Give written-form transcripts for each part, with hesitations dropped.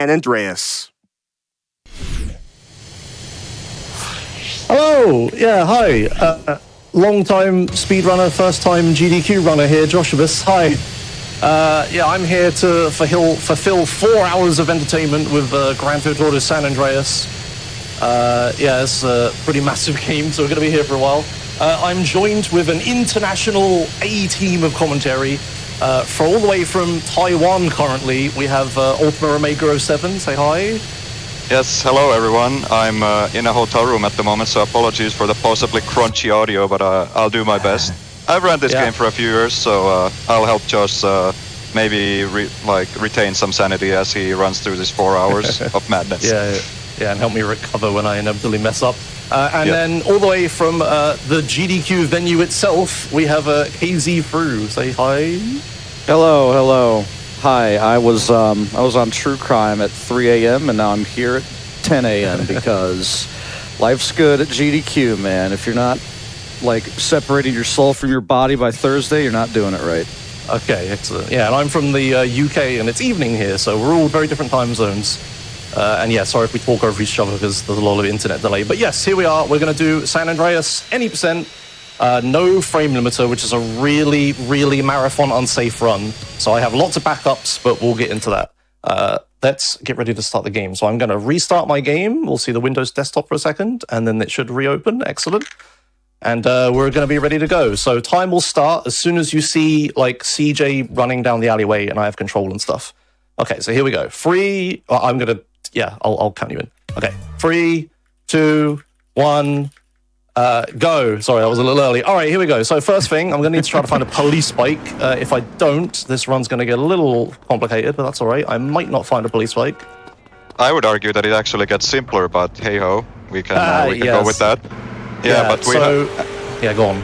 and Andreas. Hello, yeah, hi. Long-time speedrunner, first-time GDQ runner here, Joshimuz. Hi. Yeah, I'm here to fulfill 4 hours of entertainment with Grand Theft Auto San Andreas. Yeah, it's a pretty massive game, so we're going to be here for a while. I'm joined with an international A-team of commentary. For all the way from Taiwan currently, we have Ultima Omega 07. Say hi. Yes, hello everyone. I'm in a hotel room at the moment, so apologies for the possibly crunchy audio, but I'll do my best. I've run this game for a few years, so I'll help Josh maybe retain some sanity as he runs through these 4 hours of madness. Yeah, and help me recover when I inevitably mess up. Then all the way from the GDQ venue itself, we have KZ Fru. Say hi. Hello. Hi, I was on True Crime at 3 a.m. and now I'm here at 10 a.m. because life's good at GDQ, man. If you're not separating your soul from your body by Thursday, you're not doing it right. Okay, excellent. Yeah, and I'm from the UK and it's evening here, so we're all very different time zones. And yeah, sorry if we talk over each other because there's a lot of internet delay. But yes, here we are. We're going to do San Andreas, any percent. No frame limiter, which is a really, really marathon unsafe run. So I have lots of backups, but we'll get into that. Let's get ready to start the game. So I'm going to restart my game. We'll see the Windows desktop for a second, and then it should reopen. Excellent. And we're going to be ready to go. So time will start as soon as you see CJ running down the alleyway and I have control and stuff. Okay, so here we go. I'll count you in. Okay, 3, 2, 1... go. Sorry, I was a little early. All right, here we go. So first thing, I'm going to need to try to find a police bike. If I don't, this run's going to get a little complicated, but that's all right. I might not find a police bike. I would argue that it actually gets simpler, but hey-ho, we can go with that. Go on.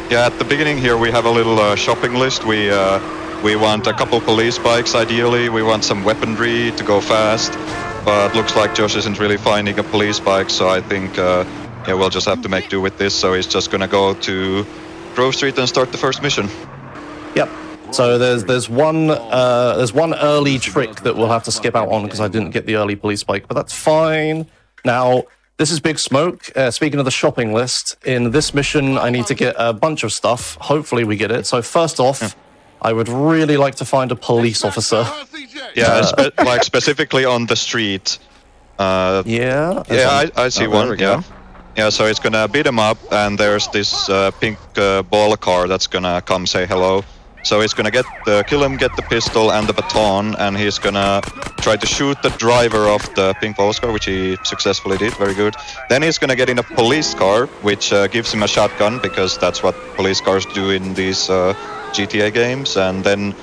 Yeah, at the beginning here, we have a little shopping list. We want a couple police bikes, ideally. We want some weaponry to go fast, but looks like Josh isn't really finding a police bike, so I think... we'll just have to make do with this. So he's just gonna go to Grove Street and start the first mission. Yep. So there's one early trick that we'll have to skip out on because I didn't get the early police bike, but that's fine. Now this is Big Smoke. Speaking of the shopping list, in this mission I need to get a bunch of stuff. Hopefully we get it. So first off, I would really like to find a police officer. Yeah, specifically on the street. I see one. Yeah, so it's gonna beat him up, and there's this pink ball car that's gonna come say hello. So he's gonna kill him, get the pistol and the baton, and he's gonna try to shoot the driver of the pink ball car, which he successfully did, very good. Then he's gonna get in a police car, which gives him a shotgun, because that's what police cars do in these GTA games. And then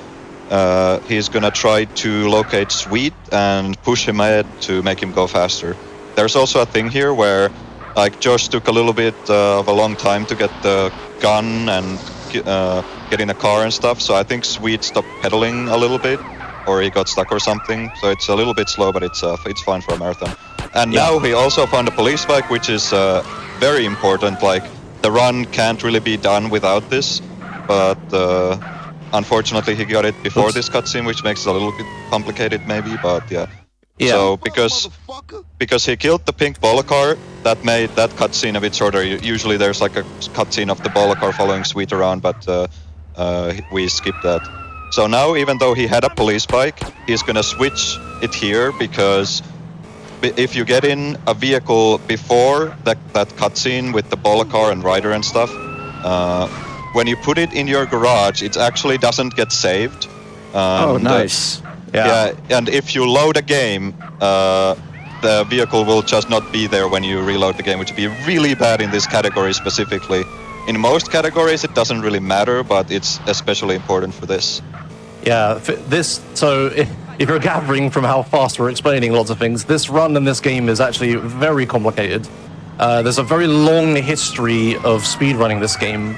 he's gonna try to locate Sweet and push him ahead to make him go faster. There's also a thing here where Josh took a little bit of a long time to get the gun and get in a car and stuff, so I think Sweet stopped pedaling a little bit, or he got stuck or something, so it's a little bit slow, but it's fine for a marathon. And now he also found a police bike, which is very important. The run can't really be done without this, but unfortunately he got it before this cutscene, which makes it a little bit complicated maybe, but yeah. So because he killed the pink ball car, that made that cutscene a bit shorter. Usually there's a cutscene of the ball car following Sweet around, but we skipped that. So now, even though he had a police bike, he's gonna switch it here, because if you get in a vehicle before that cutscene with the ball car and rider and stuff, when you put it in your garage, it actually doesn't get saved. Nice. Yeah, and if you load a game, the vehicle will just not be there when you reload the game, which would be really bad in this category specifically. In most categories, it doesn't really matter, but it's especially important for this. Yeah, so if you're gathering from how fast we're explaining lots of things, this run in this game is actually very complicated. There's a very long history of speedrunning this game,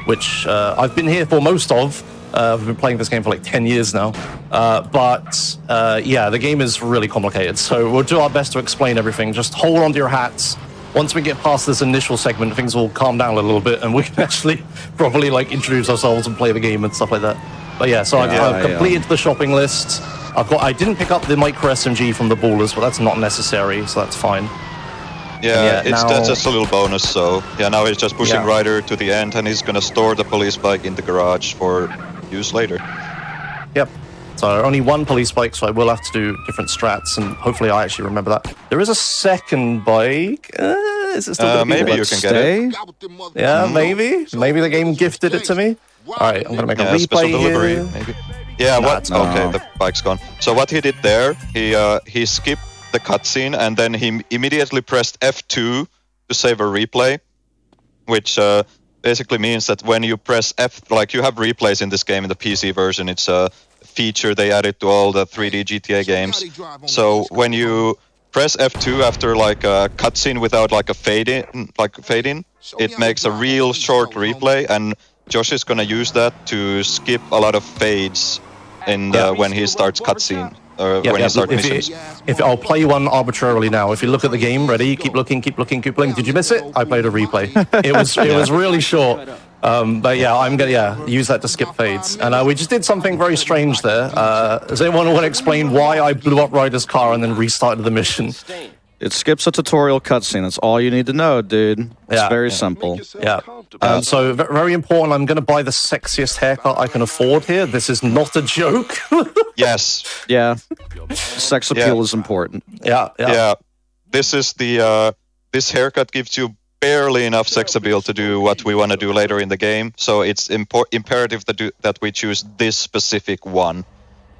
which I've been here for most of. I've been playing this game for 10 years now. The game is really complicated. So we'll do our best to explain everything. Just hold on to your hats. Once we get past this initial segment, things will calm down a little bit and we can actually properly introduce ourselves and play the game and stuff like that. But yeah, so I've completed the shopping list. I didn't pick up the micro SMG from the ballers, but that's not necessary, so that's fine. Yeah, that's just a little bonus. So yeah, now he's just pushing Ryder to the end, and he's gonna store the police bike in the garage for use later. Yep. So only one police bike, so I will have to do different strats, and hopefully I actually remember that. There is a second bike. Is it still maybe you can get it. Yeah, maybe. Maybe the game gifted it to me. All right, I'm gonna make a replay special delivery, here. maybe. Yeah, Okay, the bike's gone. So what he did there, he skipped the cutscene, and then he immediately pressed F2 to save a replay, which basically means that when you press F, like you have replays in this game in the PC version, it's a feature they added to all the 3D GTA games. So when you press F2 after like a cutscene without like a fade in, it makes a real short replay, and Josh is gonna use that to skip a lot of fades in when he starts cutscene. When you start missions. I'll play one arbitrarily now. If you look at the game, ready? Keep looking. Did you miss it? I played a replay. It was really short. But yeah, I'm gonna use that to skip fades. And we just did something very strange there. Does anyone want to explain why I blew up Ryder's car and then restarted the mission? It skips a tutorial cutscene. That's all you need to know, dude. It's very simple. Yeah. So very important. I'm going to buy the sexiest haircut I can afford here. This is not a joke. Yes. Yeah. Sex appeal is important. Yeah. This is this haircut gives you barely enough sex appeal to do what we want to do later in the game. So it's imperative that we choose this specific one.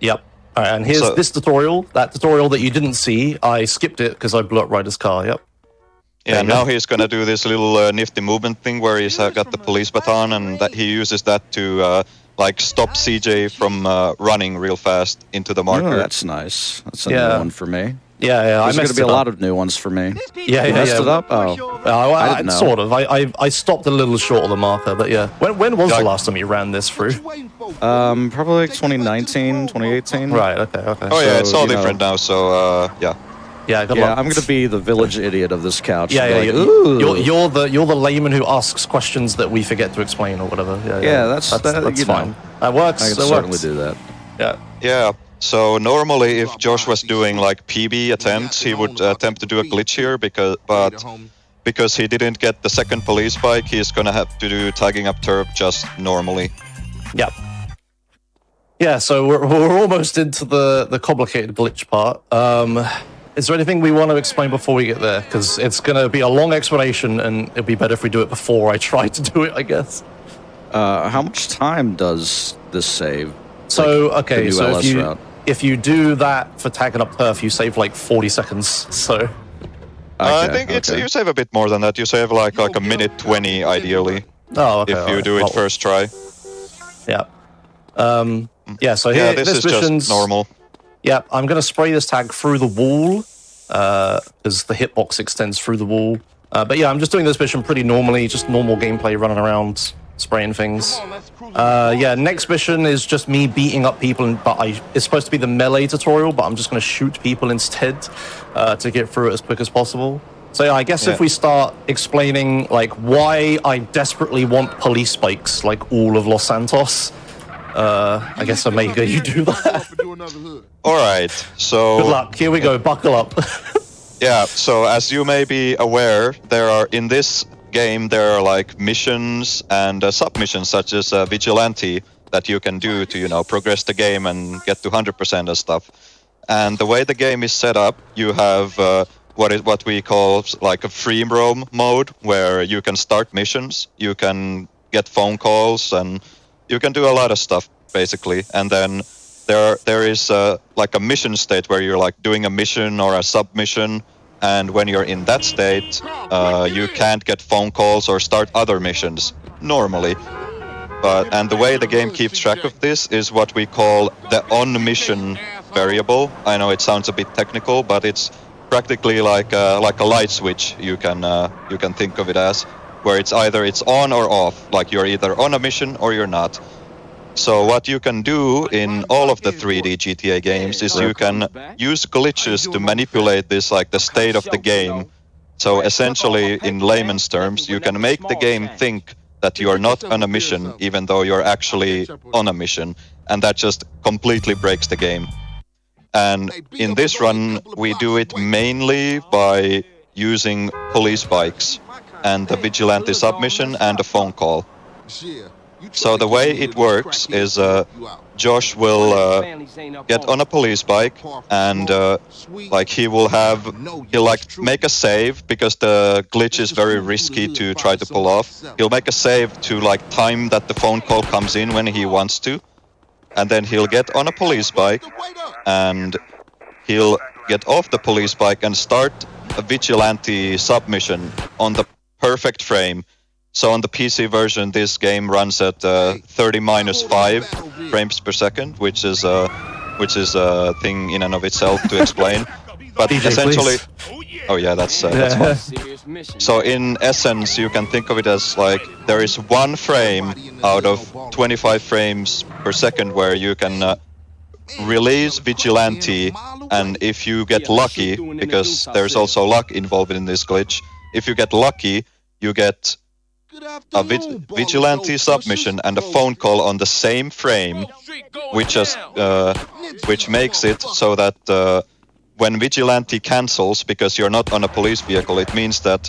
Yep. All right, and here's this tutorial. That tutorial that you didn't see, I skipped it because I blew up Ryder's car. Yep. Yeah, now he's gonna do this little nifty movement thing where he's got the police baton, and that he uses that to like stop CJ from running real fast into the marker. Oh, that's nice. That's a new one for me. Yeah. There's going to be a lot of new ones for me. Yeah. Messed it up? Oh. I didn't know. Sort of. I stopped a little short of the marker, but yeah. When was the last time you ran this through? Probably like 2019, 2018. Right, okay. Oh yeah, it's all different now, so yeah. Yeah, good luck. I'm going to be the village idiot of this couch. Yeah. You're the layman who asks questions that we forget to explain or whatever. Yeah, that's fine. That works. I can certainly do that. Yeah. So normally, if Josh was doing like PB attempts, he would attempt to do a glitch here, because he didn't get the second police bike, he's gonna have to do tagging up turf just normally. Yep. Yeah. So we're almost into the complicated glitch part. Is there anything we want to explain before we get there? Because it's going to be a long explanation, and it'd be better if we do it before I try to do it, I guess. How much time does this save? So, okay, so if you do that for tagging up turf, you save like 40 seconds, so... I think you save a bit more than that. You save like a minute 20, ideally. Oh, okay. If you do it first try. Yeah. So here, this is just normal. Yeah, I'm going to spray this tag through the wall, because the hitbox extends through the wall. But yeah, I'm just doing this mission pretty normally, just normal gameplay, running around, spraying things. Next mission is just me beating up people, but it's supposed to be the melee tutorial, but I'm just going to shoot people instead to get through it as quick as possible. So yeah, I guess if we start explaining like why I desperately want police bikes like all of Los Santos, I guess Omega, you do that. All right, so... Good luck. Here we go. Buckle up. Yeah, so as you may be aware, in this game, there are like missions and sub-missions such as Vigilante that you can do to, progress the game and get to 100% and stuff. And the way the game is set up, you have what we call like a free roam mode, where you can start missions, you can get phone calls, and you can do a lot of stuff, basically. And then there is like a mission state where you're like doing a mission or a submission, and when you're in that state, you can't get phone calls or start other missions normally. And the way the game keeps track of this is what we call the on-mission variable. I know it sounds a bit technical, but it's practically like a light switch. You can think of it as, where it's either it's on or off. Like you're either on a mission or you're not. So what you can do in all of the 3D GTA games is you can use glitches to manipulate this, like the state of the game. So essentially, in layman's terms, you can make the game think that you are not on a mission, even though you're actually on a mission, and that just completely breaks the game. And in this run, we do it mainly by using police bikes and the vigilante submission and a phone call. So the way it works is Josh will get on a police bike and he'll make a save because the glitch is very risky to try to pull off. He'll make a save to time that the phone call comes in when he wants to. And then he'll get on a police bike and he'll get off the police bike and start a vigilante submission on the perfect frame. So on the PC version, this game runs at 30-5 frames per second, which is a thing in and of itself to explain. But essentially, oh yeah, that's fun. So in essence, you can think of it as there is one frame out of 25 frames per second where you can release vigilante, and if you get lucky, because there's also luck involved in this glitch, if you get lucky, you get a vigilante submission and a phone call on the same frame, which makes it so that when vigilante cancels because you're not on a police vehicle, it means that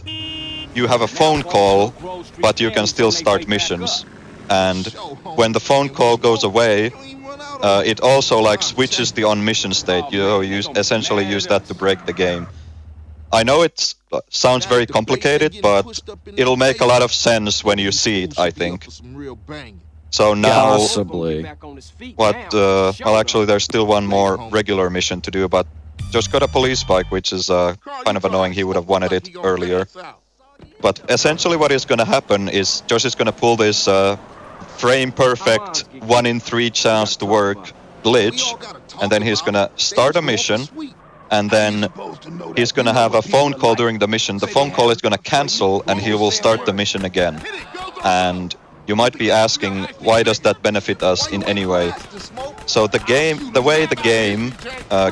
you have a phone call, but you can still start missions. And when the phone call goes away, it also switches the on mission state. You essentially use that to break the game. I know it sounds very complicated, but it'll make a lot of sense when you see it, I think. So now, possibly. well, actually, there's still one more regular mission to do, but just got a police bike, which is kind of annoying. He would have wanted it earlier. But essentially, what is going to happen is Josh is going to pull this frame perfect 1 in 3 chance to work glitch, and then he's going to start a mission. And then he's going to have a phone call during the mission. The phone call is going to cancel, and he will start the mission again. And you might be asking, why does that benefit us in any way? So the way the game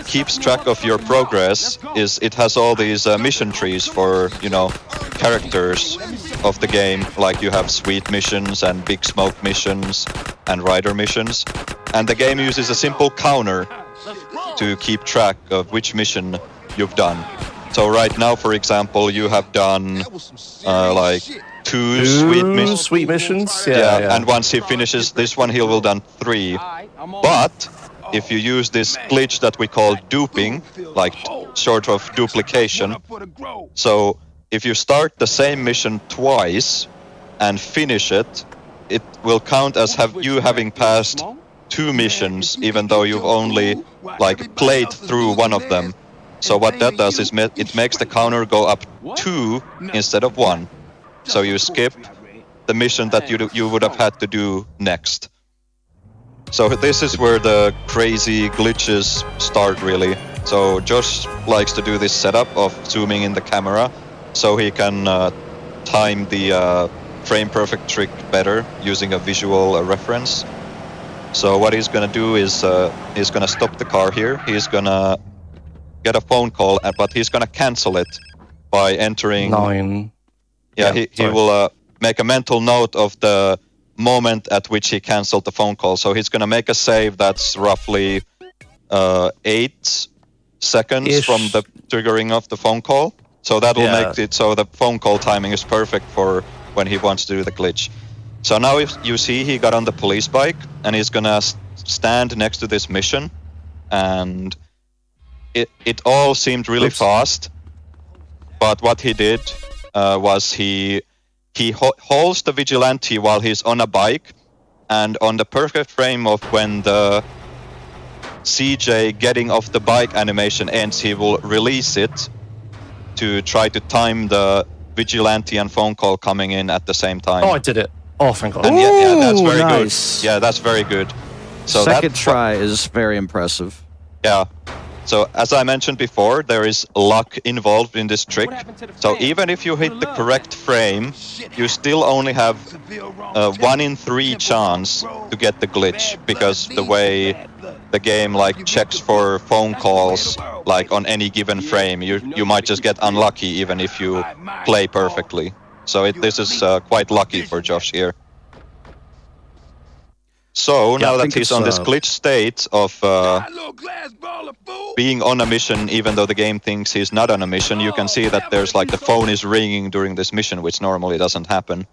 keeps track of your progress is it has all these mission trees for, characters of the game. Like you have sweet missions and big smoke missions and rider missions. And the game uses a simple counter to keep track of which mission you've done. So right now, for example, you have done two sweet missions. Yeah. And once he finishes this one, he will have done 3. But if you use this glitch that we call duping, sort of duplication, so if you start the same mission twice and finish it, it will count as having passed 2 missions, even though you've only played through one of them. So what that does is it makes the counter go up 2 instead of 1. So you skip the mission that you would have had to do next. So this is where the crazy glitches start, really. So Josh likes to do this setup of zooming in the camera so he can time the frame perfect trick better using a visual reference. So what he's gonna do is he's gonna stop the car here. He's gonna get a phone call, but he's gonna cancel it by entering 9. Yeah, he will make a mental note of the moment at which he canceled the phone call. So he's gonna make a save that's roughly 8 seconds from the triggering of the phone call. So that'll make it so the phone call timing is perfect for when he wants to do the glitch. So now if you see he got on the police bike and he's gonna stand next to this mission, and it all seemed really fast, but what he did was he holds the vigilante while he's on a bike, and on the perfect frame of when the CJ getting off the bike animation ends, he will release it to try to time the vigilante and phone call coming in at the same time. Oh, I did it. Oh, thank God. And yeah, that's very nice. good. Yeah, that's very good. So second try is very impressive. Yeah. So as I mentioned before, there is luck involved in this trick. So even if you hit the correct frame, you still only have 1 in 3 chance to get the glitch, because the way the game checks for phone calls on any given frame, you might just get unlucky even if you play perfectly. So this is quite lucky for Josh here. So now that he's on this glitch state of being on a mission, even though the game thinks he's not on a mission, you can see that there's like the phone is ringing during this mission, which normally doesn't happen.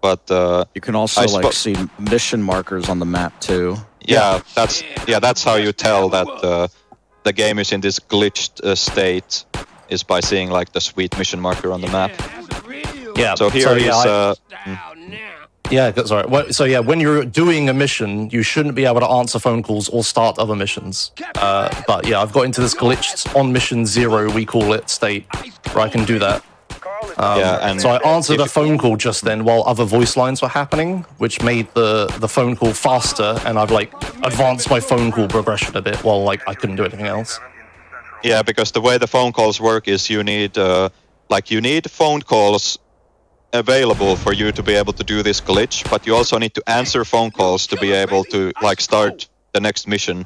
But you can also like see mission markers on the map too. Yeah, that's how you tell that the game is in this glitched state, is by seeing like the sweet mission marker on the map. Yeah. So here sorry. So yeah, when you're doing a mission, you shouldn't be able to answer phone calls or start other missions. But yeah, I've got into this glitched on mission 0, we call it, state, where I can do that. And so I answered a phone call just then while other voice lines were happening, which made the phone call faster, and I've like advanced my phone call progression a bit while like I couldn't do anything else. Yeah, because the way the phone calls work is you need phone calls available for you to be able to do this glitch, but you also need to answer phone calls to be able to like start the next mission.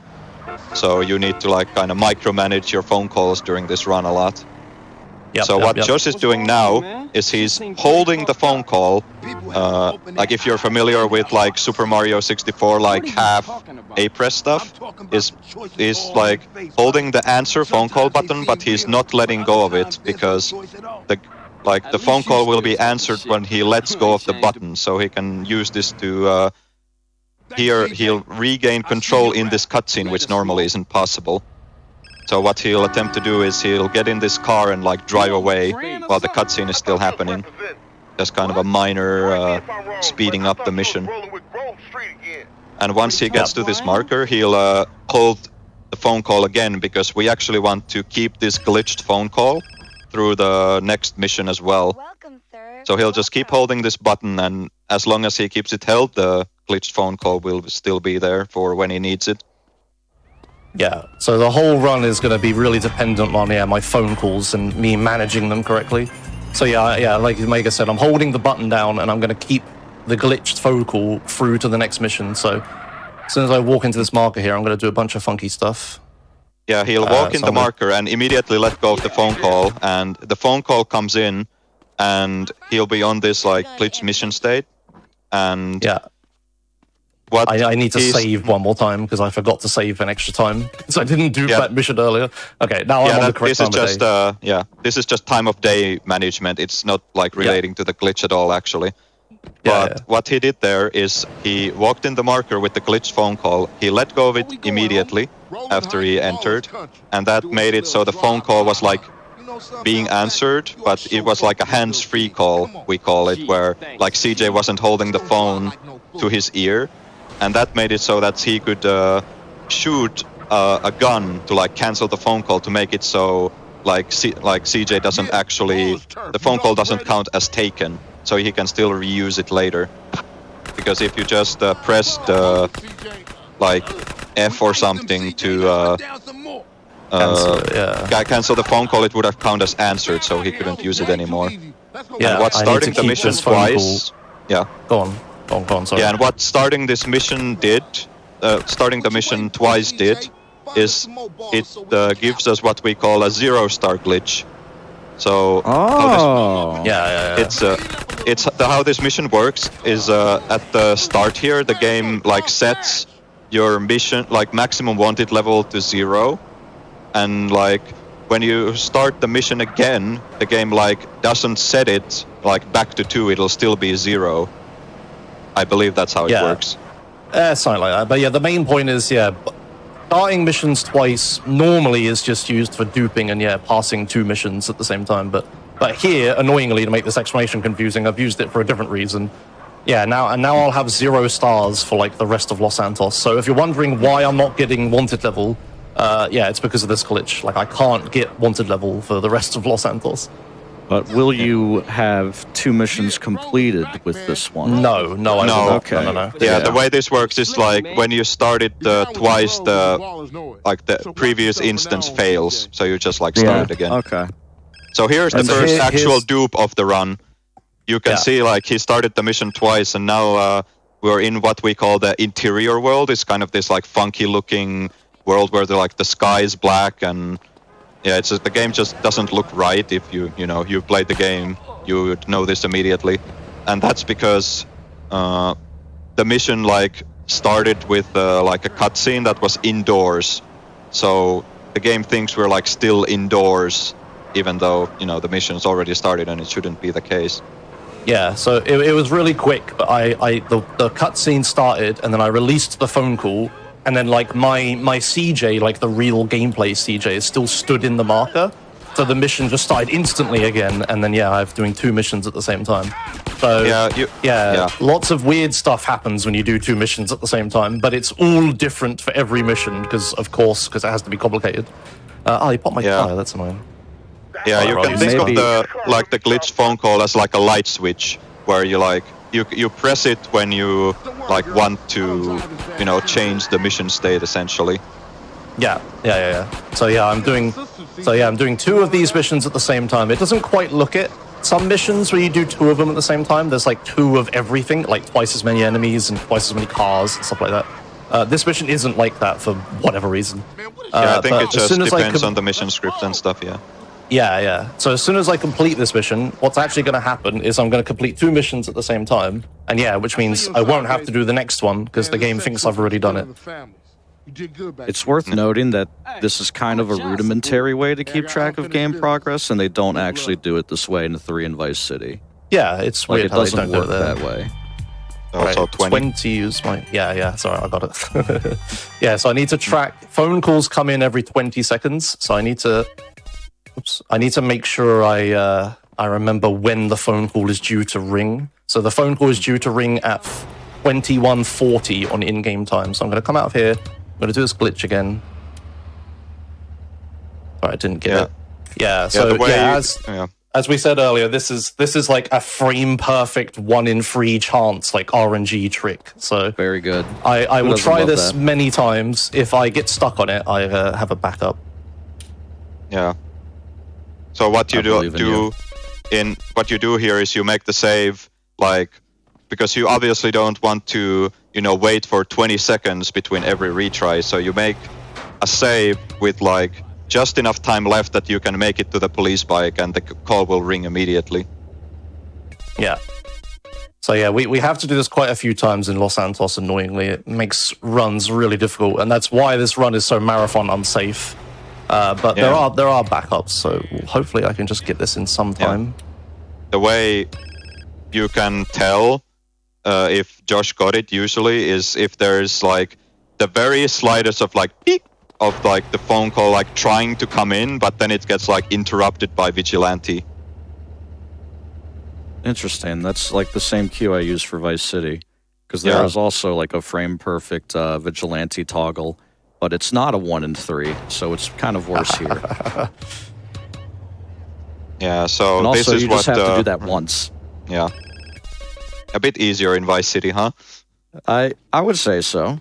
So you need to like kind of micromanage your phone calls during this run a lot. What Josh is doing now is he's holding the phone call. Like if you're familiar with like Super Mario 64, like half A-press stuff, is like holding the answer phone call button, but he's not letting go of it because the phone call will be answered when he lets go of the button. So he can use this to he'll regain control in this cutscene, which normally isn't possible. So what he'll attempt to do is he'll get in this car and like drive away while the cutscene is still happening. Just kind of a minor speeding up the mission. And once he gets to this marker, he'll hold the phone call again, because we actually want to keep this glitched phone call through the next mission as well. So he'll just keep holding this button, and as long as he keeps it held, the glitched phone call will still be there for when he needs it. Yeah, so the whole run is going to be really dependent on my phone calls and me managing them correctly. So yeah, like Mega said, I'm holding the button down and I'm going to keep the glitched phone call through to the next mission. So as soon as I walk into this marker here, I'm going to do a bunch of funky stuff. Yeah, he'll walk in the marker and immediately let go of the phone call, and the phone call comes in, and he'll be on this like glitched mission state. And yeah. I need to save one more time because I forgot to save an extra time because I didn't do that mission earlier. Okay, now I'm on the correct time of day. This is just time of day management. It's not like relating to the glitch at all, actually. But what he did there is he walked in the marker with the glitched phone call. He let go of it immediately after he entered, and that made it so the phone call was like being answered, but it was like a hands-free call, we call it, where like CJ wasn't holding the phone to his ear. And that made it so that he could shoot a gun to like cancel the phone call, to make it so like CJ doesn't actually, the phone call doesn't count as taken, so he can still reuse it later. Because if you just pressed like F or something to cancel the phone call, it would have counted as answered, so he couldn't use it anymore. Yeah, and what starting the mission twice. Yeah. Go on. Sorry. Yeah, and what starting this mission did, starting the mission twice did, is it gives us what we call a 0-star glitch. So it's how this mission works is at the start here, the game like sets your mission like maximum wanted level to 0, and like when you start the mission again, the game like doesn't set it like back to 2, it'll still be 0. I believe that's how it works. Something like that. But yeah, the main point is, starting missions twice normally is just used for duping and passing 2 missions at the same time. But here, annoyingly, to make this explanation confusing, I've used it for a different reason. Yeah, now I'll have 0 stars for like the rest of Los Santos. So if you're wondering why I'm not getting wanted level, it's because of this glitch. Like I can't get wanted level for the rest of Los Santos. But will you have 2 missions completed with this one? No. Okay. No. Yeah, the way this works is like when you started twice, the previous instance fails, so you just like start it again. Okay. So here's the first actual dupe of the run. You can see like he started the mission twice, and now we're in what we call the interior world. It's kind of this like funky looking world where the sky is black, and it's just, the game just doesn't look right. If you played the game, you would know this immediately, and that's because the mission like started with like a cutscene that was indoors, so the game thinks we're like still indoors, even though the mission's already started and it shouldn't be the case. Yeah, so it was really quick, but the cutscene started, and then I released the phone call, and then like my CJ, like the real gameplay CJ, still stood in the marker, so the mission just started instantly again, and then I'm doing 2 missions at the same time. So lots of weird stuff happens when you do 2 missions at the same time, but it's all different for every mission because it has to be complicated. You popped my tire. That's annoying. Yeah, you can think of the glitch phone call as like a light switch, where you press it when you want to change the mission state essentially. Yeah. So I'm doing 2 of these missions at the same time. It doesn't quite look it. Some missions where you do 2 of them at the same time, there's like 2 of everything, like twice as many enemies and twice as many cars and stuff like that. This mission isn't like that for whatever reason. I think it just depends on the mission script and stuff. Yeah. So as soon as I complete this mission, what's actually going to happen is I'm going to complete 2 missions at the same time, and which means I won't have to do the next one because the game thinks I've already done it. It's worth noting that this is kind of a rudimentary way to keep track of game progress, and they don't actually do it this way in 3 and Vice City. Yeah, it's weird how they don't do it there. That way. Also 20 is my... Yeah, sorry, I got it. Yeah, so I need to track... Phone calls come in every 20 seconds, so I need to make sure I remember when the phone call is due to ring. So the phone call is due to ring at 21:40 on in-game time. So I'm going to come out of here. I'm going to do this glitch again. Sorry, I didn't get it. Yeah, so as we said earlier, this is like a frame perfect 1 in 3 chance, like RNG trick. So very good. I will try this many times. If I get stuck on it, I have a backup. Yeah. So what you do here is you make the save because you obviously don't want to wait for 20 seconds between every retry, so you make a save with just enough time left that you can make it to the police bike and the call will ring immediately. Yeah. So we have to do this quite a few times in Los Santos, annoyingly. It makes runs really difficult, and that's why this run is so marathon unsafe. But there are backups, so hopefully I can just get this in some time. The way you can tell if Josh got it usually is if there's the very slightest of beep of the phone call trying to come in, but then it gets interrupted by Vigilante. Interesting. That's the same cue I use for Vice City, because there is also a frame perfect Vigilante toggle. But it's not a 1 in 3, so it's kind of worse here. Yeah, so and also this is you just have to do that once. Yeah. A bit easier in Vice City, huh? I would say so.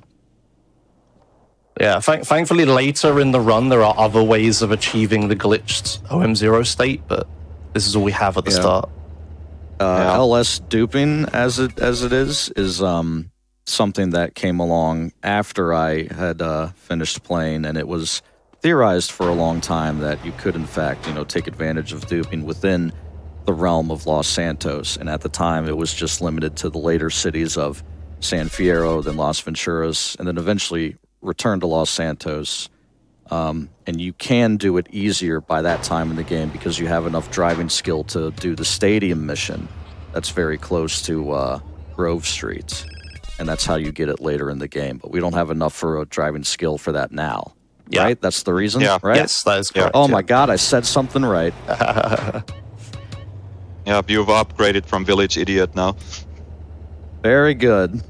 Yeah, thankfully later in the run there are other ways of achieving the glitched OM0 state, but this is all we have at the start. LS duping, as it is something that came along after I had finished playing, and it was theorized for a long time that you could, in fact, take advantage of duping within the realm of Los Santos. And at the time, it was just limited to the later cities of San Fierro, then Las Venturas, and then eventually returned to Los Santos. And you can do it easier by that time in the game because you have enough driving skill to do the stadium mission that's very close to Grove Street. And that's how you get it later in the game. But we don't have enough for a driving skill for that now. Yeah. Right? That's the reason? Yeah. Right? Yes, that is correct. Oh my god, I said something right. Yeah, you've upgraded from Village Idiot now. Very good.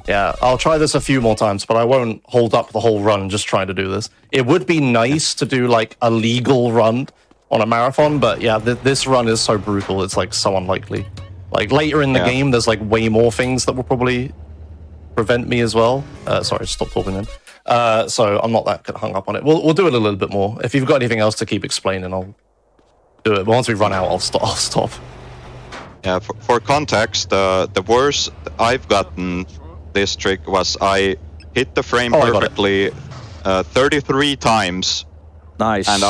Yeah, I'll try this a few more times, but I won't hold up the whole run just trying to do this. It would be nice to do a legal run on a marathon, but this run is so brutal, it's so unlikely. Later in the game, there's way more things that will probably prevent me as well. Sorry, stop talking then. So I'm not that hung up on it. We'll do it a little bit more. If you've got anything else to keep explaining, I'll do it. But once we run out, I'll stop. Yeah, for context, the worst I've gotten this trick was I hit the frame perfectly 33 times. Nice. And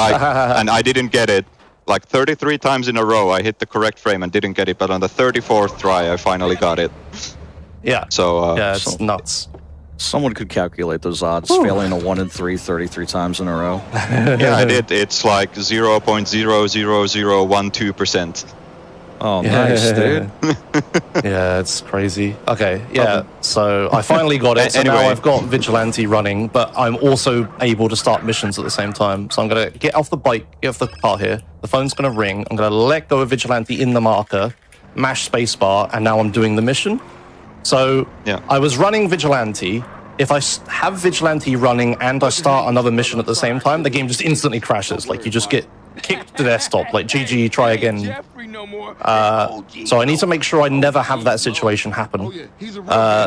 I didn't get it. 33 times in a row, I hit the correct frame and didn't get it, but on the 34th try, I finally got it. Yeah. So yeah, it's nuts. Someone could calculate those odds, failing a 1 in 3 33 times in a row. yeah, I did. It's like 0.00012%. Oh, nice, dude. Yeah, it's crazy. Okay, yeah. So I finally got it. So Anyway. now I've got Vigilante running, but I'm also able to start missions at the same time. So I'm gonna get off the bike, get off the car here. The phone's gonna ring. I'm gonna let go of Vigilante in the marker, mash spacebar, and now I'm doing the mission. So I was running Vigilante. If I have Vigilante running and I start another mission at the same time, the game just instantly crashes. Like you just get kicked to desktop. Like GG, try again. So I need to make sure I never have that situation happen.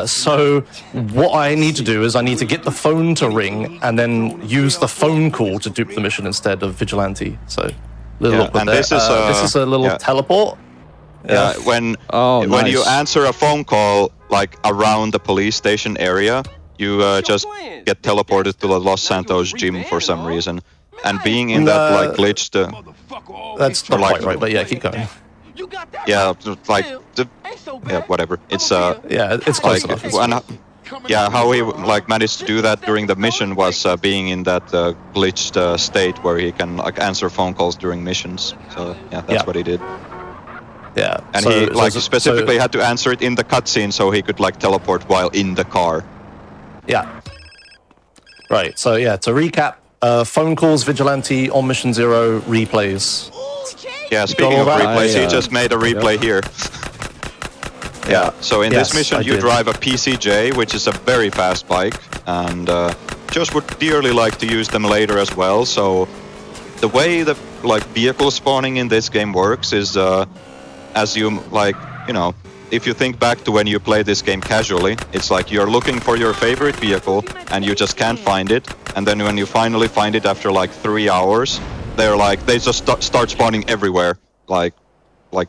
So what I need to do is I need to get the phone to ring and then use the phone call to dupe the mission instead of Vigilante. So little awkward and there. this is a little teleport. Yeah, when you answer a phone call like around the police station area, you just get teleported to the Los Santos gym for some reason. And being in that like glitched... that's not quite right, but yeah, keep going. Yeah, like... yeah, whatever. It's it's close enough. How he like managed to do that during the mission was being in that glitched state where he can like answer phone calls during missions. So yeah, that's what he did. Yeah, and he specifically had to answer it in the cutscene so he could like teleport while in the car. Yeah. Right. So yeah, to recap, phone calls, Vigilante on Mission 0, replays. Yeah. Speaking of replays, he just made a replay here. Yeah. So in this mission, you drive a PCJ, which is a very fast bike, and Josh would dearly like to use them later as well. So the way the like vehicle spawning in this game works is. As you like, you know, if you think back to when you play this game casually, it's like you're looking for your favorite vehicle and you just can't find it. And then when you finally find it after like 3 hours, they just start spawning everywhere, like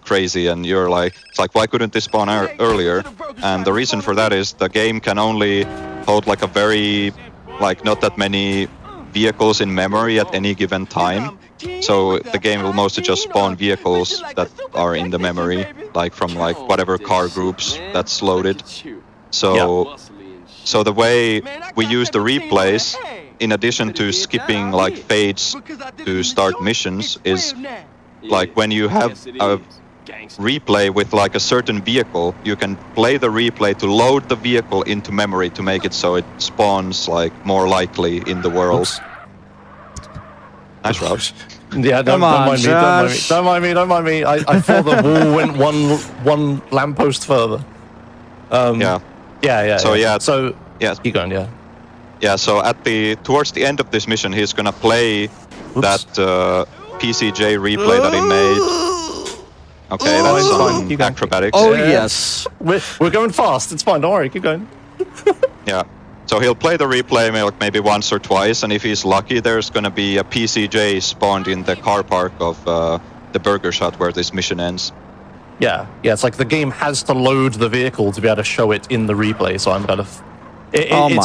crazy. And you're like, it's like, why couldn't this spawn earlier? And the reason for that is the game can only hold like a very, like not that many vehicles in memory at any given time. So the game will mostly just spawn vehicles that are in the memory, like from like whatever car groups that's loaded. So the way we use the replays, in addition to skipping like fades to start missions, is like when you have a replay with like a certain vehicle, you can play the replay to load the vehicle into memory to make it so it spawns like more likely in the world. Oops. Nice route. Yeah, don't mind me. I thought the wall went one lamppost further. Yeah. So keep going. Yeah. So towards the end of this mission, he's gonna play that PCJ replay that he made. Okay, that's some acrobatics. Oh yes, we're going fast. It's fine. Don't worry. Keep going. Yeah. So he'll play the replay maybe once or twice, and if he's lucky, there's going to be a PCJ spawned in the car park of the Burger Shot where this mission ends. Yeah, it's like the game has to load the vehicle to be able to show it in the replay, so I'm kind of...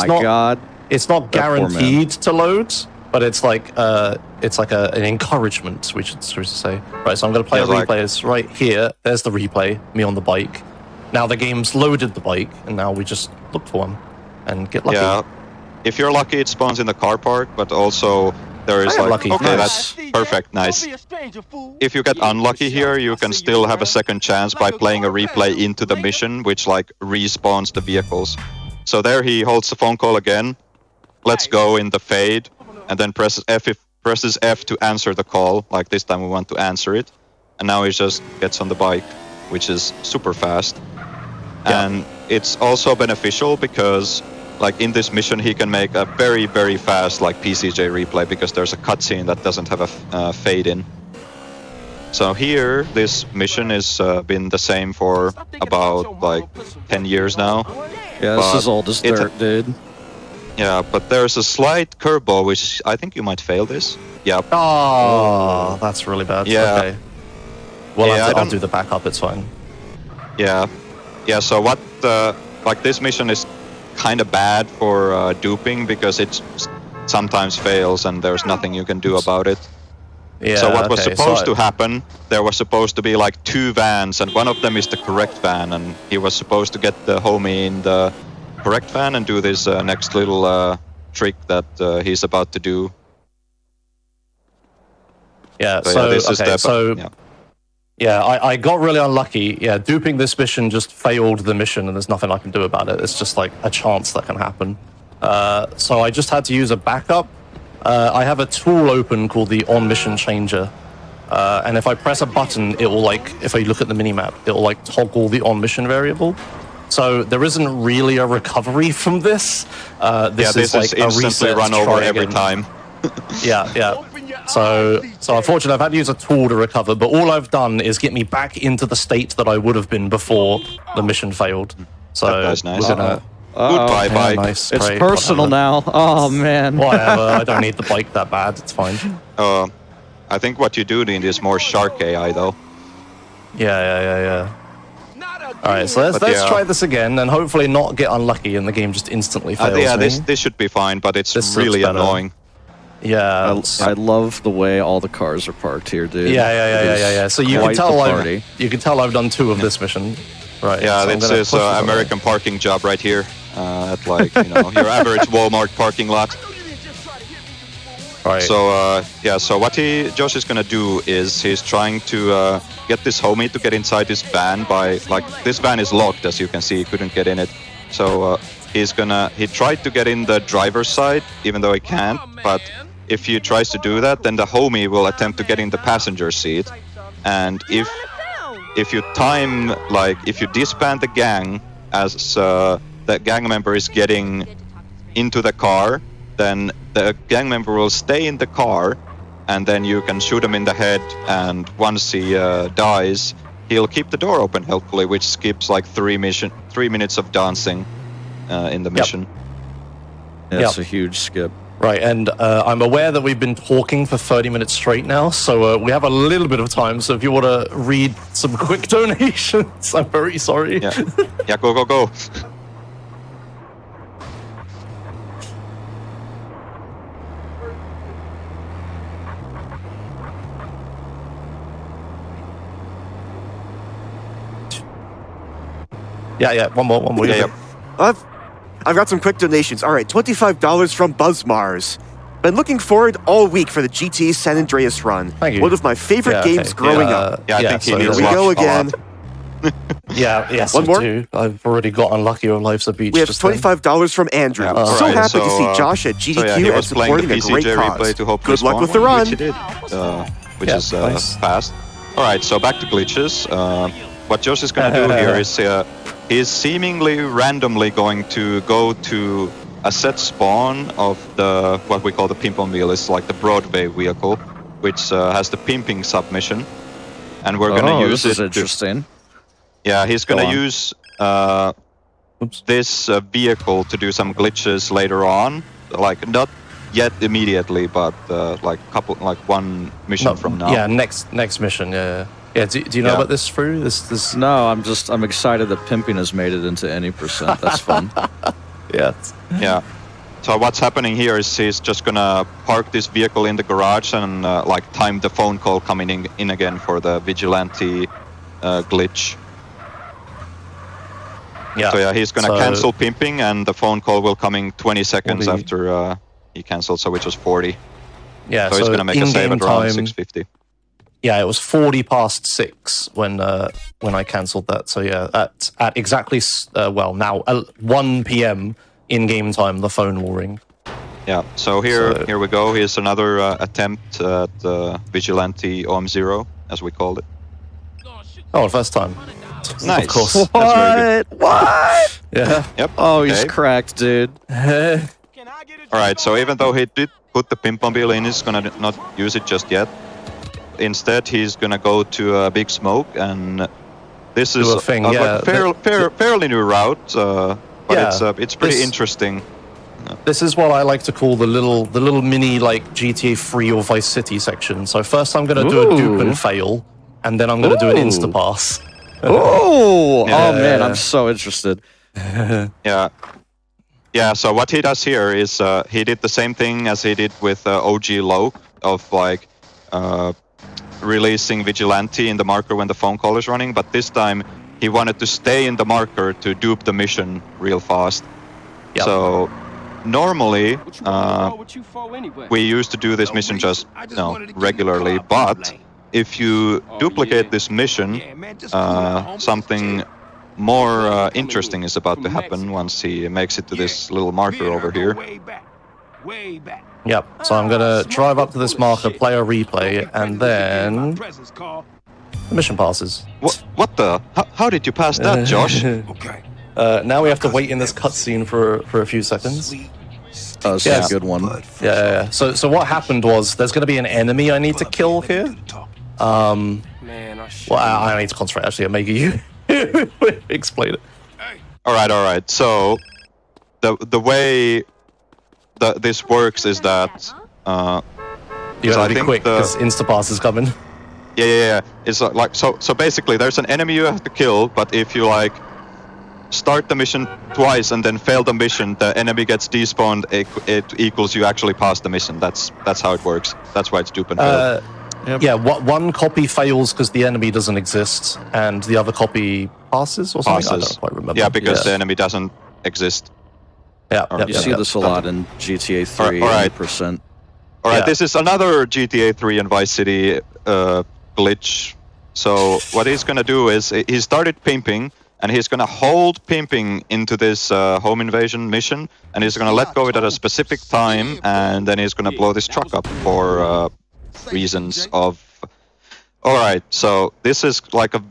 God. It's not guaranteed to load, but it's like an encouragement, we should say. Right, so I'm going to play the replays right here. There's the replay, me on the bike. Now the game's loaded the bike, and now we just look for one. And get lucky. Yeah, if you're lucky, it spawns in the car park, but also there is like, lucky. Okay, that's perfect, nice. If you get unlucky here, you can still have a second chance by playing a replay into the mission, which like respawns the vehicles. So there he holds the phone call again, lets go in the fade, and then presses F to answer the call. Like this time we want to answer it, and now he just gets on the bike, which is super fast. Yeah. And it's also beneficial because like in this mission he can make a very, very fast like PCJ replay because there's a cutscene that doesn't have a fade in. So here, this mission has been the same for about like 10 years now. Yeah, this is old as dirt, dude. Yeah, but there's a slight curveball which I think you might fail this. Yeah. Oh, that's really bad. Yeah. Okay. Well, I'll do the backup, it's fine. Yeah. Yeah, so like this mission is kind of bad for duping because it sometimes fails and there's nothing you can do about it. Yeah, so what was okay, supposed to happen, there was supposed to be like 2 vans, and one of them is the correct van, and he was supposed to get the homie in the correct van and do this next little trick that he's about to do. Yeah, So this is the... Yeah, I got really unlucky. Yeah, duping this mission just failed the mission, and there's nothing I can do about it. It's just like a chance that can happen. So I just had to use a backup. I have a tool open called the on mission changer. And if I press a button, it will like, if I look at the minimap, it will like toggle the on mission variable. So there isn't really a recovery from this. This is like a reset run over every time. Yeah. So unfortunately, I've had to use a tool to recover, but all I've done is get me back into the state that I would have been before the mission failed. So that's nice. we're gonna... Goodbye, bike. Nice, it's great, personal whatever. now. Oh, man. Whatever, I don't need the bike that bad. It's fine. I think what you do need is more shark AI, though. Yeah. All right, so let's try this again, and hopefully not get unlucky, and the game just instantly fails yeah, me. this should be fine, but it's really annoying. Yeah, I love the way all the cars are parked here, dude. Yeah. So you can tell I've done 2 of this mission, right? Yeah, so this is American parking job right here, at like your average Walmart parking lot. Right. So so what Josh is gonna do is he's trying to get this homie to get inside this van by this van is locked, as you can see, he couldn't get in it. So he tried to get in the driver's side, even though he can't. But if he tries to do that, then the homie will attempt to get in the passenger seat. And if you disband the gang as the gang member is getting into the car, then the gang member will stay in the car, and then you can shoot him in the head, and once he dies, he'll keep the door open, hopefully, which skips like 3 minutes of dancing in the mission. That's a huge skip. Right, and I'm aware that we've been talking for 30 minutes straight now, so we have a little bit of time, so if you want to read some quick donations, I'm very sorry. Yeah, go. Yeah, one more. Yeah. I've got some quick donations. All right, $25 from BuzzMars. Been looking forward all week for the GTA San Andreas run. Thank you. One of my favorite games growing up. I think Here we go again. One more? Too. I've already got unlucky on Life's a Beach. We have $25 from Andrew. So happy to see Josh at GDQ and supporting a great cause. Good luck with the run. Which he did, which is nice. Fast. All right, so back to glitches. What Josh is going to do here is he's seemingly randomly going to go to a set spawn of what we call the pimp on wheel. It's like the Broadway vehicle, which has the pimping submission, and we're going to use it. This is interesting. Yeah, he's going to use this vehicle to do some glitches later on, like not yet immediately, but one mission from now. Yeah, next mission. Yeah. Yeah, do you know about this, Fru? This? No, I'm excited that pimping has made it into any %. That's fun. Yeah. So what's happening here is he's just gonna park this vehicle in the garage and time the phone call coming in again for the vigilante glitch. Yeah. So he's gonna cancel pimping, and the phone call will come in 20 seconds after he canceled, so which was 40. Yeah. So he's gonna make a save at around 6:50. Yeah, it was 40 past 6 when I cancelled that. So yeah, at exactly now 1 p.m. in game time, the phone will ring. Yeah. So here we go. Here's another attempt at Vigilante OM0, as we called it. Oh, first time. Nice. Of course. What? That's very good. What? Yeah. Yep. Oh, he's cracked, dude. All right. So even though he did put the pimp on wheel in, he's gonna not use it just yet. Instead, he's gonna go to a Big Smoke, and this is a fairly new route, but it's pretty interesting. This is what I like to call the little mini GTA 3 or Vice City section. So first, I'm gonna do a dupe and fail, and then I'm gonna do an insta pass. Oh man, I'm so interested. Yeah. So what he does here is he did the same thing as he did with OG Loke of releasing Vigilante in the marker when the phone call is running, but this time he wanted to stay in the marker to dupe the mission real fast. Yep. So normally we used to do this mission just regularly, but if you duplicate this mission, something more interesting is about to happen once he makes it to this little marker over here. Yep, so I'm gonna drive up to this marker, play a replay, and then the mission passes. What the? How did you pass that, Josh? Now we have to wait in this cutscene for a few seconds. Oh, this is a good one. Yeah. So what happened was there's gonna be an enemy I need to kill here. Well, I need to concentrate. Actually, maybe you explain it. All right. So the way this works is that you gotta be quick because Instapass is coming. Yeah. It's like so basically there's an enemy you have to kill, but if you like start the mission twice and then fail the mission, the enemy gets despawned. It equals you actually passed the mission. That's how it works. That's why it's dupe and fail. Yep. Yeah, one copy fails because the enemy doesn't exist, and the other copy passes or something. I don't quite remember. Yeah, because the enemy doesn't exist. Yeah, you see this a lot in GTA 3. All right. 100%. All right, this is another GTA 3 and Vice City glitch. So what he's gonna do is he started pimping, and he's gonna hold pimping into this home invasion mission, and he's gonna let go of it at a specific time, and then he's gonna blow this truck up for reasons of... Alright, so this is like a...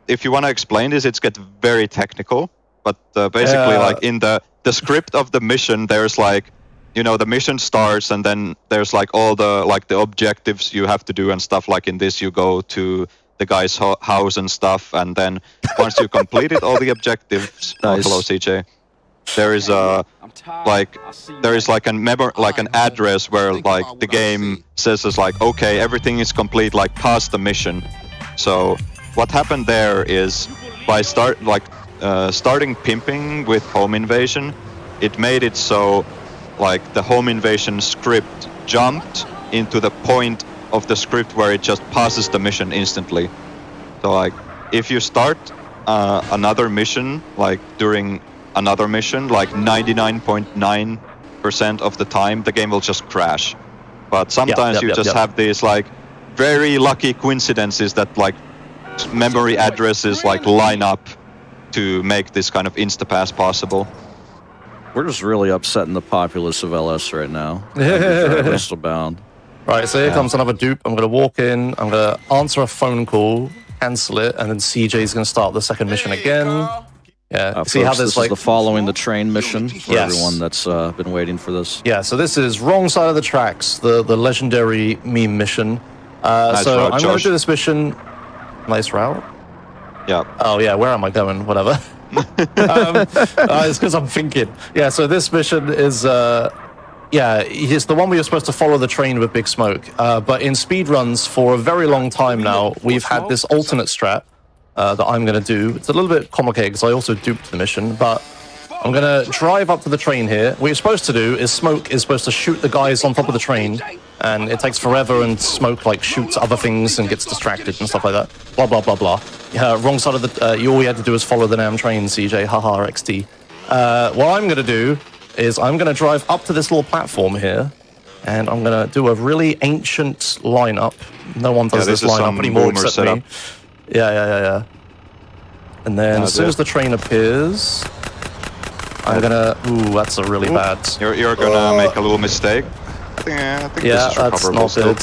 If you want to explain this, it's get very technical, but basically like in the script of the mission, there's like, the mission starts, and then there's like all the objectives you have to do and stuff. Like in this, you go to the guy's house and stuff, and then once you completed all the objectives... Nice. Hello, CJ. There is an address where like the game says it's like, okay, everything is complete, like pass the mission. So what happened there is by starting pimping with home invasion, it made it so like the home invasion script jumped into the point of the script where it just passes the mission instantly. So like if you start another mission like during another mission, like 99.9% of the time the game will just crash. But sometimes you just have these like very lucky coincidences that like memory addresses like line up to make this kind of insta-pass possible. We're just really upsetting the populace of LS right now. Crystal bound. Right, so here comes another dupe. I'm gonna walk in, I'm gonna answer a phone call, cancel it, and then CJ's gonna start the second mission again. Yeah, see folks, how there's this is the following the train mission for everyone that's been waiting for this. Yeah, so this is wrong side of the tracks, the legendary meme mission. Nice so route, I'm going Josh. to do this mission. Nice route. Yeah. Oh yeah, where am I going? Whatever. It's because I'm thinking. Yeah, so this mission is it's the one where you're supposed to follow the train with Big Smoke. But in speedruns for a very long time now, we've had this alternate strat that I'm going to do. It's a little bit complicated because I also duped the mission, but I'm going to drive up to the train here. What you're supposed to do is Smoke is supposed to shoot the guys on top of the train, and it takes forever, and Smoke like shoots other things and gets distracted and stuff like that. Blah, blah, blah, blah. Wrong side of the... all you had to do is follow the damn train, CJ. Haha, XD. What I'm going to do is I'm going to drive up to this little platform here, and I'm going to do a really ancient lineup. No one does this lineup anymore except me. Yeah. And then as soon as the train appears, I'm gonna... Ooh, that's a really bad... You're gonna make a little mistake. I think this is that's recoverable not good.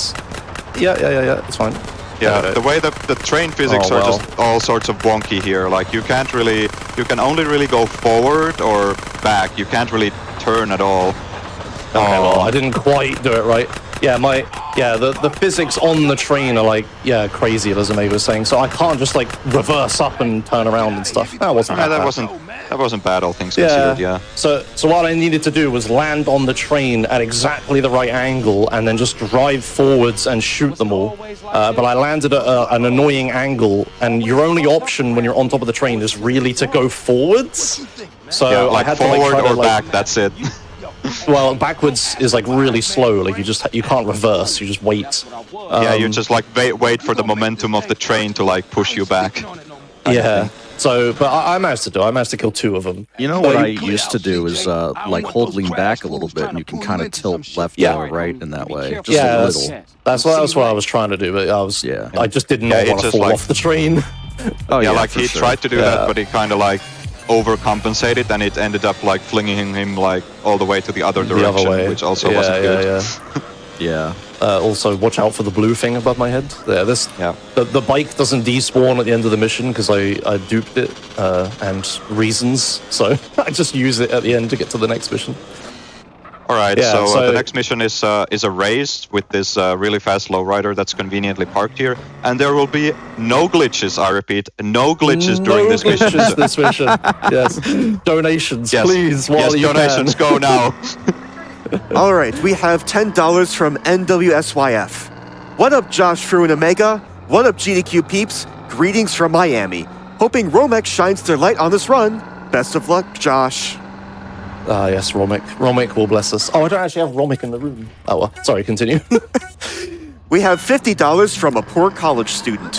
Yeah, it's fine. Yeah, the way the train physics are just all sorts of wonky here. Like you can only really go forward or back. You can't really turn at all. Okay, well, I didn't quite do it right. Yeah, the physics on the train are like, crazy, as Ame was saying. So I can't just like reverse up and turn around and stuff. That wasn't that wasn't bad, all things considered. Yeah. So what I needed to do was land on the train at exactly the right angle and then just drive forwards and shoot them all. But I landed at an annoying angle, and your only option when you're on top of the train is really to go forwards. So like I had forward to like try or to, back. That's it. Well, backwards is like really slow. Like you can't reverse. You just wait. Yeah, you just like wait for the momentum of the train to like push you back. Yeah. So, but I managed to do. I managed to kill 2 of them. You know what I used to do is like hold lean back a little bit, and you can kind of tilt left or right in that way. Just a little. That's what I was trying to do, but I just did not want to fall off the train. Oh yeah, like he tried to do that, but he kind of like overcompensated, and it ended up like flinging him like all the way to the other direction, which also wasn't good. Yeah. Also, watch out for the blue thing above my head. The bike doesn't despawn at the end of the mission because I duped it and reasons. So I just use it at the end to get to the next mission. All right. So the next mission is a race with this really fast lowrider that's conveniently parked here, and there will be no glitches. I repeat, no glitches during this mission. This mission. Yes. Donations, please. Yes, donations go now. All right, we have $10 from NWSYF. What up, Josh, Fru, and Omega? What up, GDQ peeps? Greetings from Miami. Hoping Romex shines their light on this run. Best of luck, Josh. Yes, Romic. Romic will bless us. Oh, I don't actually have Romic in the room. Oh, well, sorry, continue. We have $50 from a poor college student.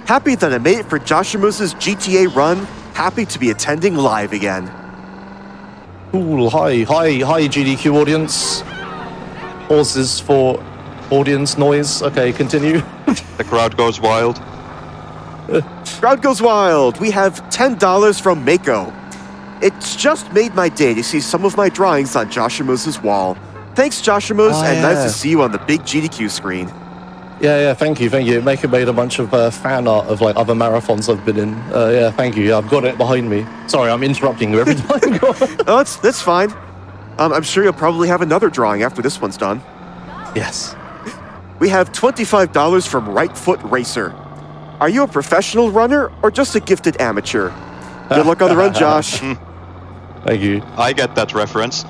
Happy that I made it for Joshimuz's GTA run. Happy to be attending live again. Cool. Hi, GDQ audience. Pauses for audience noise. Okay, continue. The crowd goes wild. Crowd goes wild. We have $10 from Mako. It's just made my day to see some of my drawings on Joshimuz's wall. Thanks, Joshimuz, and nice to see you on the big GDQ screen. Yeah, thank you. Mako made a bunch of fan art of like other marathons I've been in. Yeah, thank you. I've got it behind me. Sorry, I'm interrupting you every time. Oh, that's fine. I'm sure you'll probably have another drawing after this one's done. Yes. We have $25 from Right Foot Racer. Are you a professional runner or just a gifted amateur? Good luck on the run, Josh. Thank you. I get that reference.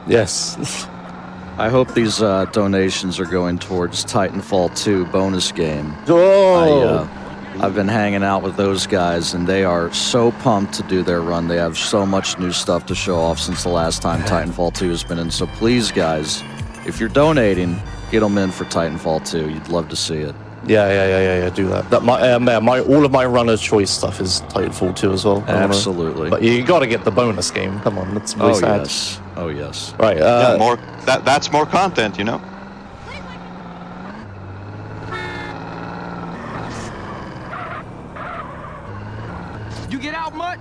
Yes. I hope these donations are going towards Titanfall 2 bonus game. Oh! I've been hanging out with those guys, and they are so pumped to do their run. They have so much new stuff to show off since the last time Titanfall 2 has been in. So please, guys, if you're donating, get them in for Titanfall 2. You'd love to see it. Yeah, do that. All of my runner choice stuff is Titanfall 2 as well. Absolutely. But you got to get the bonus game. Come on, that's really sad. Yes. Oh yes. Right. That's more content, you know. You get out much?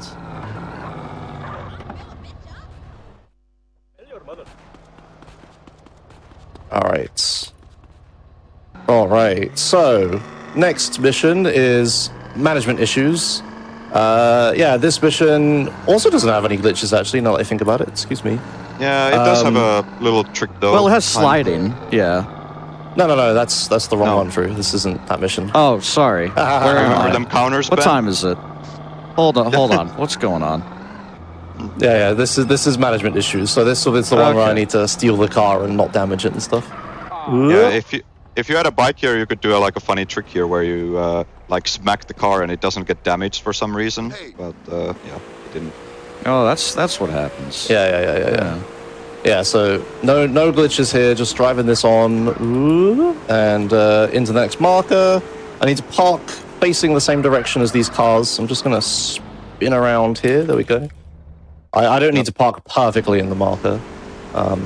All right. So next mission is management issues. This mission also doesn't have any glitches, actually, now that I think about it. Excuse me. Yeah, it does have a little trick, though. Well, it has sliding. Yeah. No, that's the wrong one, Drew. This isn't that mission. Oh, sorry. Where am Remember I? them counters, What Ben? time is it? Hold on. What's going on? Yeah. This is management issues. So this is the one where I need to steal the car and not damage it and stuff. Yeah, if you had a bike here, you could do a funny trick here where you like smack the car and it doesn't get damaged for some reason. But it didn't. Oh, that's what happens. Yeah. Yeah, so no glitches here, just driving this on and into the next marker. I need to park facing the same direction as these cars. I'm just going to spin around here. There we go. I don't need to park perfectly in the marker. So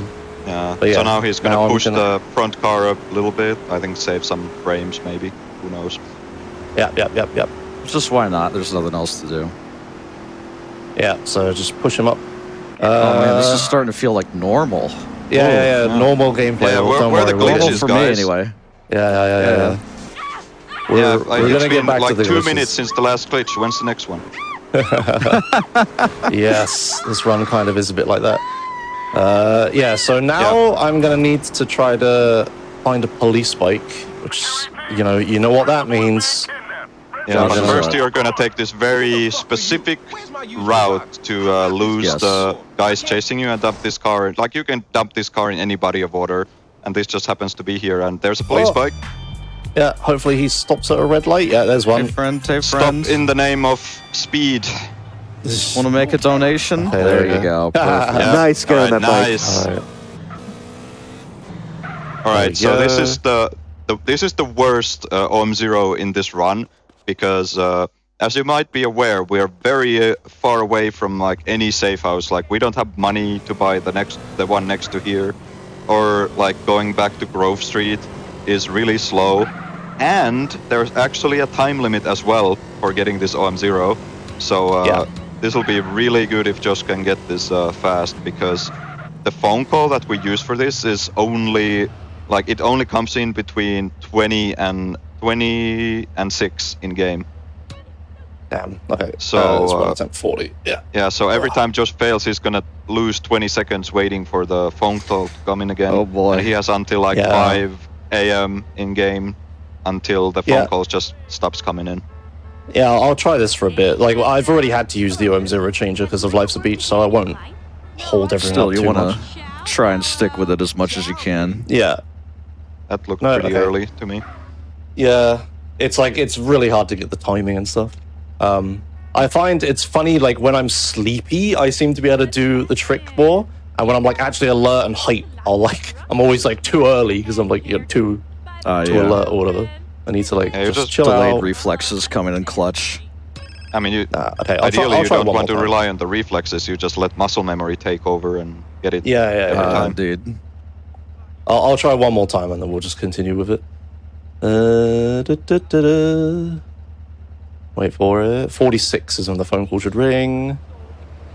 now he's going to push the front car up a little bit. I think save some frames maybe. Who knows? Yep. Just why not? There's nothing else to do. Yeah, so just push him up. Oh man, this is starting to feel like normal. Yeah. Normal gameplay. Yeah, where the glitches, normal for guys? Me anyway. Yeah. We're going to it's get been back like to the 2 glitches. minutes since the last glitch. When's the next one? Yes, this run kind of is a bit like that. So now I'm going to need to try to find a police bike, which, you know what that means. Yeah, but first you're going to take this very specific route to lose the guys chasing you and dump this car. Like, you can dump this car in any body of water, and this just happens to be here, and there's a police bike. Yeah, hopefully he stops at a red light. Yeah, there's one. Hey friend. Stop in the name of speed. Want to make a donation? Okay, there you go. Perfect. Yeah. Nice, get on that bike. Nice. All right. All right, so There this you is the worst OM0 in this run because as you might be aware, we are very far away from like any safe house. Like we don't have money to buy the one next to here, or like going back to Grove Street is really slow, and there's actually a time limit as well for getting this OM0. So this will be really good if Josh can get this fast, because the phone call that we use for this is only like it only comes in between 20 and 6 in game. Damn. Okay. So it's 1 attempt 40. Yeah. yeah, so every time Josh fails, he's gonna lose 20 seconds waiting for the phone call to come in again. Oh boy. And he has until like 5 a.m. in game until the phone call just stops coming in. Yeah, I'll try this for a bit. Like, I've already had to use the OM0 changer because of Life's a Beach, so I won't hold everything Still, up you too want much. to try and stick with it as much as you can. Yeah. That looked pretty early to me. Yeah. It's like, it's really hard to get the timing and stuff. I find it's funny, like, when I'm sleepy, I seem to be able to do the trick more. And when I'm, like, actually alert and hype, I'm always, like, too early because I'm, like, too alert or whatever. I need to, like, just chill delayed out. reflexes coming in clutch. I mean, okay, ideally I'll you try don't one want to more time. rely on the reflexes, you just let muscle memory take over and get it every time. Dude. I'll try one more time and then we'll just continue with it. Wait for it. 46 is when the phone call should ring.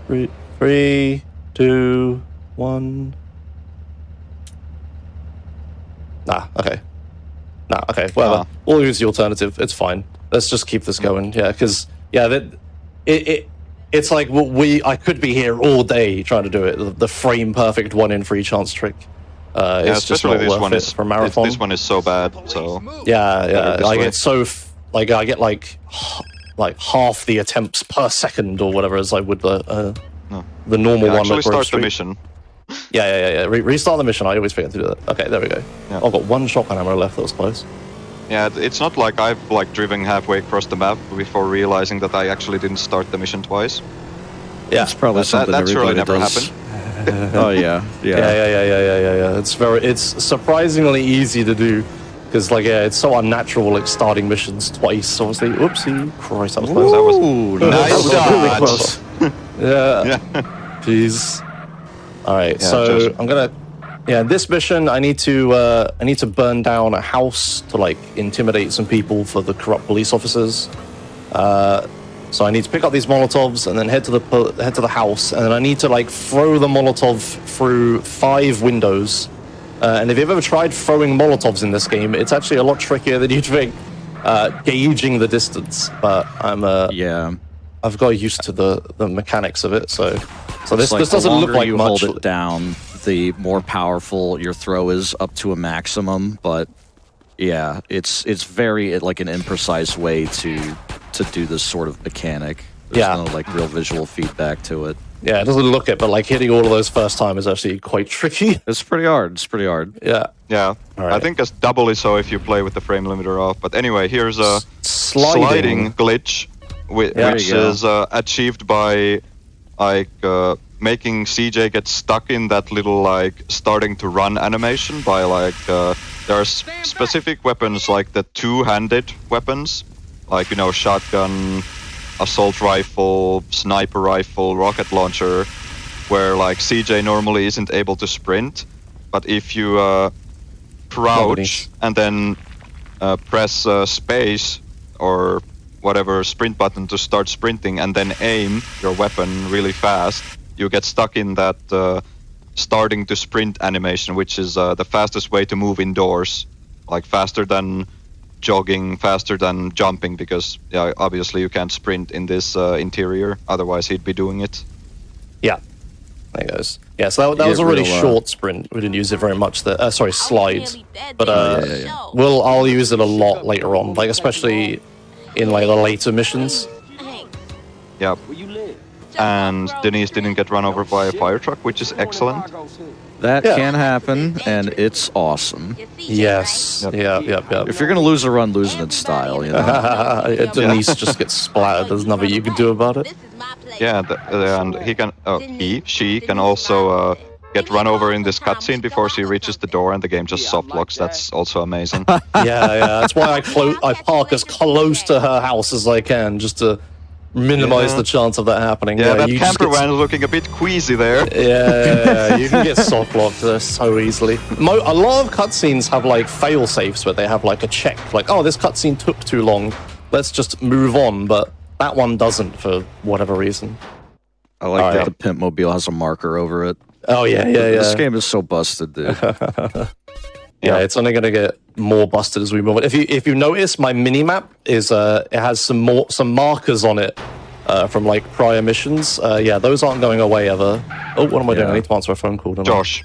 3, 2, 1. Okay. Okay, whatever. We'll use the alternative. It's fine. Let's just keep this going. Yeah, because it's like I could be here all day trying to do it. The frame perfect 1 in 3 chance trick. It's just not worth it for marathon. This one is so bad. So yeah. I get I get like half the attempts per second or whatever as I would the normal one. Actually, start the mission. Yeah. Restart the mission. I always forget to do that. Okay, there we go. Yeah. I've got 1 shotgun ammo left. That was close. Yeah, it's not like I've driven halfway across the map before realizing that I actually didn't start the mission twice. Yeah, it's probably something that surely never does. happened. Oh yeah. It's surprisingly easy to do because it's so unnatural, like starting missions twice. Obviously, oopsie, Christ, that was close. Ooh, nice Really dodge. close. Yeah. Jeez. All right, so I'm gonna. Yeah, this mission I need to burn down a house to like intimidate some people for the corrupt police officers. So I need to pick up these Molotovs and then head to the house, and then I need to like throw the Molotov through 5 windows. And if you've ever tried throwing Molotovs in this game, it's actually a lot trickier than you'd think. Gauging the distance, but I've got used to the mechanics of it, so this doesn't look like you much. Hold it down, the more powerful your throw is up to a maximum, but yeah, it's very like an imprecise way to do this sort of mechanic. There's no like real visual feedback to it. Yeah, it doesn't look it, but like hitting all of those first time is actually quite tricky. It's pretty hard. Yeah. Yeah. Right. I think it's doubly so if you play with the frame limiter off. But anyway, here's a sliding glitch, which is achieved by like making CJ get stuck in that little like starting to run animation by like there are specific weapons like the 2-handed weapons, like shotgun, assault rifle, sniper rifle, rocket launcher, where like CJ normally isn't able to sprint, but if you crouch and then press space or whatever sprint button to start sprinting and then aim your weapon really fast, you get stuck in that starting to sprint animation, which is the fastest way to move indoors, like faster than jogging, faster than jumping, because obviously you can't sprint in this interior, otherwise he'd be doing it. Yeah, there goes. Yeah, so that was a really short sprint. We didn't use it very much. Slide, but I'll use it a lot later on, like especially in like the later missions. Yep. And Denise didn't get run over by a fire truck, which is excellent. That can happen, and it's awesome. Yes. Yep. If you're going to lose a run, lose it in style, you know? Denise just gets splattered. There's nothing you can do about it. Yeah, and she can also get run over in this cutscene before she reaches the door, and the game just soft locks. That's also amazing. Yeah. That's why I park as close to her house as I can, just to minimize the chance of that happening. Yeah, that camper van is looking a bit queasy there. Yeah, you can get soft locked so easily. A lot of cutscenes have like fail safes where they have like a check, like, oh, this cutscene took too long, let's just move on. But that one doesn't for whatever reason. I like that the Pimp Mobile has a marker over it. Oh yeah. This game is so busted, dude. Yeah, it's only going to get more busted as we move on. If you notice, my minimap is it has some markers on it from like prior missions. Yeah, those aren't going away ever. Oh, what am I doing? I need to answer a phone call. Josh.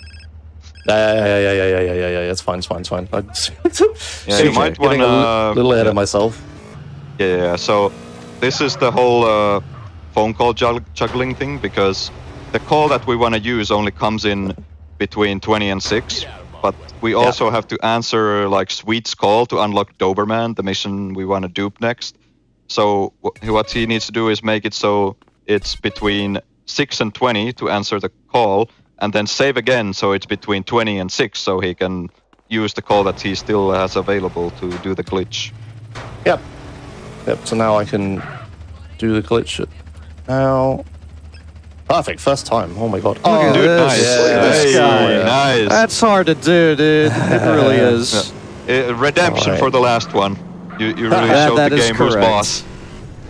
Yeah. It's fine. You might want a little ahead of myself. Yeah. So this is the whole phone call juggling thing, because the call that we want to use only comes in between 20 and 6. But we also have to answer like Sweet's call to unlock Doberman, the mission we want to dupe next. So what he needs to do is make it so it's between 6 and 20 to answer the call, and then save again so it's between 20 and 6 so he can use the call that he still has available to do the glitch. Yep. So now I can do the glitch now. Perfect, first time. Oh my god. Oh, dude, nice. This guy. Nice. That's hard to do, dude. It really is. Redemption for the last one. You really showed the game who's boss.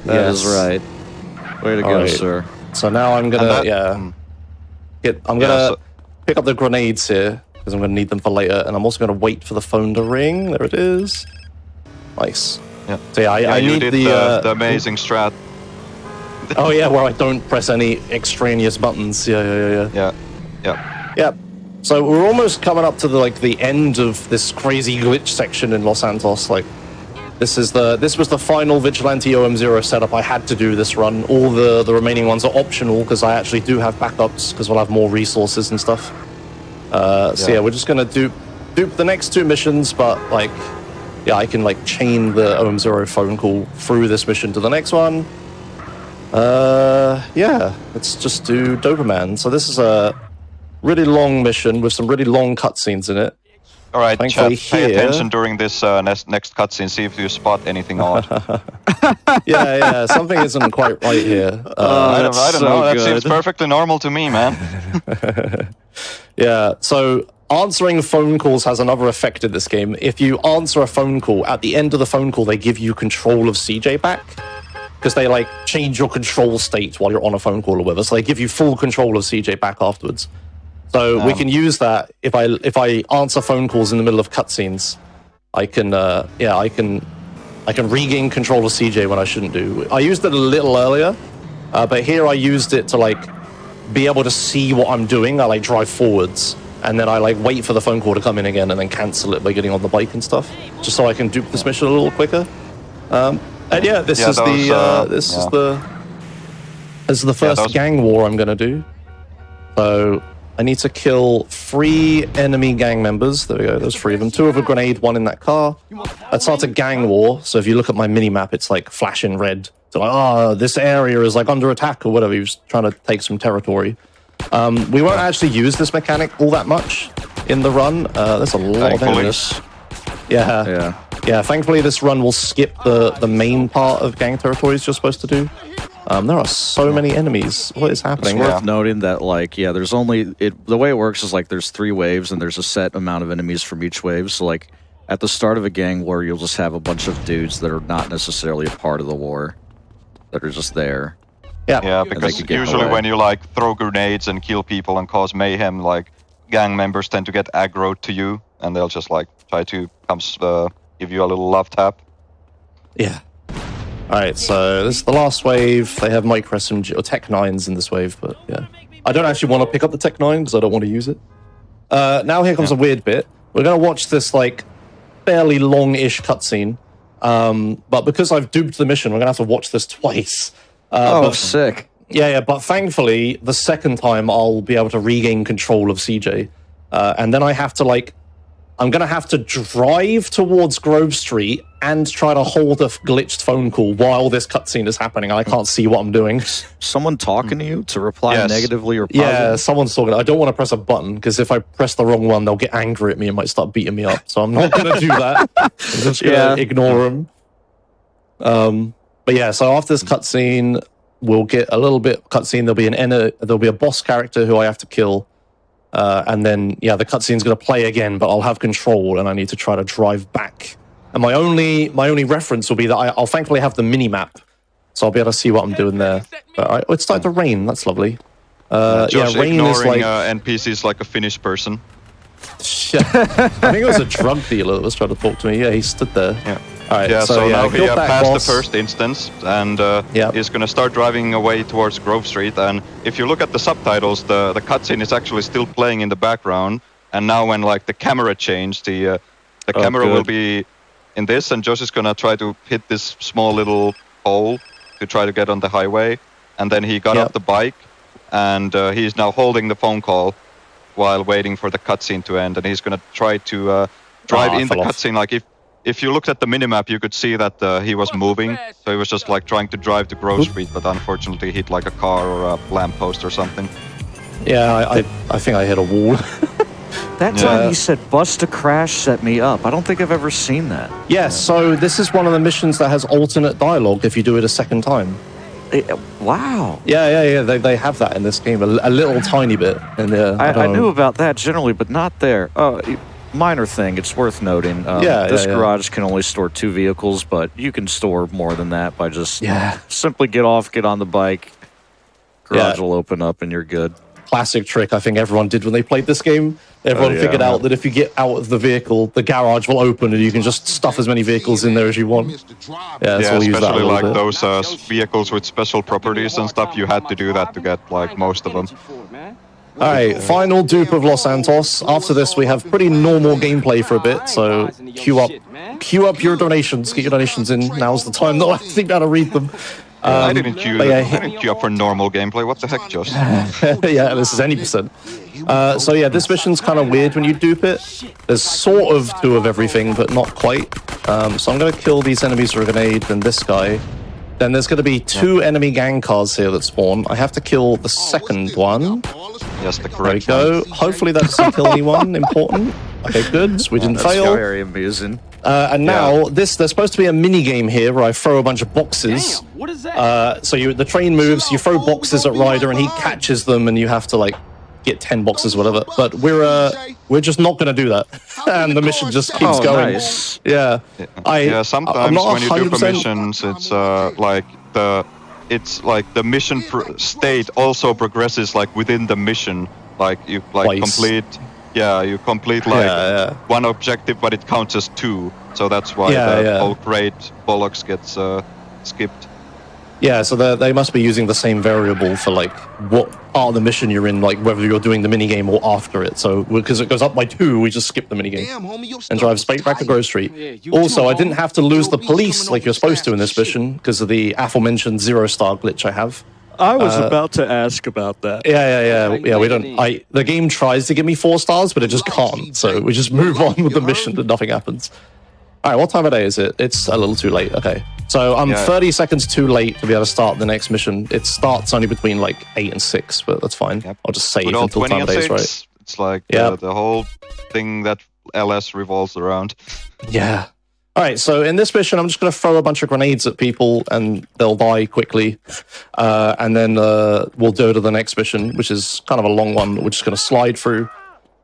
That is right. Way to go, sir. So now I'm gonna pick up the grenades here because I'm gonna need them for later, and I'm also gonna wait for the phone to ring. There it is. Nice. Yeah. So yeah, I you need did the amazing strat. Oh yeah, where I don't press any extraneous buttons. Yeah. So we're almost coming up to the end of this crazy glitch section in Los Santos. Like, this was the final Vigilante OM0 setup I had to do this run. All the remaining ones are optional because I actually do have backups because we'll have more resources and stuff. So yeah, we're just gonna dupe the next 2 missions, but like, yeah, I can like chain the OM0 phone call through this mission to the next one. Yeah, let's just do Doberman. So this is a really long mission with some really long cutscenes in it. All right, chat, pay attention during this next cutscene, see if you spot anything odd. Yeah, something isn't quite right here. I don't know, that seems perfectly normal to me, man. Yeah, so answering phone calls has another effect in this game. If you answer a phone call, at the end of the phone call, they give you control of CJ back. Because they like change your control state while you're on a phone call or whatever. So they give you full control of CJ back afterwards. So we can use that if I answer phone calls in the middle of cutscenes. I can regain control of CJ when I shouldn't do. I used it a little earlier, but here I used it to like be able to see what I'm doing. I like drive forwards and then I like wait for the phone call to come in again and then cancel it by getting on the bike and stuff, just so I can dupe this mission a little quicker. And yeah, this is the first gang war I'm gonna do. So I need to kill 3 enemy gang members. There we go, there's 3 of them. 2 with a grenade, 1 in that car. That starts a gang war. So if you look at my mini-map, it's like flashing red. So like, this area is like under attack or whatever. He was trying to take some territory. We won't actually use this mechanic all that much in the run. There's a lot of enemies. Yeah, thankfully this run will skip the main part of gang territories you're supposed to do. There are so many enemies. What is happening? It's worth noting that, like, there's only... the way it works is, like, there's 3 waves, and there's a set amount of enemies from each wave. So, like, at the start of a gang war, you'll just have a bunch of dudes that are not necessarily a part of the war, that are just there. Yeah, because usually when you, like, throw grenades and kill people and cause mayhem, like, gang members tend to get aggroed to you, and they'll just, like, try to give you a little love tap. Yeah. Alright, so this is the last wave. They have micro SMG or Tech 9s in this wave, but yeah. I don't actually want to pick up the Tech 9 because I don't want to use it. Now here comes a weird bit. We're going to watch this, like, fairly long-ish cutscene. But because I've duped the mission, we're going to have to watch this twice. Sick. Yeah, but thankfully, the second time I'll be able to regain control of CJ. and then I have to like, I'm gonna have to drive towards Grove Street and try to hold a glitched phone call while this cutscene is happening. I can't see what I'm doing. Someone talking to you to reply negatively or positive? Yeah, someone's talking. I don't want to press a button because if I press the wrong one, they'll get angry at me and might start beating me up. So I'm not gonna do that. I'm just gonna ignore them. But yeah, so after this cutscene, we'll get a little bit cutscene. There'll be a boss character who I have to kill. And then, the cutscene's going to play again, but I'll have control, and I need to try to drive back. And my only reference will be that I'll thankfully have the mini-map, so I'll be able to see what I'm doing there. But it's starting to rain, that's lovely. Josh rain ignoring is like... NPCs like a Finnish person. I think it was a drug dealer that was trying to talk to me. Yeah, he stood there. Yeah. All right, so now he passed boss. the first instance, and he's going to start driving away towards Grove Street. And if you look at the subtitles, the cutscene is actually still playing in the background. And now when like the camera changed, the camera will be in this, and Josh is going to try to hit this small little hole to try to get on the highway. And then he got off the bike, and he's now holding the phone call while waiting for the cutscene to end. And he's going to try to drive in the cutscene. Like if you looked at the minimap, you could see that he was moving. So he was just like trying to drive to Grove Street, but unfortunately hit like a car or a lamppost or something. Yeah, I think I hit a wall. That time you said bust a crash set me up. I don't think I've ever seen that. Yes, so this is one of the missions that has alternate dialogue if you do it a second time. Wow. Yeah. They have that in this game, a little tiny bit. And I knew about that generally, but not there. Minor thing, it's worth noting. This garage can only store 2 vehicles, but you can store more than that by just simply get on the bike. Garage will open up and you're good. Classic trick I think everyone did when they played this game. Everyone figured out that if you get out of the vehicle, the garage will open and you can just stuff as many vehicles in there as you want. Yeah, especially like those vehicles with special properties and stuff, you had to do that to get like most of them. Alright, final dupe of Los Santos. After this, we have pretty normal gameplay for a bit, so queue up your donations, get your donations in. Now's the time that I think how to read them. I didn't queue up for normal gameplay. What the heck, Josh? Yeah, this is any percent. So yeah, this mission's kind of weird when you dupe it. There's sort of 2 of everything, but not quite. So I'm going to kill these enemies with a grenade, then this guy. Then there's going to be 2 enemy gang cars here that spawn. I have to kill the second one. Yes, the correct There we go. Hopefully that doesn't kill anyone important. Okay, good. We didn't fail. Very amusing. And now, there's supposed to be a mini game here where I throw a bunch of boxes. Damn, what is that? So the train moves, you throw boxes at Ryder, and he catches them, and you have to like get 10 boxes, or whatever. But we're just not going to do that, and the mission just keeps going. Nice. Yeah. Sometimes when you do missions, it's like the mission state also progresses like within the mission. Like you complete. Yeah, you complete like one objective, but it counts as 2. So that's why the whole grade bollocks gets skipped. Yeah, so they must be using the same variable for like what part of the mission you're in, like whether you're doing the minigame or after it. So because it goes up by 2, we just skip the minigame and drive straight back to Grove Street. Also, I didn't have to lose the police like you're supposed to in this mission because of the aforementioned 0-star glitch I have. I was about to ask about that. Yeah. We don't. The game tries to give me 4 stars, but it just can't. So we just move on with the mission and nothing happens. All right, what time of day is it? It's a little too late. Okay, so I'm 30 seconds too late to be able to start the next mission. It starts only between like 8 and 6, but that's fine. Yep. I'll just save until time of day is right. It's like the whole thing that LS revolves around. Yeah. All right, so in this mission, I'm just going to throw a bunch of grenades at people, and they'll die quickly. And then we'll go to the next mission, which is kind of a long one. We're just going to slide through,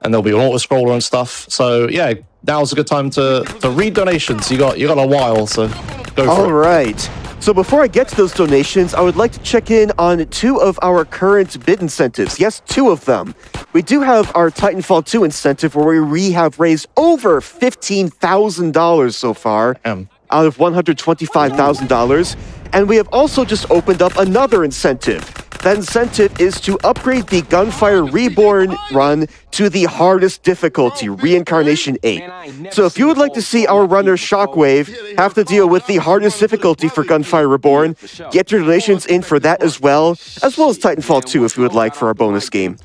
and there'll be an auto-scroller and stuff. So, yeah, now's a good time to read donations. You got a while, so go for it. All right. So before I get to those donations, I would like to check in on 2 of our current bid incentives. Yes, 2 of them. We do have our Titanfall 2 incentive where we have raised over $15,000 so far out of $125,000. And we have also just opened up another incentive. That incentive is to upgrade the Gunfire Reborn run to the hardest difficulty, Reincarnation 8. So if you would like to see our runner Shockwave have to deal with the hardest difficulty for Gunfire Reborn, get your donations in for that as well as Titanfall 2 if you would like for our bonus game.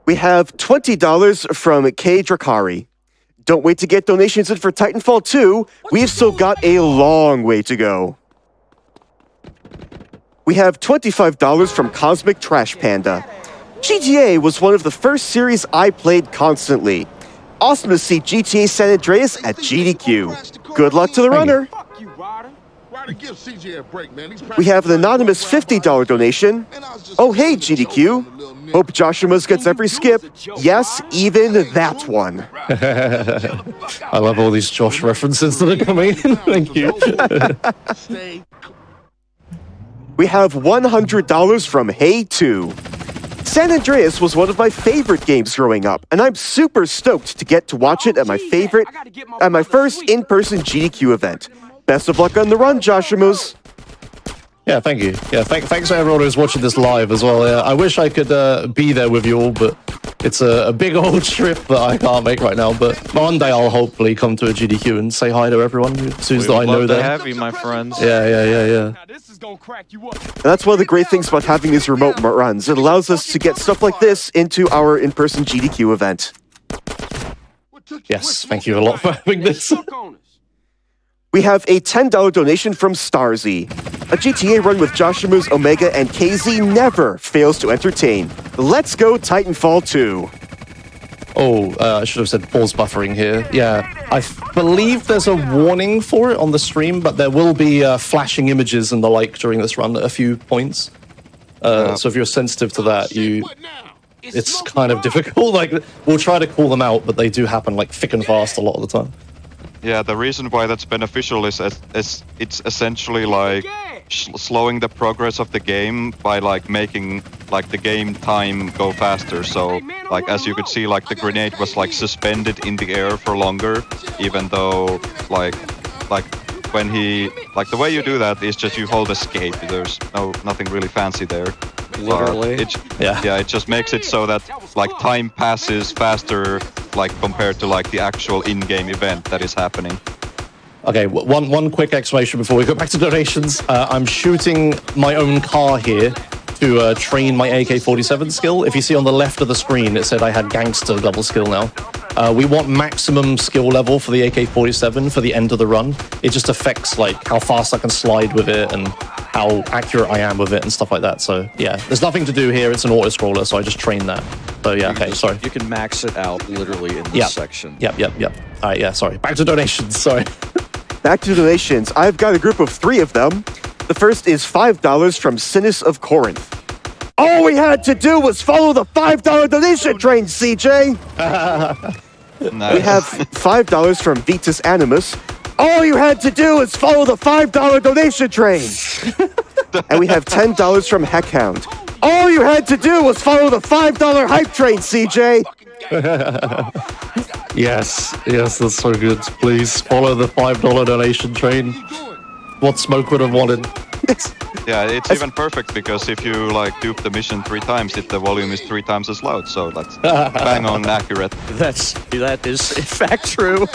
We have $20 from K Drakari. Don't wait to get donations in for Titanfall 2. We've still got a long way to go. We have $25 from Cosmic Trash Panda. GTA was one of the first series I played constantly. Awesome to see GTA San Andreas at GDQ. Good luck to the runner. We have an anonymous $50 donation. Oh, hey, GDQ. Hope Joshimuz gets every skip. Yes, even that one. I love all these Josh references that are coming in. Thank you. We have $100 from Hey2. San Andreas was one of my favorite games growing up, and I'm super stoked to get to watch it at my first in-person GDQ event. Best of luck on the run, Joshimuz. Yeah, thank you. Yeah, thanks to everyone who's watching this live as well. Yeah, I wish I could be there with you all, but it's a big old trip that I can't make right now. But one day I'll hopefully come to a GDQ and say hi to everyone as soon as I know that. Have you, my friends. Yeah. And that's one of the great things about having these remote runs. It allows us to get stuff like this into our in-person GDQ event. Yes, thank you a lot for having this. We have a $10 donation from Starzy. A GTA run with Joshimuz, Omega, and KZ never fails to entertain. Let's go Titanfall 2. Oh, I should have said pause buffering here. Yeah, I believe there's a warning for it on the stream, but there will be flashing images and the like during this run at a few points. So if you're sensitive to that, it's kind of difficult. Like, we'll try to call them out, but they do happen like thick and fast a lot of the time. Yeah, the reason why that's beneficial is it's essentially like slowing the progress of the game by like making like the game time go faster. So like as you could see, like the grenade was like suspended in the air for longer, even though like when he like the way you do that is just you hold escape. There's nothing really fancy there. Literally. It just makes it so that like time passes faster, like compared to like the actual in-game event that is happening. Okay, one quick explanation before we go back to donations. I'm shooting my own car here to train my AK-47 skill. If you see on the left of the screen, it said I had gangster level skill now. We want maximum skill level for the AK-47 for the end of the run. It just affects like how fast I can slide with it and how accurate I am with it and stuff like that. So yeah, there's nothing to do here. It's an auto-scroller, so I just trained that. So yeah, okay, sorry. You can max it out literally in this section. Yep. All right, yeah, sorry. Back to donations, sorry. Back to donations. I've got a group of 3 of them. The first is $5 from Sinus of Corinth. All we had to do was follow the $5 donation train, CJ! Nice. We have $5 from Vitus Animus. All you had to do is follow the $5 donation train! And we have $10 from Heckhound. All you had to do was follow the $5 hype train, CJ! Yes, that's so good. Please follow the $5 donation train. What Smoke would have wanted. Yeah, it's even perfect because if you like dupe the mission 3 times, the volume is 3 times as loud. So that's bang on accurate. That is in fact true.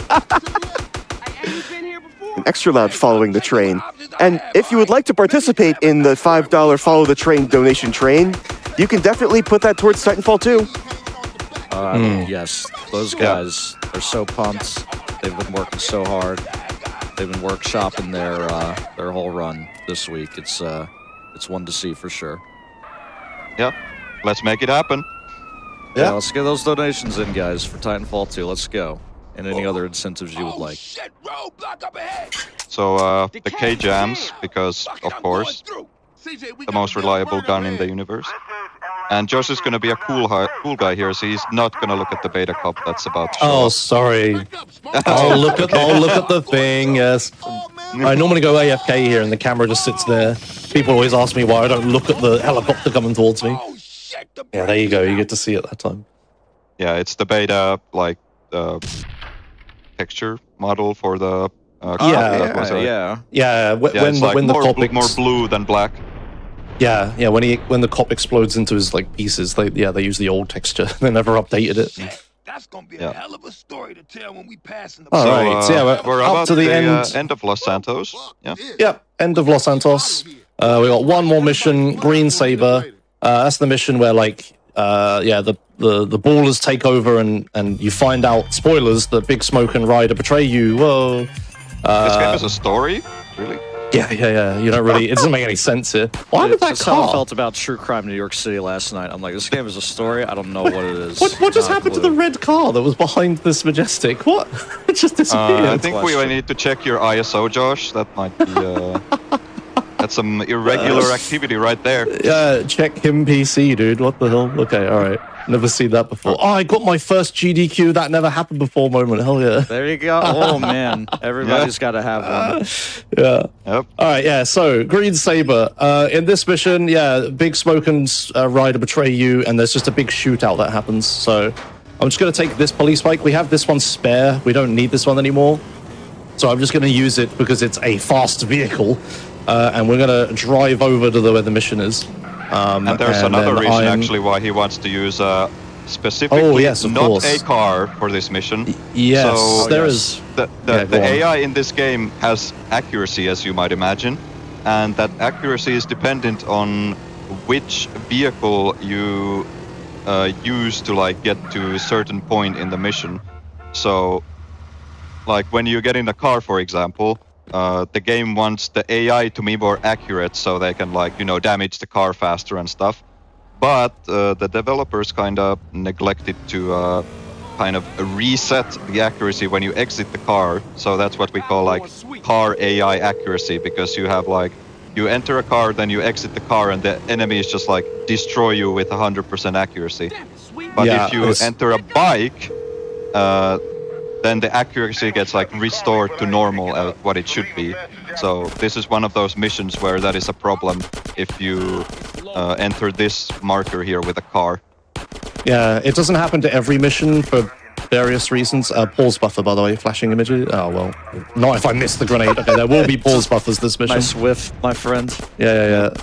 Extra loud following the train. And if you would like to participate in the $5 follow the train donation train, you can definitely put that towards Titanfall 2. Yes, those guys are so pumped. They've been working so hard. They've been workshopping their whole run this week. It's one to see for sure. Yep, let's make it happen. Yeah, let's get those donations in, guys, for Titanfall 2. Let's go. And any other incentives you would like. So the K-Jams, because of course, the most reliable gun in the universe. And Josh is going to be a cool guy here, so he's not going to look at the beta cup that's about to show Oh, up. sorry. I'll look at the thing, yes. I normally go AFK here and the camera just sits there. People always ask me why I don't look at the helicopter coming towards me. Yeah, there you go. You get to see it that time. Yeah, it's the beta, like, texture model for the... Yeah, it's like when the cop more blue than black. Yeah, when the cop explodes into his like pieces, they use the old texture. They never updated it. That's gonna be a hell of a story to tell when we pass in the. All right, so yeah, we're up about to the end of Los Santos. Yeah. Yep, end of Los Santos. We got one more mission, Green Saber. That's the mission where like yeah, the ballers take over, and you find out, spoilers, that Big Smoke and Ryder betray you. Whoa. This game is a story? Really? Yeah. You don't really. It doesn't make any sense here. Why did that That's how I car? felt about True Crime New York City last night. I'm like, this game is a story. I don't know what it is. What just happened to the red car that was behind this Majestic? What? It just disappeared. I think we need to check your ISO, Josh. That might be. That's some irregular activity right there. Yeah, check him PC, dude. What the hell? Okay, all right. Never seen that before. Oh, I got my first GDQ. That never happened before moment. Hell yeah. There you go. Oh, man. Everybody's got to have one. Yeah. Yep. All right, yeah. So, Green Saber. In this mission, yeah, Big Smoke and Ryder betray you, and there's just a big shootout that happens. So, I'm just going to take this police bike. We have this one spare. We don't need this one anymore. So, I'm just going to use it because it's a fast vehicle. And we're going to drive over to where the mission is. And there's another reason, actually, why he wants to use specifically not a car for this mission. Yes, so there is. The AI in this game has accuracy, as you might imagine, and that accuracy is dependent on which vehicle you use to like get to a certain point in the mission. So, like when you get in a car, for example, the game wants the AI to be more accurate so they can damage the car faster and stuff. But the developers kind of neglected to kind of reset the accuracy when you exit the car. So that's what we call car AI accuracy, because you have you enter a car, then you exit the car, and the enemies just destroy you with 100% accuracy. But if you enter a bike, then the accuracy gets restored to normal what it should be. So this is one of those missions where that is a problem if you enter this marker here with a car. Yeah, it doesn't happen to every mission for various reasons. Pause buffer, by the way, flashing images. Oh, well, not if I miss the grenade. Okay, there will be pause buffers this mission. Nice whiff, my friend. Yeah.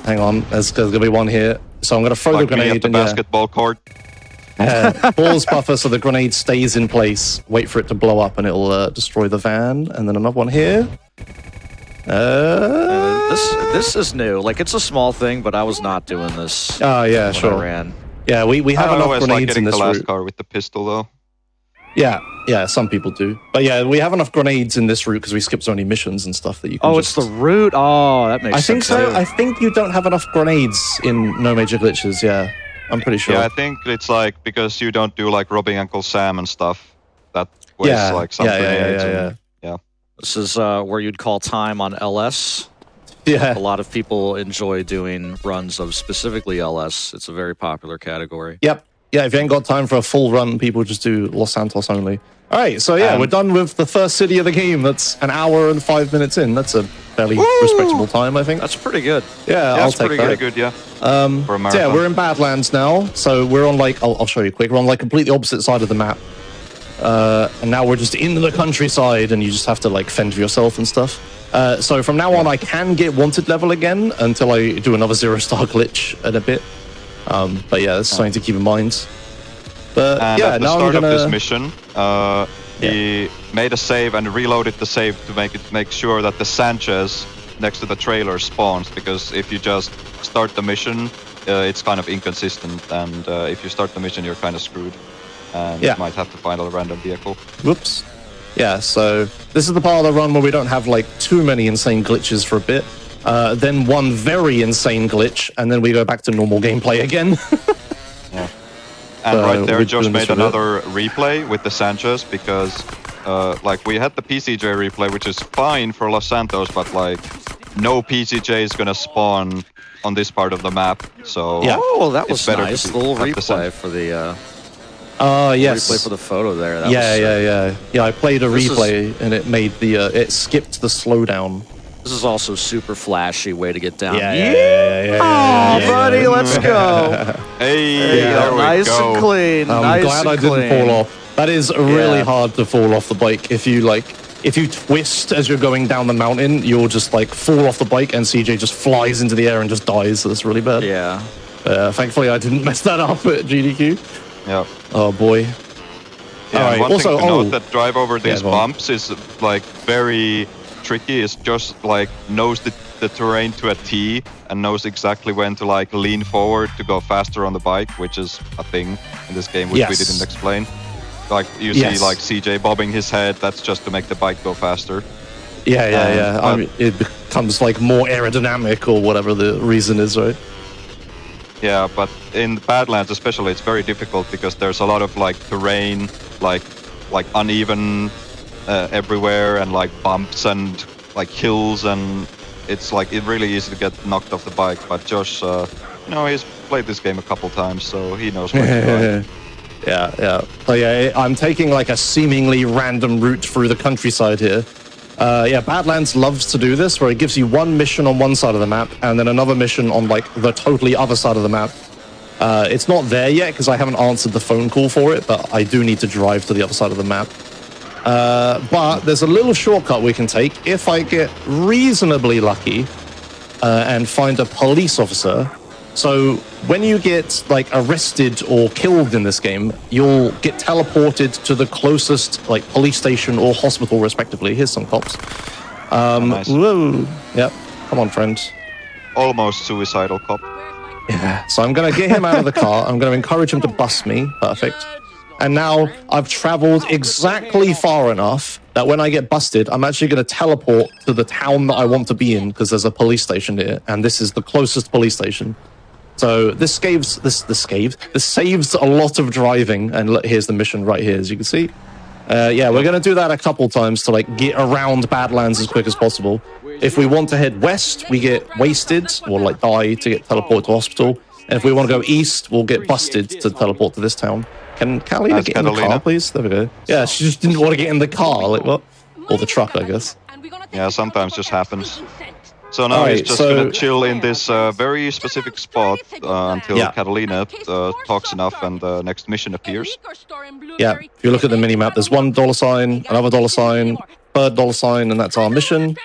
Hang on, there's going to be one here. So I'm going to throw the grenade at the basketball court. Pause buffer so the grenade stays in place. Wait for it to blow up and it'll destroy the van. And then another one here. This is new. It's a small thing, but I was not doing this. Oh yeah, sure. I ran. Yeah, we have enough grenades in this the last route. car with the pistol though. Yeah, some people do. But yeah, we have enough grenades in this route because we skipped so many missions and stuff that you can it's the route? Oh, that makes sense. I think so. I think you don't have enough grenades in No Major Glitches, yeah. I'm pretty sure. Yeah, I think it's because you don't do robbing Uncle Sam and stuff. That wastes some grenades. Yeah. This is where you'd call time on LS. Yeah. A lot of people enjoy doing runs of specifically LS. It's a very popular category. Yep. Yeah, if you ain't got time for a full run, people just do Los Santos only. All right, so yeah, we're done with the first city of the game. That's an hour and 5 minutes in. That's a fairly respectable time, I think. That's pretty good. Yeah, I'll take that. Pretty good, yeah. For a marathon. So yeah, we're in Badlands now. So we're on I'll show you quick. We're on completely opposite side of the map. And now we're just in the countryside, and you just have to fend for yourself and stuff. So from now on, I can get wanted level again until I do another 0-star glitch in a bit. But yeah, that's something to keep in mind. But and yeah, at the now start I'm gonna... of this mission, he made a save and reloaded the save to make sure that the Sanchez next to the trailer spawns, because if you just start the mission, it's kind of inconsistent, and if you start the mission, you're kind of screwed, and you might have to find a random vehicle. Whoops. Yeah, so this is the part of the run where we don't have too many insane glitches for a bit. Then one very insane glitch, and then we go back to normal gameplay again. Yeah. And right there, Josh made another replay with the Sanchez, because we had the PCJ replay, which is fine for Los Santos, but no PCJ is gonna spawn on this part of the map. So yeah. Oh, that was nice. The little replay for the yes. Replay for the photo there. That Yeah, I played a replay and it made it skipped the slowdown. This is also super flashy way to get down. Yeah. Oh, buddy, let's go. Hey, there we nice go. and clean. I'm glad I didn't fall off. That is really hard to fall off the bike. If you twist as you're going down the mountain, you'll just fall off the bike and CJ just flies into the air and just dies. So that's really bad. Yeah. Thankfully, I didn't mess that up at GDQ. Yeah. Oh boy. Yeah. All right. One Also, thing to note that drive over these bumps is very tricky. Is just knows the the terrain to a T and knows exactly when to like lean forward to go faster on the bike, which is a thing in this game which we didn't explain. Like you see like CJ bobbing his head, that's just to make the bike go faster. Yeah. I mean, it becomes like more aerodynamic or whatever the reason is, right? Yeah, but in Badlands especially, it's very difficult because there's a lot of like terrain, like uneven everywhere, and like bumps and like hills, and it's like really easy to get knocked off the bike. But Josh, he's played this game a couple times, so he knows what to do. Yeah. But yeah, I'm taking like a seemingly random route through the countryside here. Badlands loves to do this, where it gives you one mission on one side of the map and then another mission on like the totally other side of the map. It's not there yet because I haven't answered the phone call for it, but I do need to drive to the other side of the map. But there's a little shortcut we can take if I get reasonably lucky and find a police officer. So when you get like arrested or killed in this game, you'll get teleported to the closest like police station or hospital, respectively. Here's some cops. Nice. Whoa. Yep. Come on, friend. Almost suicidal cop. Yeah. So I'm gonna get him out of the car. I'm gonna encourage him to bust me. Perfect. And now I've traveled exactly far enough that when I get busted, I'm actually going to teleport to the town that I want to be in because there's a police station here, and this is the closest police station. So this saves a lot of driving, and look, here's the mission right here, as you can see. We're going to do that a couple times to like get around Badlands as quick as possible. If we want to head west, we get wasted or like die to get teleported to hospital. And if we want to go east, we'll get busted to teleport to this town. Can Catalina get in the car, please? There we go. Yeah, she just didn't want to get in the car. Like what? Or the truck, I guess. Yeah, sometimes just happens. So now he's just gonna chill in this very specific spot until Catalina talks enough and the next mission appears. Yeah, if you look at the mini-map, there's $1 sign, another $sign, third $sign, and that's our mission.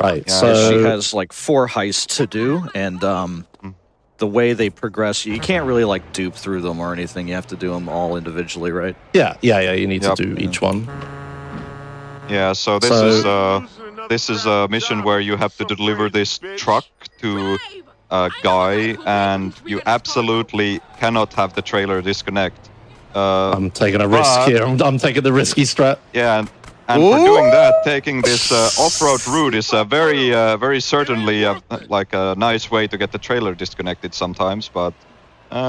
Right, yeah, so she has like 4 heists to do, and the way they progress, you can't really like dupe through them or anything. You have to do them all individually, right? Yeah, you need to do each one. Yeah, so this is a mission where you have to deliver this truck to a guy, and you absolutely cannot have the trailer disconnect. I'm taking a risk here. I'm taking the risky strat. Yeah, and for doing that, taking this off-road route is very certainly like a nice way to get the trailer disconnected sometimes. But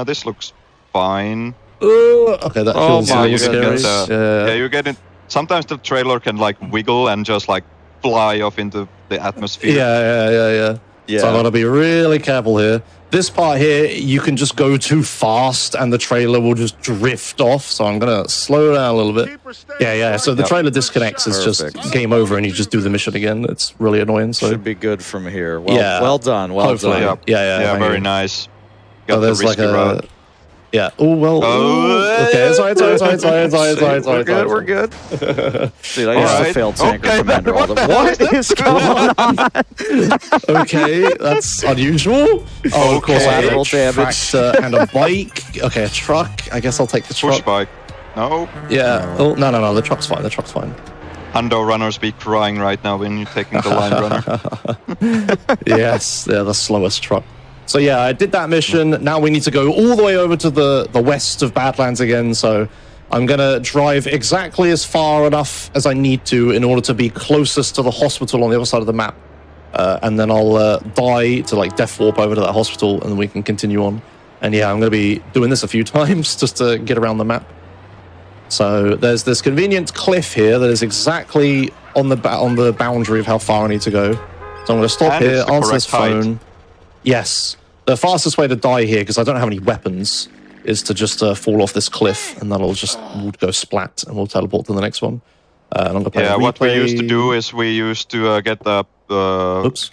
this looks fine. Okay, that feels a little scary. You get it. Sometimes the trailer can like wiggle and just like fly off into the atmosphere. Yeah. So I gotta be really careful here. This part here, you can just go too fast and the trailer will just drift off. So I'm gonna slow down a little bit. Yeah. So the trailer disconnects is just game over and you just do the mission again. It's really annoying. So should be good from here. Well done. Well done. Yeah, very nice. Got the risky route. Yeah. Oh well. Okay. Sorry. We're good. Dude, I used to fail tanker commander all the What is going on? Okay, that's unusual. Oh, of course, lateral damage and a bike. Okay, a truck. I guess I'll take the truck. Push bike. No. Yeah. Oh no. The truck's fine. Hundo runners be crying right now when you're taking the line runner. Yes, they're the slowest truck. So yeah, I did that mission. Now we need to go all the way over to the west of Badlands again. So I'm going to drive exactly as far enough as I need to in order to be closest to the hospital on the other side of the map. And then I'll die to like death warp over to that hospital and then we can continue on. And yeah, I'm going to be doing this a few times just to get around the map. So there's this convenient cliff here that is exactly on the boundary of how far I need to go. So I'm going to stop here, answer this phone. Yes, the fastest way to die here, because I don't have any weapons, is to just fall off this cliff, and then we'll go splat, and we'll teleport to the next one. And I'm gonna play what we used to do is we used to get the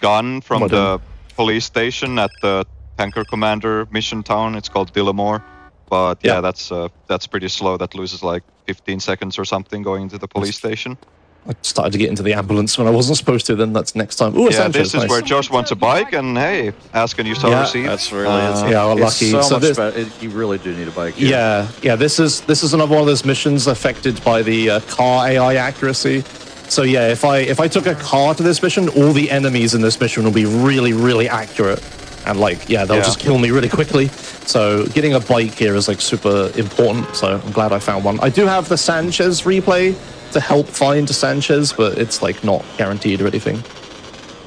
gun from the police station at the tanker commander mission town. It's called Dillamore, but that's pretty slow. That loses like 15 seconds or something going into the police station. I started to get into the ambulance when I wasn't supposed to, then that's next time. Ooh, yeah, this is where Josh wants a bike, and hey, ask and you shall receive. That's really lucky. So much better. You really do need a bike here. Yeah, this is another one of those missions affected by the car AI accuracy. So yeah, if I took a car to this mission, all the enemies in this mission will be really, really accurate. And like, yeah, they'll just kill me really quickly. So getting a bike here is like super important. So I'm glad I found one. I do have the Sanchez replay to help find Sanchez, but it's like not guaranteed or anything.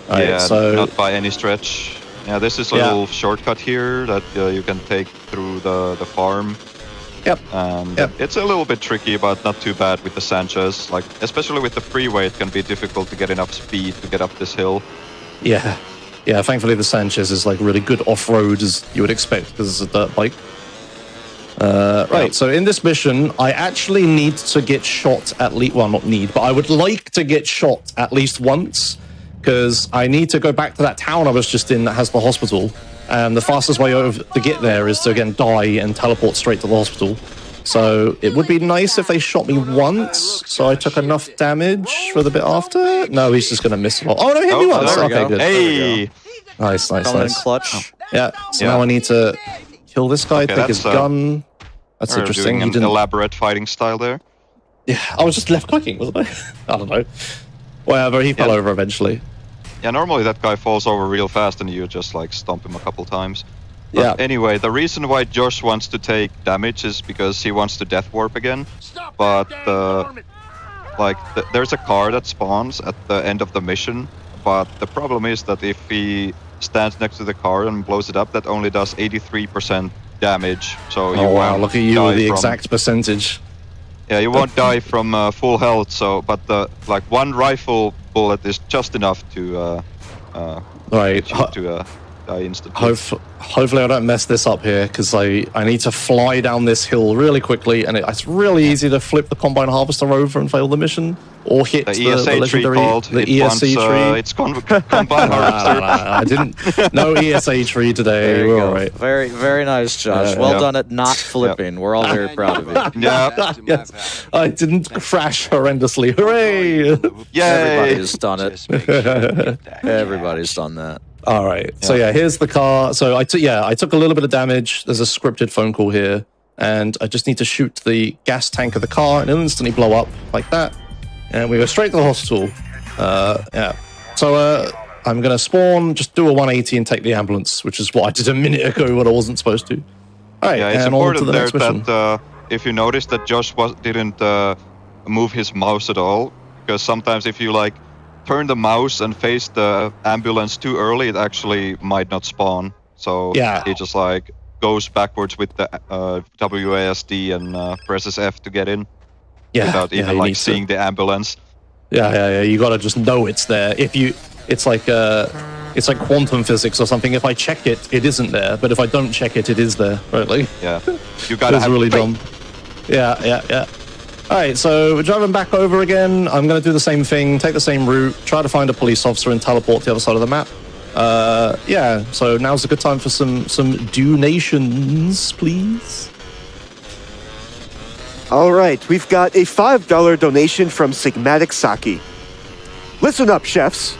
Yeah, so not by any stretch. Yeah, this is a little shortcut here that you can take through the farm. Yep. It's a little bit tricky, but not too bad with the Sanchez. Like, especially with the freeway, it can be difficult to get enough speed to get up this hill. Yeah. Yeah, thankfully the Sanchez is like really good off-road as you would expect because it's a dirt bike. Right, so in this mission, I actually need to get shot at least, well, not need, but I would like to get shot at least once because I need to go back to that town I was just in that has the hospital. And the fastest way over to get there is to, again, die and teleport straight to the hospital. So it would be nice if they shot me once, so I took enough damage for the bit after. No, he's just going to miss it all. Oh, no, he hit me once. Okay, good. Hey! Nice. Clutch. Yeah, so now I need to kill this guy, take his gun. That's interesting. Doing an elaborate fighting style there. Yeah, I was just left clicking, wasn't I? I don't know. Whatever, he fell over eventually. Yeah, normally that guy falls over real fast and you just like stomp him a couple times. But anyway, the reason why Josh wants to take damage is because he wants to death warp again. But there's a car that spawns at the end of the mission. But the problem is that if he stands next to the car and blows it up, that only does 83% damage. So you won't look at you with the from, exact percentage. Yeah, you won't die from full health. So, but the one rifle bullet is just enough to die instantly. Hopefully I don't mess this up here because I need to fly down this hill really quickly, and it's really easy to flip the combine harvester over and fail the mission or hit the ESA legendary tree the ESC tree. It's combine harvester. I didn't. No ESA tree today. We're all right. Very, very nice, Josh. Well done at not flipping. We're all very proud of you. Yeah. Yes. I didn't crash horrendously. Hooray! Yay! Everybody's done it. Everybody's done that. All right. So yeah, here's the car. So I took a little bit of damage. There's a scripted phone call here, and I just need to shoot the gas tank of the car and it'll instantly blow up like that. And we go straight to the hospital. So I'm gonna spawn, just do a 180 and take the ambulance, which is what I did a minute ago when I wasn't supposed to. All right. Yeah, it's and on to important the there next mission. that if you notice that Josh didn't move his mouse at all, because sometimes if you like turn the mouse and face the ambulance too early, it actually might not spawn. So he just like goes backwards with the WASD and presses F to get in without even like seeing the ambulance. Yeah. You gotta just know it's there. It's like quantum physics or something. If I check it, it isn't there. But if I don't check it, it is there. Right? Like, You gotta have really faith. dumb. Yeah. All right, so we're driving back over again. I'm going to do the same thing, take the same route, try to find a police officer and teleport to the other side of the map. So now's a good time for some donations, please. All right, we've got a $5 donation from Sigmatic Saki. Listen up, chefs.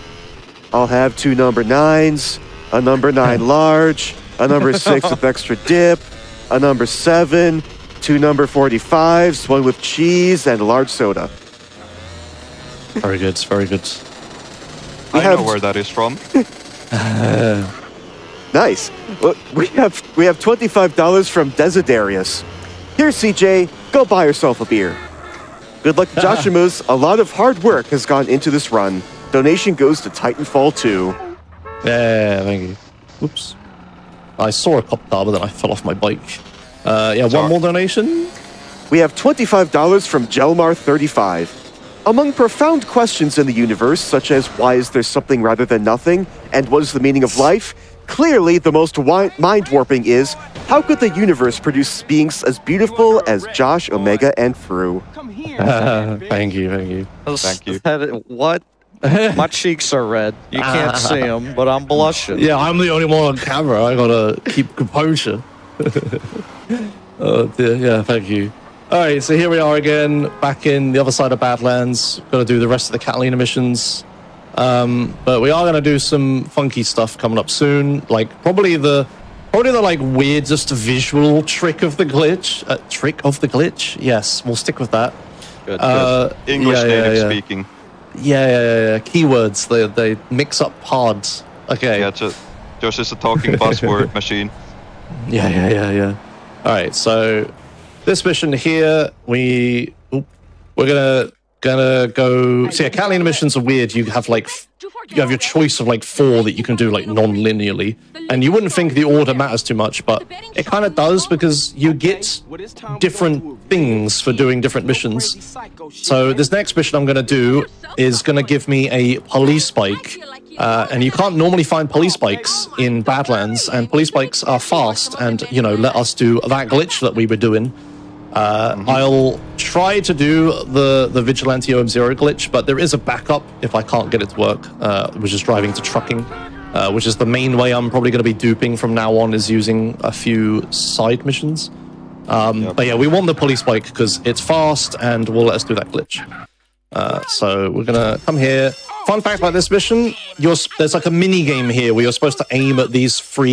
I'll have 2 number 9s, a number 9 large, a number 6 with extra dip, a number 7, 2 number 45s, 1 with cheese, and a large soda. Very good, very good. I know where that is from. Nice. Well, we have $25 from Desiderius. Here, CJ, go buy yourself a beer. Good luck to Joshimuz. A lot of hard work has gone into this run. Donation goes to Titanfall 2. Yeah, thank you. Oops. I saw a cop car, but then I fell off my bike. One more donation. We have $25 from Jelmar35. Among profound questions in the universe, such as why is there something rather than nothing, and what is the meaning of life, clearly the most mind-warping is, how could the universe produce beings as beautiful as Josh, Omega, and Fru? Come here. Thank you. Thank you. What? My cheeks are red. You can't see them, but I'm blushing. Yeah, I'm the only one on camera. I gotta keep composure. Oh dear, yeah, thank you. All right, so here we are again, back in the other side of Badlands. Got to do the rest of the Catalina missions, but we are gonna do some funky stuff coming up soon. Like probably the like weirdest visual trick of the glitch. Trick of the glitch. Yes, we'll stick with that. Good. English native speaking. Yeah. Keywords. They mix up pods. Okay. Yeah, Josh is a talking buzzword machine. Yeah. All right. So this mission here, we're gonna go. See, Catalina missions are weird. You have your choice of like 4 that you can do like non-linearly, and you wouldn't think the order matters too much, but it kind of does because you get different things for doing different missions. So this next mission I'm going to do is going to give me a police bike, and you can't normally find police bikes in Badlands, and police bikes are fast and, let us do that glitch that we were doing. I'll try to do the Vigilante OM0 glitch, but there is a backup if I can't get it to work, which is driving to trucking, which is the main way I'm probably going to be duping from now on, is using a few side missions. But yeah, we want the police bike because it's fast and will let us do that glitch. So we're going to come here. Fun fact about this mission, there's like a mini game here where you're supposed to aim at these 4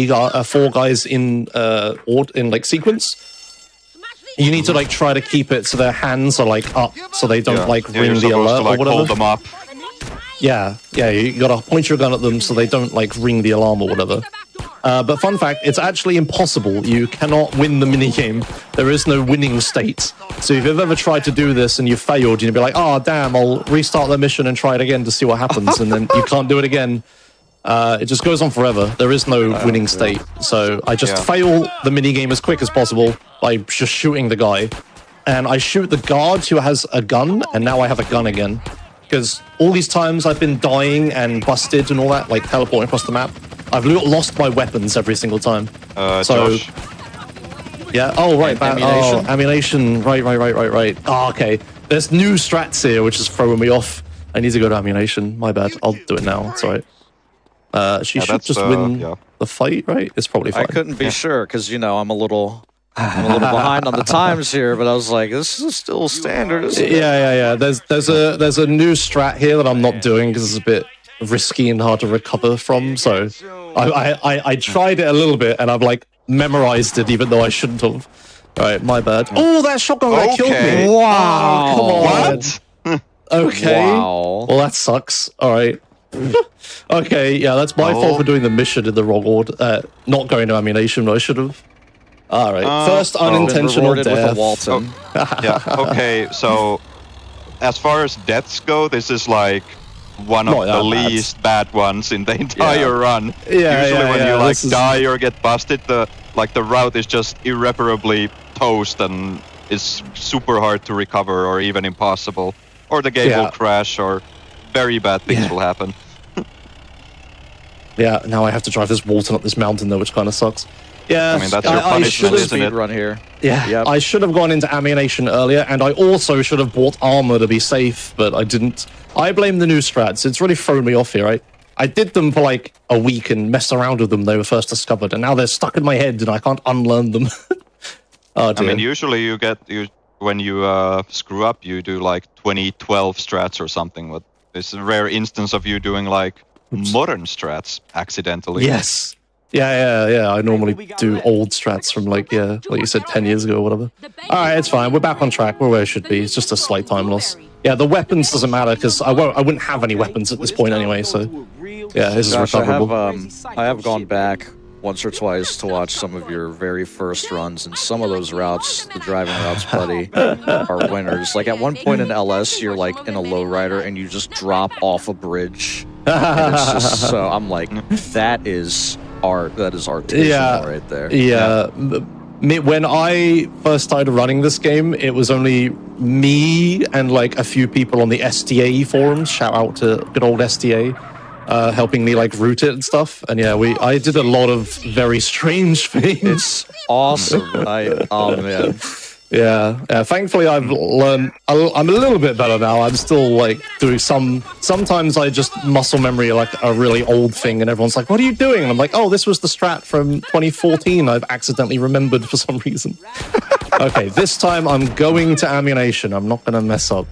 guys in like sequence. You need to like try to keep it so their hands are like up, so they don't ring the alert to, like, or whatever. Hold them up. Yeah, you gotta point your gun at them so they don't like ring the alarm or whatever. But fun fact, it's actually impossible. You cannot win the minigame. There is no winning state. So if you've ever tried to do this and you failed, you'd be like, oh damn, I'll restart the mission and try it again to see what happens, and then you can't do it again. It just goes on forever. There is no winning state. So I just fail the minigame as quick as possible by just shooting the guy. And I shoot the guard who has a gun, and now I have a gun again. Because all these times I've been dying and busted and all that, like teleporting across the map, I've lost my weapons every single time. Josh. Yeah, oh right, ammunition. Ammunition, right. Oh, okay. There's new strats here, which is throwing me off. I need to go to ammunition, my bad. I'll do it now, it's alright. She should just win the fight, right? It's probably fine. I couldn't be sure because I'm a little behind on the times here, but I was like, this is still standard, isn't it? Yeah. There's a new strat here that I'm not doing because it's a bit risky and hard to recover from. So I tried it a little bit and I've like memorized it even though I shouldn't have. All right, my bad. Oh, that shotgun guy killed me. Wow. Come on. What? Okay. Wow. Well, that sucks. All right. Okay, yeah, that's my fault for doing the mission in the wrong order. Not going to ammunition, but I should have. All right, first unintentional death. With a Walton. Yeah, okay, so as far as deaths go, this is like one of the least bad ones in the entire run. Usually when you like die or get busted, the route is just irreparably toast and is super hard to recover or even impossible. Or the game will crash or very bad things will happen. Yeah, now I have to drive this Walton up this mountain though, which kind of sucks. Yeah, I mean, that's your punishment, isn't it? Run here. Yeah, yep. I should have gone into ammunition earlier, and I also should have bought armor to be safe, but I didn't. I blame the new strats. It's really thrown me off here. I did them for like a week and messed around with them. They were first discovered, and now they're stuck in my head, and I can't unlearn them. Oh, dear. I mean, usually when you screw up, you do like 2012 strats or something. But it's a rare instance of you doing like modern strats accidentally. Yes. Yeah. I normally do old strats from like you said, 10 years ago or whatever. All right, it's fine. We're back on track. We're where it should be. It's just a slight time loss. Yeah, the weapons doesn't matter because I wouldn't have any weapons at this point anyway. So yeah, this is recoverable. I have gone back once or twice to watch some of your very first runs, and some of those routes, the driving routes, buddy, are winners. Like at one point in LS, you're like in a lowrider and you just drop off a bridge. And it's just so I'm like, that is art. That is artisanal right there. Yeah. When I first started running this game, it was only me and like a few people on the SDA forums. Shout out to good old SDA. Helping me like route it and stuff, and I did a lot of very strange things. It's awesome. Oh man. Yeah. Thankfully, I've learned. I'm a little bit better now. I'm still like doing sometimes I just muscle memory like a really old thing, and everyone's like, "What are you doing?" And I'm like, "Oh, this was the strat from 2014. I've accidentally remembered for some reason." Okay, this time I'm going to ammunition. I'm not gonna mess up.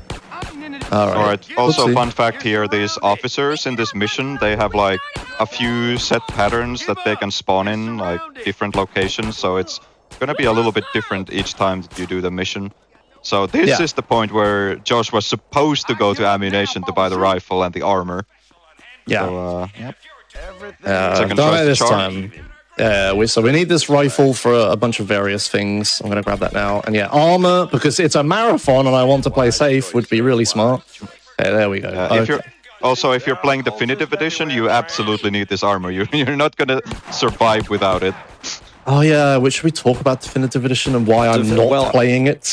All right. Also, fun fact here, these officers in this mission, they have like a few set patterns that they can spawn in, like different locations, so it's gonna be a little bit different each time that you do the mission. So this is the point where Josh was supposed to go to ammunition to buy the rifle and the armor. Yeah. So, Second choice this time. So we need this rifle for a bunch of various things. I'm going to grab that now. And yeah, armor, because it's a marathon and I want to play safe, would be really smart. There we go. If you're playing Definitive Edition, you absolutely need this armor. You're not going to survive without it. Oh yeah, should we talk about Definitive Edition and why I'm not playing it?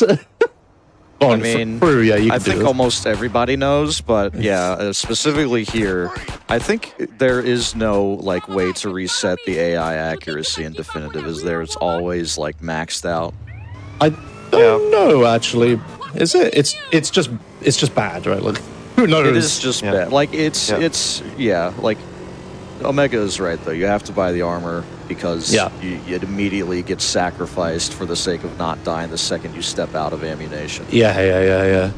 I mean, you I think almost everybody knows, but yeah, specifically here, I think there is no like way to reset the AI accuracy in Definitive. Is there? It's always like maxed out. I don't know actually. Is it? It's just bad, right? Like who knows? It is just bad. Like it's like Omega is right though. You have to buy the armor because it immediately gets sacrificed for the sake of not dying the second you step out of ammunition. Yeah,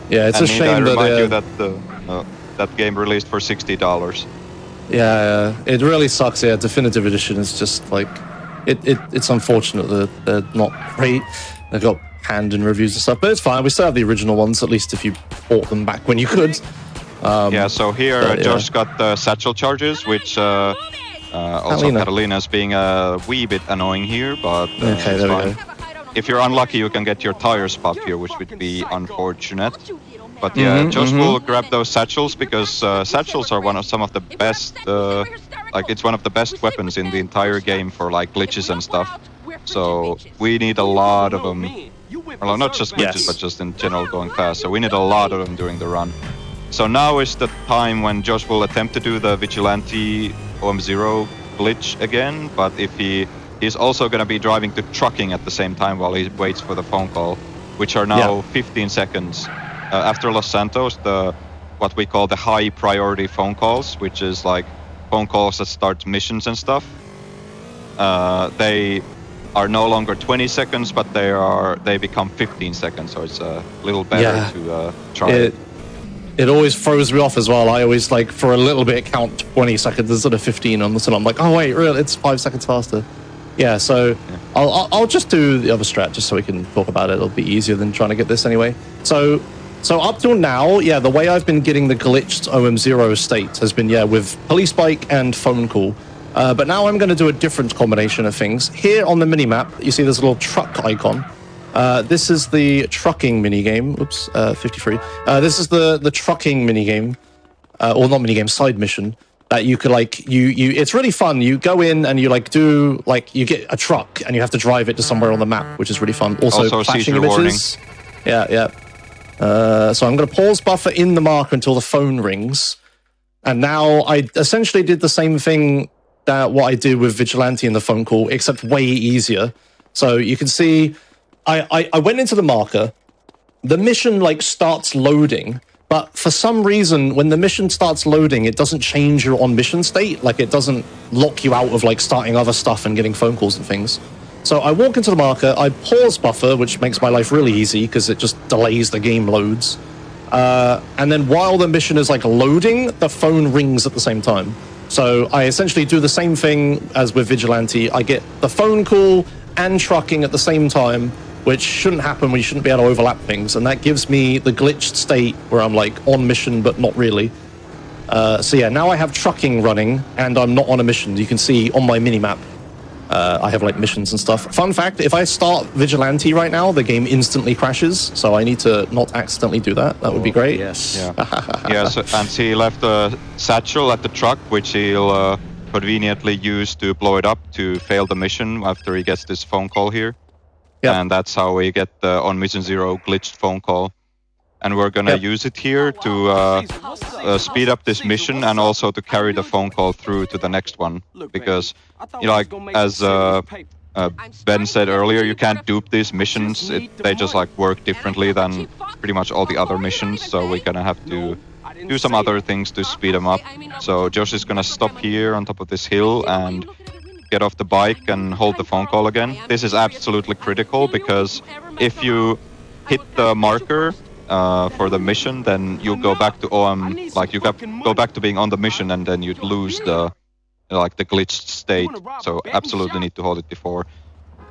it's a shame that remind you that that game released for $60. Yeah, it really sucks. Yeah, Definitive Edition is just like it's unfortunate that they're not great. They got panned in reviews and stuff, but it's fine. We still have the original ones, at least if you bought them back when you could. So here Josh got the satchel charges, which also Catalina's being a wee bit annoying here, but it's fine. If you're unlucky, you can get your tires popped here, which would be unfortunate. But yeah, Josh will grab those satchels because satchels are some of the best, it's one of the best weapons in the entire game for like glitches and stuff. So we need a lot of them. Well, not just glitches, but just in general going fast. So we need a lot of them during the run. So now is the time when Josh will attempt to do the Vigilante OM0 glitch again, but if he's also going to be driving to trucking at the same time while he waits for the phone call, which are now 15 seconds. After Los Santos, what we call the high priority phone calls, which is like phone calls that start missions and stuff, they are no longer 20 seconds, but they become 15 seconds, so it's a little better to try it. It always throws me off as well. I always like for a little bit count 20 seconds instead of 15 on this, and I'm like, oh wait, really? It's 5 seconds faster. Yeah, so I'll just do the other strat just so we can talk about it. It'll be easier than trying to get this anyway. So up till now, the way I've been getting the glitched OM0 state has been with police bike and phone call. But now I'm going to do a different combination of things. Here on the minimap, you see this little truck icon. This is the trucking minigame. Oops, 53. This is the trucking minigame, or not minigame, side mission that you could it's really fun. You go in and you you get a truck and you have to drive it to somewhere on the map, which is really fun. Also flashing images. Warning. Yeah. So I'm going to pause buffer in the marker until the phone rings. And now I essentially did the same thing that what I did with Vigilante in the phone call, except way easier. So you can see I went into the marker, the mission starts loading, but for some reason when the mission starts loading, it doesn't change your on mission state. It doesn't lock you out of starting other stuff and getting phone calls and things. So I walk into the marker, I pause buffer, which makes my life really easy because it just delays the game loads. And then while the mission is loading, the phone rings at the same time. So I essentially do the same thing as with Vigilante. I get the phone call and trucking at the same time, which shouldn't happen. We shouldn't be able to overlap things. And that gives me the glitched state where I'm on mission, but not really. So yeah, now I have trucking running and I'm not on a mission. You can see on my minimap, I have missions and stuff. Fun fact, if I start Vigilante right now, the game instantly crashes. So I need to not accidentally do that. That would be great. Yes. Yes, and he left a satchel at the truck, which he'll conveniently use to blow it up to fail the mission after he gets this phone call here. Yep. And that's how we get the on mission 0 glitched phone call. And we're gonna use it here to speed up this mission and also to carry the phone call through to the next one. Because, as Ben said earlier, you can't dupe these missions. They just work differently than pretty much all the other missions. So we're gonna have to do some other things to speed them up. So Josh is gonna stop here on top of this hill and get off the bike and hold the phone call again. This is absolutely critical because if you hit the marker for the mission, then you go back to OM, go back to being on the mission, and then you'd lose the glitched state. So absolutely need to hold it before.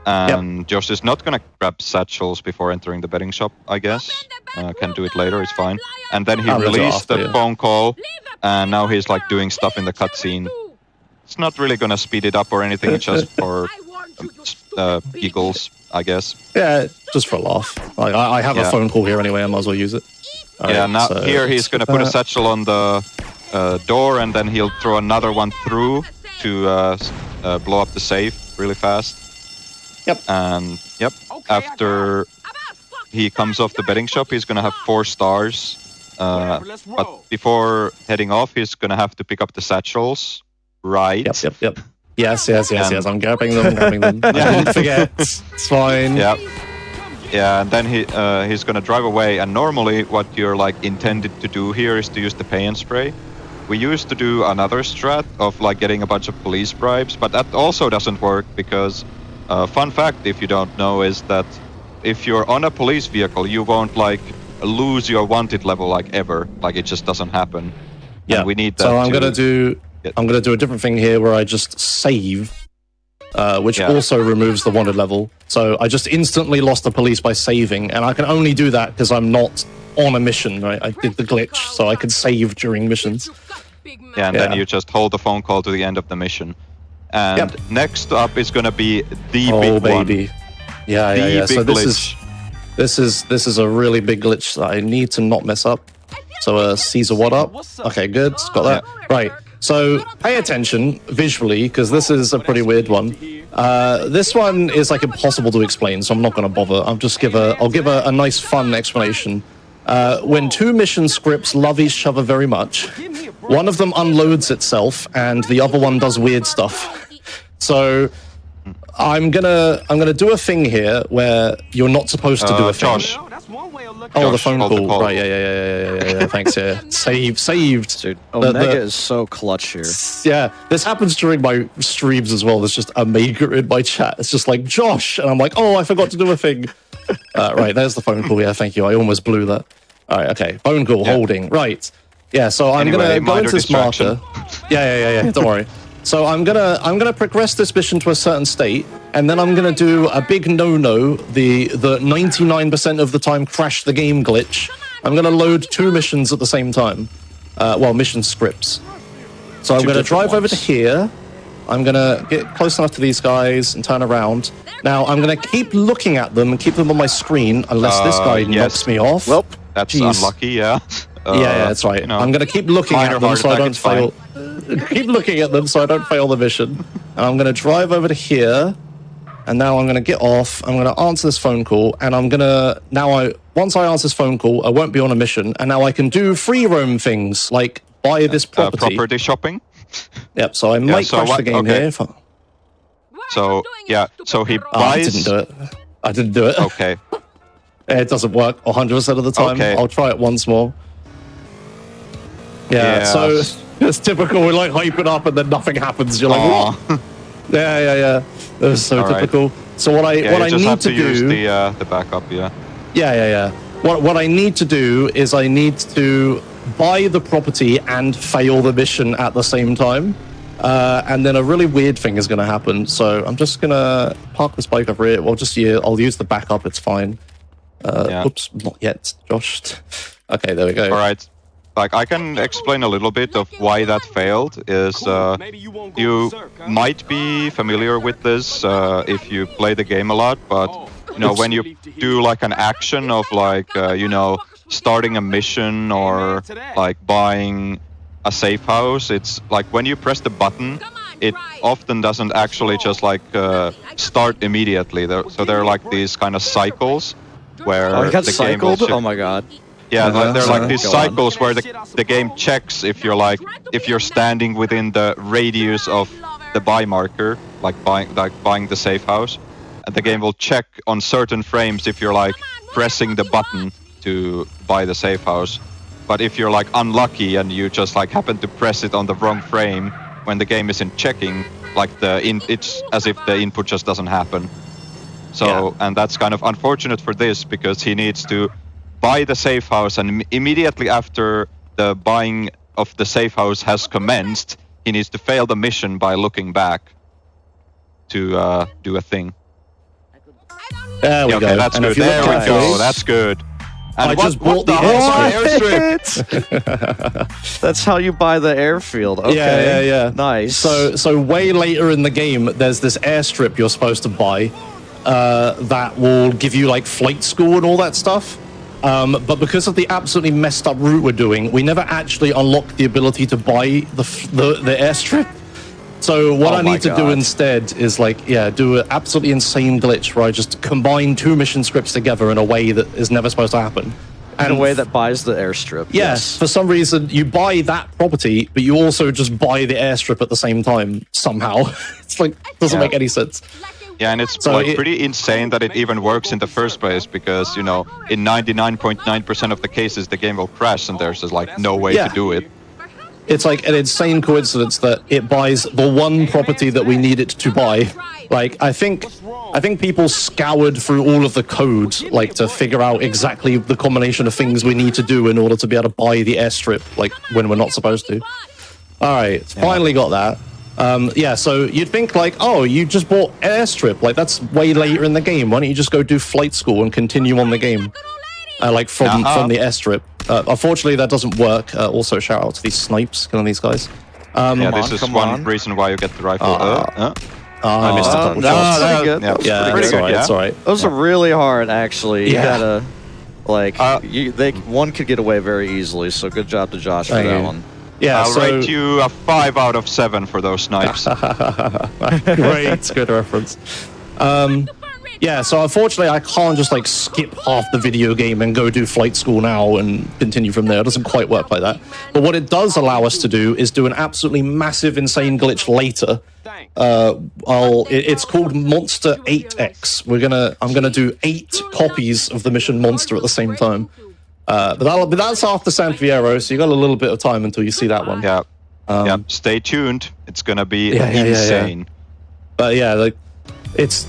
And Josh is not gonna grab satchels before entering the betting shop, I guess. Can do it later, it's fine. And then he released the phone call, and now he's like doing stuff in the cutscene. It's not really gonna speed it up or anything, just for giggles, I guess. Yeah, just for a laugh. Like, I have a phone call here anyway, I might as well use it. Now so here he's gonna put a satchel on the door, and then he'll throw another one through to blow up the safe really fast. Yep. And after he comes off the betting shop, he's gonna have 4 stars. But before heading off, he's gonna have to pick up the satchels, right? Yep. Yes. I'm grabbing them. I didn't forget. It's fine. Yeah, and then he's gonna drive away. And normally, what you're like intended to do here is to use the pay and spray. We used to do another strat of like getting a bunch of police bribes, but that also doesn't work because. Fun fact, if you don't know, is that if you're on a police vehicle, you won't like lose your wanted level like ever. Like it just doesn't happen. Yeah, and we need that. So I'm gonna do a different thing here where I just save, which also removes the wanted level. So I just instantly lost the police by saving, and I can only do that because I'm not on a mission. Right? I did the glitch, so I could save during missions. Yeah, and then you just hold the phone call to the end of the mission. And next up is gonna be the big baby. one. Yeah. So glitch. this is a really big glitch that I need to not mess up. So Caesar, what up? Okay, good. Got that. Right. So pay attention visually because this is a pretty weird one. This one is like impossible to explain, so I'm not gonna bother. I'll give a nice fun explanation. When 2 mission scripts love each other very much, one of them unloads itself and the other one does weird stuff. So I'm gonna do a thing here where you're not supposed to do a thing. Josh. The phone call. Right, yeah. Thanks, yeah. Saved. Dude, Omega is so clutch here. Yeah, this happens during my streams as well. There's just Omega in my chat. It's just like, Josh! And I'm like, oh, I forgot to do a thing. Right, there's the phone call. Yeah, thank you. I almost blew that. All right, okay. Phone call, holding. Right. Yeah, so I'm gonna go into this marker. Yeah. Don't worry. So I'm gonna progress this mission to a certain state, and then I'm gonna do a big no-no, the 99% of the time crash the game glitch. I'm gonna load 2 missions at the same time. Mission scripts. So I'm gonna drive over to here. I'm gonna get close enough to these guys and turn around. Now I'm gonna keep looking at them and keep them on my screen unless this guy knocks me off. Well, that's unlucky, yeah. Yeah, that's right. I'm gonna keep looking at them so I don't fail. Keep looking at them so I don't fail the mission. And I'm gonna drive over to here, and now I'm gonna get off. I'm gonna answer this phone call, and once I answer this phone call, I won't be on a mission, and now I can do free roam things like buy this property. Property shopping. Yep. So I might crash the game here. So he buys. I didn't do it. Okay. It doesn't work 100% of the time. Okay. I'll try it once more. Yeah, so it's typical. We like hype it up and then nothing happens. You're like, what? Yeah. That was so typical. Right. So what I need to do use the backup. Yeah. What I need to do is I need to buy the property and fail the mission at the same time. And then a really weird thing is going to happen. So I'm just going to park this bike over here. I'll use the backup. It's fine. Oops, not yet, Josh. Okay, there we go. All right. Like, I can explain a little bit of why that failed. You might be familiar with this if you play the game a lot, but when you do like an action of like starting a mission or like buying a safe house, it's like when you press the button, it often doesn't actually just like start immediately. So there are like these kind of cycles where the game will oh my god. Yeah, they're like these cycles where the game checks if you're standing within the radius of the buy marker, like buying the safe house, and the game will check on certain frames if you're like pressing the button to buy the safe house. But if you're like unlucky and you just like happen to press it on the wrong frame when the game isn't checking, like it's as if the input just doesn't happen. So and that's kind of unfortunate for this because he needs to buy the safe house, and immediately after the buying of the safe house has commenced, he needs to fail the mission by looking back to do a thing. There we Okay, go. that's And good. if you look There we go. carefully, That's good. And I just bought the airstrip? That's how you buy the airfield. Okay. Yeah. Nice. So way later in the game, there's this airstrip you're supposed to buy that will give you like flight school and all that stuff. But because of the absolutely messed up route we're doing, we never actually unlocked the ability to buy the airstrip. So what I need to do instead is do an absolutely insane glitch where I just combine 2 mission scripts together in a way that is never supposed to happen. In a way that buys the airstrip. Yes. For some reason, you buy that property, but you also just buy the airstrip at the same time somehow. It's like, doesn't make any sense. Yeah, and it's pretty insane that it even works in the first place because, in 99.9% of the cases, the game will crash and there's just no way to do it. It's like an insane coincidence that it buys the one property that we need it to buy. I think people scoured through all of the code, to figure out exactly the combination of things we need to do in order to be able to buy the airstrip, when we're not supposed to. All right, finally got that. So you'd think oh, you just bought airstrip, that's way later in the game. Why don't you just go do flight school and continue on the game, from the airstrip? Unfortunately, that doesn't work. Also, shout out to these snipes, killing these guys. This is one reason why you get the rifle. I missed a couple shots. That's pretty good. Yeah, pretty good. It's all right. Those are really hard, actually. You Yeah. gotta, one could get away very easily. So good job to Josh for that one. Yeah, I'll rate you a 5 out of 7 for those snipes. Great, good reference. So unfortunately, I can't just skip half the video game and go do flight school now and continue from there. It doesn't quite work like that. But what it does allow us to do is do an absolutely massive, insane glitch later. It's called Monster 8X. I'm gonna do 8 copies of the mission Monster at the same time. But that's after San Fierro, so you got a little bit of time until you see that one. Yeah. Stay tuned. It's gonna be insane. But it's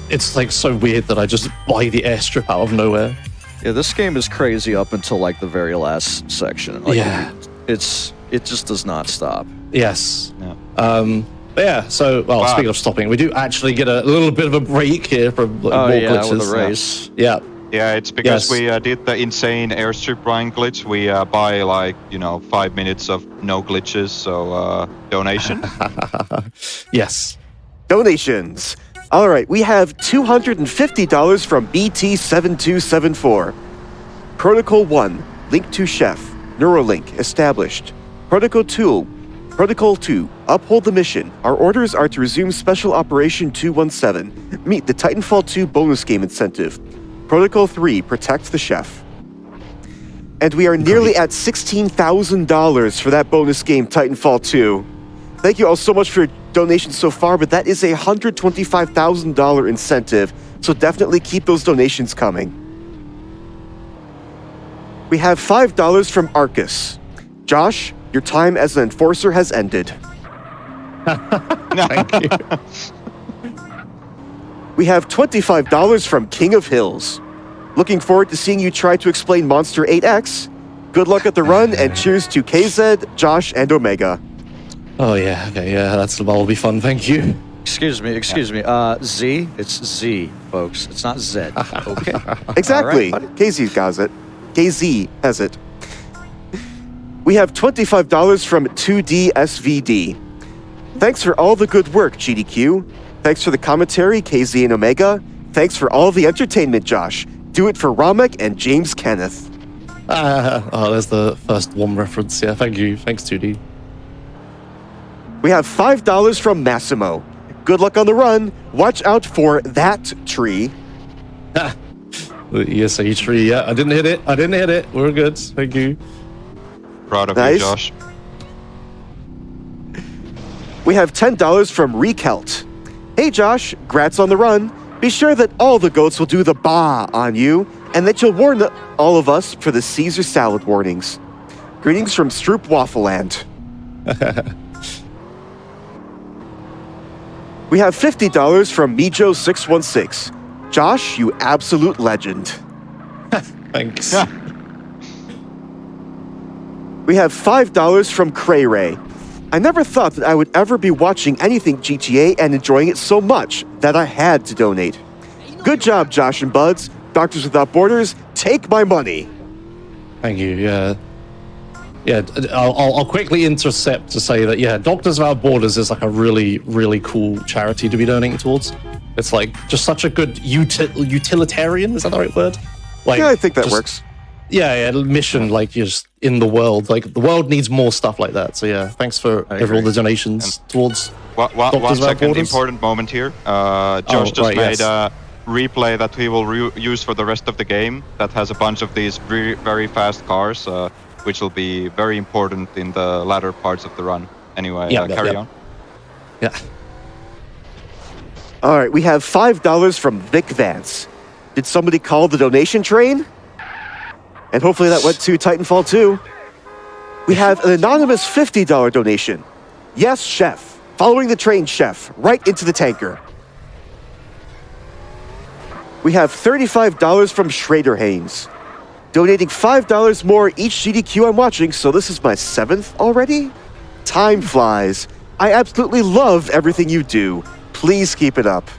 so weird that I just buy the airstrip out of nowhere. Yeah, this game is crazy up until the very last section. It just does not stop. Yes. Speaking of stopping, we do actually get a little bit of a break here from more glitches. With the race. Yeah. Yeah, it's because we did the insane airstrip buying glitch. We buy 5 minutes of no glitches, so donation. Yes. Donations. All right, we have $250 from BT7274. Protocol 1, link to chef. Neuralink, established. Protocol 2, uphold the mission. Our orders are to resume Special Operation 217. Meet the Titanfall 2 bonus game incentive. Protocol 3, protect the chef. And we are nearly at $16,000 for that bonus game, Titanfall 2. Thank you all so much for your donations so far, but that is a $125,000 incentive, so definitely keep those donations coming. We have $5 from Arcus. Josh, your time as an enforcer has ended. Thank you. We have $25 from King of Hills. Looking forward to seeing you try to explain Monster 8X. Good luck at the run, and cheers to KZ, Josh, and Omega. Oh, yeah. Okay, yeah, that'll be fun. Thank you. Excuse me. Z, it's Z, folks. It's not Z. Okay. Exactly. Right, KZ has it. KZ has it. We have $25 from 2DSVD. Thanks for all the good work, GDQ. Thanks for the commentary, KZ and Omega. Thanks for all the entertainment, Josh. Do it for Ramek and James Kenneth. There's the first one reference. Yeah, thank you. Thanks, 2D. We have $5 from Massimo. Good luck on the run. Watch out for that tree. The ESA tree. Yeah, I didn't hit it. We're good. Thank you. Proud of you, Josh. We have $10 from Rekelt. Hey, Josh. Grats on the run. Be sure that all the goats will do the ba on you, and that you'll warn all of us for the Caesar salad warnings. Greetings from Stroop Waffleland. We have $50 from Mijo616. Josh, you absolute legend. Thanks. We have $5 from Cray Ray. I never thought that I would ever be watching anything GTA and enjoying it so much that I had to donate. Good job, Josh and Buds. Doctors Without Borders, take my money. Thank you. Yeah. Yeah, I'll quickly intercept to say that, yeah, Doctors Without Borders is like a really, really cool charity to be donating towards. It's like just such a good utilitarian, is that the right word? Like, Yeah, I think that works. Yeah, mission, like just in the world. Like the world needs more stuff like that. So yeah, thanks for all the donations towards One Doctors Without second, Borders. important moment here. Josh just made a replay that he will use for the rest of the game that has a bunch of these very fast cars, which will be very important in the latter parts of the run. Anyway, carry on. Yeah. All right, we have $5 from Vic Vance. Did somebody call the donation train? And hopefully that went to Titanfall 2. We have an anonymous $50 donation. Yes, chef. Following the train, chef. Right into the tanker. We have $35 from Schrader Haynes. Donating $5 more each GDQ I'm watching, so this is my 7th already? Time flies. I absolutely love everything you do. Please keep it up.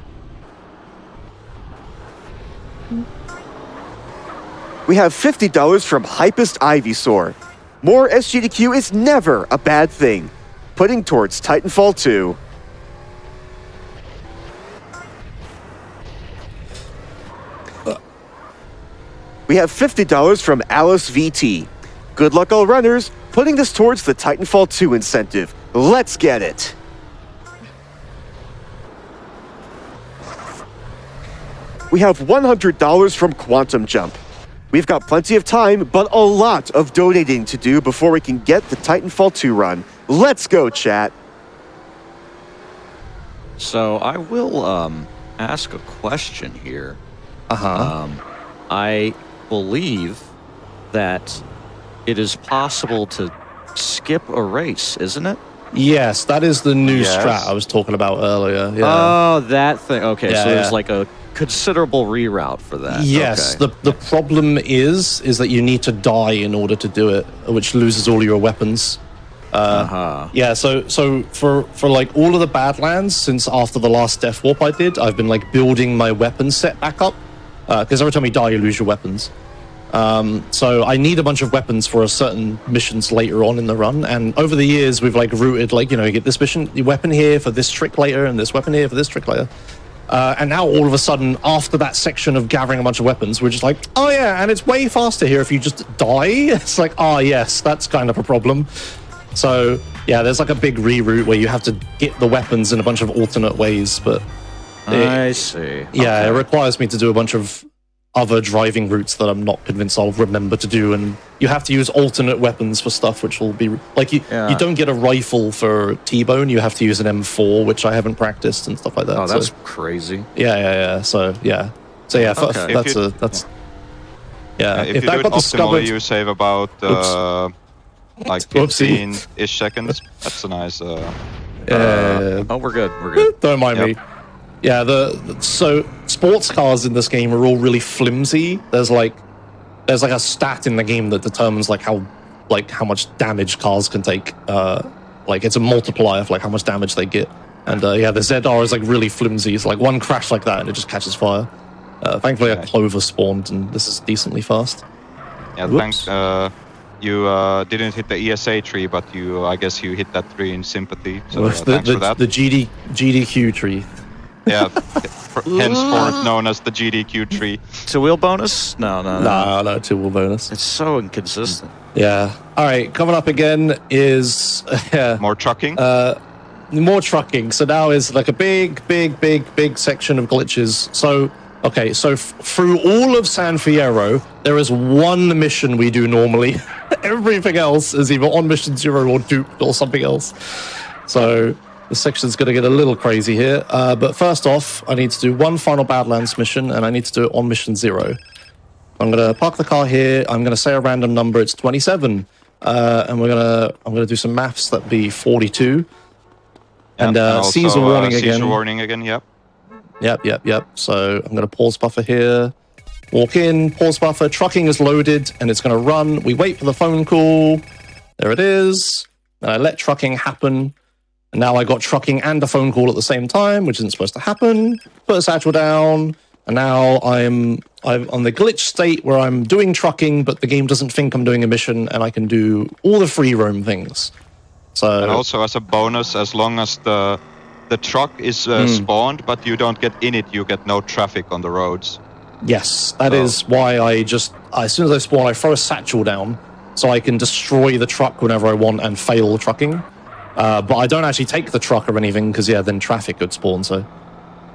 We have $50 from Hypest Ivysaur. More SGDQ is never a bad thing. Putting towards Titanfall 2. We have $50 from Alice VT. Good luck all runners, putting this towards the Titanfall 2 incentive. Let's get it. We have $100 from Quantum Jump. We've got plenty of time, but a lot of donating to do before we can get the Titanfall 2 run. Let's go, chat. So I will ask a question here. I believe that it is possible to skip a race, isn't it? Yes, that is the new strat I was talking about earlier. Yeah. Oh, that thing. Okay, Yeah, so there's like a considerable reroute for that. Yes, okay. the problem is that you need to die in order to do it, which loses all your weapons. Yeah, so for like all of the Badlands, since after the last Death Warp I did, I've been like building my weapon set back up, because every time you die, you lose your weapons. So I need a bunch of weapons for a certain missions later on in the run, and over the years we've like routed, like, you know, you get this mission, your weapon here for this trick later, and this weapon here for this trick later. And now all of a sudden, after that section of gathering a bunch of weapons, we're just like, oh yeah, and it's way faster here if you just die. It's like, oh yes, that's kind of a problem. So yeah, there's like a big reroute where you have to get the weapons in a bunch of alternate ways, but I see. Yeah, okay. It requires me to do a bunch of other driving routes that I'm not convinced I'll remember to do, and you have to use alternate weapons for stuff, which will be like you don't get a rifle for T-Bone, you have to use an M4, which I haven't practiced and stuff like that. Oh, that's crazy. Yeah. So yeah, okay. That's if you do it optimally, you save about like 15-ish seconds. That's a nice. Oh, we're good. We're good. Don't mind me. Yeah, so sports cars in this game are all really flimsy. There's like a stat in the game that determines like how much damage cars can take. Like it's a multiplier of like how much damage they get. And the ZR is like really flimsy. It's like one crash like that and it just catches fire. Thankfully, a Clover spawned and this is decently fast. Yeah, thanks. You didn't hit the ESA tree, but I guess you hit that tree in sympathy. So thanks for that. The GDQ tree. Yeah, henceforth known as the GDQ tree. Two-wheel bonus? No, two-wheel bonus. It's so inconsistent. Yeah. All right, coming up again is more trucking. More trucking. So now is like a big section of glitches. So okay, so through all of San Fierro, there is one mission we do normally. Everything else is either on mission 0 or duped or something else. So the section's going to get a little crazy here. But first off, I need to do one final Badlands mission, and I need to do it on mission 0. I'm going to park the car here. I'm going to say a random number. It's 27. And I'm going to do some maths. That'd be 42. And Caesar warning again. Caesar warning again, yep. Yep. So I'm going to pause buffer here. Walk in, pause buffer. Trucking is loaded, and it's going to run. We wait for the phone call. There it is. And I let trucking happen. And now I got trucking and a phone call at the same time, which isn't supposed to happen. Put a satchel down. And now I'm on the glitch state where I'm doing trucking, but the game doesn't think I'm doing a mission, and I can do all the free roam things. So and also as a bonus, as long as the truck is spawned, but you don't get in it, you get no traffic on the roads. Yes, that is why I just, as soon as I spawn, I throw a satchel down so I can destroy the truck whenever I want and fail trucking. But I don't actually take the truck or anything because, yeah, then traffic could spawn, so...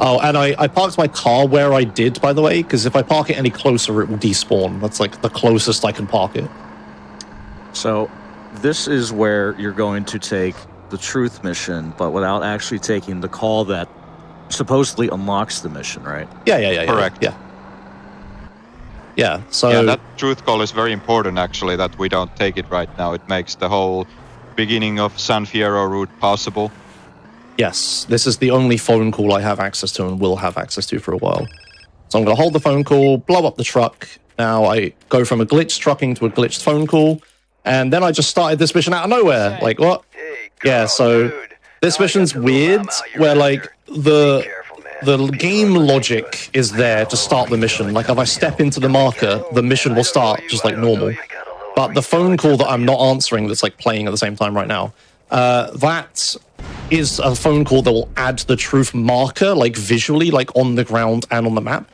Oh, and I parked my car where I did, by the way, because if I park it any closer, it will despawn. That's like the closest I can park it. So this is where you're going to take the truth mission, but without actually taking the call that supposedly unlocks the mission, right? Yeah. Correct. Yeah, so... Yeah, that truth call is very important, actually, that we don't take it right now. It makes the whole beginning of San Fierro route possible. Yes, this is the only phone call I have access to and will have access to for a while. So I'm going to hold the phone call, blow up the truck. Now I go from a glitched trucking to a glitched phone call. And then I just started this mission out of nowhere. Like, what? Yeah, so this mission's weird, where, like, the game logic is there to start the mission. Like, if I step into the marker, the mission will start just like normal. But the phone call that I'm not answering that's, like, playing at the same time right now, that is a phone call that will add the truth marker, like, visually, like, on the ground and on the map.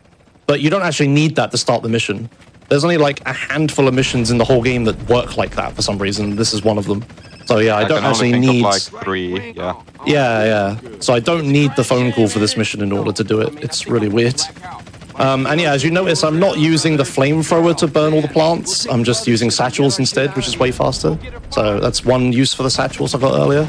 But you don't actually need that to start the mission. There's only, like, a handful of missions in the whole game that work like that for some reason. This is one of them. So, yeah, I don't actually need... Of, like, 3, yeah. Yeah. So I don't need the phone call for this mission in order to do it. It's really weird. And yeah, as you notice, I'm not using the flamethrower to burn all the plants. I'm just using satchels instead, which is way faster. So that's one use for the satchels I got earlier.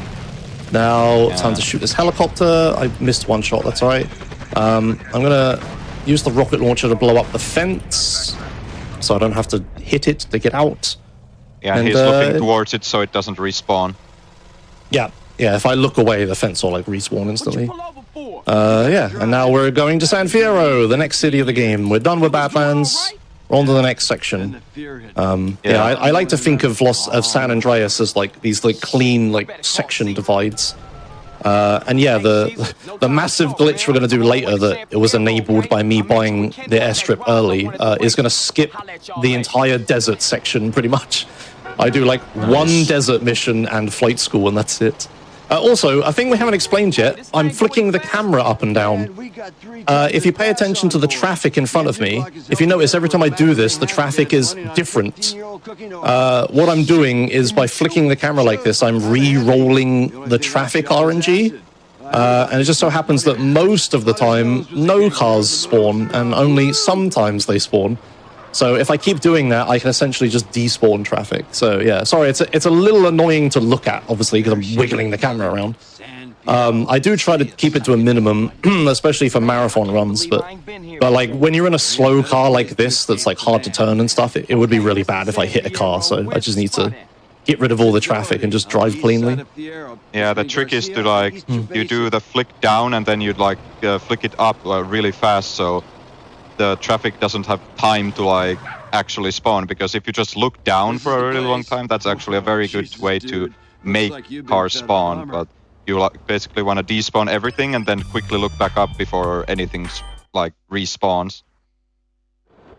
Now, time to shoot this helicopter. I missed one shot, that's all right. I'm going to use the rocket launcher to blow up the fence, so I don't have to hit it to get out. Yeah, and he's looking towards it so it doesn't respawn. Yeah, if I look away, the fence will, like, respawn instantly. Yeah, and now we're going to San Fierro, the next city of the game. We're done with Badlands. We're on to the next section. I like to think of San Andreas as, like, these, like, clean, like, section divides. And yeah, the massive glitch we're going to do later that it was enabled by me buying the airstrip early is going to skip the entire desert section pretty much. I do like one desert mission and flight school and that's it. Also, a thing we haven't explained yet, I'm flicking the camera up and down. If you pay attention to the traffic in front of me, if you notice every time I do this, the traffic is different. What I'm doing is by flicking the camera like this, I'm re-rolling the traffic RNG. And it just so happens that most of the time, no cars spawn, and only sometimes they spawn. So if I keep doing that, I can essentially just despawn traffic. So yeah, sorry, it's a little annoying to look at, obviously, because I'm wiggling the camera around. I do try to keep it to a minimum, especially for marathon runs, but like when you're in a slow car like this, that's like hard to turn and stuff, it would be really bad if I hit a car, so I just need to get rid of all the traffic and just drive cleanly. Yeah, the trick is to, like, you do the flick down and then you'd, like, flick it up really fast, so the traffic doesn't have time to, like, actually spawn, because if you just look down for a really long time, that's actually a very good way to make cars spawn, but you, like, basically want to despawn everything and then quickly look back up before anything, like, respawns.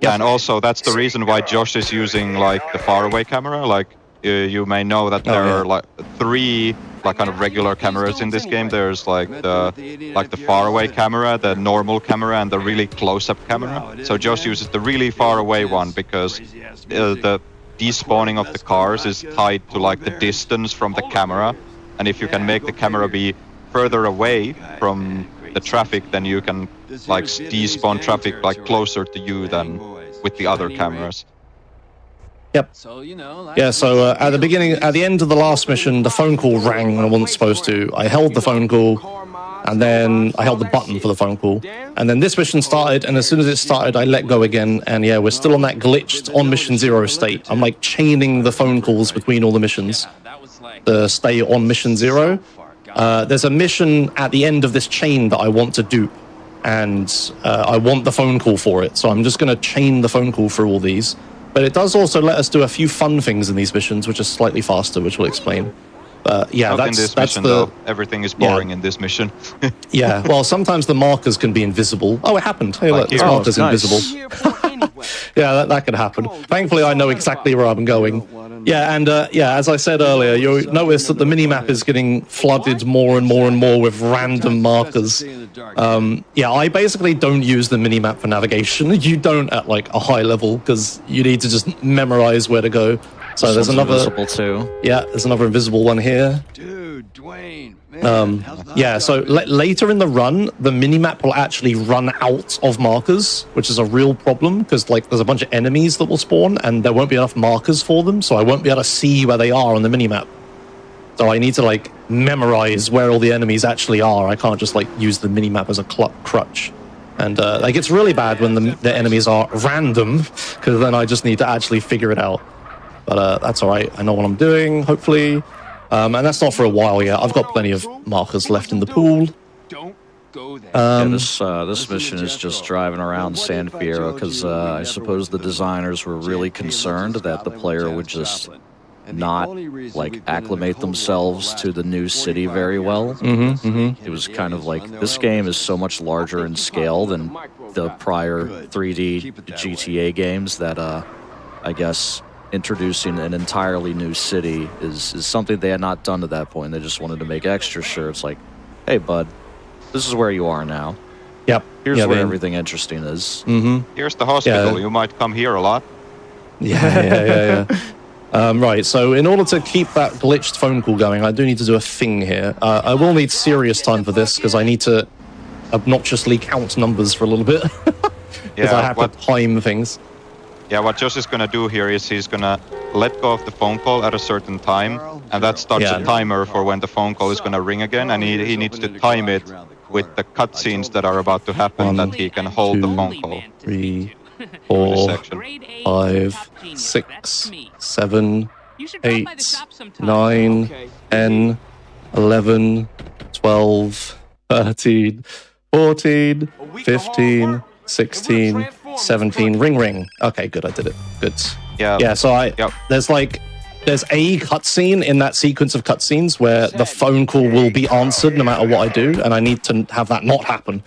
Yep. And also, that's the reason why Josh is using, like, the faraway camera. Like, you may know that there are, like, 3, like, kind of regular cameras in this game. There's, like, the faraway camera, the normal camera, and the really close-up camera. So Josh uses the really far-away one because the despawning of the cars is tied to, like, the distance from the camera. And if you can make the camera be further away from the traffic, then you can, like, despawn traffic, like, closer to you than with the other cameras. Yep. Yeah, so at the end of the last mission, the phone call rang when I wasn't supposed to. I held the phone call, and then I held the button for the phone call. And then this mission started, and as soon as it started, I let go again. And yeah, we're still on that glitched on mission 0 state. I'm, like, chaining the phone calls between all the missions to stay on mission 0. There's a mission at the end of this chain that I want to do, and I want the phone call for it. So I'm just going to chain the phone call for all these. But it does also let us do a few fun things in these missions, which are slightly faster, which we'll explain. Yeah, Not in this mission, though. Everything is boring in this mission. Yeah, well, sometimes the markers can be invisible. Oh, it happened. Hey, look, this marker's invisible. Yeah, that could happen. Thankfully, I know exactly where I'm going. Yeah, and yeah, as I said earlier, you'll notice that the minimap is getting flooded more and more and more with random markers. Yeah, I basically don't use the minimap for navigation. You don't at like a high level because you need to just memorize where to go. So there's another invisible too. Yeah, there's another invisible one here. Dude, Dwayne, man, Yeah, so later in the run, the minimap will actually run out of markers, which is a real problem because like there's a bunch of enemies that will spawn and there won't be enough markers for them, so I won't be able to see where they are on the minimap. So I need to like memorize where all the enemies actually are. I can't just like use the minimap as a crutch. And like it's really bad when the enemies are random because then I just need to actually figure it out. But that's all right. I know what I'm doing, hopefully. And that's not for a while yet. I've got plenty of markers left in the pool. don't go there. Yeah, this mission is just driving around San Fierro because I suppose the designers were really concerned that the player would just not like acclimate themselves to the new city very well. It was kind of like this game is so much larger in scale than the prior 3D GTA games that I guess introducing an entirely new city is something they had not done to that point. They just wanted to make extra sure it's like, hey bud, this is where you are now. Yep. Here's where everything interesting is. Here's the hospital. You might come here a lot. Yeah. Right, so in order to keep that glitched phone call going, I do need to do a thing here. I will need serious time for this because I need to obnoxiously count numbers for a little bit. Because I have to time things. Yeah, what Josh is going to do here is he's going to let go of the phone call at a certain time, and that starts a timer for when the phone call is going to ring again, and he needs to time it with the cutscenes that are about to happen, that he can hold the phone call. 3, 4, 5, 6, 7, 8, 9, 10, 11, 12, 13, 14, 15, 16, 17, ring. Okay, good, I did it. Good. Yeah, so there's a cutscene in that sequence of cutscenes where the phone call will be answered no matter what I do, and I need to have that not happen.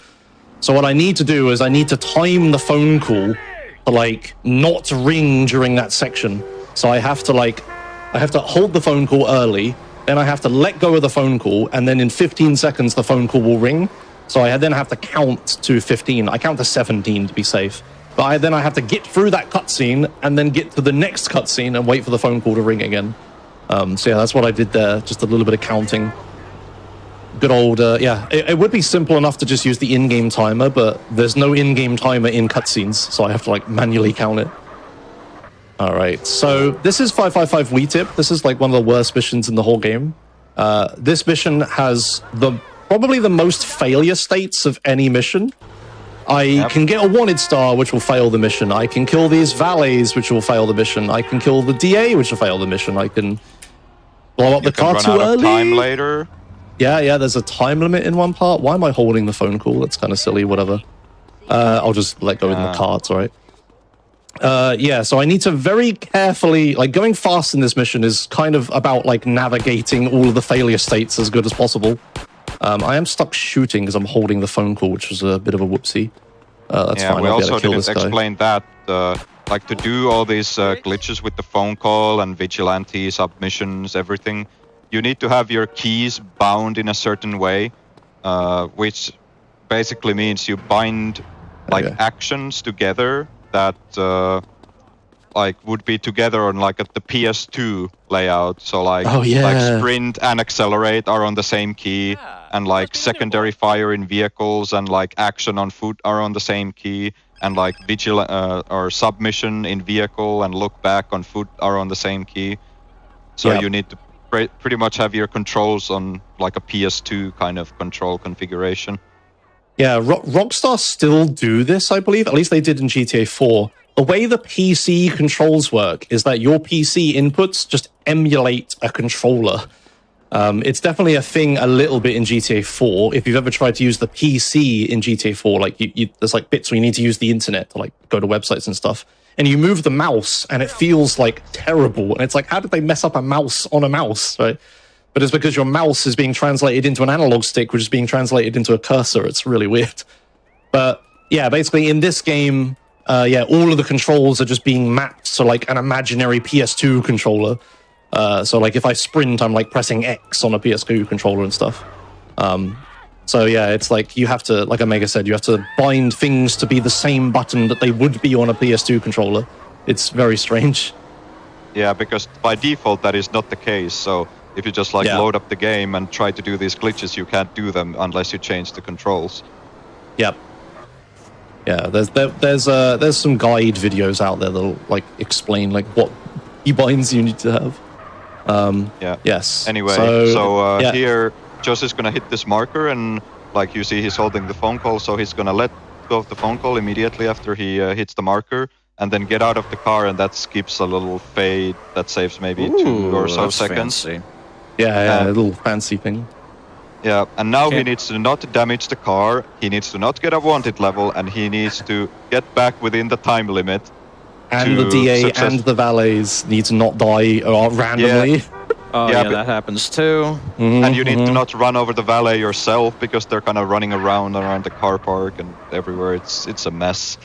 So what I need to do is I need to time the phone call to like not ring during that section. So I have to hold the phone call early, then I have to let go of the phone call, and then in 15 seconds the phone call will ring. So I then have to count to 15. I count to 17 to be safe. But I have to get through that cutscene and then get to the next cutscene and wait for the phone call to ring again. So yeah, that's what I did there. Just a little bit of counting. Good old, it would be simple enough to just use the in-game timer, but there's no in-game timer in cutscenes, so I have to like manually count it. All right, so this is 555 WeTip. This is like one of the worst missions in the whole game. This mission has probably the most failure states of any mission. I can get a wanted star, which will fail the mission. I can kill these valets, which will fail the mission. I can kill the DA, which will fail the mission. I can blow up the car too early. Time later. Yeah, there's a time limit in one part. Why am I holding the phone call? That's kind of silly, whatever. I'll just let go in the cards, all right? Yeah, so I need to very carefully, like going fast in this mission is kind of about like navigating all of the failure states as good as possible. I am stuck shooting because I'm holding the phone call, which was a bit of a whoopsie. That's fine. We also didn't explain that. Like to do all these glitches with the phone call and vigilante submissions, everything, you need to have your keys bound in a certain way, which basically means you bind like actions together that like would be together on like at the PS2 layout. So like like sprint and accelerate are on the same key, and like secondary fire in vehicles and like action on foot are on the same key, and like or submission in vehicle and look back on foot are on the same key. So you need to pretty much have your controls on like a PS2 kind of control configuration. Yeah, Rockstar still do this, I believe. At least they did in GTA 4. The way the PC controls work is that your PC inputs just emulate a controller. It's definitely a thing a little bit in GTA 4. If you've ever tried to use the PC in GTA 4, like there's like bits where you need to use the internet to like go to websites and stuff. And you move the mouse and it feels like terrible. And it's like, how did they mess up a mouse on a mouse, right? but it's because your mouse is being translated into an analog stick, which is being translated into a cursor. It's really weird. But yeah, basically in this game, all of the controls are just being mapped to like an imaginary PS2 controller. So like if I sprint, I'm like pressing X on a PS2 controller and stuff. So yeah, it's like you have to, like Omega said, you have to bind things to be the same button that they would be on a PS2 controller. It's very strange. Yeah, because by default that is not the case. So if you just like load up the game and try to do these glitches, you can't do them unless you change the controls. Yep. Yeah, there's some guide videos out there that'll like explain like what keybinds you need to have. Yes. Anyway, so here Josh is gonna hit this marker, and like you see, he's holding the phone call, so he's gonna let go of the phone call immediately after he hits the marker, and then get out of the car, and that skips a little fade that saves maybe 2 or so seconds. Fancy. Yeah, a little fancy thing. Yeah, and now he needs to not damage the car, he needs to not get a wanted level, and he needs to get back within the time limit. And the DA and the valets need to not die randomly. Yeah. Oh yeah, that happens too. And you need to not run over the valet yourself, because they're kind of running around the car park and everywhere. It's a mess.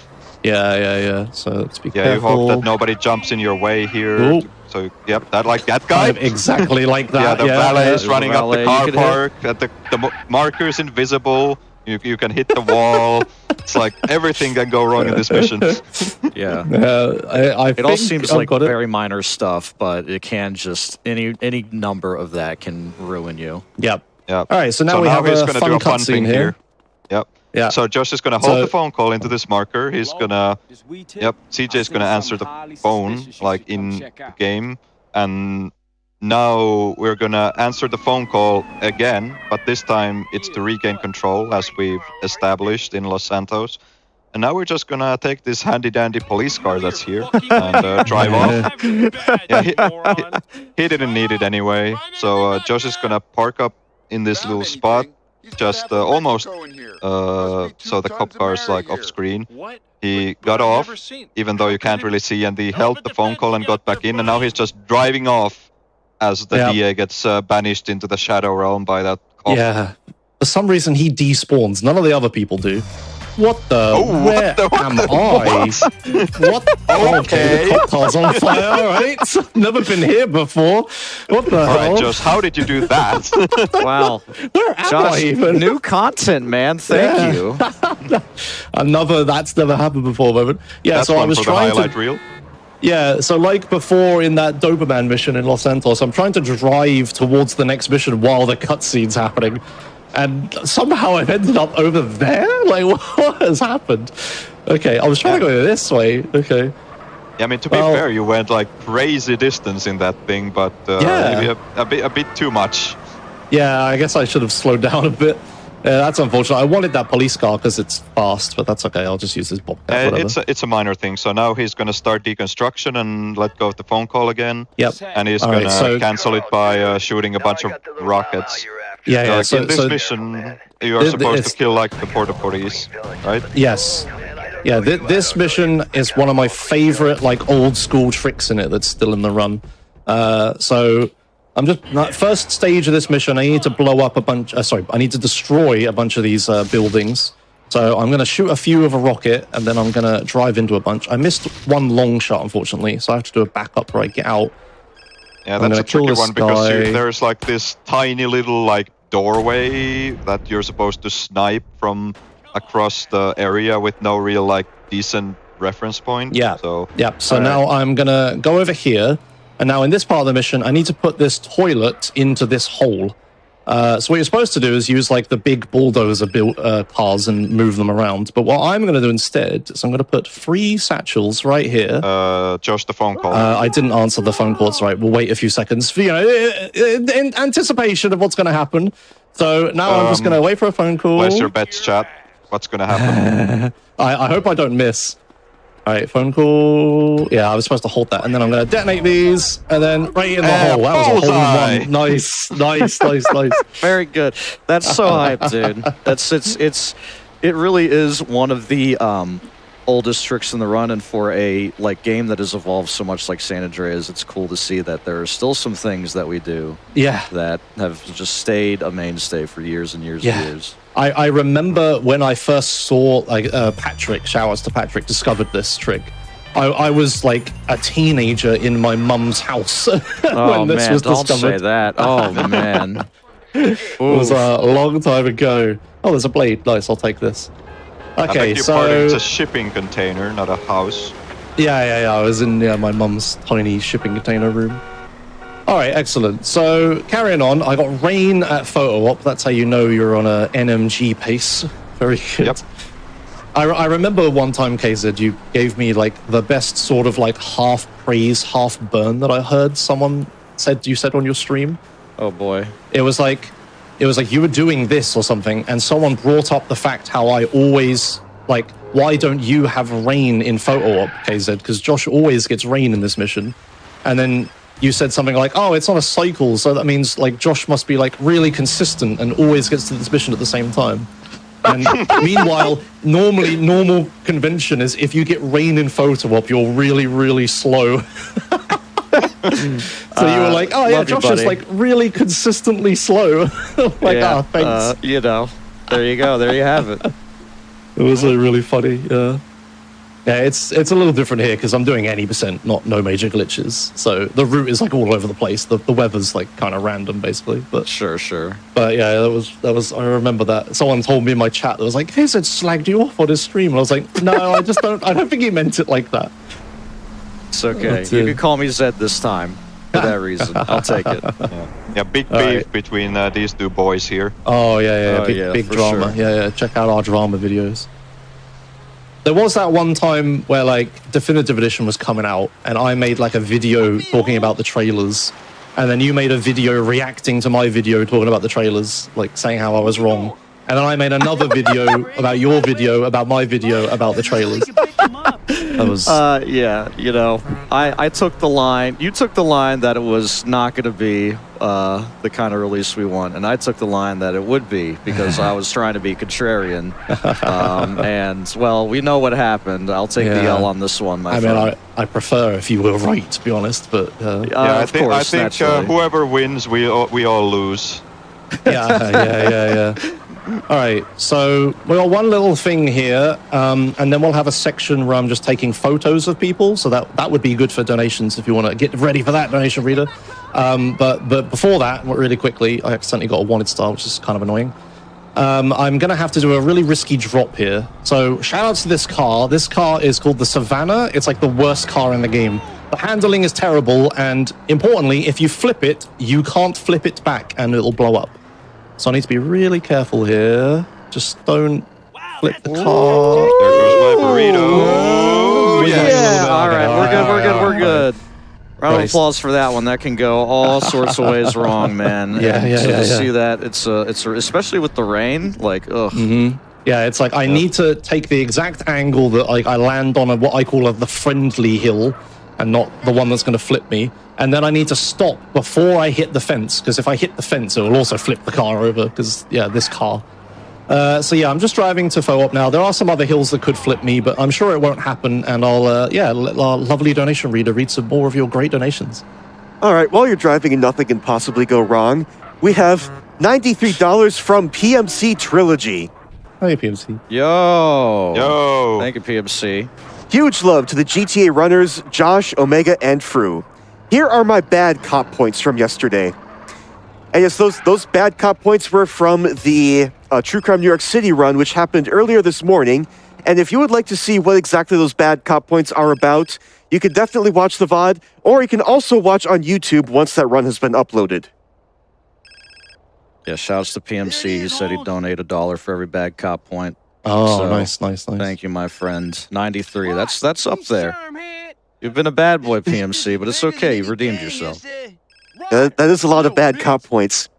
Yeah. So let's be careful. You hope that nobody jumps in your way here. Ooh. So yep, that like that guy. Kind of exactly like that. The valet is running up the car hit. park. And the marker is invisible. You can hit the wall. It's like everything can go wrong in this mission. Yeah. It all seems like very minor stuff, but it can just any number of that can ruin you. Yep. Yep. All right, so now we have he's a gonna fun do a fun cutscene thing here. Yep. Yeah. So Josh is gonna hold the phone call into this marker. He's gonna CJ is gonna answer the phone like in the game, and now we're gonna answer the phone call again, but this time it's to regain control, as we've established in Los Santos. And now we're just gonna take this handy-dandy police car that's here and drive off. He didn't need it anyway, so Josh is gonna park up in this little spot, just almost so the cop car is like off screen. He got off, even though you can't really see, and he held the phone call and got back in, and now he's just driving off as the DA gets banished into the shadow realm by that cop. Yeah. For some reason, he despawns. None of the other people do. What the? Where am I? What? Okay, the cop car's on fire, alright? Never been here before. What the hell? Alright, Josh, how did you do that? Wow. Where am Josh, I even? new content, man. Thank you. Another that's never happened before moment. Yeah, That's so I was for the trying highlight to... reel. Yeah, so like before in that Doberman mission in Los Santos, I'm trying to drive towards the next mission while the cutscene's happening. And somehow I've ended up over there? Like, what has happened? Okay, I was trying to go this way. Okay. Yeah, I mean, to be fair, you went like crazy distance in that thing, but maybe a bit too much. Yeah, I guess I should have slowed down a bit. Yeah, that's unfortunate. I wanted that police car because it's fast, but that's okay. I'll just use this bobcat. It's a minor thing. So now he's going to start deconstruction and let go of the phone call again. Yep. And he's going to cancel it by shooting a bunch of rockets. Yeah. So in this mission, you are supposed to kill like the porta potties, right? Yes. Yeah. This mission is one of my favorite like old school tricks in it that's still in the run. So I'm just first stage of this mission. I need to blow up a bunch. I need to destroy a bunch of these buildings. So I'm going to shoot a few with a rocket, and then I'm going to drive into a bunch. I missed one long shot, unfortunately, so I have to do a backup where I get out. Yeah, that's a tricky one because there's like this tiny little like doorway that you're supposed to snipe from across the area with no real like decent reference point. Yeah. So now I'm going to go over here. And now in this part of the mission, I need to put this toilet into this hole. So what you're supposed to do is use like the big bulldozer cars and move them around. But what I'm going to do instead is I'm going to put 3 satchels right here. Josh, the phone call. I didn't answer the phone call. It's right. We'll wait a few seconds for, in anticipation of what's going to happen. So now I'm just going to wait for a phone call. Place your bets, chat. What's going to happen? I hope I don't miss. All right, phone call. Yeah, I was supposed to hold that, and then I'm going to detonate these, and then right in the hole. That was a hole in one. Nice. Very good. That's so hype, dude. It really is one of the oldest tricks in the run, and for a game that has evolved so much like San Andreas, it's cool to see that there are still some things that we do that have just stayed a mainstay for years and years and years. I remember when I first saw Patrick, shout-outs to Patrick, discovered this trick. I was like a teenager in my mum's house when this was discovered. Don't say that. Oh man. It was a long time ago. Oh, there's a blade. Nice, I'll take this. Okay, It's a shipping container, not a house. Yeah. I was in my mum's tiny shipping container room. All right, excellent. So carrying on, I got rain at photo op. That's how you know you're on a NMG pace. Very good. Yep. I remember one time, KZ, you gave me like the best sort of like half praise, half burn that I heard someone you said on your stream. Oh boy. It was like you were doing this or something, and someone brought up the fact how I always like, why don't you have rain in photo op, KZ? Because Josh always gets rain in this mission. And then you said something like, oh, it's on a cycle, so that means like Josh must be like really consistent and always gets to this mission at the same time. And meanwhile, normal convention is if you get rain in photo op, you're really, really slow. So you were like, oh yeah, Josh is like really consistently slow. Like, thanks. There you go. There you have it. It was really funny. Yeah, it's a little different here because I'm doing any percent, no major glitches. So the route is like all over the place. The weather's like kind of random, basically. But sure. But yeah, that was. I remember that someone told me in my chat that was like, "Hey, said slagged you off on his stream," and I was like, "No, I just don't. I don't think he meant it like that." It's okay. You can call me Zed this time for that reason. I'll take it. Yeah, big beef between these two boys here. Oh yeah, big drama. Sure. Yeah. Check out our drama videos. There was that one time where like Definitive Edition was coming out, and I made like a video talking about the trailers, and then you made a video reacting to my video talking about the trailers, like saying how I was wrong, and then I made another video about your video about my video about the trailers. That was I took the line. You took the line that it was not going to be the kind of release we want, and I took the line that it would be because I was trying to be contrarian. And well, we know what happened. I'll take the L on this one, my friend. I prefer if you were right, to be honest, but I think whoever wins, we all lose. Yeah. All right, so we got one little thing here, and then we'll have a section where I'm just taking photos of people, so that would be good for donations if you want to get ready for that, donation reader. But before that, really quickly, I accidentally got a wanted star, which is kind of annoying. I'm going to have to do a really risky drop here. So shout out to this car. This car is called the Savannah. It's like the worst car in the game. The handling is terrible, and importantly, if you flip it, you can't flip it back and it'll blow up. So I need to be really careful here. Just don't flip the car. There goes my burrito. Oh, yes. All right, we're good. Round of applause for that one. That can go all sorts of ways wrong, man. To see that, it's especially with the rain, like, ugh. Mm-hmm. Yeah, it's like I need to take the exact angle that I land on what I call the friendly hill, and not the one that's going to flip me. And then I need to stop before I hit the fence, because if I hit the fence, it will also flip the car over, because, this car. So I'm just driving to Fo-Op now. There are some other hills that could flip me, but I'm sure it won't happen, and I'll, let our lovely donation reader read some more of your great donations. All right, while you're driving and nothing can possibly go wrong, we have $93 from PMC Trilogy. Hey, PMC. Yo. Thank you, PMC. Huge love to the GTA runners, Josh, Omega, and Fru. Here are my bad cop points from yesterday. And yes, those bad cop points were from the True Crime New York City run, which happened earlier this morning. And if you would like to see what exactly those bad cop points are about, you can definitely watch the VOD, or you can also watch on YouTube once that run has been uploaded. Yeah, shouts to PMC. He said he'd donate $1 for every bad cop point. Oh, so, nice. Thank you, my friend. 93. That's up there. You've been a bad boy, PMC, but it's okay. You've redeemed yourself. That is a lot of bad cop points.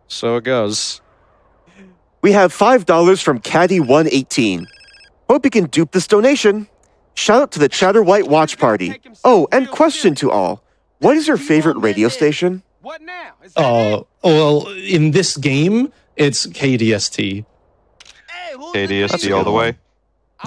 So it goes. We have $5 from Caddy118. Hope you can dupe this donation. Shout out to the Chatter White Watch Party. Oh, and question to all. What is your favorite radio station? Well, in this game, it's KDST. KDST all the way.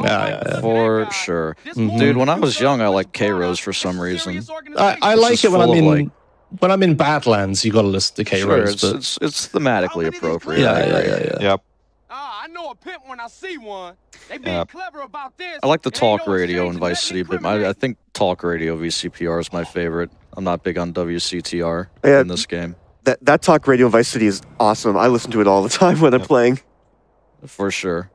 Yeah. For sure. Dude, when I was young, I liked K-Rose for some reason. I like it when I'm in Badlands. You got to listen to K-Rose. Sure, it's thematically appropriate. Yeah. Yep. I know a pimp when I see one. They being clever about this. I like the It ain't talk no radio in exchange Vice of City, but incriminate. I think talk radio VCPR is my favorite. I'm not big on WCTR Yeah. in this game. That talk radio in Vice City is awesome. I listen to it all the time when I'm playing. For sure.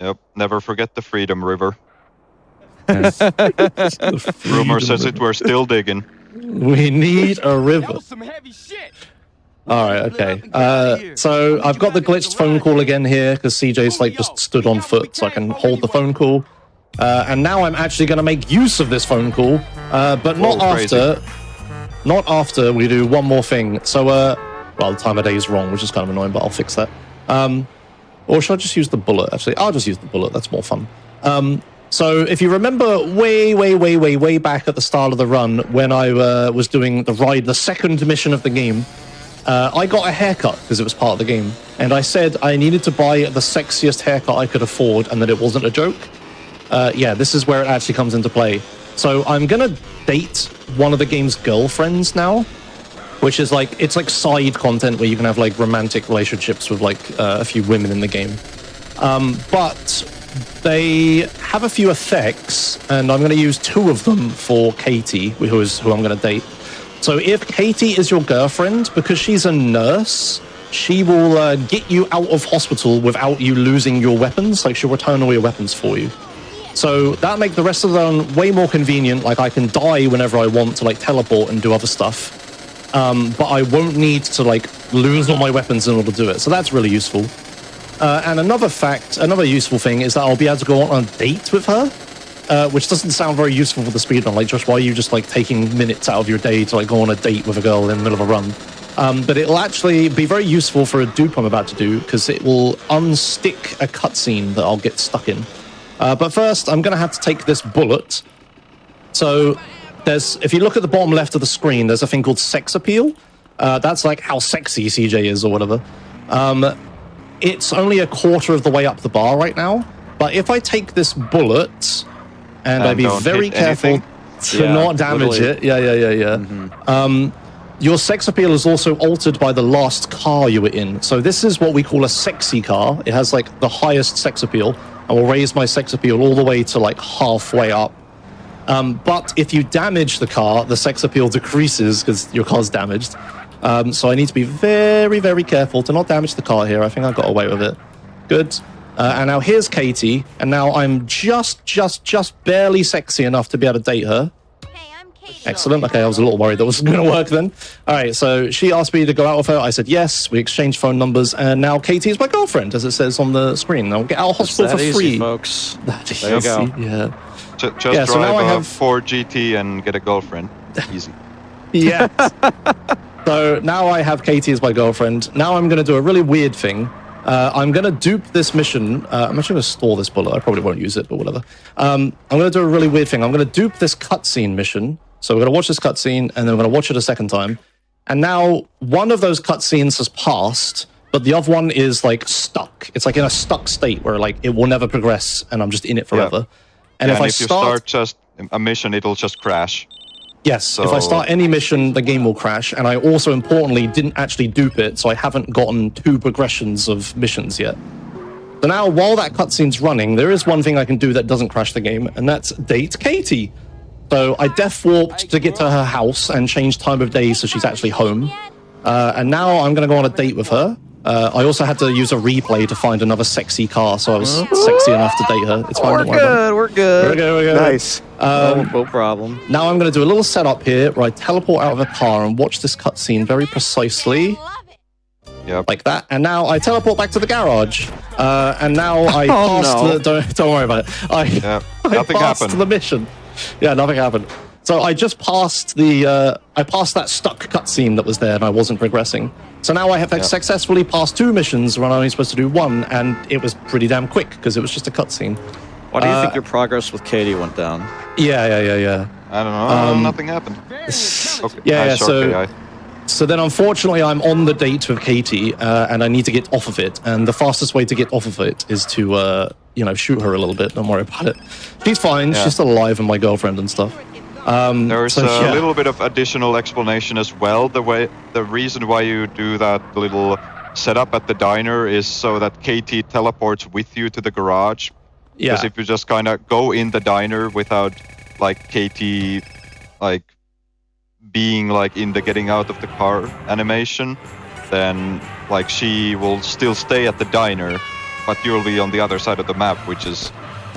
Yep. Never forget the Freedom River. Rumor says it we're still digging. We need a That river. was some heavy shit. All right, okay. So I've got the glitched phone call again here because CJ's like just stood on foot, so I can hold the phone call. And now I'm actually going to make use of this phone call, but not after we do one more thing. So, well, the time of day is wrong, which is kind of annoying, but I'll fix that. Or should I just use the bullet? Actually, I'll just use the bullet. That's more fun. So if you remember way back at the start of the run when I was doing the second mission of the game, I got a haircut because it was part of the game. And I said I needed to buy the sexiest haircut I could afford and that it wasn't a joke. Yeah, this is where it actually comes into play. So I'm going to date one of the game's girlfriends now, which is like, it's like side content where you can have like romantic relationships with like a few women in the game. But they have a few effects, and I'm going to use 2 of them for Katie, who I'm going to date. So if Katie is your girlfriend, because she's a nurse, she will get you out of hospital without you losing your weapons. Like, she'll return all your weapons for you. So that'll make the rest of the run way more convenient. Like, I can die whenever I want to like teleport and do other stuff. But I won't need to like lose all my weapons in order to do it. So that's really useful. And another useful thing is that I'll be able to go on a date with her, which doesn't sound very useful for the speedrun. Like, Josh, why are you just like taking minutes out of your day to like go on a date with a girl in the middle of a run? But it'll actually be very useful for a dupe I'm about to do because it will unstick a cutscene that I'll get stuck in. But first, I'm going to have to take this bullet. So if you look at the bottom left of the screen, there's a thing called sex appeal. That's like how sexy CJ is or whatever. It's only a quarter of the way up the bar right now. But if I take this bullet and I be very careful to not damage it. Yeah. Mm-hmm. Your sex appeal is also altered by the last car you were in. So this is what we call a sexy car. It has like the highest sex appeal. I will raise my sex appeal all the way to like halfway up. But if you damage the car, the sex appeal decreases because your car's damaged. So I need to be very, very careful to not damage the car here. I think I got away with it. Good. And now here's Katie. And now I'm just barely sexy enough to be able to date her. Hey, I'm Katie. Excellent. Okay, I was a little worried that wasn't going to work then. All right, so she asked me to go out with her. I said yes. We exchanged phone numbers. And now Katie is my girlfriend, as it says on the screen. I'll get out of hospital for free. Easy, folks. That is there you go. Yeah. Just Yeah, so now I drive a have- Ford GT and get a girlfriend. Easy. Yeah. So now I have Katie as my girlfriend. Now I'm going to do a really weird thing. I'm going to dupe this mission. I'm actually going to store this bullet. I probably won't use it, but whatever. I'm going to do a really weird thing. I'm going to dupe this cutscene mission. So we're going to watch this cutscene, and then we're going to watch it a second time. And now one of those cutscenes has passed, but the other one is like stuck. It's like in a stuck state where like it will never progress, and I'm just in it forever. And if I you start just a mission, it'll just crash. Yes, if I start any mission, the game will crash. And I also, importantly, didn't actually dupe it, so I haven't gotten 2 progressions of missions yet. So now, while that cutscene's running, there is one thing I can do that doesn't crash the game, and that's date Katie. So I death warped to get to her house and change time of day so she's actually home. And now I'm going to go on a date with her. I also had to use a replay to find another sexy car, so I was sexy enough to date her. It's fine. We're good. We're good. Nice. No problem. Now I'm going to do a little setup here where I teleport out of a car and watch this cutscene very precisely. Love it. Yep. Like that, and now I teleport back to the garage, and now I passed no. the. Don't worry about it. I Nothing passed happened. the mission. Yeah, nothing happened. So I just passed the. I passed that stuck cutscene that was there, and I wasn't progressing. So now I have successfully passed 2 missions when I'm only supposed to do 1, and it was pretty damn quick because it was just a cutscene. Why do you think your progress with Katie went down? Yeah. I don't know. Nothing happened. Okay. Yeah, nice short so- AI. So then, unfortunately, I'm on the date with Katie, and I need to get off of it. And the fastest way to get off of it is to, shoot her a little bit. Don't worry about it. She's fine. Yeah. She's still alive and my girlfriend and stuff. There's a little bit of additional explanation as well. The reason why you do that little setup at the diner is so that Katie teleports with you to the garage. Yeah. Because if you just kind of go in the diner without, like, Katie, like, being like in the getting out of the car animation, then like she will still stay at the diner, but you'll be on the other side of the map, which is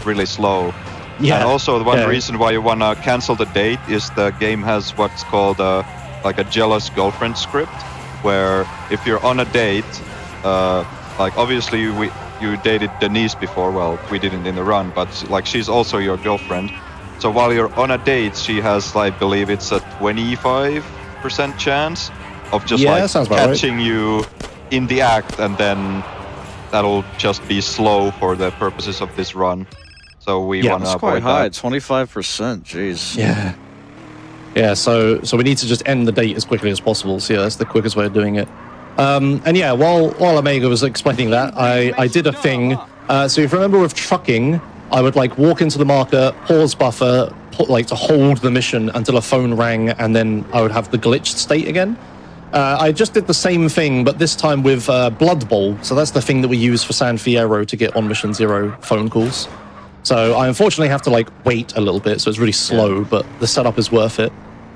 really slow. Yeah. And also the one reason why you wanna cancel the date is the game has what's called like a jealous girlfriend script, where if you're on a date, like obviously you dated Denise before, well we didn't in the run, but like she's also your girlfriend. So while you're on a date, she has, I believe it's a 25% chance of just catching you in the act, and then that'll just be slow for the purposes of this run. So we want to avoid that. That's quite high, 25%, jeez. Yeah. Yeah, so we need to just end the date as quickly as possible. So yeah, that's the quickest way of doing it. And yeah, while Omega was explaining that, I did a thing. So if you remember with trucking, I would like walk into the marker, pause buffer, to hold the mission until a phone rang, and then I would have the glitched state again. I just did the same thing, but this time with Blood Bowl. So that's the thing that we use for San Fierro to get on Mission 0 phone calls. So I unfortunately have to like wait a little bit, so it's really slow, but the setup is worth it.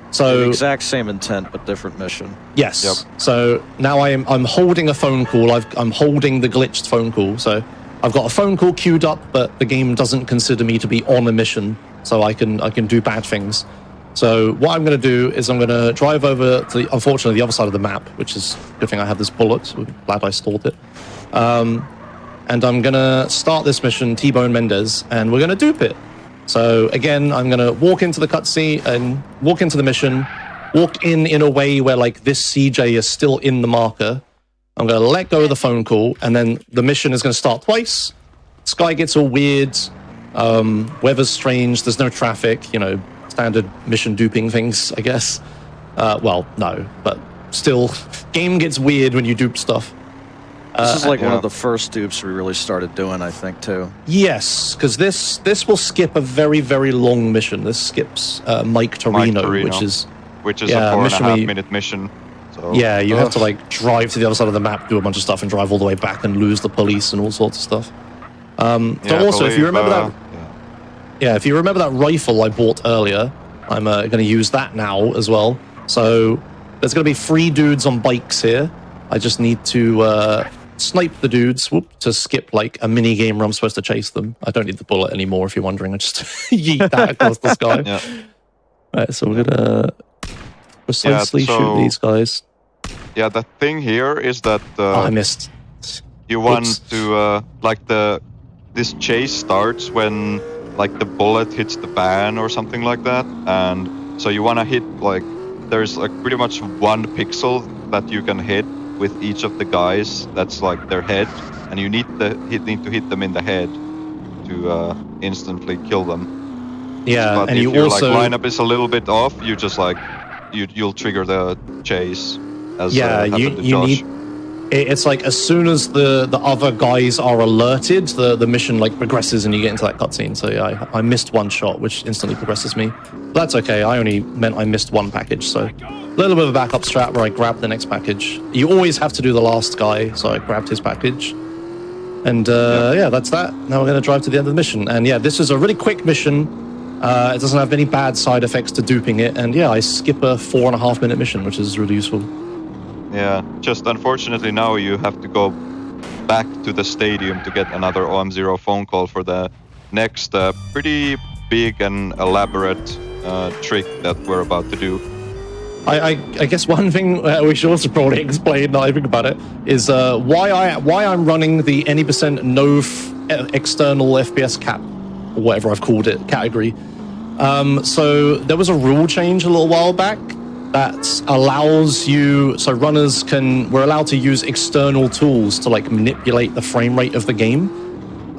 So the exact same intent, but different mission. Yes. Yep. So now I'm holding a phone call. I'm holding the glitched phone call. So I've got a phone call queued up, but the game doesn't consider me to be on a mission, so I can do bad things. So what I'm going to do is I'm going to drive over to, unfortunately, the other side of the map, which is a good thing I have this bullet. So I'm glad I stored it. And I'm going to start this mission, T-Bone Mendez, and we're going to dupe it. So again, I'm going to walk into the cutscene and walk into the mission, walk in a way where like this CJ is still in the marker. I'm going to let go of the phone call, and then the mission is going to start twice. Sky gets all weird. Weather's strange. There's no traffic. Standard mission duping things, I guess. Well, no, but still, game gets weird when you dupe stuff. This is like one of the first dupes we really started doing, I think, too. Yes, because this will skip a very, very long mission. This skips Mike Torino, which is a 4.5-minute mission. So. Yeah, you have to like drive to the other side of the map, do a bunch of stuff, and drive all the way back and lose the police and all sorts of stuff. If you remember that, if you remember that rifle I bought earlier, I'm going to use that now as well. So there's going to be 3 dudes on bikes here. I just need to snipe the dudes to skip like a mini game where I'm supposed to chase them. I don't need the bullet anymore, if you're wondering. I just yeet that across the sky. Yeah. Right, so we're gonna precisely shoot these guys. Yeah, the thing here is that I missed. You want to this chase starts when like the bullet hits the ban or something like that, and so you want to hit like there's like pretty much 1 pixel that you can hit with each of the guys. That's like their head, and you need to hit them in the head to instantly kill them. Yeah, but and if you your also lineup is a little bit off, you just like you'll trigger the chase. As, you need. It's like as soon as the other guys are alerted, the mission like progresses and you get into that cutscene. So yeah, I missed 1 shot, which instantly progresses me. But that's okay. I only meant I missed 1 package, so a little bit of a backup strat where I grabbed the next package. You always have to do the last guy, so I grabbed his package. And that's that. Now we're going to drive to the end of the mission. And yeah, this is a really quick mission. It doesn't have any bad side effects to duping it. And yeah, I skip a 4.5-minute mission, which is really useful. Yeah, just unfortunately now you have to go back to the stadium to get another OM0 phone call for the next pretty big and elaborate trick that we're about to do. I guess one thing we should also probably explain, now I think about it, is why I'm running the any percent no external FPS cap, or whatever I've called it, category. So there was a rule change a little while back that allows you, so runners we're allowed to use external tools to like manipulate the frame rate of the game.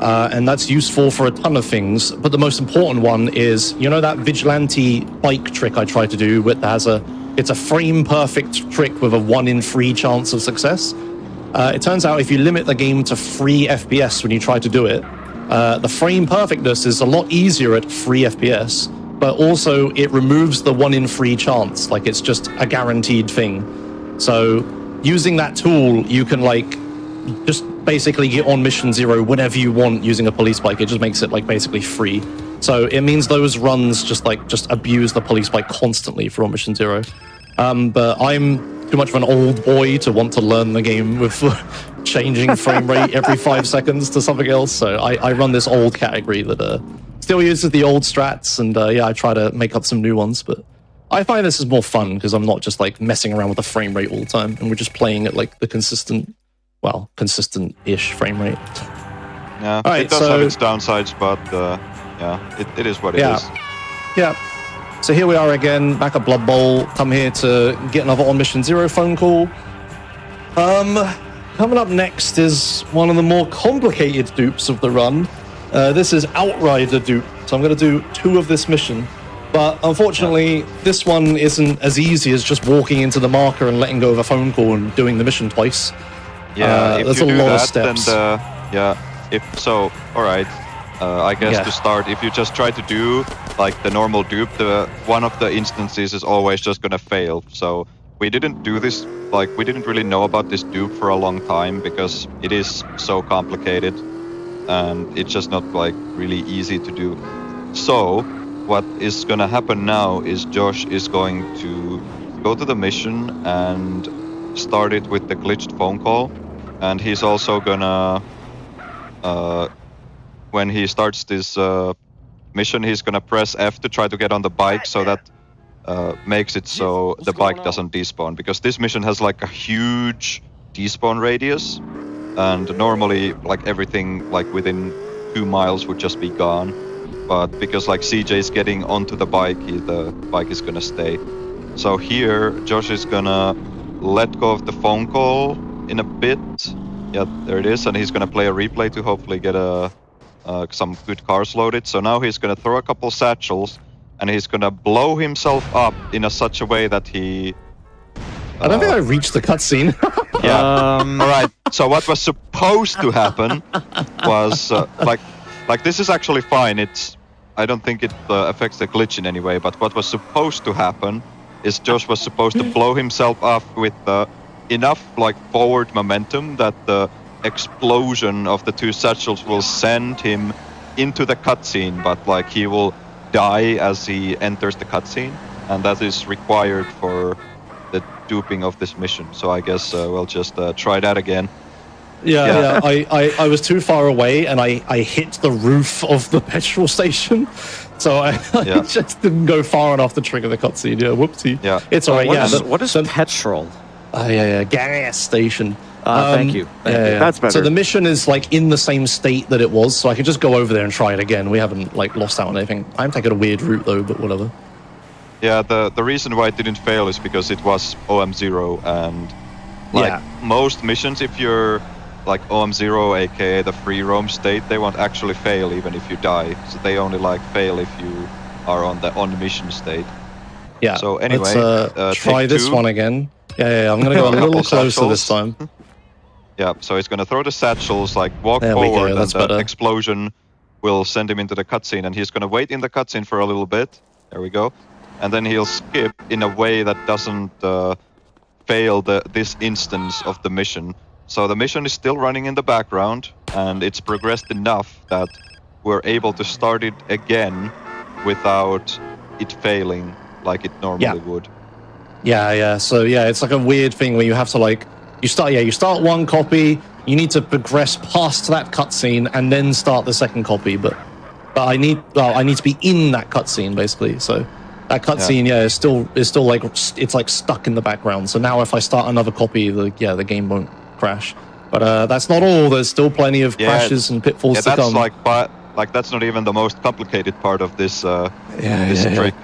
And that's useful for a ton of things. But the most important one is, that vigilante bike trick I tried to do that has a it's a frame perfect trick with a 1 in 3 chance of success. It turns out if you limit the game to 3 FPS when you try to do it, the frame perfectness is a lot easier at 3 FPS, but also it removes the 1 in 3 chance. Like, it's just a guaranteed thing. So using that tool, you can like just basically get on mission 0 whenever you want using a police bike. It just makes it like basically free. So it means those runs just abuse the police bike constantly for on mission 0. But I'm too much of an old boy to want to learn the game with changing frame rate every 5 seconds to something else. So I run this old category that still uses the old strats, and yeah, I try to make up some new ones. But I find this is more fun because I'm not just like messing around with the frame rate all the time, and we're just playing at like the consistent-ish frame rate. Yeah, right, it does have its downsides, but yeah, it is what it is. Yeah. So here we are again, back at Blood Bowl. Come here to get another On Mission 0 phone call. Coming up next is one of the more complicated dupes of the run. This is Outrider dupe, so I'm going to do 2 of this mission. But unfortunately, this one isn't as easy as just walking into the marker and letting go of a phone call and doing the mission twice. Yeah, there's a lot of steps. Then, alright. I guess to start, if you just try to do like the normal dupe, one of the instances is always just gonna fail. So we didn't do this, like we didn't really know about this dupe for a long time because it is so complicated and it's just not like really easy to do. So what is gonna happen now is Josh is going to go to the mission and start it with the glitched phone call, and he's also gonna when he starts this mission, he's gonna press F to try to get on the bike, so that makes it so the bike doesn't despawn, because this mission has like a huge despawn radius, and normally like everything like within 2 miles would just be gone, but because like CJ's getting onto the bike, the bike is gonna stay. So here Josh is gonna let go of the phone call in a bit. Yeah, there it is, and he's gonna play a replay to hopefully get some good cars loaded. So now he's gonna throw a couple satchels, and he's gonna blow himself up in such a way that he... I don't think I reached the cutscene. Yeah. Alright, so what was supposed to happen was, like this is actually fine. I don't think it affects the glitch in any way, but what was supposed to happen is Josh was supposed to blow himself up with enough like forward momentum that the explosion of the 2 satchels will send him into the cutscene, but like he will die as he enters the cutscene, and that is required for the duping of this mission. So I guess we'll just try that again. Yeah. I was too far away, and I hit the roof of the petrol station, so I just didn't go far enough to trigger the cutscene. Yeah, whoopsie. Yeah, it's alright. What is petrol? Gas station. Thank you. That's better. So the mission is like in the same state that it was, so I could just go over there and try it again. We haven't like lost out on anything. I'm taking a weird route though, but whatever. Yeah, the reason why it didn't fail is because it was OM0, and like most missions, if you're like OM0, aka the free roam state, they won't actually fail even if you die. So they only like fail if you are on the mission state. Yeah. So anyway, let's try this one again. Yeah, I'm gonna go a little closer this time. Yeah, so he's gonna throw the satchels, like walk forward, and the explosion will send him into the cutscene, and he's gonna wait in the cutscene for a little bit. There we go. And then he'll skip in a way that doesn't fail this instance of the mission. So the mission is still running in the background, and it's progressed enough that we're able to start it again without it failing like it normally would. Yeah. So yeah, it's like a weird thing where you have to like you start one copy, you need to progress past that cutscene and then start the second copy. But I need to be in that cutscene basically. So that cutscene, is still like it's like stuck in the background. So now if I start another copy, the game won't crash. But that's not all. There's still plenty of crashes and pitfalls to come. Like that's not even the most complicated part of this trick.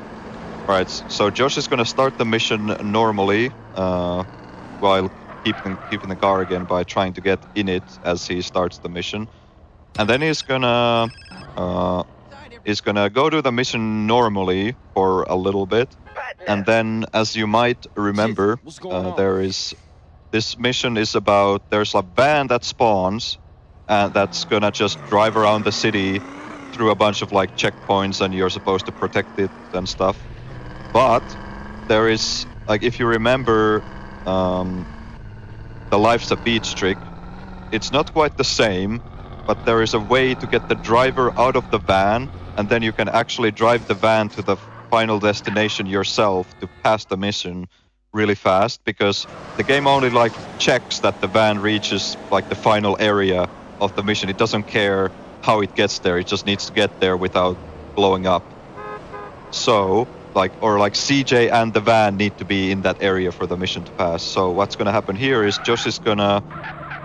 Right, so Josh is gonna start the mission normally, while keeping the car again by trying to get in it as he starts the mission, and then he's gonna go to the mission normally for a little bit, And then, as you might remember, What's going on? there is this mission is about there's a van that spawns, and that's gonna just drive around the city through a bunch of like checkpoints, and you're supposed to protect it and stuff. But there is like, if you remember, the Life's a Beach trick, it's not quite the same, but there is a way to get the driver out of the van, and then you can actually drive the van to the final destination yourself to pass the mission really fast, because the game only like checks that the van reaches like the final area of the mission. It doesn't care how it gets there, it just needs to get there without blowing up. So like CJ and the van need to be in that area for the mission to pass. So what's gonna happen here is Josh is gonna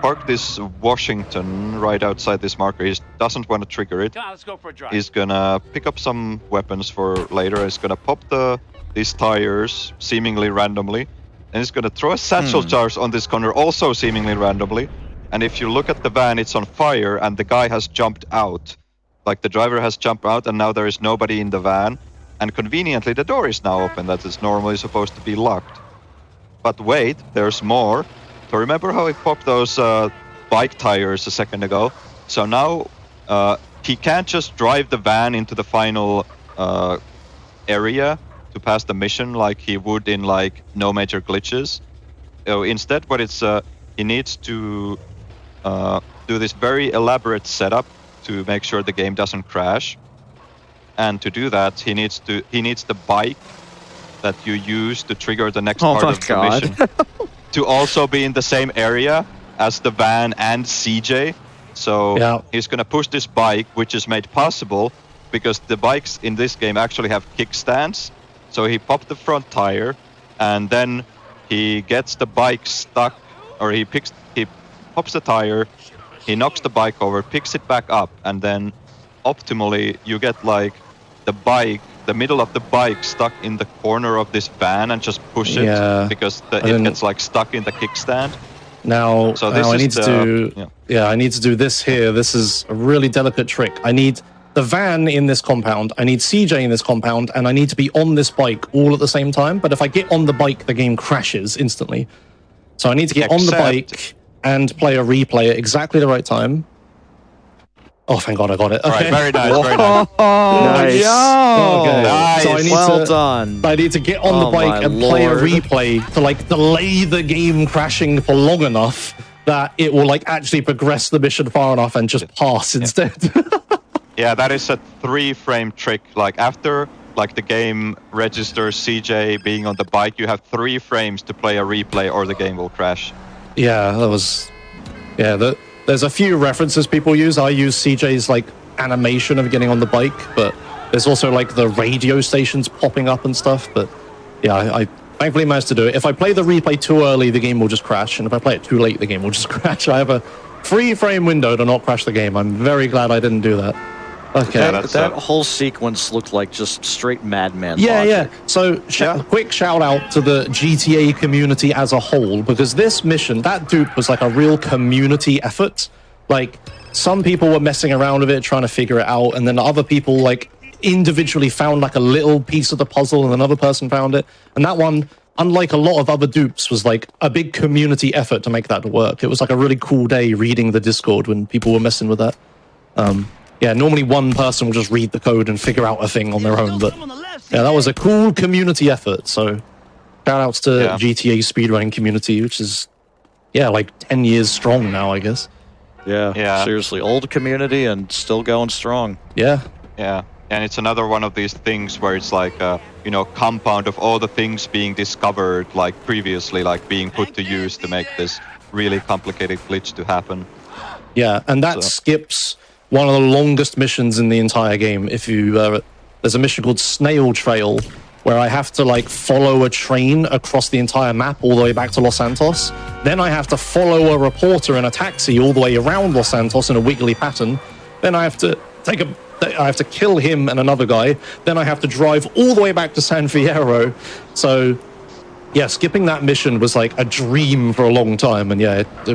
park this Washington right outside this marker. He doesn't want to trigger it. Come on, let's go for a drive. He's gonna pick up some weapons for later. He's gonna pop these tires seemingly randomly, and he's gonna throw a satchel charge on this corner also seemingly randomly. And if you look at the van, it's on fire, and the guy has jumped out. Like the driver has jumped out, and now there is nobody in the van. And conveniently, the door is now open. That is normally supposed to be locked. But wait, there's more. So remember how he popped those bike tires a second ago? So now he can't just drive the van into the final area to pass the mission like he would in like no major glitches. Instead, what it's he needs to do this very elaborate setup to make sure the game doesn't crash. And to do that, he needs the bike that you use to trigger the next part of the mission to also be in the same area as the van and CJ. So he's gonna push this bike, which is made possible because the bikes in this game actually have kickstands. So he popped the front tire, and then he gets the bike stuck, or he pops the tire, he knocks the bike over, picks it back up, and then optimally you get like the middle of the bike stuck in the corner of this van and just push it because it gets like stuck in the kickstand. Now, so I need to do this here. This is a really delicate trick. I need the van in this compound, I need CJ in this compound, and I need to be on this bike all at the same time. But if I get on the bike, the game crashes instantly. So I need to get on the bike and play a replay at exactly the right time. Oh, thank God I got it. Okay. Right, very nice, very nice. Nice. Okay. Nice. So I need well done. I need to get on the bike and play a replay to like delay the game crashing for long enough that it will like actually progress the mission far enough and just pass instead. Yeah, that is a 3-frame trick. Like after like the game registers CJ being on the bike, you have 3 frames to play a replay or the game will crash. Yeah, that was... Yeah, there's a few references people use. I use CJ's like animation of getting on the bike, but there's also like the radio stations popping up and stuff. But yeah, I thankfully managed to do it. If I play the replay too early, the game will just crash. And if I play it too late, the game will just crash. I have a 3-frame window to not crash the game. I'm very glad I didn't do that. Okay. Yeah, that whole sequence looked like just straight madman logic. Yeah. So, quick shout out to the GTA community as a whole, because this mission, that dupe was like a real community effort. Like, some people were messing around with it, trying to figure it out, and then other people, like, individually found like a little piece of the puzzle, and another person found it. And that one, unlike a lot of other dupes, was like a big community effort to make that work. It was like a really cool day reading the Discord when people were messing with that. Yeah, normally one person will just read the code and figure out a thing on their own, but yeah, that was a cool community effort. So shout outs to GTA speedrunning community, which is, like 10 years strong now, I guess. Yeah, seriously, old community and still going strong. Yeah. And it's another one of these things where it's like, compound of all the things being discovered, like previously, like being put to use to make this really complicated glitch to happen. Yeah, and that skips one of the longest missions in the entire game. If you, there's a mission called Snail Trail, where I have to like follow a train across the entire map all the way back to Los Santos. Then I have to follow a reporter in a taxi all the way around Los Santos in a wiggly pattern. Then I have to I have to kill him and another guy. Then I have to drive all the way back to San Fierro. So yeah, skipping that mission was like a dream for a long time, and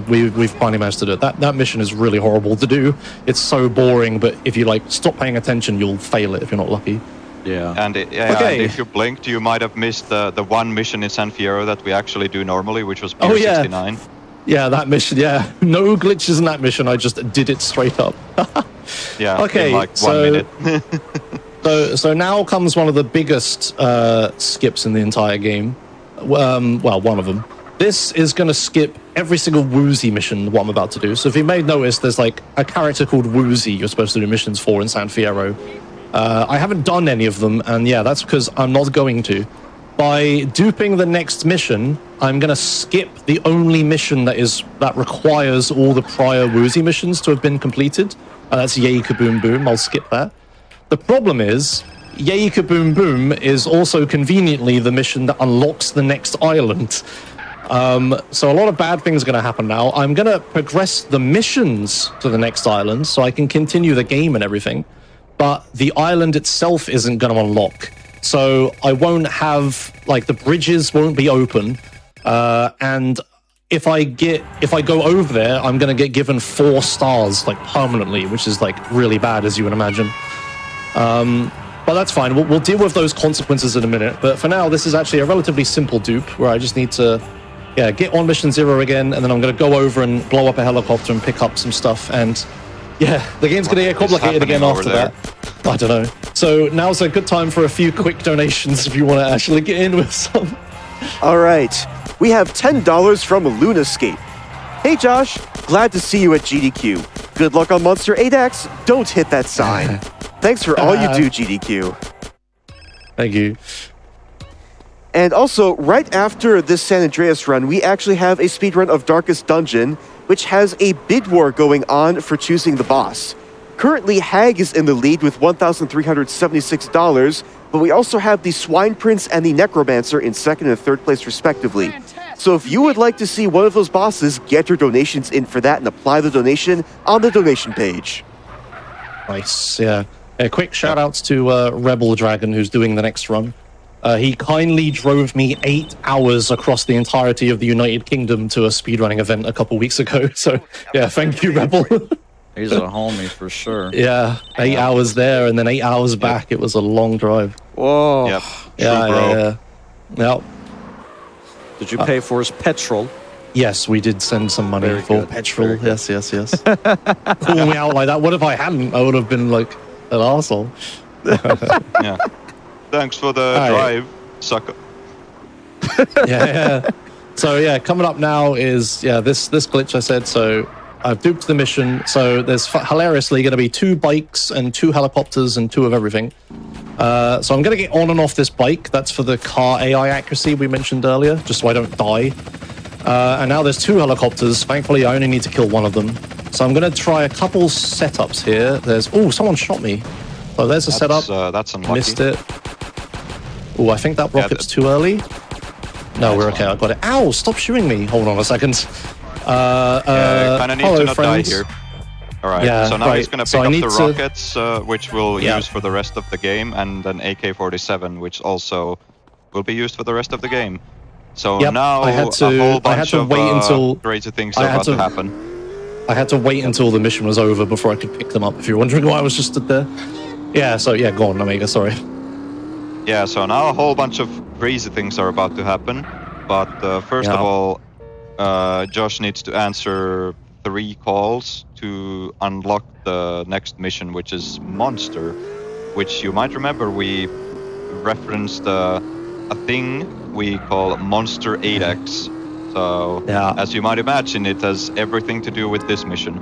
we've finally managed to do it. That mission is really horrible to do. It's so boring, but if you like stop paying attention, you'll fail it if you're not lucky. Yeah. And, and if you blinked, you might have missed the one mission in San Fierro that we actually do normally, which was Pier 69. Yeah, that mission, yeah. No glitches in that mission, I just did it straight up. Yeah, okay, in like 1 minute. so now comes one of the biggest skips in the entire game. Well, one of them. This is going to skip every single Woozy mission, what I'm about to do. So if you may notice, there's like a character called Woozy you're supposed to do missions for in San Fierro. I haven't done any of them, and yeah, that's because I'm not going to. By duping the next mission, I'm going to skip the only mission that requires all the prior Woozy missions to have been completed. That's Yay Kaboom Boom. I'll skip that. The problem is, Yay Kaboom Boom is also conveniently the mission that unlocks the next island. So a lot of bad things are going to happen now. I'm going to progress the missions to the next island so I can continue the game and everything. But the island itself isn't going to unlock. So I won't have, like, the bridges won't be open. And if I go over there, I'm going to get given 4 stars, like, permanently, which is, like, really bad, as you would imagine. But that's fine. We'll deal with those consequences in a minute. But for now, this is actually a relatively simple dupe where I just need to, get on mission 0 again, and then I'm going to go over and blow up a helicopter and pick up some stuff. And yeah, the game's going to get complicated again after that. I don't know. So now's a good time for a few quick donations if you want to actually get in with some. All right. We have $10 from Lunascape. Hey, Josh. Glad to see you at GDQ. Good luck on Monster 8X. Don't hit that sign. Thanks for all you do, GDQ. Thank you. And also, right after this San Andreas run, we actually have a speedrun of Darkest Dungeon, which has a bid war going on for choosing the boss. Currently, Hag is in the lead with $1,376, but we also have the Swine Prince and the Necromancer in 2nd and 3rd place respectively. So if you would like to see one of those bosses, get your donations in for that and apply the donation on the donation page. Nice, yeah. Quick shout-outs to Rebel Dragon, who's doing the next run. He kindly drove me 8 hours across the entirety of the United Kingdom to a speedrunning event a couple weeks ago. So, yeah, thank you, Rebel. He's a homie for sure. Yeah, 8 hours there and then 8 hours back. It was a long drive. Whoa. Yep. Yeah. Did you pay for his petrol? Yes, we did send some money Very for good. petrol. Very good. Yes. Call me out like that. What if I hadn't? I would have been like an arsehole. Yeah. Thanks for the drive, sucker. Yeah. So yeah, coming up now is this glitch I said. So I've duped the mission. So there's hilariously going to be 2 bikes and 2 helicopters and 2 of everything. So I'm going to get on and off this bike. That's for the car AI accuracy we mentioned earlier, just so I don't die. And now there's 2 helicopters. Thankfully, I only need to kill one of them. So I'm going to try a couple setups here. Someone shot me. Oh, there's a setup. That's unlucky. Missed it. Oh, I think that rocket's too early. No, we're okay. I got it. Ow! Stop shooting me. Hold on a second. Kind of need to not die here. All right. Yeah, so now he's going to pick up the rockets, which we'll use for the rest of the game, and an AK-47, which also will be used for the rest of the game. So now a whole bunch of crazy things are about to happen. I had to wait until the mission was over before I could pick them up. If you're wondering why I was just stood there. Yeah. So yeah, go on, Omega. Sorry. Yeah, so now a whole bunch of crazy things are about to happen. But first of all, Josh needs to answer 3 calls to unlock the next mission, which is Monster, which you might remember we referenced a thing we call Monster 8X. So, as you might imagine, it has everything to do with this mission.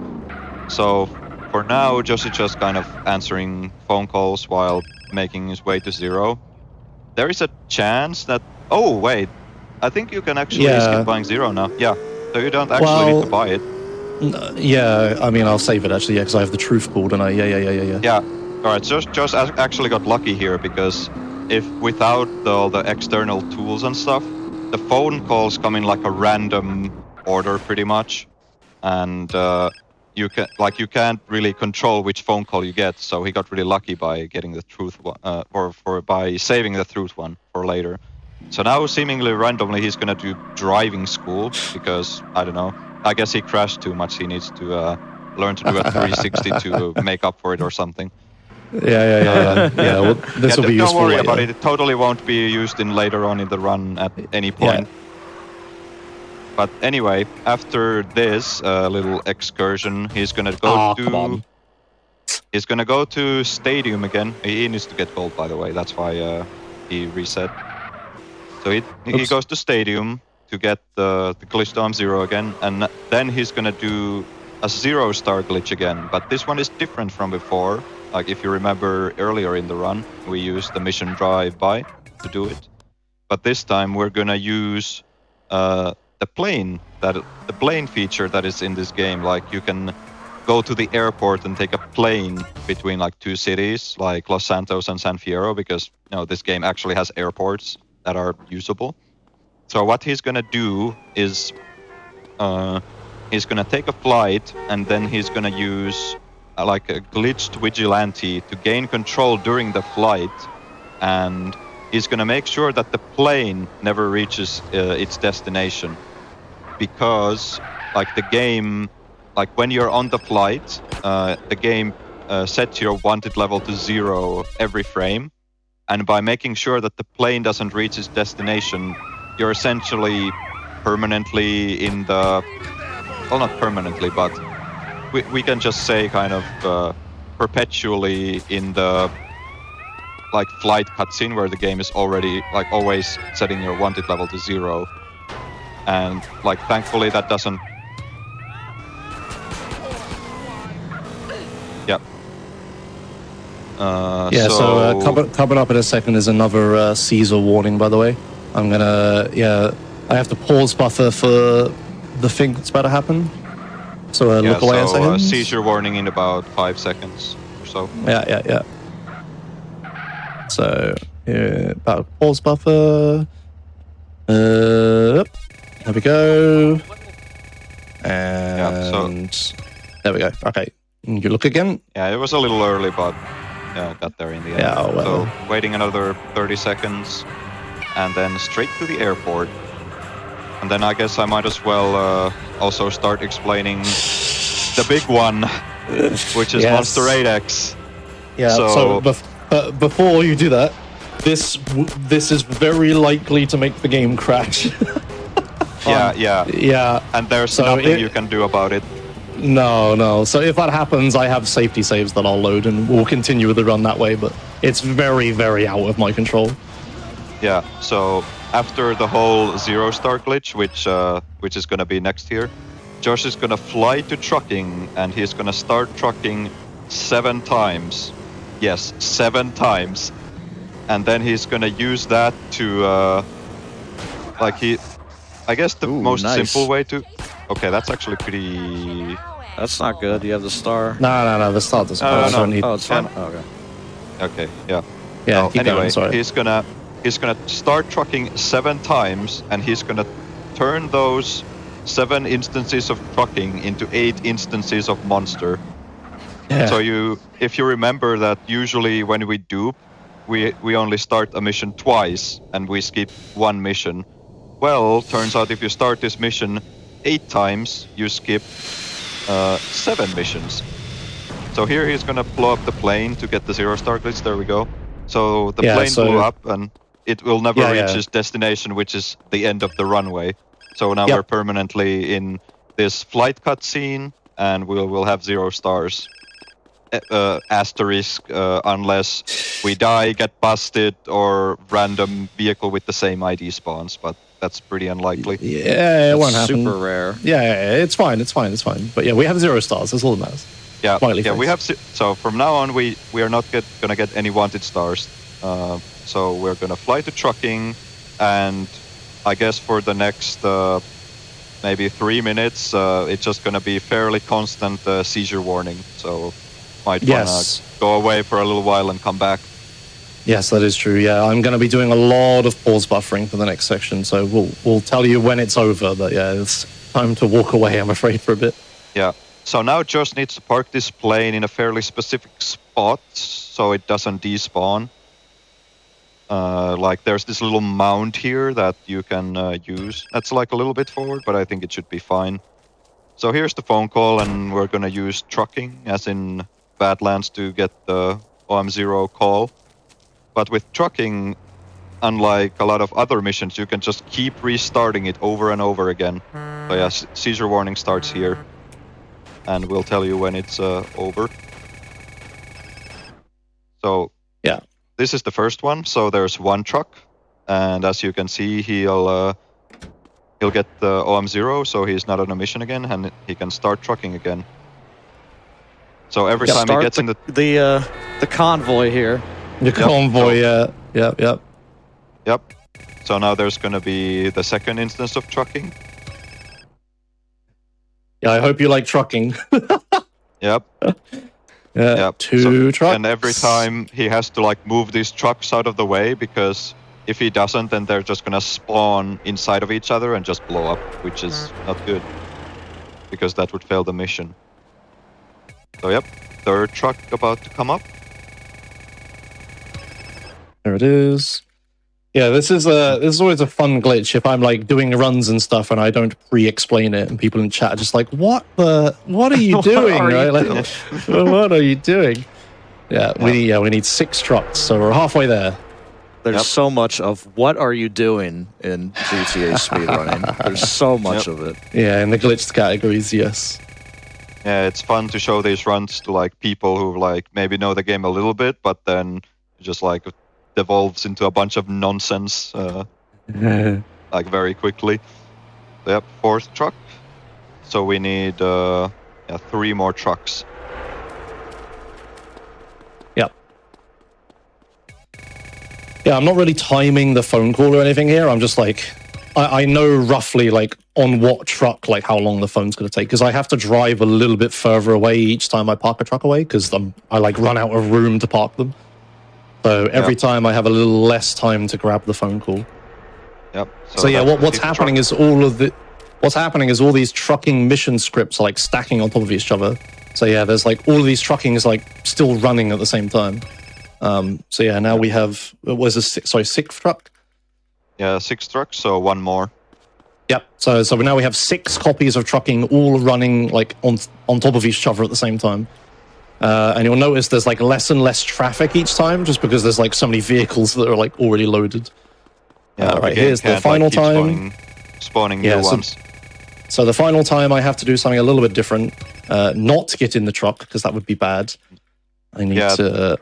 So, for now, Josh is just kind of answering phone calls while making his way to 0. There is a chance that... Oh, wait. I think you can actually skip buying 0 now. Yeah, so you don't actually need to buy it. Yeah, I mean, I'll save it actually, because I have the truth call, don't I? Yeah. Yeah, alright, Josh actually got lucky here, because if without all the external tools and stuff, the phone calls come in like a random order pretty much. And you can't really control which phone call you get, so he got really lucky by getting the truth one, by saving the truth one for later. So now, seemingly randomly, he's gonna do driving school because I don't know. I guess he crashed too much. He needs to learn to do a 360 to make up for it or something. Yeah. Well, this will be don't useful worry later. about it. It totally won't be used in later on in the run at any point. But anyway, after this little excursion, he's gonna go come on. He's gonna go to Stadium again. He needs to get gold, by the way. That's why he reset. So he goes to Stadium to get the glitch dome 0 again, and then he's gonna do a 0-star glitch again. But this one is different from before. Like if you remember earlier in the run, we used the mission drive-by to do it. But this time we're gonna use the plane feature that is in this game. Like you can go to the airport and take a plane between like 2 cities, like Los Santos and San Fierro, because this game actually has airports that are usable. So what he's gonna do is he's gonna take a flight, and then he's gonna use like a glitched vigilante to gain control during the flight, and he's gonna make sure that the plane never reaches its destination, because like the game, like when you're on the flight, the game sets your wanted level to 0 every frame, and by making sure that the plane doesn't reach its destination, you're essentially permanently in the, well, not permanently, but we can just say kind of perpetually in the like flight cutscene where the game is already like always setting your wanted level to 0. And like thankfully that doesn't. Yep. So coming up in a second is another Caesar warning, by the way. I'm gonna, I have to pause buffer for the thing that's about to happen. So look away a second. Seizure warning in about 5 seconds or so. Yeah. So, about pause buffer. There we go. And there we go. Okay. You look again? Yeah, it was a little early, but got there in the end. Yeah, well. So waiting another 30 seconds and then straight to the airport. And then I guess I might as well also start explaining the big one, which is Monster 8X. Yeah, so before you do that, this is very likely to make the game crash. Yeah. And there's nothing you can do about it. No. So if that happens, I have safety saves that I'll load and we'll continue with the run that way, but it's very, very out of my control. Yeah, so after the whole 0-star glitch, which is going to be next here, Josh is going to fly to trucking, and he's going to start trucking 7 times. Yes, 7 times. And then he's going to use that to, I guess the most simple way to... Okay, that's actually pretty... That's not good. You have the star. No, the star doesn't. Oh, it's fine. Oh, okay, yeah. Yeah, anyway, going, he's gonna start trucking 7 times, and he's gonna turn those 7 instances of trucking into 8 instances of monster. Yeah. So if you remember that usually when we dupe, we only start a mission twice and we skip 1 mission. Well, turns out if you start this mission 8 times, you skip 7 missions. So here he's gonna blow up the plane to get the 0-star glitch. There we go. So the plane blew up, and it will never reach its destination, which is the end of the runway. So now we're permanently in this flight cutscene, and we'll have 0 stars. Asterisk, unless we die, get busted, or random vehicle with the same ID spawns, but that's pretty unlikely. Yeah, it won't happen. Super rare. Yeah, it's fine. But yeah, we have 0 stars. That's all that matters. Yeah, we have. So from now on, we are not gonna get any wanted stars. So we're gonna fly to trucking, and I guess for the next maybe 3 minutes, it's just gonna be fairly constant seizure warning. So might wanna go away for a little while and come back. Yes, that is true. Yeah, I'm going to be doing a lot of pause buffering for the next section, so we'll tell you when it's over. But yeah, it's time to walk away, I'm afraid, for a bit. Yeah. So now Josh needs to park this plane in a fairly specific spot so it doesn't despawn. Like there's this little mound here that you can use. That's like a little bit forward, but I think it should be fine. So here's the phone call, and we're gonna use trucking, as in Badlands, to get the OM0 call. But with trucking, unlike a lot of other missions, you can just keep restarting it over and over again. So yeah, seizure warning starts here. And we'll tell you when it's over. So yeah, this is the first one. So there's one truck. And as you can see, he'll get the OM0, so he's not on a mission again, and he can start trucking again. So every time he gets in the convoy here. The convoy, yeah. Yep. So now there's going to be the second instance of trucking. Yeah, I hope you like trucking. Yep. Yep. Two trucks. And every time he has to like move these trucks out of the way, because if he doesn't, then they're just going to spawn inside of each other and just blow up, which is not good, because that would fail the mission. So yep, third truck about to come up. There it is. Yeah, this is always a fun glitch if I'm like doing runs and stuff and I don't pre-explain it and people in chat are just like, what are you doing? What are you doing? Yeah, we need 6 trucks, so we're halfway there. There's so much of what are you doing in GTA speedrunning. There's so much of it. Yeah, in the glitched categories, yes. Yeah, it's fun to show these runs to like people who like maybe know the game a little bit, but then just like devolves into a bunch of nonsense like very quickly. Yep, 4th truck. So we need 3 more trucks. Yep. Yeah, I'm not really timing the phone call or anything here. I'm just like, I know roughly like on what truck, like how long the phone's going to take, because I have to drive a little bit further away each time I park a truck away, because I like run out of room to park them. So every time I have a little less time to grab the phone call. Yep. So yeah, what's happening is all these trucking mission scripts are like stacking on top of each other. So yeah, there's like all of these trucking is like still running at the same time. So yeah, now we have, what was this? Sorry, 6th truck? Yeah, 6 trucks, so 1 more. Yep. So now we have 6 copies of trucking all running like on top of each other at the same time. And you'll notice there's like less and less traffic each time, just because there's like so many vehicles that are like already loaded. Yeah, right, here's the final time. Spawning new ones. So the final time I have to do something a little bit different. Not to get in the truck, because that would be bad. I need to...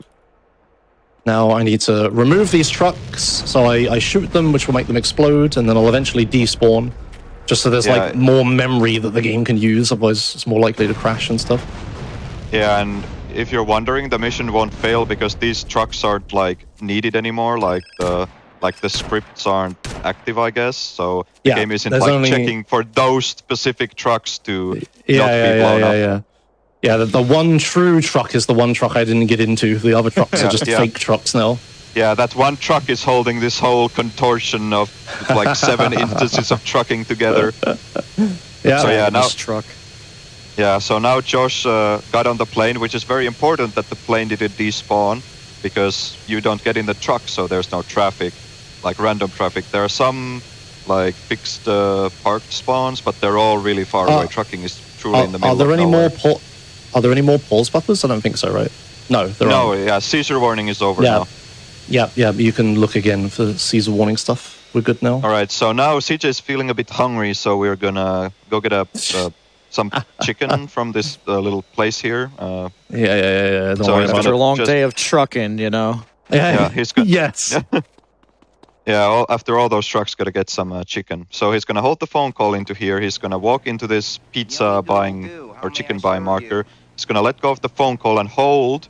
Now I need to remove these trucks, so I shoot them, which will make them explode, and then I'll eventually despawn, just so there's like more memory that the game can use, otherwise it's more likely to crash and stuff. Yeah, and if you're wondering, the mission won't fail because these trucks aren't like needed anymore, like the scripts aren't active, I guess, so the game isn't like checking for those specific trucks to not be blown up. Yeah, the one true truck is the one truck I didn't get into. The other trucks are just fake trucks now. Yeah, that one truck is holding this whole contortion of like 7 instances of trucking together. Yeah, so yeah, now truck. Yeah, so now Josh got on the plane, which is very important that the plane didn't despawn, because you don't get in the truck, so there's no traffic, like random traffic. There are some like fixed parked spawns, but they're all really far away. Trucking is truly in the middle. Are there any more pause buffers? I don't think so, right? No, there aren't. No, yeah, seizure warning is over now. Yeah, you can look again for seizure warning stuff. We're good now. All right, so now CJ is feeling a bit hungry, so we're gonna go get some chicken from this little place here. Yeah. Don't worry, after a long day of trucking, you know. Yeah, he's good. Yes. Yeah, after all those trucks, gotta get some chicken. So he's gonna hold the phone call into here. He's gonna walk into this pizza buying or chicken buying marker. He's gonna let go of the phone call and hold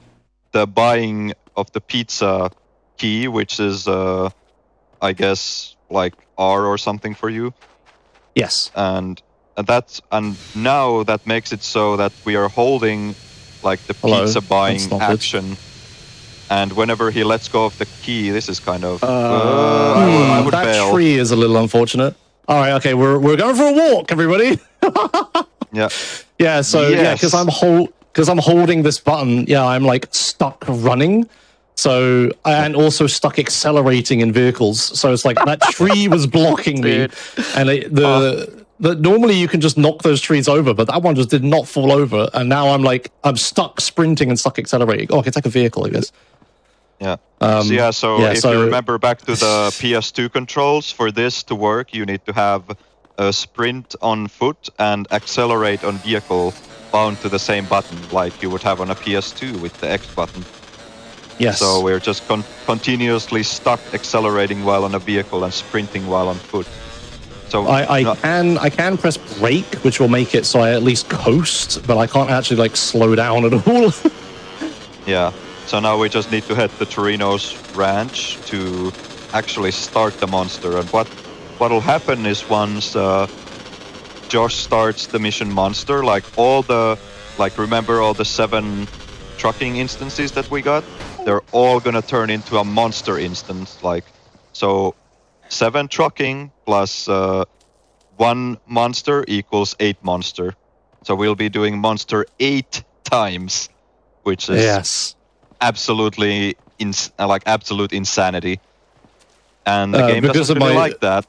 the buying of the pizza key, which is, I guess, like R or something for you. Yes. And now that makes it so that we are holding like the pizza buying action. And whenever he lets go of the key, this is kind of I would that fail. Tree is a little unfortunate. All right, okay, we're going for a walk, everybody. Yeah. So because I'm holding this button, I'm like stuck running. So and also stuck accelerating in vehicles. So it's like that tree was blocking me, and that normally you can just knock those trees over, but that one just did not fall over, and now I'm stuck sprinting and stuck accelerating. Oh, I can take a vehicle, I guess. Yeah. So if you remember back to the PS2 controls, for this to work, you need to have a sprint on foot and accelerate on vehicle bound to the same button, like you would have on a PS2 with the X button. Yes. So we're just continuously stuck accelerating while on a vehicle and sprinting while on foot. So I can press brake, which will make it so I at least coast, but I can't actually like slow down at all. Yeah. So now we just need to head to Torino's ranch to actually start the monster. And what'll happen is once Josh starts the mission monster, remember all the 7 trucking instances that we got? They're all gonna turn into a monster instance. So 7 trucking plus 1 monster equals 8 monster. So we'll be doing monster 8 times, which is absolutely absolute insanity. And the game doesn't really like that.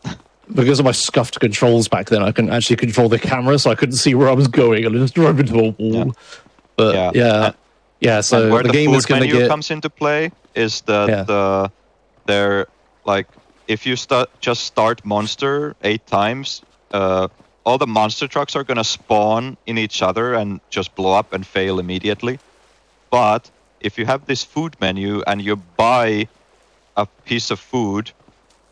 Because of my scuffed controls back then, I couldn't actually control the camera, so I couldn't see where I was going, and I just drove into a wall. Yeah. But so where the the game food is going to menu get comes into play is that they're like, if you just start monster 8 times, all the monster trucks are going to spawn in each other and just blow up and fail immediately. But if you have this food menu and you buy a piece of food,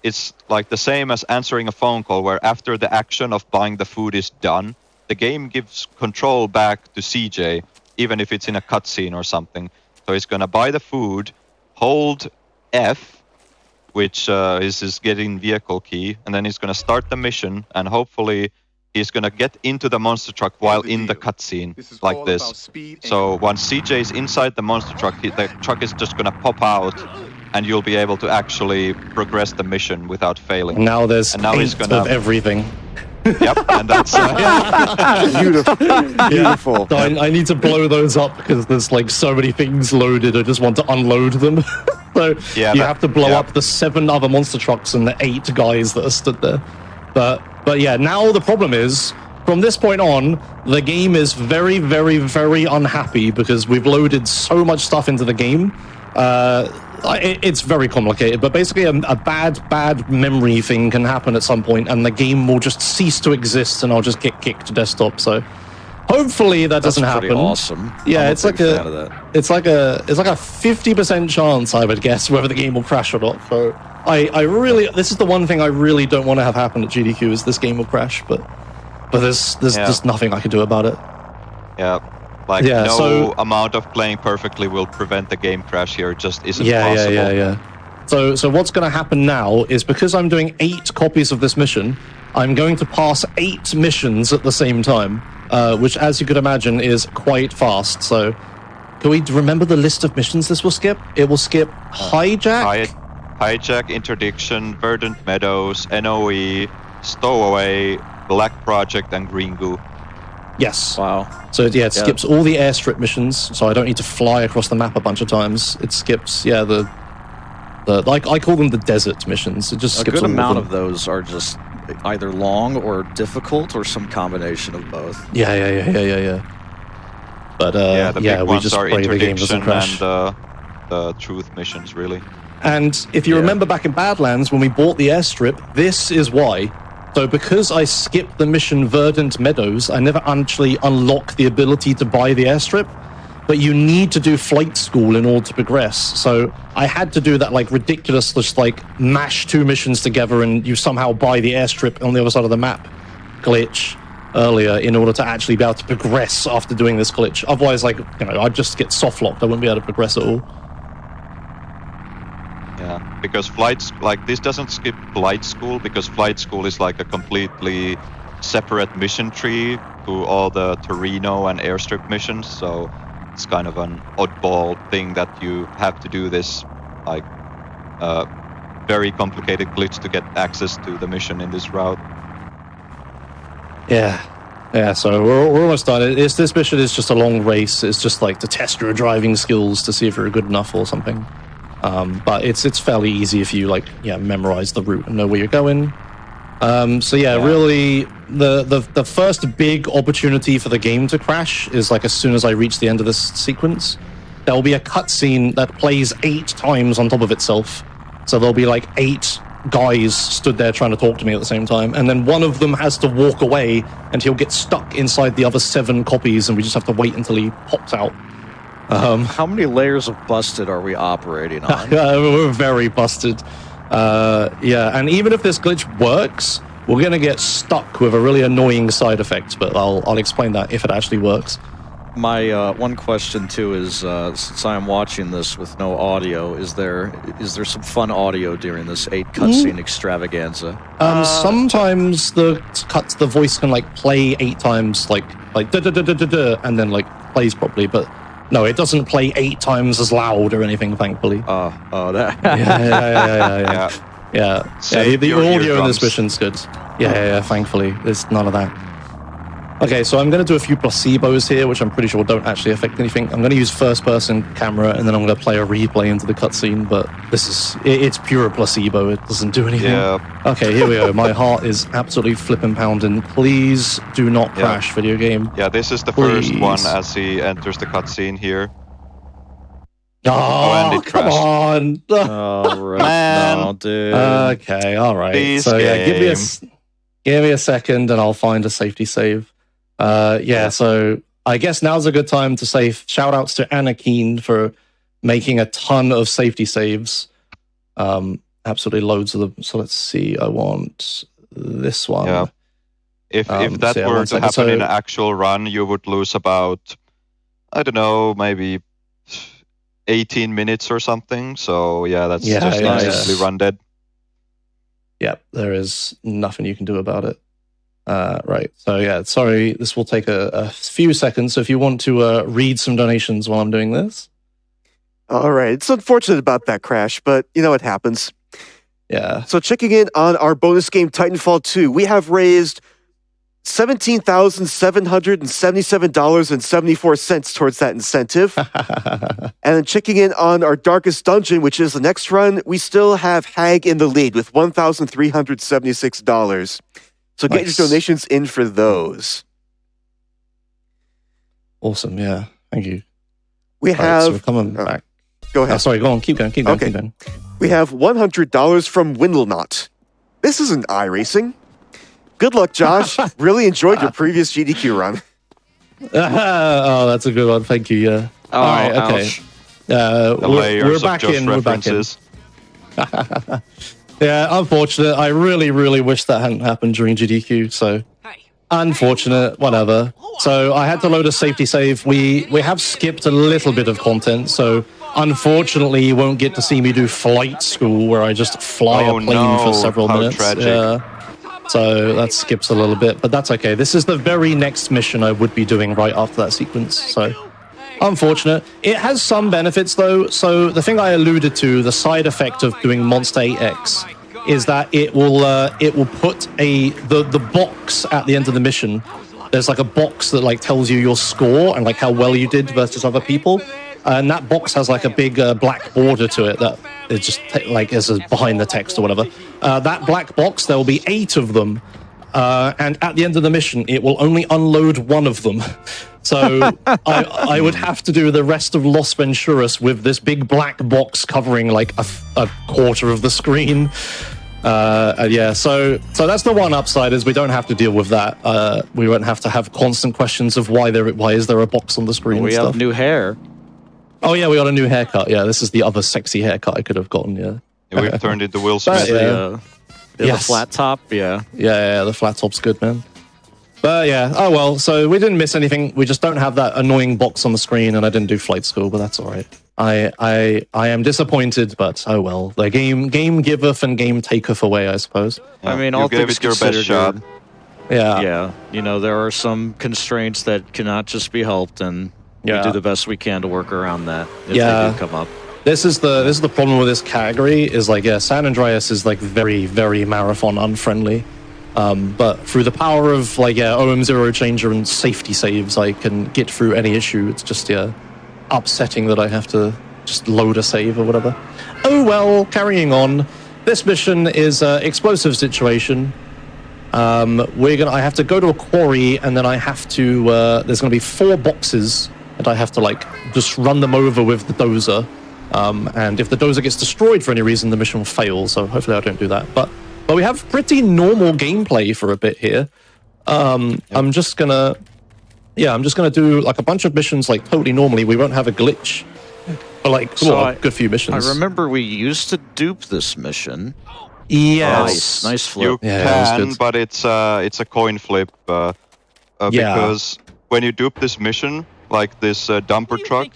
it's like the same as answering a phone call, where after the action of buying the food is done, the game gives control back to CJ, even if it's in a cutscene or something. So he's going to buy the food, hold F, which is his getting vehicle key, and then he's going to start the mission, and hopefully he's going to get into the monster truck while in the cutscene, like this. So once CJ is inside the monster truck, the truck is just going to pop out, and you'll be able to actually progress the mission without failing. And now there's 8 of everything. Yep, and that's beautiful. So I need to blow those up because there's like so many things loaded. I just want to unload them. So you have to blow up the 7 other monster trucks and the 8 guys that are stood there. But yeah, now the problem is, from this point on, the game is very, very, very unhappy because we've loaded so much stuff into the game. It's very complicated, but basically a bad memory thing can happen at some point, and the game will just cease to exist, and I'll just get kicked to desktop. So hopefully that doesn't happen. Awesome. Yeah, it's like a 50% chance, I would guess, whether the game will crash or not. So I really, this is the one thing I really don't want to have happen at GDQ, is this game will crash, but there's just nothing I can do about it. Yeah. No amount of playing perfectly will prevent the game crash here. It just isn't possible. Yeah. So what's going to happen now is, because I'm doing 8 copies of this mission, I'm going to pass 8 missions at the same time, which, as you could imagine, is quite fast. So can we remember the list of missions this will skip? It will skip Hijack, Interdiction, Verdant Meadows, NOE, Stowaway, Black Project, and Green Goo. Yes. Wow. So it skips all the airstrip missions, so I don't need to fly across the map a bunch of times. It skips, the like, I call them the desert missions. It just skips a good amount of of those are just either long or difficult, or some combination of both. Yeah. But the big we ones just are pray the game doesn't Interdiction crash. and the truth missions, really. And if you remember back in Badlands when we bought the airstrip, this is why. So because I skipped the mission Verdant Meadows, I never actually unlock the ability to buy the airstrip, but you need to do flight school in order to progress. So I had to do that like ridiculous, just like mash 2 missions together and you somehow buy the airstrip on the other side of the map glitch earlier in order to actually be able to progress after doing this glitch. Otherwise, I'd just get soft locked. I wouldn't be able to progress at all. Yeah, because this doesn't skip flight school, because flight school is like a completely separate mission tree to all the Torino and airstrip missions, so it's kind of an oddball thing that you have to do this very complicated glitch to get access to the mission in this route. Yeah, so we're almost done. This mission is just a long race. It's just like to test your driving skills to see if you're good enough or something. But it's fairly easy if you memorize the route and know where you're going. Really the first big opportunity for the game to crash is like as soon as I reach the end of this sequence. There will be a cutscene that plays 8 times on top of itself. So there'll be like 8 guys stood there trying to talk to me at the same time, and then one of them has to walk away, and he'll get stuck inside the other 7 copies, and we just have to wait until he pops out. How many layers of busted are we operating on? We're very busted. Yeah, and even if this glitch works, we're gonna get stuck with a really annoying side effect, but I'll explain that if it actually works. My one question too is, since I'm watching this with no audio, is there some fun audio during this 8 cutscene extravaganza? Sometimes the voice can like play 8 times, like da da da da da da, and then like plays properly, but no, it doesn't play 8 times as loud or anything, thankfully. That. Yeah. The audio in this mission's good. Yeah, thankfully. There's none of that. Okay, so I'm going to do a few placebos here, which I'm pretty sure don't actually affect anything. I'm going to use first-person camera, and then I'm going to play a replay into the cutscene, but it's pure placebo. It doesn't do anything. Yeah. Okay, here we go. My heart is absolutely flipping pounding. Please do not crash, video game. Yeah, this is the first one as he enters the cutscene here. Oh, come on! Oh, right. No, dude. Okay, all right. Please, so yeah, give me a second, and I'll find a safety save. So I guess now's a good time to say shout outs to Anakin for making a ton of safety saves. Absolutely loads of them. So let's see. I want this one. Yeah. If that were to happen in an actual run, you would lose about, I don't know, maybe 18 minutes or something. So yeah, that's just easily run dead. Yep, there is nothing you can do about it. Right. So yeah, sorry, this will take a few seconds. So if you want to read some donations while I'm doing this. All right. It's unfortunate about that crash, but you know, it happens. Yeah. So checking in on our bonus game, Titanfall 2, we have raised $17,777.74 towards that incentive. And then checking in on our Darkest Dungeon, which is the next run, we still have Hag in the lead with $1,376. So get your donations in for those. Awesome, yeah. Thank you. We have... so we're coming back. Go ahead. Sorry, go on. Keep going. Okay. We have $100 from Windlenot. This isn't iRacing. Good luck, Josh. Really enjoyed your previous GDQ run. Oh, that's a good one. Thank you, yeah. All right, okay. We're back in. We're back in. Yeah, unfortunate. I really, really wish that hadn't happened during GDQ, so unfortunate, whatever. So I had to load a safety save. We have skipped a little bit of content, so unfortunately you won't get to see me do flight school where I just fly a plane for several minutes. Tragic. Yeah. So that skips a little bit, but that's okay. This is the very next mission I would be doing right after that sequence, so unfortunate. It has some benefits though. So the thing I alluded to, the side effect of doing Monster 8X, is that it will put the box at the end of the mission. There's like a box that like tells you your score and like how well you did versus other people, and that box has like a big black border to it that is just like is behind the text or whatever. That black box, there will be 8 of them. And at the end of the mission, it will only unload 1 of them. So I would have to do the rest of Los Venturas with this big black box covering like a quarter of the screen. Yeah, so that's the one upside, is we don't have to deal with that. We won't have to have constant questions of why is there a box on the screen. We have new hair. Oh yeah, we got a new haircut. Yeah, this is the other sexy haircut I could have gotten. Yeah, we've turned into Will Smith. The flat top. Yeah, the flat top's good, man. But yeah, oh well. So we didn't miss anything. We just don't have that annoying box on the screen, and I didn't do flight school, but that's all right. I am disappointed, but oh well. The game giveth and game taketh away, I suppose. Yeah, I mean, you all gave things it your best shot. Yeah. You know, there are some constraints that cannot just be helped, and we do the best we can to work around that if they do come up. This is the problem with this category, is like, San Andreas is like very, very marathon unfriendly. But through the power of like OM Zero Changer and safety saves, I can get through any issue. It's just upsetting that I have to just load a save or whatever. Oh well, carrying on. This mission is explosive situation. I have to go to a quarry, and then I have to. There's going to be 4 boxes, and I have to like just run them over with the dozer. And if the dozer gets destroyed for any reason, the mission will fail. So hopefully I don't do that. But we have pretty normal gameplay for a bit here. I'm just gonna do like a bunch of missions like totally normally. We won't have a glitch for like a good few missions. I remember we used to dupe this mission. Yes, nice flip. You can, but it's a coin flip because when you dupe this mission, like this dumper truck,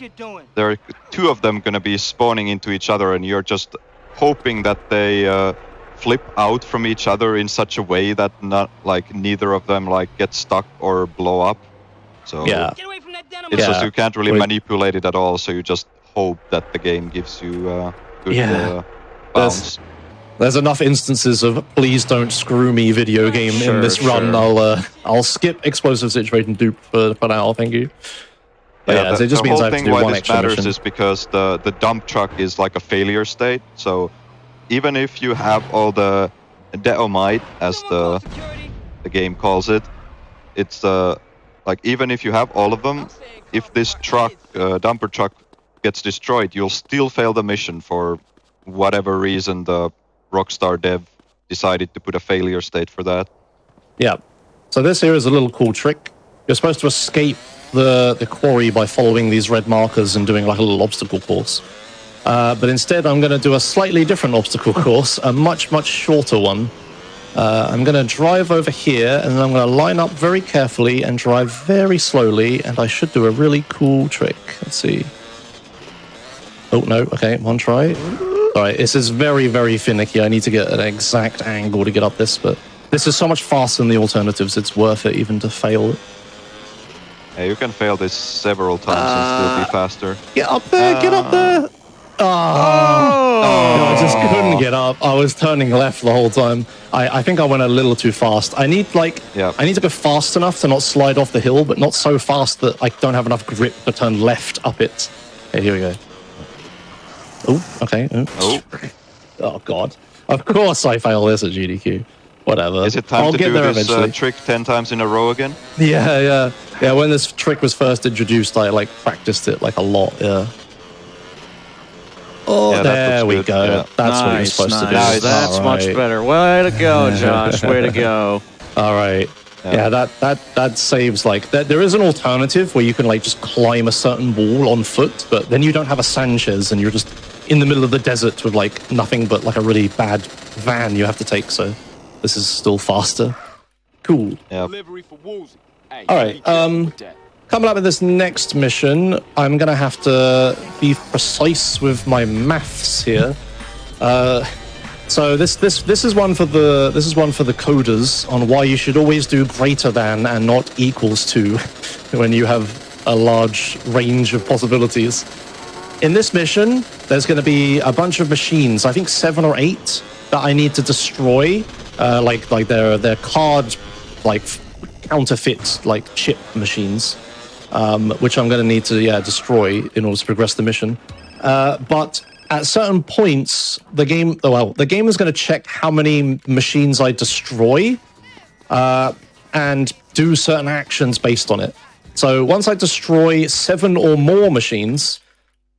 there are 2 of them gonna be spawning into each other, and you're just hoping that they flip out from each other in such a way that not like neither of them like get stuck or blow up. So yeah, it's just you can't really manipulate it at all. So you just hope that the game gives you good bounce. There's enough instances of please don't screw me video game in this run. I'll skip explosive situation dupe for now. Thank you. But so it just means I have to do one extra mission. The whole thing why this matters is because the dump truck is like a failure state. So even if you have all the deomite, as the game calls it, it's like even if you have all of them, if this truck, dumper truck, gets destroyed, you'll still fail the mission for whatever reason the Rockstar dev decided to put a failure state for that. Yeah. So this here is a little cool trick. You're supposed to escape the quarry by following these red markers and doing like a little obstacle course. But instead, I'm going to do a slightly different obstacle course, a much, much shorter one. I'm going to drive over here, and then I'm going to line up very carefully and drive very slowly, and I should do a really cool trick. Let's see. Oh, no. Okay, one try. All right, this is very, very finicky. I need to get an exact angle to get up this, but this is so much faster than the alternatives, it's worth it even to fail it. Yeah, you can fail this several times and still be faster. Get up there, get up there! Oh! No, I just couldn't get up. I was turning left the whole time. I think I went a little too fast. I need I need to go fast enough to not slide off the hill, but not so fast that I don't have enough grip to turn left up it. Okay, here we go. Oh, okay. Oh, God. Of course I fail this at GDQ. Whatever. Is it time to do this trick 10 times in a row again? Yeah. When this trick was first introduced, I like practiced it like a lot. Yeah. Oh, yeah, there we go. Yeah. That's what you're supposed to do. That's much better. Way to go, Josh. Way to go. All right. Yeah, that saves like there is an alternative where you can like just climb a certain wall on foot, but then you don't have a Sanchez and you're just in the middle of the desert with like nothing but like a really bad van you have to take. So this is still faster. Cool. Yeah. All right. Coming up with this next mission, I'm gonna have to be precise with my maths here. So this is one for the coders on why you should always do greater than and not equals to when you have a large range of possibilities. In this mission, there's going to be a bunch of machines, I think 7 or 8, that I need to destroy, like they're card like counterfeit like chip machines, which I'm going to need to destroy in order to progress the mission. But at certain points, the game is going to check how many machines I destroy and do certain actions based on it. So once I destroy 7 or more machines,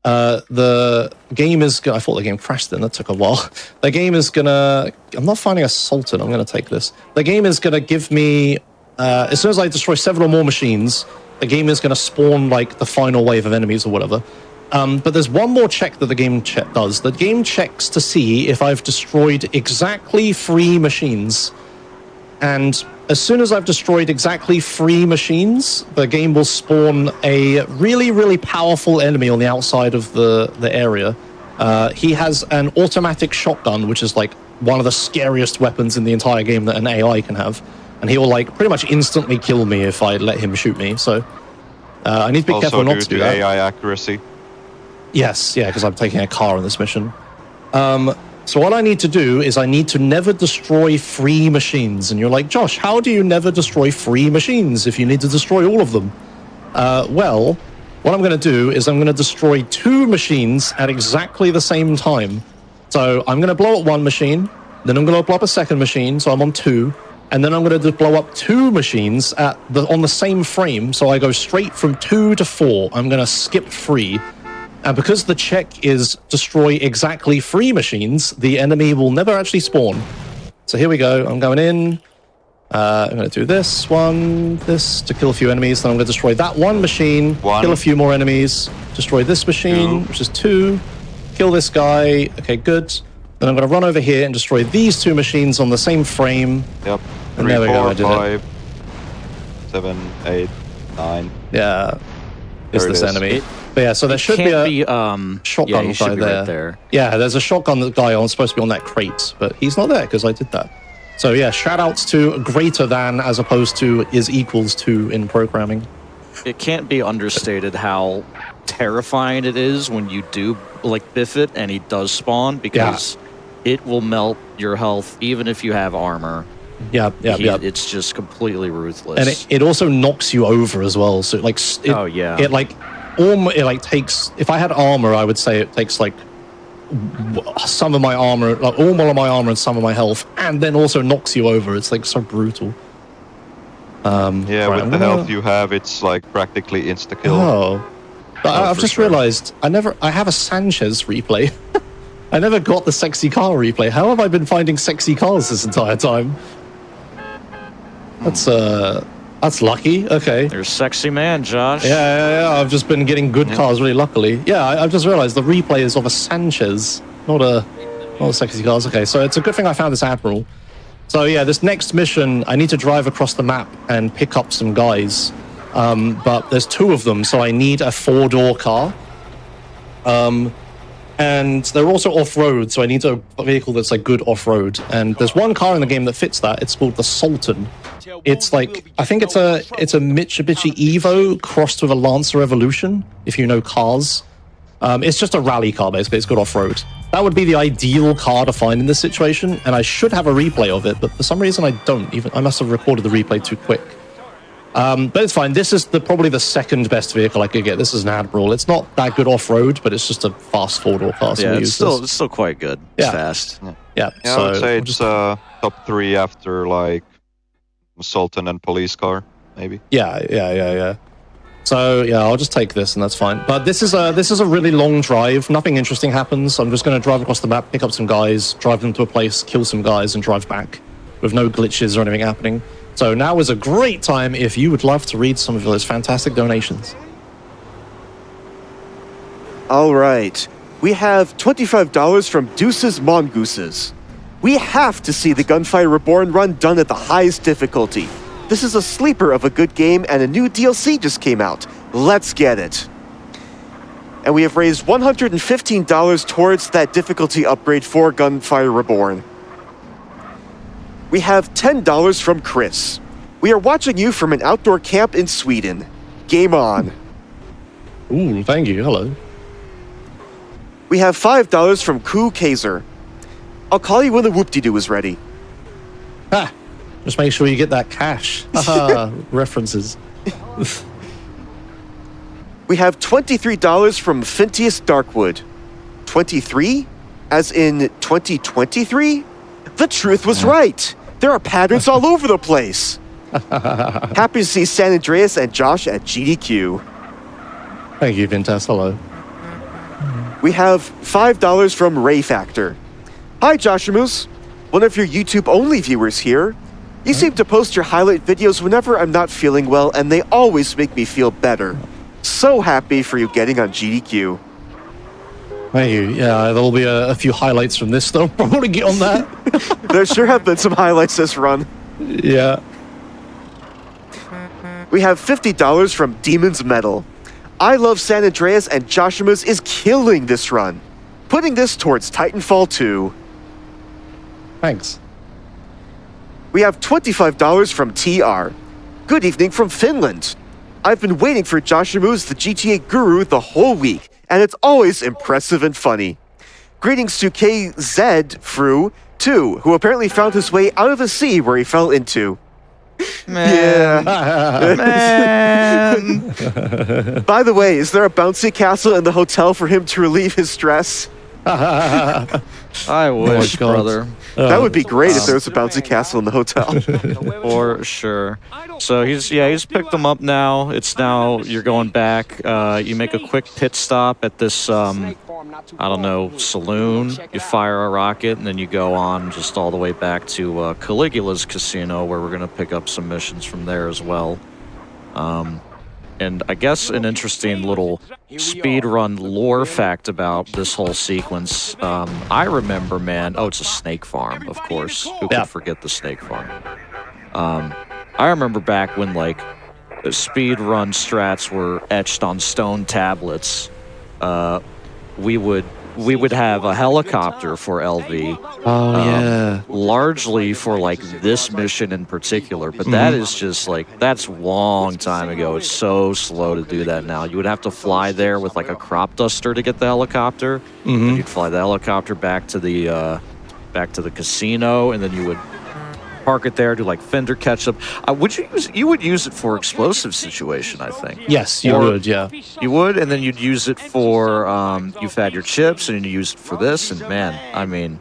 the game is I thought the game crashed then, that took a while. The game is going to... I'm not finding a Sultan, I'm going to take this. The game is going to give me... as soon as I destroy 7 or more machines, the game is going to spawn like the final wave of enemies or whatever. But there's one more check that the game does. The game checks to see if I've destroyed exactly 3 machines. And as soon as I've destroyed exactly 3 machines, the game will spawn a really, really powerful enemy on the outside of the area. He has an automatic shotgun, which is like one of the scariest weapons in the entire game that an AI can have. And he will like pretty much instantly kill me if I let him shoot me. So I need to be careful not to do that. AI accuracy. Yes, yeah, because I'm taking a car on this mission. So what I need to do is I need to never destroy 3 machines. And you're like, Josh, how do you never destroy 3 machines if you need to destroy all of them? Well, what I'm going to do is I'm going to destroy 2 machines at exactly the same time. So I'm going to blow up 1 machine, then I'm going to blow up a second machine, so I'm on 2. and then I'm going to blow up 2 machines on the same frame. So I go straight from 2 to 4. I'm going to skip 3. And because the check is destroy exactly 3 machines, the enemy will never actually spawn. So here we go. I'm going in. I'm going to do this to kill a few enemies. Then I'm going to destroy that 1 machine, kill a few more enemies, destroy this machine, which is 2, kill this guy. Okay, good. Then I'm going to run over here and destroy these 2 machines on the same frame. Yep. And 3, there we 4, go, I did 5, 7, 8, 9. Yeah. Is this enemy? But yeah, so there should be a shotgun guy there. Right there. Yeah, there's a shotgun guy supposed to be on that crate, but he's not there because I did that. So yeah, shout outs to greater than as opposed to is equals to in programming. It can't be understated how terrifying it is when you do like biff it and he does spawn, because it will melt your health even if you have armor. Yeah. It's just completely ruthless. And it also knocks you over as well. So like, it takes. If I had armor, I would say it takes like some of my armor, like all of my armor and some of my health, and then also knocks you over. It's like so brutal. Yeah, right, with the health you have, it's like practically insta kill. Oh, but I've just realized I have a Sanchez replay. I never got the sexy car replay. How have I been finding sexy cars this entire time? That's lucky. Okay. You're a sexy man, Josh. Yeah. I've just been getting good cars really luckily. Yeah, I've just realized the replay is of a Sanchez, not a sexy cars. Okay, so it's a good thing I found this Admiral. So yeah, this next mission, I need to drive across the map and pick up some guys. But there's 2 of them, so I need a 4-door car. And they're also off-road, so I need a vehicle that's like good off-road. And there's one car in the game that fits that. It's called the Sultan. It's like, I think it's a Mitsubishi Evo crossed with a Lancer Evolution, if you know cars. It's just a rally car, basically. It's good off-road. That would be the ideal car to find in this situation, and I should have a replay of it, but for some reason I don't. I must have recorded the replay too quick. But it's fine. This is probably the 2nd best vehicle I could get. This is an Admiral. It's not that good off-road, but it's just a fast 4-door car. So it's still quite good. It's fast. Yeah, so I would say it's top 3 after like Sultan and police car, maybe. Yeah. So yeah, I'll just take this and that's fine. But this is a really long drive. Nothing interesting happens. I'm just going to drive across the map, pick up some guys, drive them to a place, kill some guys, and drive back with no glitches or anything happening. So now is a great time if you would love to read some of those fantastic donations. All right. We have $25 from Deuces Mongooses. We have to see the Gunfire Reborn run done at the highest difficulty. This is a sleeper of a good game, and a new DLC just came out. Let's get it. And we have raised $115 towards that difficulty upgrade for Gunfire Reborn. We have $10 from Chris. We are watching you from an outdoor camp in Sweden. Game on. Ooh, thank you. Hello. We have $5 from Ku Kaiser. I'll call you when the whoop-de-doo is ready. Just make sure you get that cash. References. We have $23 from Fintius Darkwood. 23? As in 2023? The truth was right. There are patterns all over the place. Happy to see San Andreas and Josh at GDQ. Thank you, Vintas. Hello. We have $5 from Ray Factor. Hi, Joshimuz. One of your YouTube-only viewers here. You seem to post your highlight videos whenever I'm not feeling well, and they always make me feel better. So happy for you getting on GDQ. Thank you. Yeah, there'll be a few highlights from this, though. Probably get on that. There sure have been some highlights this run. Yeah. We have $50 from Demon's Metal. I love San Andreas, and Joshimuz is killing this run. Putting this towards Titanfall 2. Thanks. We have $25 from TR. Good evening from Finland. I've been waiting for Joshimuz, the GTA guru, the whole week, and it's always impressive and funny. Greetings to KZ Fru, too, who apparently found his way out of the sea where he fell into. Man. Yeah. Man. By the way, is there a bouncy castle in the hotel for him to relieve his stress? I wish, brother. That would be great if there was a bouncy castle in the hotel. For sure. So he's picked them up now. It's now you're going back. You make a quick pit stop at this I don't know, saloon. You fire a rocket and then you go on just all the way back to Caligula's casino, where we're gonna pick up some missions from there as well. And I guess an interesting little speedrun lore fact about this whole sequence. I remember, man. Oh, it's a snake farm, of course. Who could forget the snake farm? I remember back when like the speedrun strats were etched on stone tablets. We would have a helicopter for LV. Oh, yeah. Largely for like this mission in particular, but that is just like, that's a long time ago. It's so slow to do that now. You would have to fly there with like a crop duster to get the helicopter. And you'd fly the helicopter back to the casino, and then you would park it there, do like fender catch-up. You would use it for explosive situation, I think. Yes, you would, yeah. You would, and then you'd use it for, you've had your chips, and you use it for this, and man, I mean,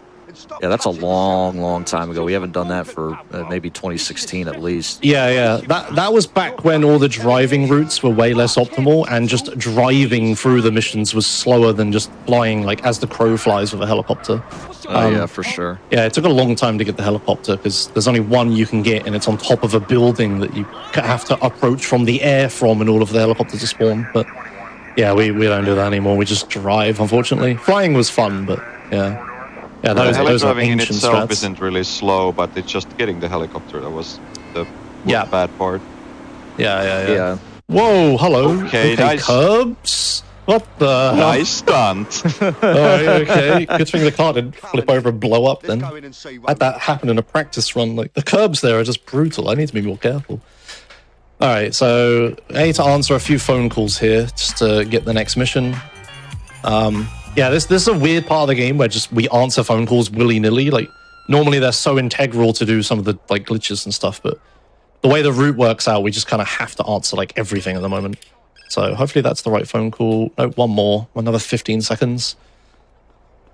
yeah, that's a long, long time ago. We haven't done that for maybe 2016 at least. Yeah. That was back when all the driving routes were way less optimal, and just driving through the missions was slower than just flying like as the crow flies with a helicopter. Yeah, for sure. Yeah, it took a long time to get the helicopter because there's only one you can get, and it's on top of a building that you have to approach from the air from in order for the helicopter to spawn. But yeah, we don't do that anymore. We just drive, unfortunately. Flying was fun, but yeah. Yeah, those are driving in ancient itself strats. isn't really slow, but it's just getting the helicopter that was the bad part. Yeah. Whoa, hello. Okay, nice. Curbs? What the? Nice stunt. Okay. Good thing the car didn't flip over and blow up then. Had that happen in a practice run. Like, the curbs there are just brutal. I need to be more careful. All right, so I need to answer a few phone calls here just to get the next mission. Yeah, this is a weird part of the game where just we answer phone calls willy-nilly. Like, normally they're so integral to do some of the like glitches and stuff, but the way the route works out, we just kind of have to answer like everything at the moment. So hopefully that's the right phone call. No, one more, another 15 seconds.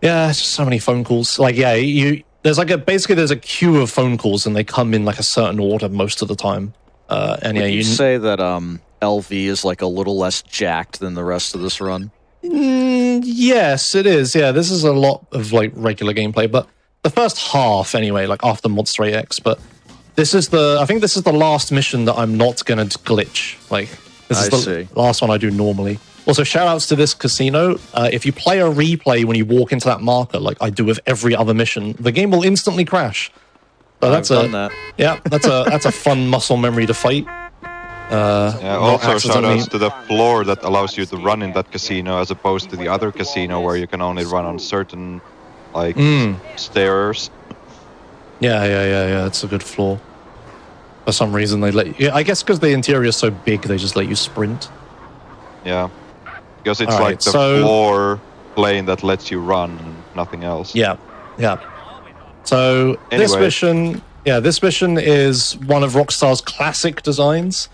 Yeah, it's just so many phone calls. Like, yeah, there's a queue of phone calls, and they come in like a certain order most of the time. And yeah, you say that LV is like a little less jacked than the rest of this run. Yes, it is. Yeah, this is a lot of like regular gameplay, but the first half anyway, like after Monster AX. But I think this is the last mission that I'm not gonna glitch. Like, this is the last one I do normally. Also, shout outs to this casino. If you play a replay when you walk into that marker, like I do with every other mission, the game will instantly crash. So that's that's a fun muscle memory to fight. Also shout outs to the floor that allows you to run in that casino, as opposed to the other casino where you can only run on certain like stairs. Yeah, it's a good floor. For some reason they let you, I guess because the interior is so big, they just let you sprint. Yeah, because it's like the floor plane that lets you run and nothing else. Yeah. So anyway. This mission is one of Rockstar's classic designs.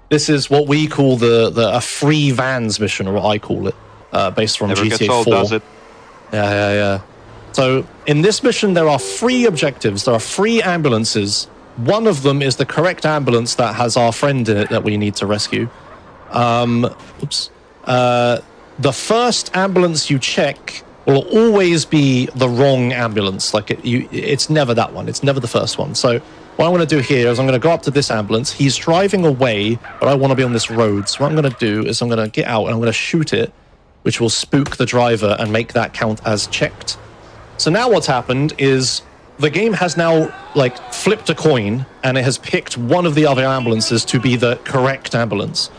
This is what we call a free vans mission, or what I call it, based from Never GTA gets old, 4. does it? Yeah. So in this mission, there are 3 objectives. There are 3 ambulances. One of them is the correct ambulance that has our friend in it that we need to rescue. The first ambulance you check will always be the wrong ambulance. Like it's never that one. It's never the first one. So what I'm going to do here is I'm going to go up to this ambulance. He's driving away, but I want to be on this road. So what I'm going to do is I'm going to get out and I'm going to shoot it, which will spook the driver and make that count as checked. So now what's happened is the game has now like flipped a coin, and it has picked one of the other ambulances to be the correct ambulance.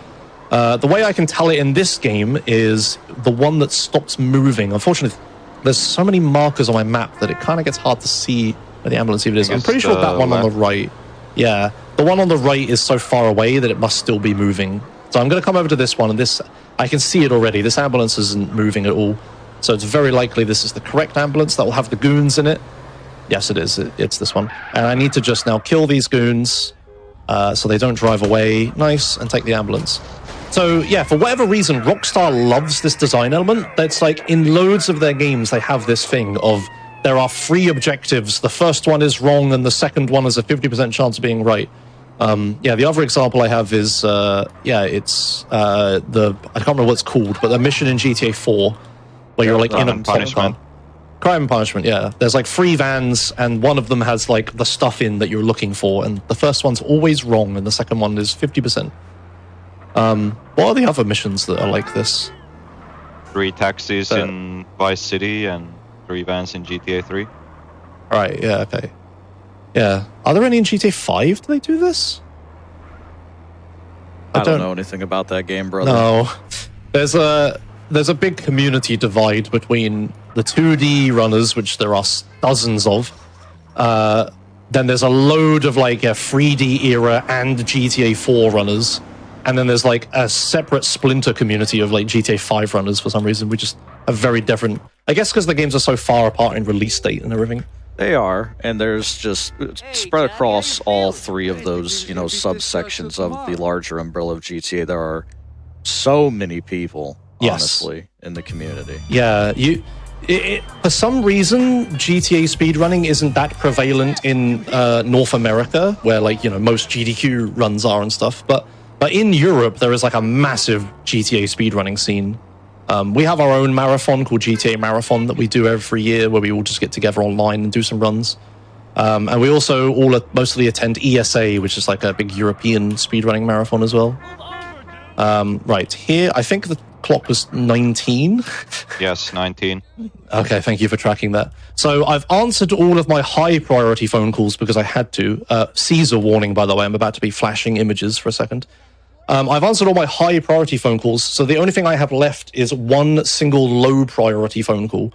The way I can tell it in this game is the one that stops moving. Unfortunately, there's so many markers on my map that it kind of gets hard to see where the ambulance even is. I'm pretty sure that one on the right. Yeah, the one on the right is so far away that it must still be moving. So I'm going to come over to this one, and I can see it already. This ambulance isn't moving at all. So it's very likely this is the correct ambulance that will have the goons in it. Yes, it is. It's this one. And I need to just now kill these goons so they don't drive away. Nice. And take the ambulance. So yeah, for whatever reason, Rockstar loves this design element. That's like in loads of their games, they have this thing of there are 3 objectives. The first one is wrong, and the second one is a 50% chance of being right. Yeah, the other example I have is it's I can't remember what it's called, but the mission in GTA 4 where you're like in a punishment. Crime and Punishment, yeah. There's like 3 vans, and one of them has like the stuff in that you're looking for, and the first one's always wrong, and the second one is 50%. What are the other missions that are like this? 3 taxis in Vice City and 3 vans in GTA 3. Right, yeah, okay. Yeah. Are there any in GTA 5? Do they do this? I don't know anything about that game, brother. No. There's a big community divide between the 2D runners, which there are dozens of. Then there's a load of like a 3D era and GTA 4 runners. And then there's like a separate splinter community of like GTA 5 runners for some reason. We just have very different... I guess because the games are so far apart in release date and everything. They are, and there's just spread across all 3 of those, subsections of the larger umbrella of GTA. There are so many people, honestly, in the community. Yeah, for some reason, GTA speedrunning isn't that prevalent in North America, where most GDQ runs are and stuff. But in Europe, there is like a massive GTA speedrunning scene. We have our own marathon called GTA Marathon that we do every year, where we all just get together online and do some runs. And we also mostly attend ESA, which is like a big European speedrunning marathon as well. Right, here, I think the clock was 19. Yes, 19. Okay, thank you for tracking that. So I've answered all of my high priority phone calls because I had to. Caesar warning, by the way, I'm about to be flashing images for a second. I've answered all my high priority phone calls, so the only thing I have left is 1 single low priority phone call.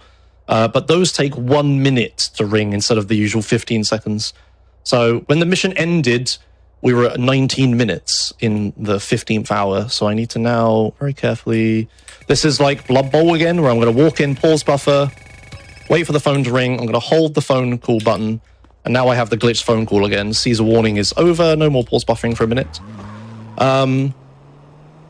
But those take 1 minute to ring instead of the usual 15 seconds. So when the mission ended, we were at 19 minutes in the 15th hour. So I need to now, very carefully... This is like Blood Bowl again, where I'm going to walk in, pause buffer, wait for the phone to ring. I'm going to hold the phone call button. And now I have the glitched phone call again. Caesar warning is over. No more pause buffering for a minute.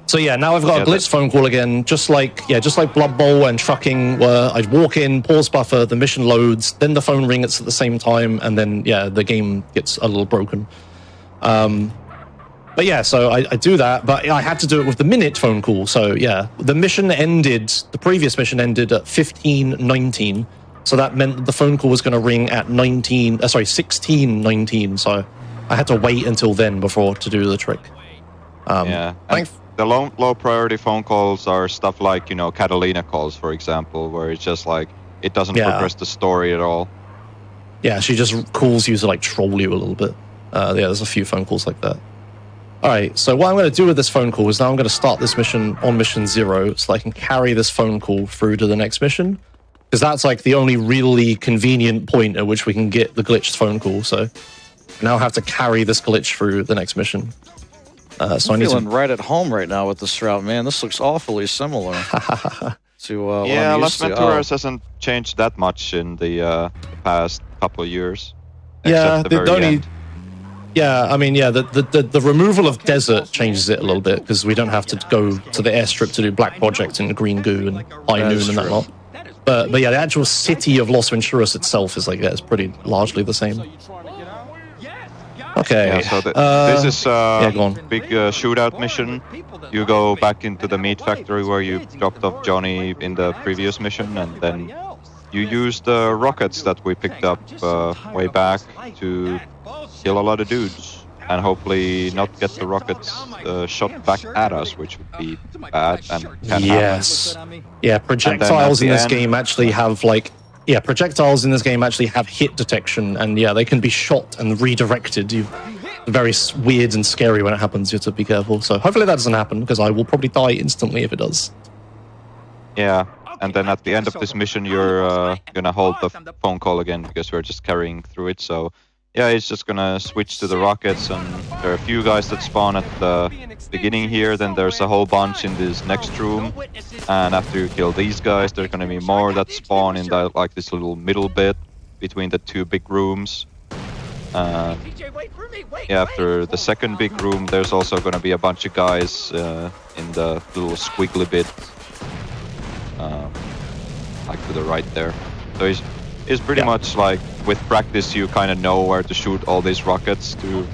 So yeah, now I've got a glitched phone call again, just like Blood Bowl and trucking, where I'd walk in, pause buffer, the mission loads, then the phone rings at the same time, and then the game gets a little broken. But yeah, so I do that, but I had to do it with the minute phone call. So yeah, the previous mission ended at 15:19. So that meant that the phone call was going to ring at 16:19. So I had to wait until then before to do the trick. The low priority phone calls are stuff like, Catalina calls, for example, where it's just like, it doesn't progress the story at all. Yeah, she just calls you to like troll you a little bit. There's a few phone calls like that. All right, so what I'm going to do with this phone call is now I'm going to start this mission on mission 0 so I can carry this phone call through to the next mission. Because that's like the only really convenient point at which we can get the glitched phone call. So I now have to carry this glitch through the next mission. So I'm feeling right at home right now with this route, man. This looks awfully similar to what I'm Las used to. Venturas hasn't changed that much in the past couple of years. Yeah, the removal of desert changes it a little bit because we don't have to go to the airstrip to do Black Project and Green Goo and High Noon and that lot. But yeah, the actual city of Las Venturas itself is it's pretty largely the same. Okay. Yeah, so this is a big shootout mission. You go back into the meat factory where you dropped off Johnny in the previous mission, and then you use the rockets that we picked up way back to kill a lot of dudes, and hopefully not get the rockets shot back at us, which would be bad and can happen. Yeah, projectiles in this game actually have projectiles in this game actually have hit detection, and they can be shot and redirected. Very weird and scary when it happens. You have to be careful. So hopefully that doesn't happen, because I will probably die instantly if it does. Yeah, and then at the end of this mission, you're gonna hold the phone call again, because we're just carrying through it. So yeah, it's just gonna switch to the rockets, and there are a few guys that spawn at the beginning here, then there's a whole bunch in this next room, and after you kill these guys, there's gonna be more that spawn in this little middle bit between the 2 big rooms. yeah, after the second big room, there's also gonna be a bunch of guys in the little squiggly bit, like to the right there. So it's pretty much like with practice, you kind of know where to shoot all these rockets to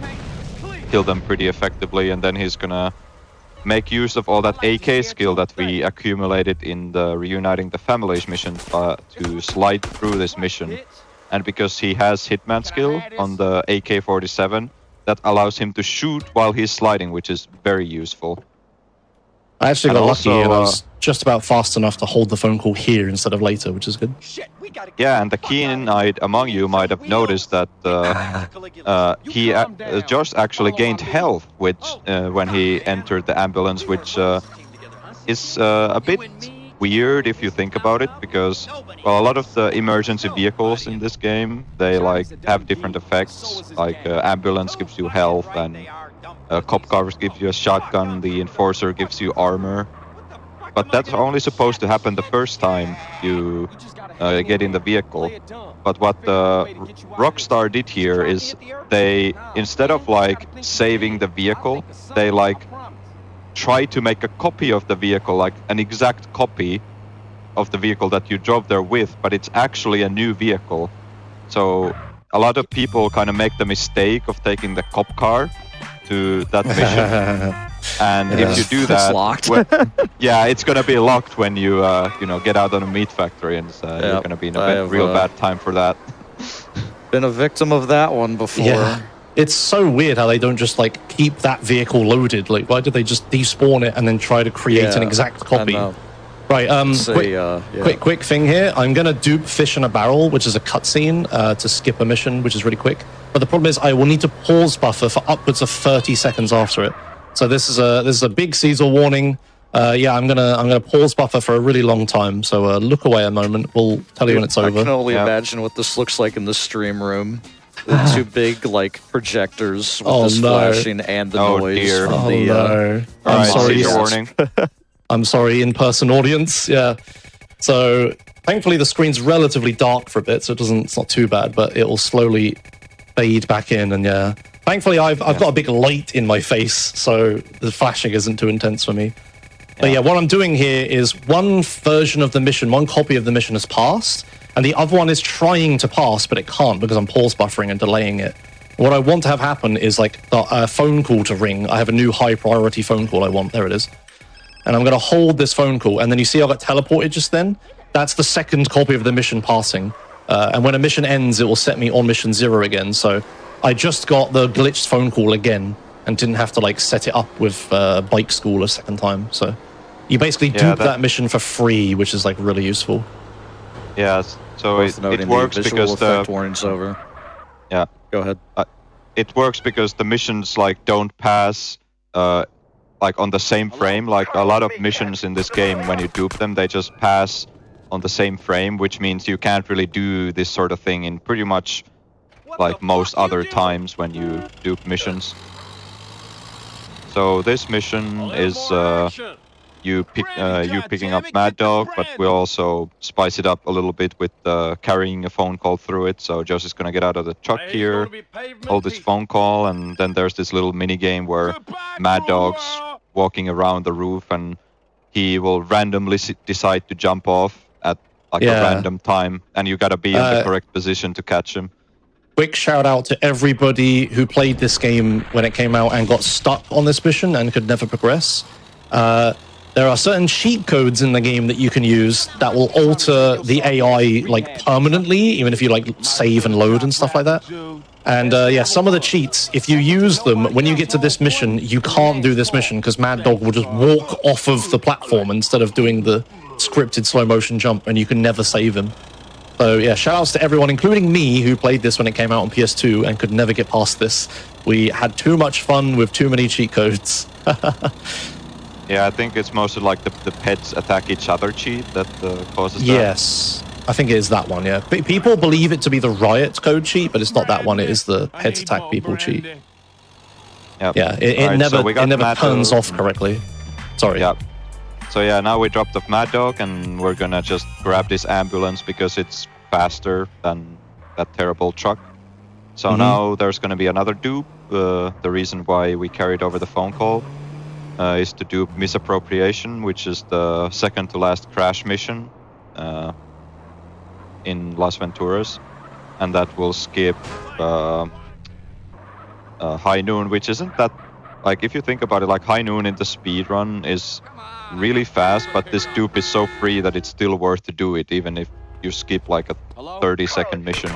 kill them pretty effectively, and then he's gonna make use of all that AK skill that we accumulated in the Reuniting the Families mission to slide through this mission. And because he has Hitman skill on the AK-47, that allows him to shoot while he's sliding, which is very useful. I actually got lucky and I was just about fast enough to hold the phone call here instead of later, which is good. Yeah, and the keen-eyed among you might have noticed that Josh actually gained health when he entered the ambulance, which is a bit weird if you think about it, because well, a lot of the emergency vehicles in this game, they like have different effects. Like ambulance gives you health, and cop cars gives you a shotgun, the enforcer gives you armor. But that's only supposed to happen the first time you get in the vehicle. But what Rockstar did here is they, instead of like saving the vehicle, they like try to make a copy of the vehicle, like an exact copy of the vehicle that you drove there with, but it's actually a new vehicle. So a lot of people kind of make the mistake of taking the cop car to that mission. And if you do that, it's locked. Yeah, it's gonna be locked when you get out on a meat factory, and you're gonna be in a real bad time for that. Been a victim of that one before. Yeah. It's so weird how they don't just like keep that vehicle loaded. Like, why do they just despawn it and then try to create an exact copy? Right. Quick thing here. I'm gonna dupe Fish in a Barrel, which is a cutscene to skip a mission, which is really quick. But the problem is, I will need to pause buffer for upwards of 30 seconds after it. So this is a big Caesar warning. Yeah, I'm gonna pause buffer for a really long time. So look away a moment. We'll tell you when it's over. I can only imagine what this looks like in the stream room. The two big like projectors with this flashing and the noise. Dear. From no! I'm sorry. Warning. I'm sorry, in-person audience. Yeah. So thankfully the screen's relatively dark for a bit, so it's not too bad. But it will slowly fade back in, and yeah. Thankfully I've got a big light in my face, so the flashing isn't too intense for me. But yeah, what I'm doing here is one version of the mission, one copy of the mission has passed, and the other one is trying to pass, but it can't because I'm pause buffering and delaying it. What I want to have happen is like a phone call to ring. I have a new high priority phone call I want. There it is. And I'm going to hold this phone call, and then you see I got teleported just then? That's the second copy of the mission passing. And when a mission ends, it will set me on mission 0 again. So I just got the glitched phone call again and didn't have to like set it up with bike school a second time. So you basically dupe that mission for free, which is like really useful. Yeah, so it works because the warning's over. Yeah, go ahead. It works because the missions like don't pass like on the same frame. Like a lot of missions in this game, when you dupe them, they just pass on the same frame, which means you can't really do this sort of thing in pretty much like most other times when you dupe missions. So this mission is you picking up Mad Dog, but we'll also spice it up a little bit with carrying a phone call through it. So Josh is gonna get out of the truck here, hold this phone call, and then there's this little mini game where Mad Dog's walking around the roof, and he will randomly decide to jump off at like a random time, and you gotta be in the correct position to catch him. Quick shout out to everybody who played this game when it came out and got stuck on this mission and could never progress. There are certain cheat codes in the game that you can use that will alter the AI like permanently, even if you like save and load and stuff like that. And yeah, some of the cheats, if you use them, when you get to this mission, you can't do this mission because Mad Dog will just walk off of the platform instead of doing the scripted slow motion jump, and you can never save him. So yeah, shout outs to everyone, including me, who played this when it came out on PS2 and could never get past this. We had too much fun with too many cheat codes. Yeah, I think it's mostly like the pets attack each other cheat that causes that. Yes, I think it is that one, yeah. People believe it to be the riot code cheat, but it's not that one, it is the pets attack people cheat. Yep. Yeah, it never turns off correctly. Sorry. Yeah. So yeah, now we dropped off Mad Dog, and we're gonna just grab this ambulance because it's faster than that terrible truck. So now there's going to be another dupe. The reason why we carried over the phone call is to dupe misappropriation, which is the second to last crash mission in Las Venturas, and that will skip high noon, which isn't that, like, if you think about it, like high noon in the speed run is really fast, but this dupe is so free that it's still worth to do it, even if you skip like a 30-second mission.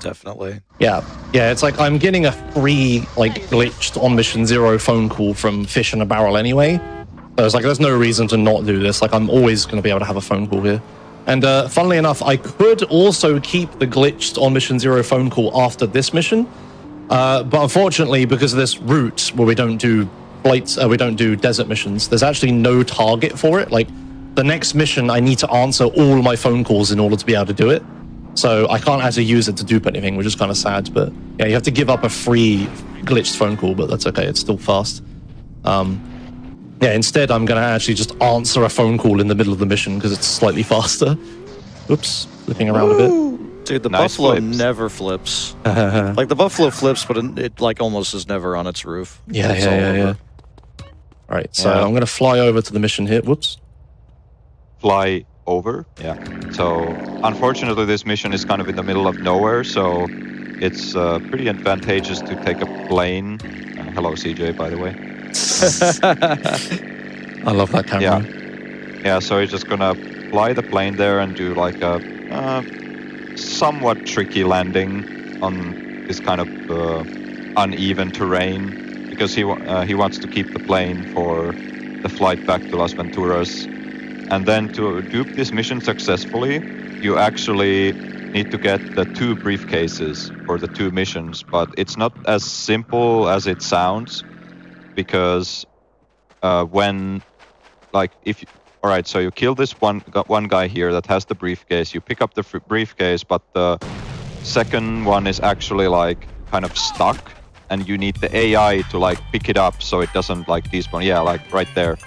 Definitely. Yeah, it's like I'm getting a free, like, glitched on mission 0 phone call from Fish in a Barrel anyway. So it's like, there's no reason to not do this. Like, I'm always going to be able to have a phone call here. And funnily enough, I could also keep the glitched on mission 0 phone call after this mission. But unfortunately, because of this route where we don't do flights, we don't do desert missions, there's actually no target for it. Like, the next mission, I need to answer all my phone calls in order to be able to do it. So I can't actually use it to dupe anything, which is kind of sad. But yeah, you have to give up a free glitched phone call, but that's okay. It's still fast. Yeah, instead, I'm going to actually just answer a phone call in the middle of the mission because it's slightly faster. Oops, flipping around a bit. Dude, the Nice Buffalo flips. never flips. Like, the Buffalo flips, but it like almost is never on its roof. Yeah. It's all over. All right, so I'm going to fly over to the mission here. Whoops. Fly over. Yeah. So unfortunately, this mission is kind of in the middle of nowhere, so it's pretty advantageous to take a plane. Hello, CJ, by the way. I love that camera. Yeah. So you're just gonna fly the plane there and do like a somewhat tricky landing on this kind of uneven terrain, because he wants to keep the plane for the flight back to Las Venturas. And then to dupe this mission successfully, you actually need to get the 2 briefcases for the 2 missions. But it's not as simple as it sounds, because when, like, if you, all right, so you kill this one guy here that has the briefcase, you pick up the briefcase, but the second one is actually like kind of stuck, and you need the AI to like pick it up so it doesn't like despawn. Yeah, like right there.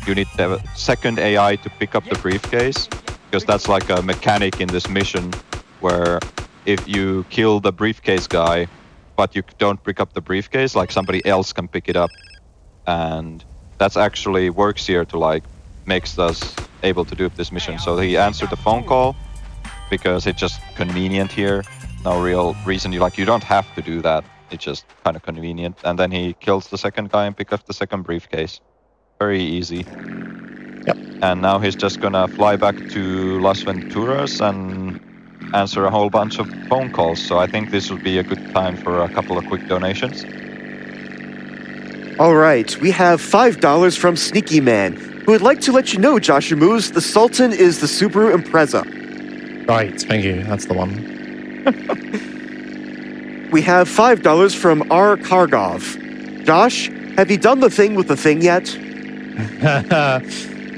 You need the second AI to pick up the briefcase, because that's like a mechanic in this mission where if you kill the briefcase guy, but you don't pick up the briefcase, like somebody else can pick it up. And that's actually works here to like makes us able to do this mission. So he answered the phone call because it's just convenient here. No real reason you don't have to do that. It's just kind of convenient. And then he kills the second guy and picks up the second briefcase. Very easy. Yep. And now he's just gonna fly back to Las Venturas and answer a whole bunch of phone calls. So I think this would be a good time for a couple of quick donations. All right, we have $5 from Sneaky Man, who would like to let you know, Joshimuz, the Sultan is the Subaru Impreza. Right, thank you. That's the one. We have $5 from R. Kargov. Josh, have you done the thing with the thing yet?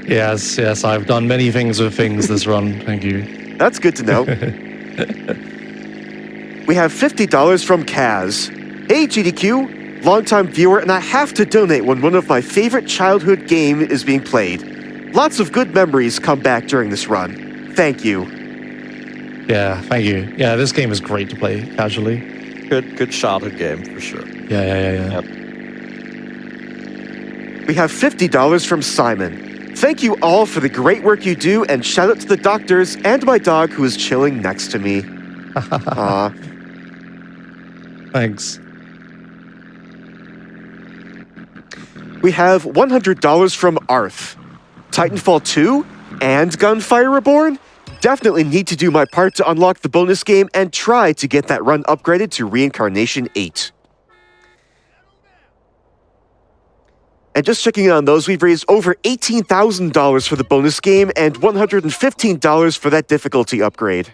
Yes, I've done many things with things this run. Thank you. That's good to know. We have $50 from Kaz. Hey, GDQ, longtime viewer, and I have to donate when one of my favorite childhood game is being played. Lots of good memories come back during this run. Thank you. Yeah, thank you. Yeah, this game is great to play casually. Good childhood game for sure. Yeah. Yep. We have $50 from Simon. Thank you all for the great work you do, and shout out to the doctors and my dog who is chilling next to me. Aw. Thanks. We have $100 from Arth. Titanfall 2 and Gunfire Reborn? Definitely need to do my part to unlock the bonus game and try to get that run upgraded to Reincarnation 8. And just checking in on those, we've raised over $18,000 for the bonus game and $115 for that difficulty upgrade.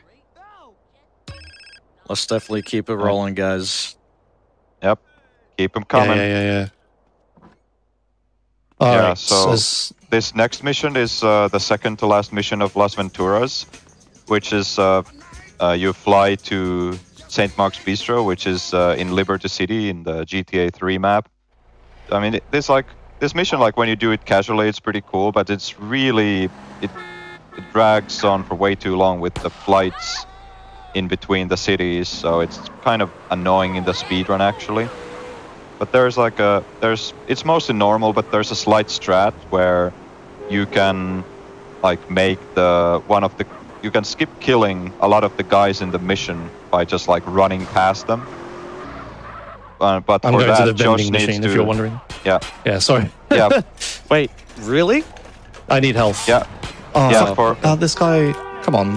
Let's definitely keep it rolling, guys. Yep. Keep them coming. Yeah. Yeah, so this next mission is the second to last mission of Las Venturas, which is you fly to St. Mark's Bistro, which is in Liberty City in the GTA 3 map. I mean, this mission, like when you do it casually, it's pretty cool, but it's really, it drags on for way too long with the flights. in between the cities, so it's kind of annoying in the speedrun actually. But there's like it's mostly normal, but there's a slight strat where you can like make you can skip killing a lot of the guys in the mission by just like running past them. But I'm for going that, to the Josh vending needs machine, to. if you're wondering. Yeah. Yeah, sorry. Yeah. Wait, really? I need health. Yeah. Oh, Yeah. For this guy. Come on.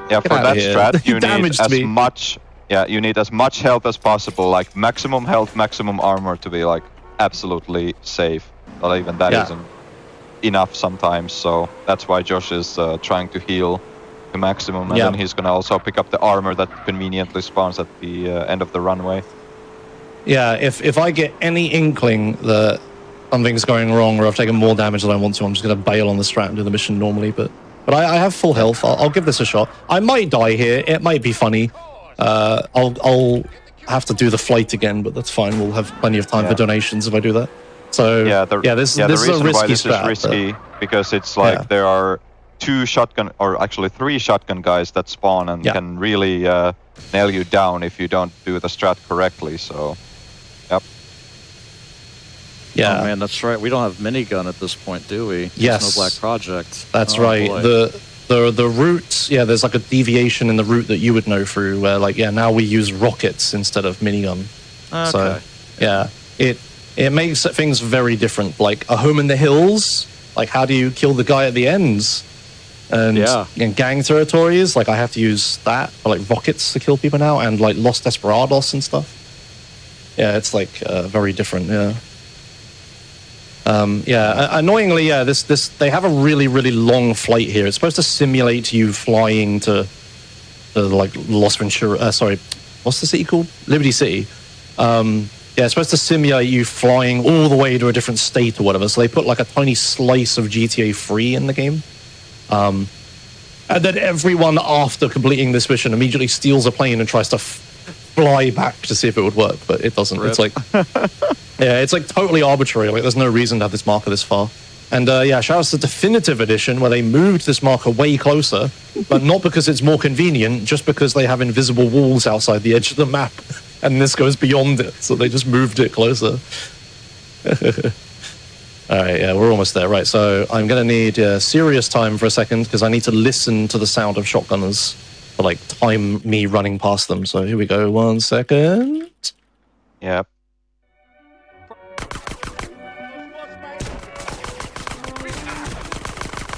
yeah, Get for outta that here. strat, He you need damaged as me. much. Yeah, you need as much health as possible, like maximum health, maximum armor, to be like absolutely safe. But even that Yeah. isn't enough sometimes, so that's why Josh is trying to heal to maximum, and Yeah. then he's gonna also pick up the armor that conveniently spawns at the end of the runway. Yeah, if I get any inkling that something's going wrong or I've taken more damage than I want to, I'm just going to bail on the strat and do the mission normally. But I have full health. I'll give this a shot. I might die here. It might be funny. I'll have to do the flight again, but that's fine. We'll have plenty of time for donations if I do that. So this is a reason risky why this strat. is risky because it's like there are three shotgun guys that spawn and can really nail you down if you don't do the strat correctly. So, yep. Yeah. Oh man, that's right. We don't have minigun at this point, do we? There's Yes. no Black Project. That's Oh, right. boy. The route, there's like a deviation in the route that you would know through where like, now we use rockets instead of minigun. Okay. So, it makes things very different. Like a home in the hills, like how do you kill the guy at the ends? And in gang territories, like I have to use that, or like rockets to kill people now, and like Los Desperados and stuff. Yeah, it's like very different, annoyingly, this they have a really, really long flight here. It's supposed to simulate you flying to like Los Ventura, what's the city called? Liberty City. It's supposed to simulate you flying all the way to a different state or whatever. So they put like a tiny slice of GTA 3 in the game. And then everyone after completing this mission immediately steals a plane and tries to fly back to see if it would work, but it doesn't. Rip. It's like, it's like totally arbitrary. Like there's no reason to have this marker this far. And shout out to Definitive Edition where they moved this marker way closer, but not because it's more convenient, just because they have invisible walls outside the edge of the map, and this goes beyond it, so they just moved it closer. All right, we're almost there. Right, so I'm going to need serious time for a second because I need to listen to the sound of shotgunners to like time me running past them. So here we go. 1 second. Yep.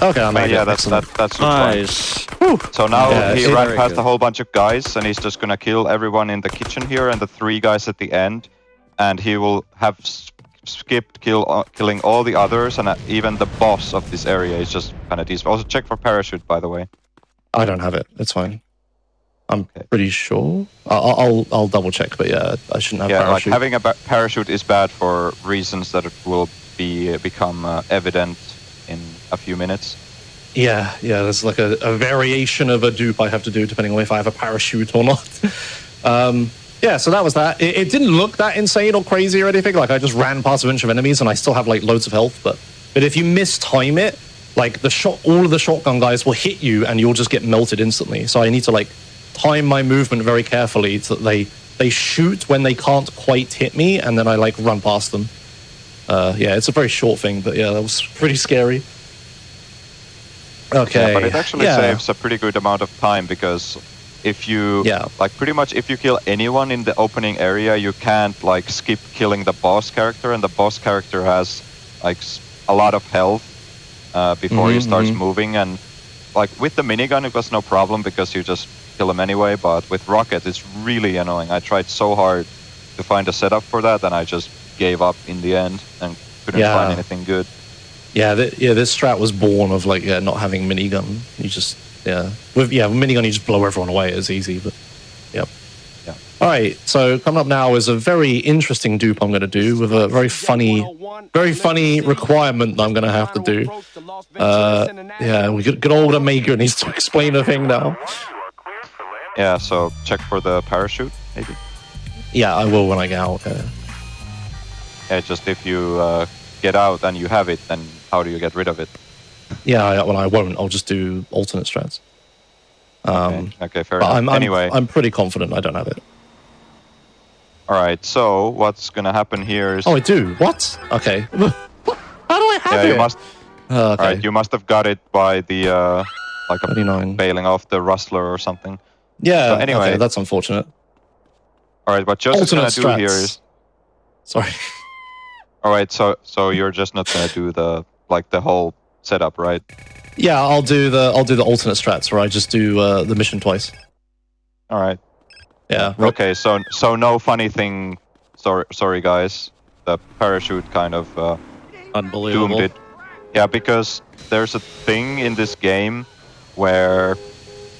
Okay, I made it. That's looks nice. fine. So now he ran very past good. a whole bunch of guys, and he's just gonna kill everyone in the kitchen here and the 3 guys at the end, and he will have skipped killing all the others, and even the boss of this area is just kind of decent. Also check for parachute, by the way. I don't have it. It's fine. I'm pretty sure. I'll double check, but I shouldn't have parachute. Like having a parachute is bad for reasons that it will become evident in a few minutes. Yeah, there's like a variation of a dupe I have to do depending on if I have a parachute or not. So that was that. It didn't look that insane or crazy or anything. Like I just ran past a bunch of enemies and I still have like loads of health. But if you mistime it, like all of the shotgun guys will hit you and you'll just get melted instantly. So I need to like time my movement very carefully so that they shoot when they can't quite hit me, and then I like run past them. It's a very short thing, but that was pretty scary. Okay. Yeah, but it actually saves a pretty good amount of time because if you pretty much if you kill anyone in the opening area, you can't like skip killing the boss character, and the boss character has like a lot of health before he starts moving. And like with the minigun, it was no problem because you just kill him anyway. But with rocket, it's really annoying. I tried so hard to find a setup for that, and I just gave up in the end and couldn't find anything good. This strat was born of like not having minigun. You just with minigun you just blow everyone away. It's easy, but All right, so coming up now is a very interesting dupe I'm going to do with a very funny requirement that I'm going to have to do. We good old Omega needs to explain a thing now. Yeah, so check for the parachute, maybe. Yeah, I will when I get out. Yeah, just if you get out and you have it, then how do you get rid of it? I won't. I'll just do alternate strats. Okay, fair enough. Anyway, I'm pretty confident I don't have it. All right, so what's gonna happen here is... Oh, I do. What? Okay. How do I have it? You must. Okay. All right, you must have got it by the like a 39. bailing off the rustler or something. Yeah. So anyway, okay, that's unfortunate. All right, what Josh is gonna do strats. here is... Sorry. All right, so you're just not gonna do the whole setup, right? Yeah, I'll do the alternate strats where I just do the mission twice. All right. Yeah. Okay, so no funny thing. Sorry guys. The parachute kind of Unbelievable. doomed it. Yeah, because there's a thing in this game where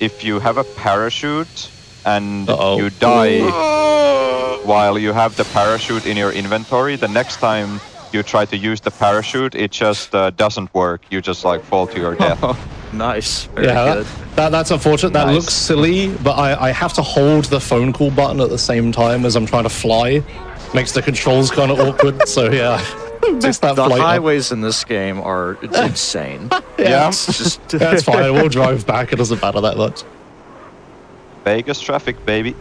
if you have a parachute and you die while you have the parachute in your inventory, the next time you try to use the parachute, it just doesn't work. You just like fall to your death. Nice. Very good. That's unfortunate. That looks silly, but I have to hold the phone call button at the same time as I'm trying to fly. Makes the controls kind of awkward. So yeah, missed that The flight highways in this game are insane. Yeah. It's just That's fine. We'll drive back. It doesn't matter that much. Vegas traffic, baby.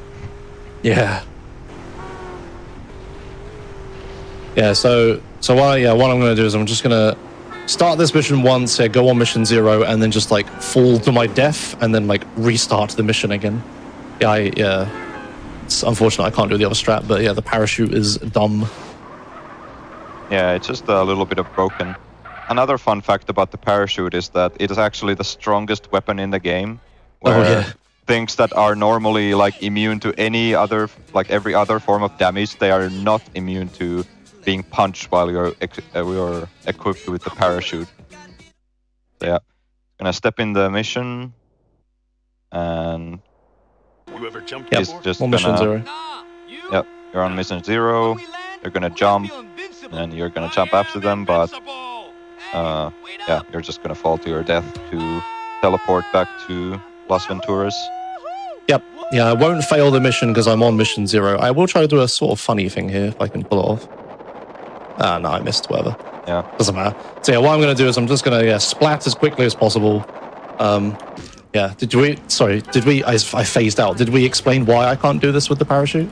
Yeah. Yeah. So what I'm going to do is I'm just going to start this mission once, go on mission 0, and then just like fall to my death, and then like restart the mission again. Yeah. It's unfortunate I can't do the other strat, but yeah, the parachute is dumb. Yeah, it's just a little bit of broken. Another fun fact about the parachute is that it is actually the strongest weapon in the game. Where things that are normally like immune to any other, like every other form of damage, they are not immune to being punched while you're equipped with the parachute. So yeah, gonna step in the mission, and You ever jumped Yep. he's just On gonna... mission 0. Yep, you're on mission 0. You're gonna jump, and you're gonna jump after them, but yeah, you're just gonna fall to your death to teleport back to Las Venturas. Yep. Yeah, I won't fail the mission because I'm on mission 0. I will try to do a sort of funny thing here if I can pull it off. No, I missed. Whatever. Yeah. Doesn't matter. So yeah, what I'm going to do is I'm just going to splat as quickly as possible. Yeah. Did we? I phased out. Did we explain why I can't do this with the parachute?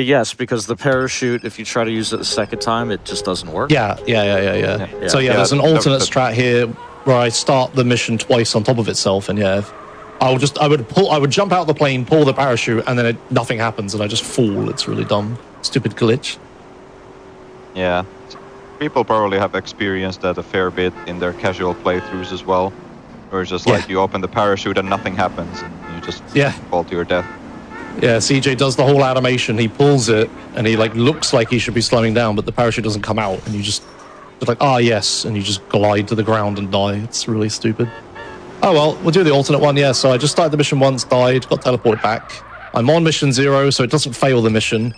yes, because the parachute, if you try to use it the second time, it just doesn't work. Yeah. So yeah, there's an alternate strat here where I start the mission twice on top of itself, and yeah, I would jump out the plane, pull the parachute, and then nothing happens, and I just fall. It's really dumb, stupid glitch. Yeah. People probably have experienced that a fair bit in their casual playthroughs as well. Where it's just like you open the parachute and nothing happens, and you just fall to your death. Yeah, CJ does the whole animation. He pulls it, and he like looks like he should be slowing down, but the parachute doesn't come out, and you just like, yes, and you just glide to the ground and die. It's really stupid. Oh well, we'll do the alternate one. Yeah, so I just started the mission once, died, got teleported back. I'm on mission 0, so it doesn't fail the mission,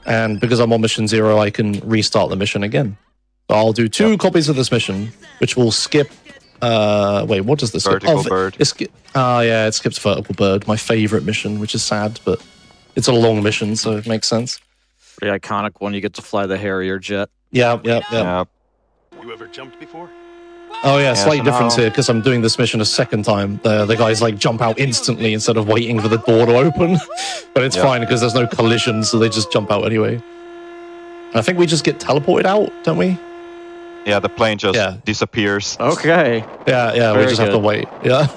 and because I'm on mission 0, I can restart the mission again. So I'll do 2 copies of this mission, which will skip. Wait, what does this skip? Vertical bird. It skips vertical bird, my favorite mission, which is sad, but it's a long mission, so it makes sense. The iconic one, you get to fly the Harrier jet. Yeah. You ever jumped before? Oh yeah, slight so difference now- here because I'm doing this mission a second time. The guys like jump out instantly instead of waiting for the door to open. But it's fine because there's no collision, so they just jump out anyway. I think we just get teleported out, don't we? Yeah, the plane just disappears. Okay. Yeah, we Very just have to good. wait. Yeah.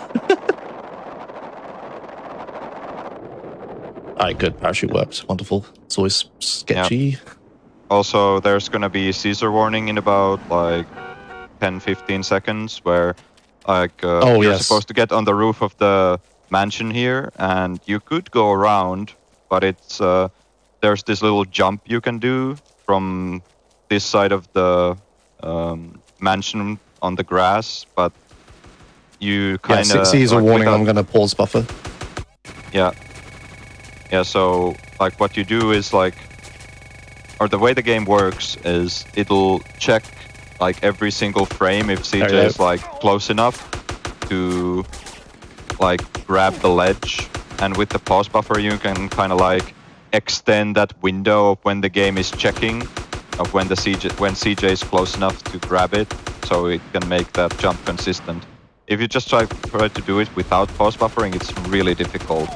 Alright, good. Parachute worked. Wonderful. It's always sketchy. Also, there's gonna be Caesar warning in about like 10-15 seconds where like you're supposed to get on the roof of the mansion here, and you could go around, but it's there's this little jump you can do from this side of the mansion on the grass, but you kind of Caesar warning. I'm gonna pause buffer. Yeah, so like what you do is like, or the way the game works is it'll check like every single frame if CJ is like close enough to like grab the ledge, and with the pause buffer you can kind of like extend that window of when the game is checking of when CJ is close enough to grab it, so it can make that jump consistent. if you just try to do it without pause buffering, it's really difficult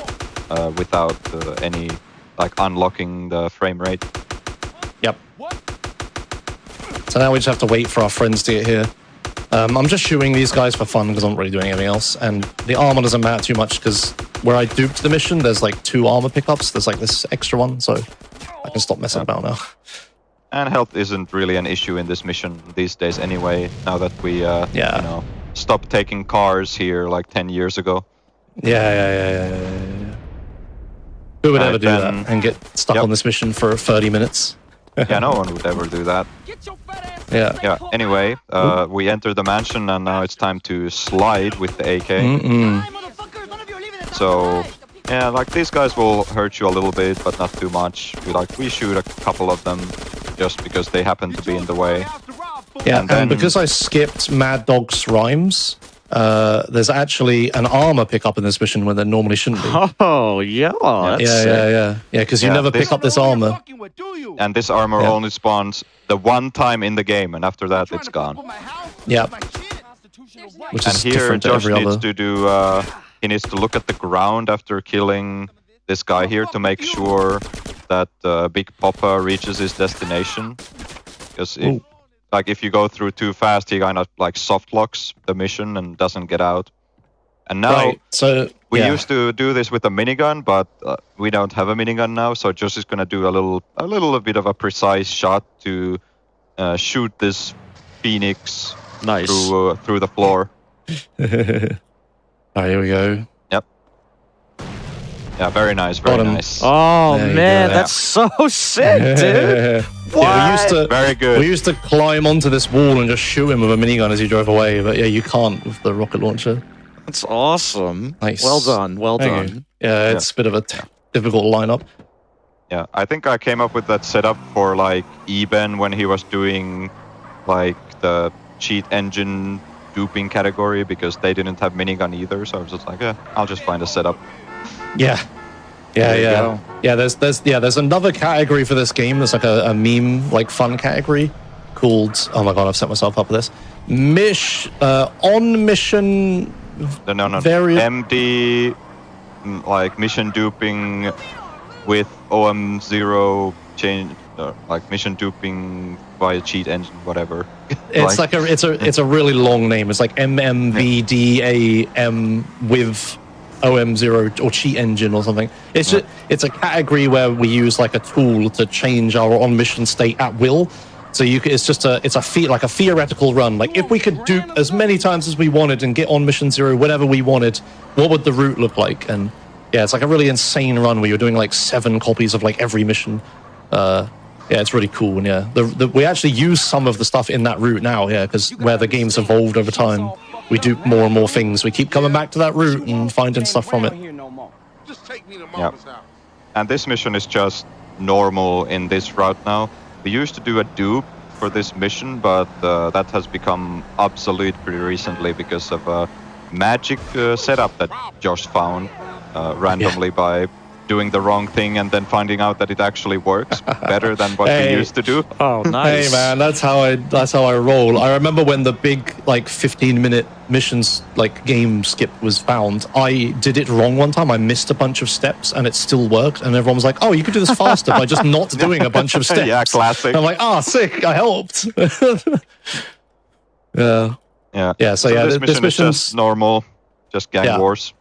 without any like unlocking the frame rate. Yep. So now we just have to wait for our friends to get here. I'm just shooting these guys for fun because I'm not really doing anything else. And the armor doesn't matter too much because where I duped the mission, there's like 2 armor pickups. There's like this extra one, so I can stop messing about now. And health isn't really an issue in this mission these days anyway, now that we, you know, stopped taking cars here like 10 years ago. Yeah. Who would ever do that and get stuck on this mission for 30 minutes? Yeah, no one would ever do that. Yeah. Anyway, we enter the mansion and now it's time to slide with the AK. So, yeah, like these guys will hurt you a little bit, but not too much. We shoot a couple of them just because they happen to be in the way. Yeah, and because I skipped Mad Dog's rhymes, there's actually an armor pickup in this mission when there normally shouldn't be. Oh, yeah. Yeah, because you never pick up this armor. And this armor only spawns the one time in the game, and after that it's gone. Yeah. Which is and here Josh needs to do, he needs to look at the ground after killing this guy here to make sure that Big Papa reaches his destination. Because if you go through too fast, he kind of like soft locks the mission and doesn't get out. And now we used to do this with a minigun, but we don't have a minigun now. So Josh is gonna do a little bit of a precise shot to shoot this phoenix through the floor. Oh, here we go. Yep. Yeah, very nice, very nice. Oh man, that's so sick, dude. What? Very good. We used to climb onto this wall and just shoot him with a minigun as he drove away, but yeah, you can't with the rocket launcher. That's awesome. Nice. Well done. Well done. Yeah, it's a bit of a difficult lineup. Yeah, I think I came up with that setup for like Eben when he was doing like the cheat engine duping category because they didn't have minigun either. So I was just like, yeah, I'll just find a setup. Yeah. There's another category for this game. There's like a meme, like fun category called, oh my god, I've set myself up for this. On mission. No. MD, like mission duping with OM0 change, like mission duping via cheat engine, whatever. It's like it's a really long name. It's like MMVDAM with OM0 or cheat engine or something. It's just, it's a category where we use like a tool to change our on mission state at will. So it's a theoretical run. Like if we could dupe as many times as we wanted and get on mission 0 whenever we wanted, what would the route look like? And yeah, it's like a really insane run where you're doing like 7 copies of like every mission. Yeah, it's really cool. And yeah, we actually use some of the stuff in that route now. Yeah, because where the game's evolved over time, we do more and more things. We keep coming back to that route and finding stuff from it. Yeah, and this mission is just normal in this route now. We used to do a dupe for this mission, but that has become obsolete pretty recently because of a magic setup that Josh found randomly by doing the wrong thing and then finding out that it actually works better than what we used to do. Oh, nice. Hey man, that's how I roll. I remember when the big like 15-minute missions like game skip was found. I did it wrong one time. I missed a bunch of steps and it still worked. And everyone was like, "Oh, you could do this faster by just not doing a bunch of steps." Yeah, classic. And I'm like, "Ah, sick! I helped." Yeah. So this mission is just normal, just gang wars.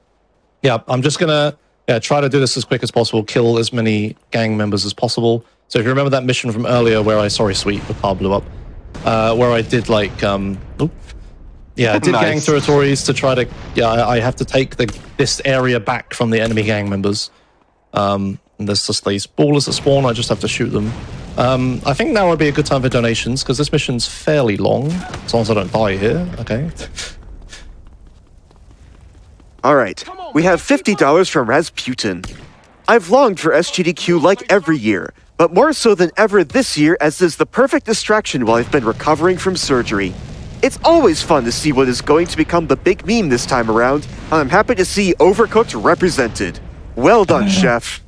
Yeah, I'm just gonna try to do this as quick as possible, kill as many gang members as possible. So if you remember that mission from earlier where the car blew up, where I did like, I did gang territories to try to, I have to take this area back from the enemy gang members. And there's just these ballers that spawn, I just have to shoot them. I think now would be a good time for donations, because this mission's fairly long, as long as I don't die here, okay? All right, we have $50 from Rasputin. I've longed for SGDQ like every year, but more so than ever this year as it is the perfect distraction while I've been recovering from surgery. It's always fun to see what is going to become the big meme this time around, and I'm happy to see Overcooked represented. Well done, chef.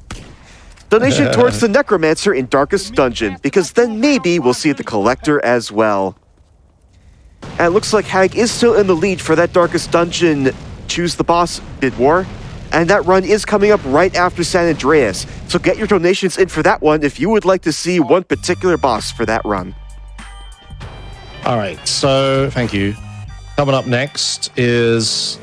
Donation towards the Necromancer in Darkest Dungeon, because then maybe we'll see the Collector as well. And it looks like Hag is still in the lead for that Darkest Dungeon Choose the Boss bid war. And that run is coming up right after San Andreas. So get your donations in for that one if you would like to see one particular boss for that run. All right, so thank you. Coming up next is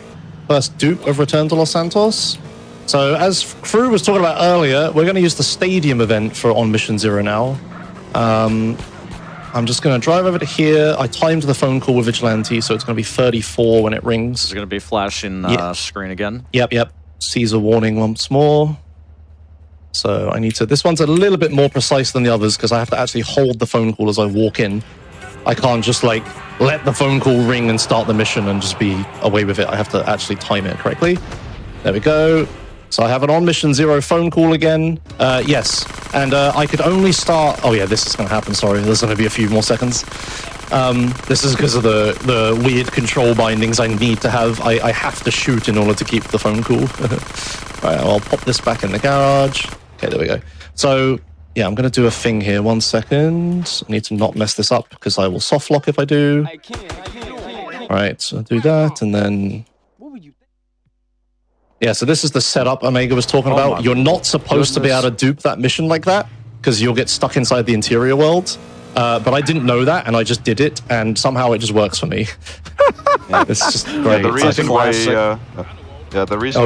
first dupe of Return to Los Santos. So as Fru was talking about earlier, we're going to use the stadium event for On Mission Zero now. I'm just going to drive over to here. I timed the phone call with Vigilante, so it's going to be 34 when it rings. Is it going to be flashing screen again? Yep. Caesar warning once more. So I need to... This one's a little bit more precise than the others because I have to actually hold the phone call as I walk in. I can't just, like, let the phone call ring and start the mission and just be away with it. I have to actually time it correctly. There we go. So I have an On Mission Zero phone call again. Yes. And I could only start... Oh, yeah, this is going to happen. Sorry. There's going to be a few more seconds. This is because of the weird control bindings I need to have. I have to shoot in order to keep the phone cool. Right, I'll pop this back in the garage. Okay, there we go. So, yeah, I'm going to do a thing here. 1 second. I need to not mess this up because I will soft lock if I do. All right, so I'll do that, and then... Yeah, so this is the setup Omega was talking about. You're not supposed to be able to dupe that mission like that because you'll get stuck inside the interior world. But I didn't know that, and I just did it, and somehow it just works for me. It's just great. The reason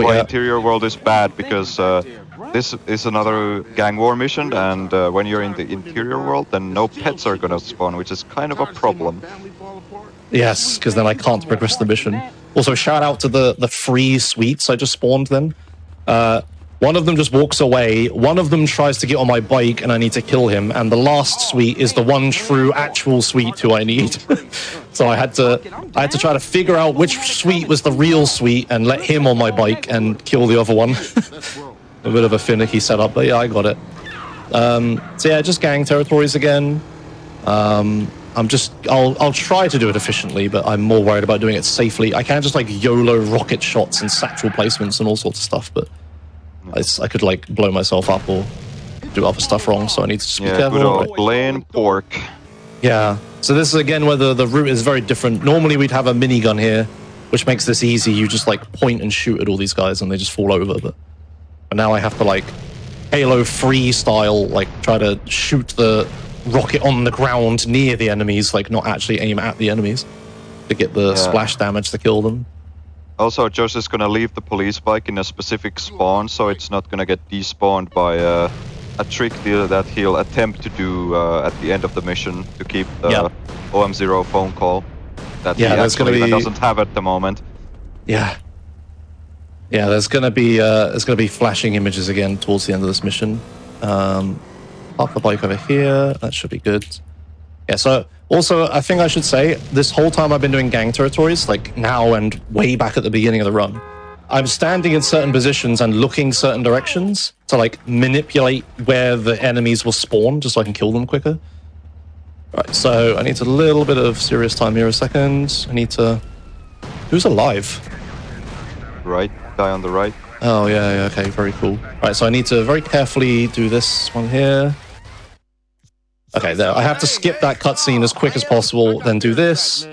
why interior world is bad because this is another gang war mission, and when you're in the interior world, then no pets are gonna spawn, which is kind of a problem. Yes, because then I can't progress the mission. Also, shout out to the free suites I just spawned then. One of them just walks away, one of them tries to get on my bike and I need to kill him, and the last suite is the one true actual suite who I need. So I had to try to figure out which suite was the real suite and let him on my bike and kill the other one. A bit of a finicky setup, but yeah, I got it. So yeah, just gang territories again. I'll try to do it efficiently, but I'm more worried about doing it safely. I can't just like YOLO rocket shots and satchel placements and all sorts of stuff, but I could like blow myself up or do other stuff wrong, so I need to just be careful. Good old plain pork. Yeah, so this is again where the route is very different. Normally we'd have a minigun here, which makes this easy. You just like point and shoot at all these guys and they just fall over, but now I have to like Halo 3 style, like try to shoot the rocket on the ground near the enemies, like not actually aim at the enemies to get the splash damage to kill them. Also, Josh is gonna leave the police bike in a specific spawn, so it's not gonna get despawned by a trick that he'll attempt to do at the end of the mission to keep the OM0 phone call that he actually doesn't have at the moment. Yeah, there's gonna be flashing images again towards the end of this mission. Park the bike over here. That should be good. Yeah, so also, I think I should say, this whole time I've been doing gang territories, like now and way back at the beginning of the run, I'm standing in certain positions and looking certain directions to like manipulate where the enemies will spawn just so I can kill them quicker. Right, so I need a little bit of serious time here a second. I need to... Who's alive? Right, guy on the right. Oh, yeah, okay, very cool. Right, so I need to very carefully do this one here. Okay, there. I have to skip that cutscene as quick as possible, then do this.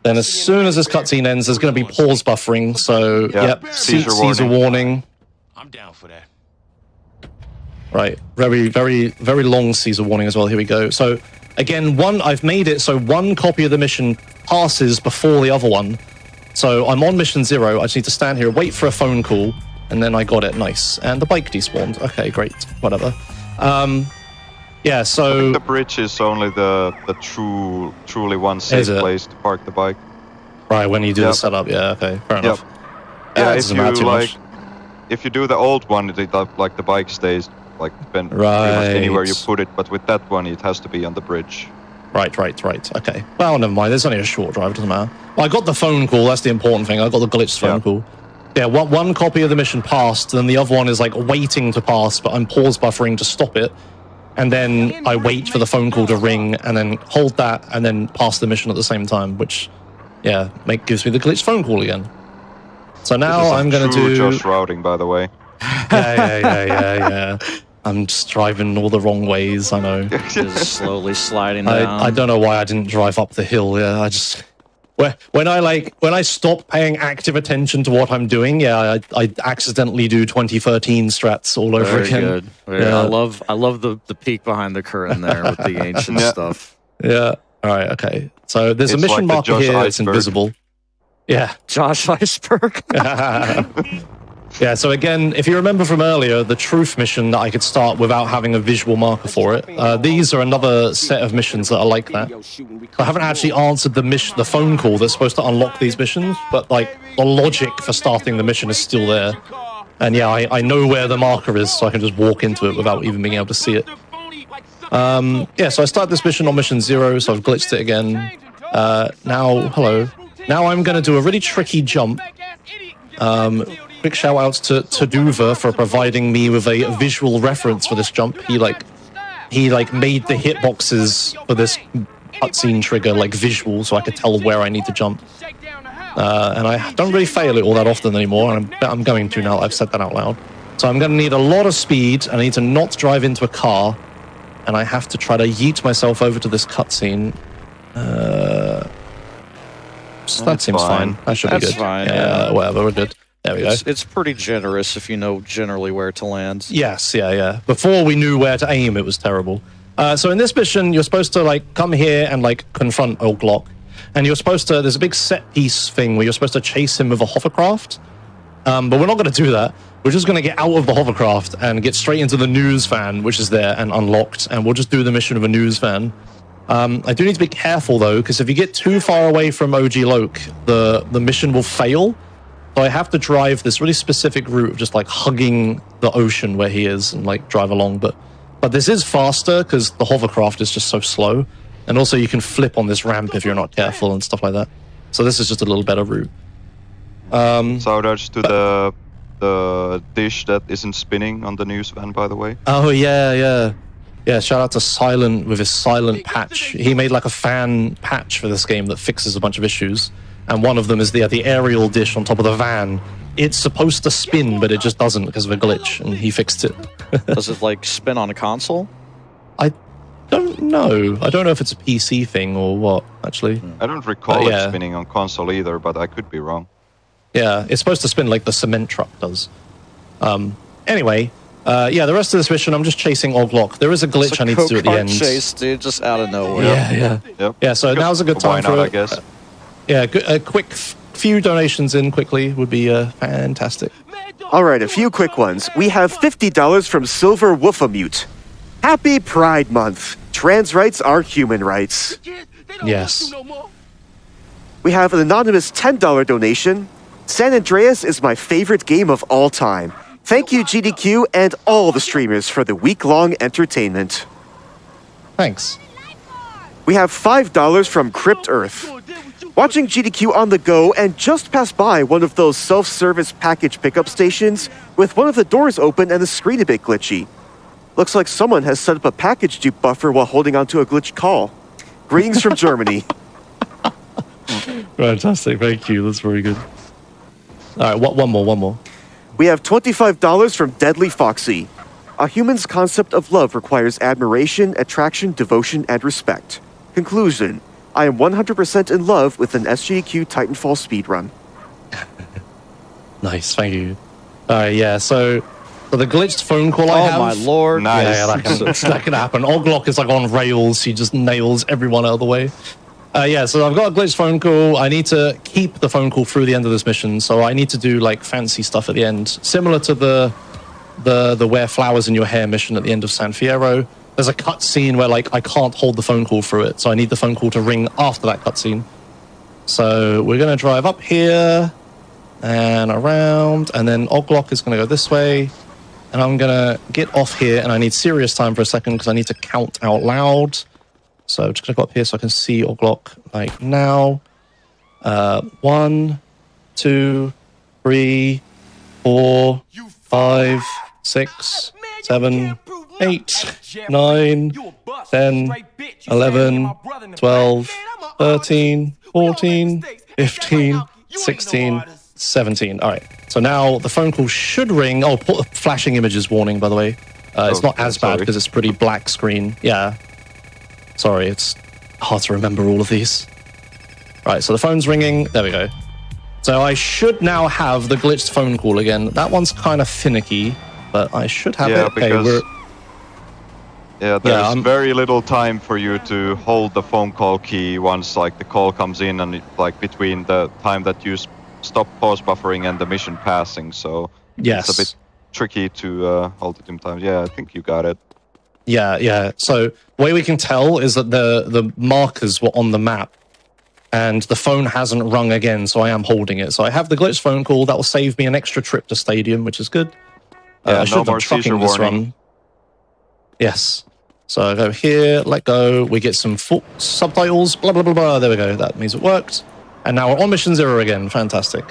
Then as soon as this cutscene ends, there's going to be pause buffering, so, yep, Caesar warning. I'm down for that. Right, very, very, very long Caesar warning as well. Here we go. So, again, I've made it so one copy of the mission passes before the other one. So I'm on mission 0. I just need to stand here, wait for a phone call, and then I got it. Nice. And the bike despawned. Okay, great. Whatever. Yeah, so... I think the bridge is only the truly one safe place to park the bike. Right, when you do the setup. Yeah, okay. Fair enough. Yeah, if you do the old one, like the bike stays like pretty much anywhere you put it, but with that one, it has to be on the bridge. Right. Okay. Well, never mind. There's only a short drive. It doesn't matter. Well, I got the phone call. That's the important thing. I got the glitched phone call. Yeah, one copy of the mission passed, and the other one is like waiting to pass, but I'm pause buffering to stop it. And then I wait for the phone call to ring, and then hold that, and then pass the mission at the same time, which, yeah, gives me the glitched phone call again. So now I'm going to do... Josh routing, by the way. Yeah. I'm just driving all the wrong ways, I know. Just slowly sliding down. I don't know why I didn't drive up the hill, yeah. when I stop paying active attention to what I'm doing, I accidentally do 2013 strats all over Very again. good. Yeah. I love the peek behind the curtain there with the ancient stuff. Yeah. All right. Okay. So there's a It's mission like the marker Josh here. It's Iceberg. invisible. Yeah. Josh Iceberg. Yeah, so again, if you remember from earlier, the truth mission that I could start without having a visual marker for it, these are another set of missions that are like that. I haven't actually answered the phone call that's supposed to unlock these missions, but like the logic for starting the mission is still there. And yeah, I know where the marker is, so I can just walk into it without even being able to see it. Yeah, so I started this mission on mission 0, so I've glitched it again. Now, hello. Now I'm going to do a really tricky jump. Quick shout outs to Duva for providing me with a visual reference for this jump. He made the hitboxes for this cutscene trigger like visual, so I could tell where I need to jump. And I don't really fail it all that often anymore, and I'm going to now that I've said that out loud. So I'm going to need a lot of speed, and I need to not drive into a car, and I have to try to yeet myself over to this cutscene. So that seems fine. That should be good. That's fine. Yeah, whatever, we're good. There we go. It's pretty generous if you know generally where to land. Yes, yeah. Before we knew where to aim, it was terrible. So in this mission, you're supposed to like come here and like confront Oglok, and you're supposed to. There's a big set piece thing where you're supposed to chase him with a hovercraft. But we're not going to do that. We're just going to get out of the hovercraft and get straight into the news van, which is there and unlocked, and we'll just do the mission of a news van. I do need to be careful though, because if you get too far away from OG Loke, the mission will fail. So I have to drive this really specific route of just like hugging the ocean where he is and like drive along. But this is faster because the hovercraft is just so slow. And also you can flip on this ramp if you're not careful and stuff like that. So this is just a little better route. Shout outs to the dish that isn't spinning on the news van, by the way. Oh, yeah. Yeah, shout out to Silent with his Silent patch. He made like a fan patch for this game that fixes a bunch of issues. And one of them is the aerial dish on top of the van. It's supposed to spin, but it just doesn't because of a glitch, and he fixed it. Does it like spin on a console? I don't know. I don't know if it's a PC thing or what, actually. I don't recall it spinning on console either, but I could be wrong. Yeah, it's supposed to spin like the cement truck does. Anyway, the rest of this mission, I'm just chasing Oglok. There is a glitch I need to do at the end. Chase, dude, just out of nowhere. Yeah. Yep. Yeah, so now's a good time for it. I guess. A quick few donations in quickly would be fantastic. All right, a few quick ones. We have $50 from Silver Woofamute. Happy Pride Month. Trans rights are human rights. Yes. We have an anonymous $10 donation. San Andreas is my favorite game of all time. Thank you, GDQ, and all the streamers for the week-long entertainment. Thanks. We have $5 from Crypt Earth. Watching GDQ on the go and just passed by one of those self-service package pickup stations with one of the doors open and the screen a bit glitchy. Looks like someone has set up a package dupe buffer while holding onto a glitched call. Greetings from Germany. Fantastic, thank you. That's very good. All right, one more. We have $25 from Deadly Foxy. A human's concept of love requires admiration, attraction, devotion, and respect. Conclusion. I am 100% in love with an SGQ Titanfall speedrun. Nice, thank you. Yeah, so the glitched phone call I have... Oh my lord. Nice. Yeah, that can happen. Oglok is like on rails. He just nails everyone out of the way. So I've got a glitched phone call. I need to keep the phone call through the end of this mission, so I need to do like fancy stuff at the end. Similar to the wear flowers in your hair mission at the end of San Fierro. There's a cutscene where like I can't hold the phone call through it, so I need the phone call to ring after that cutscene. So we're gonna drive up here and around, and then Oglok is gonna go this way, and I'm gonna get off here, and I need serious time for a second because I need to count out loud. So I'm just gonna go up here so I can see Oglok like now. 1, 2, 3, 4, 5, 6, 7, 8, 9, 10, 11, 12, 13, 14, 15, 16, 17. All right. So now the phone call should ring. Oh, flashing images warning, by the way. It's not as bad because it's pretty black screen. Yeah. Sorry, it's hard to remember all of these. All Right, so the phone's ringing. There we go. So I should now have the glitched phone call again. That one's kind of finicky, but I should have it. Because there's very little time for you to hold the phone call key once like the call comes in and like between the time that you stop pause buffering and the mission passing. So it's a bit tricky to hold it in time. Yeah, I think you got it. Yeah. So the way we can tell is that the markers were on the map and the phone hasn't rung again, so I am holding it. So I have the glitched phone call. That will save me an extra trip to Stadium, which is good. I should have done trucking this run. Yes. So I go here, let go. We get some full subtitles, blah, blah, blah, blah. There we go. That means it worked. And now we're on mission 0 again. Fantastic.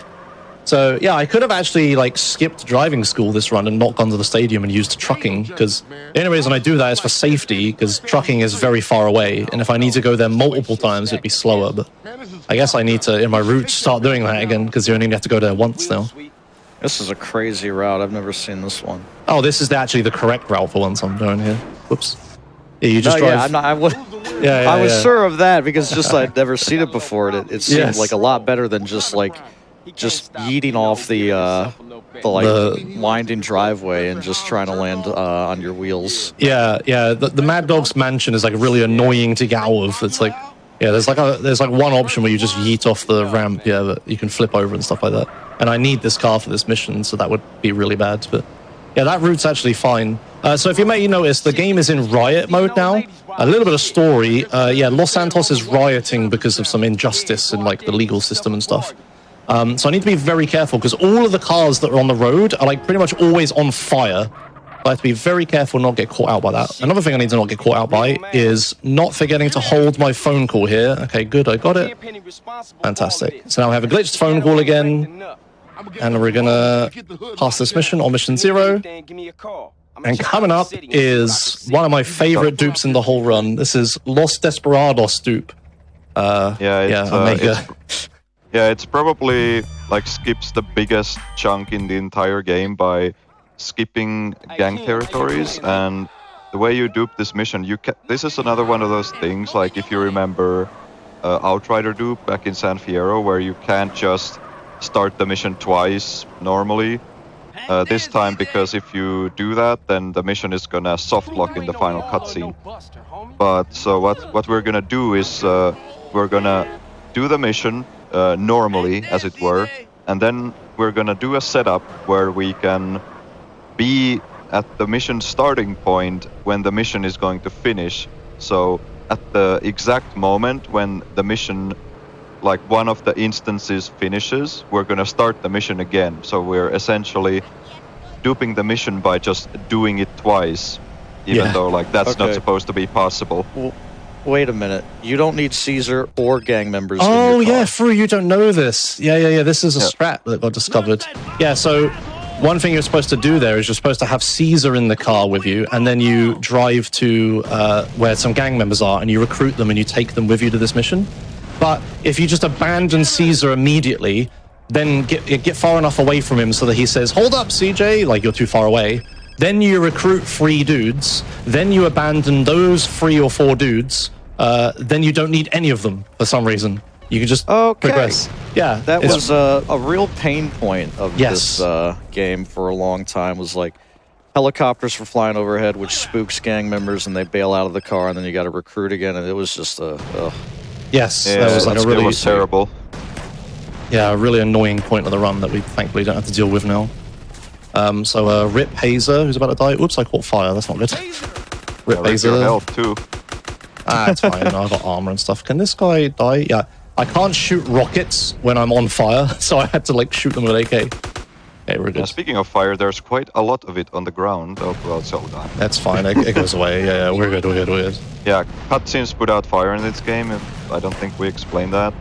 So yeah, I could have actually like skipped driving school this run and not gone to the stadium and used trucking, because the only reason I do that is for safety, because trucking is very far away. And if I need to go there multiple times, it'd be slower. But I guess I need to, in my route, start doing that again, because you only have to go there once now. This is a crazy route. I've never seen this one. Oh, this is actually the correct route for once I'm doing here. Whoops. Yeah, you just drive. Yeah, I was sure of that because just I'd never seen it before. It seemed like a lot better than just yeeting off the winding driveway and just trying to land on your wheels. Yeah. The Mad Dog's mansion is like really annoying to get out of. It's like, there's like one option where you just yeet off the ramp. Yeah, but you can flip over and stuff like that. And I need this car for this mission, so that would be really bad. But yeah, that route's actually fine. So if you may notice, the game is in riot mode now. A little bit of story. Los Santos is rioting because of some injustice in like the legal system and stuff. So I need to be very careful because all of the cars that are on the road are like pretty much always on fire. I have to be very careful not get caught out by that. Another thing I need to not get caught out by is not forgetting to hold my phone call here. Okay, good, I got it. Fantastic. So now I have a glitched phone call again. And we're gonna pass this mission on mission 0. And coming up is one of my favorite dupes in the whole run. This is Los Desperados dupe. It's probably like skips the biggest chunk in the entire game by skipping gang territories. And the way you dupe this mission, this is another one of those things, like if you remember Outrider dupe back in San Fierro, where you can't just start the mission twice normally. This time, because if you do that, then the mission is gonna soft lock in the final cutscene. But so what we're gonna do is we're gonna do the mission normally, as it were, and then we're gonna do a setup where we can be at the mission starting point when the mission is going to finish. So at the exact moment when the mission, like one of the instances finishes, we're gonna start the mission again. So we're essentially duping the mission by just doing it twice, even though like that's not supposed to be possible. Well, wait a minute. You don't need Caesar or gang members in your car. Oh yeah, Fru, you don't know this. Yeah. This is a strat that got discovered. Yeah, so one thing you're supposed to do there is you're supposed to have Caesar in the car with you, and then you drive to where some gang members are, and you recruit them and you take them with you to this mission. But if you just abandon Caesar immediately, then get far enough away from him so that he says, "Hold up, CJ," like you're too far away. Then you recruit 3 dudes. Then you abandon those 3 or 4 dudes. Then you don't need any of them for some reason. You can just progress. Yeah, that was a real pain point of this game for a long time. Was like helicopters were flying overhead, which spooks gang members, and they bail out of the car, and then you got to recruit again, and it was just Yes, that was like a really terrible. Yeah, a really annoying point of the run that we thankfully don't have to deal with now. So Rip Hazer, who's about to die. Oops, I caught fire. That's not good. Rip Hazer. Your health too. It's fine. I've got armor and stuff. Can this guy die? Yeah. I can't shoot rockets when I'm on fire, so I had to like shoot them with AK. Okay, we're good. Yeah, speaking of fire, there's quite a lot of it on the ground. Oh, well, it's all gone. That's fine. It goes away. Yeah, we're good. Yeah, cutscenes put out fire in this game. I don't think we explained that.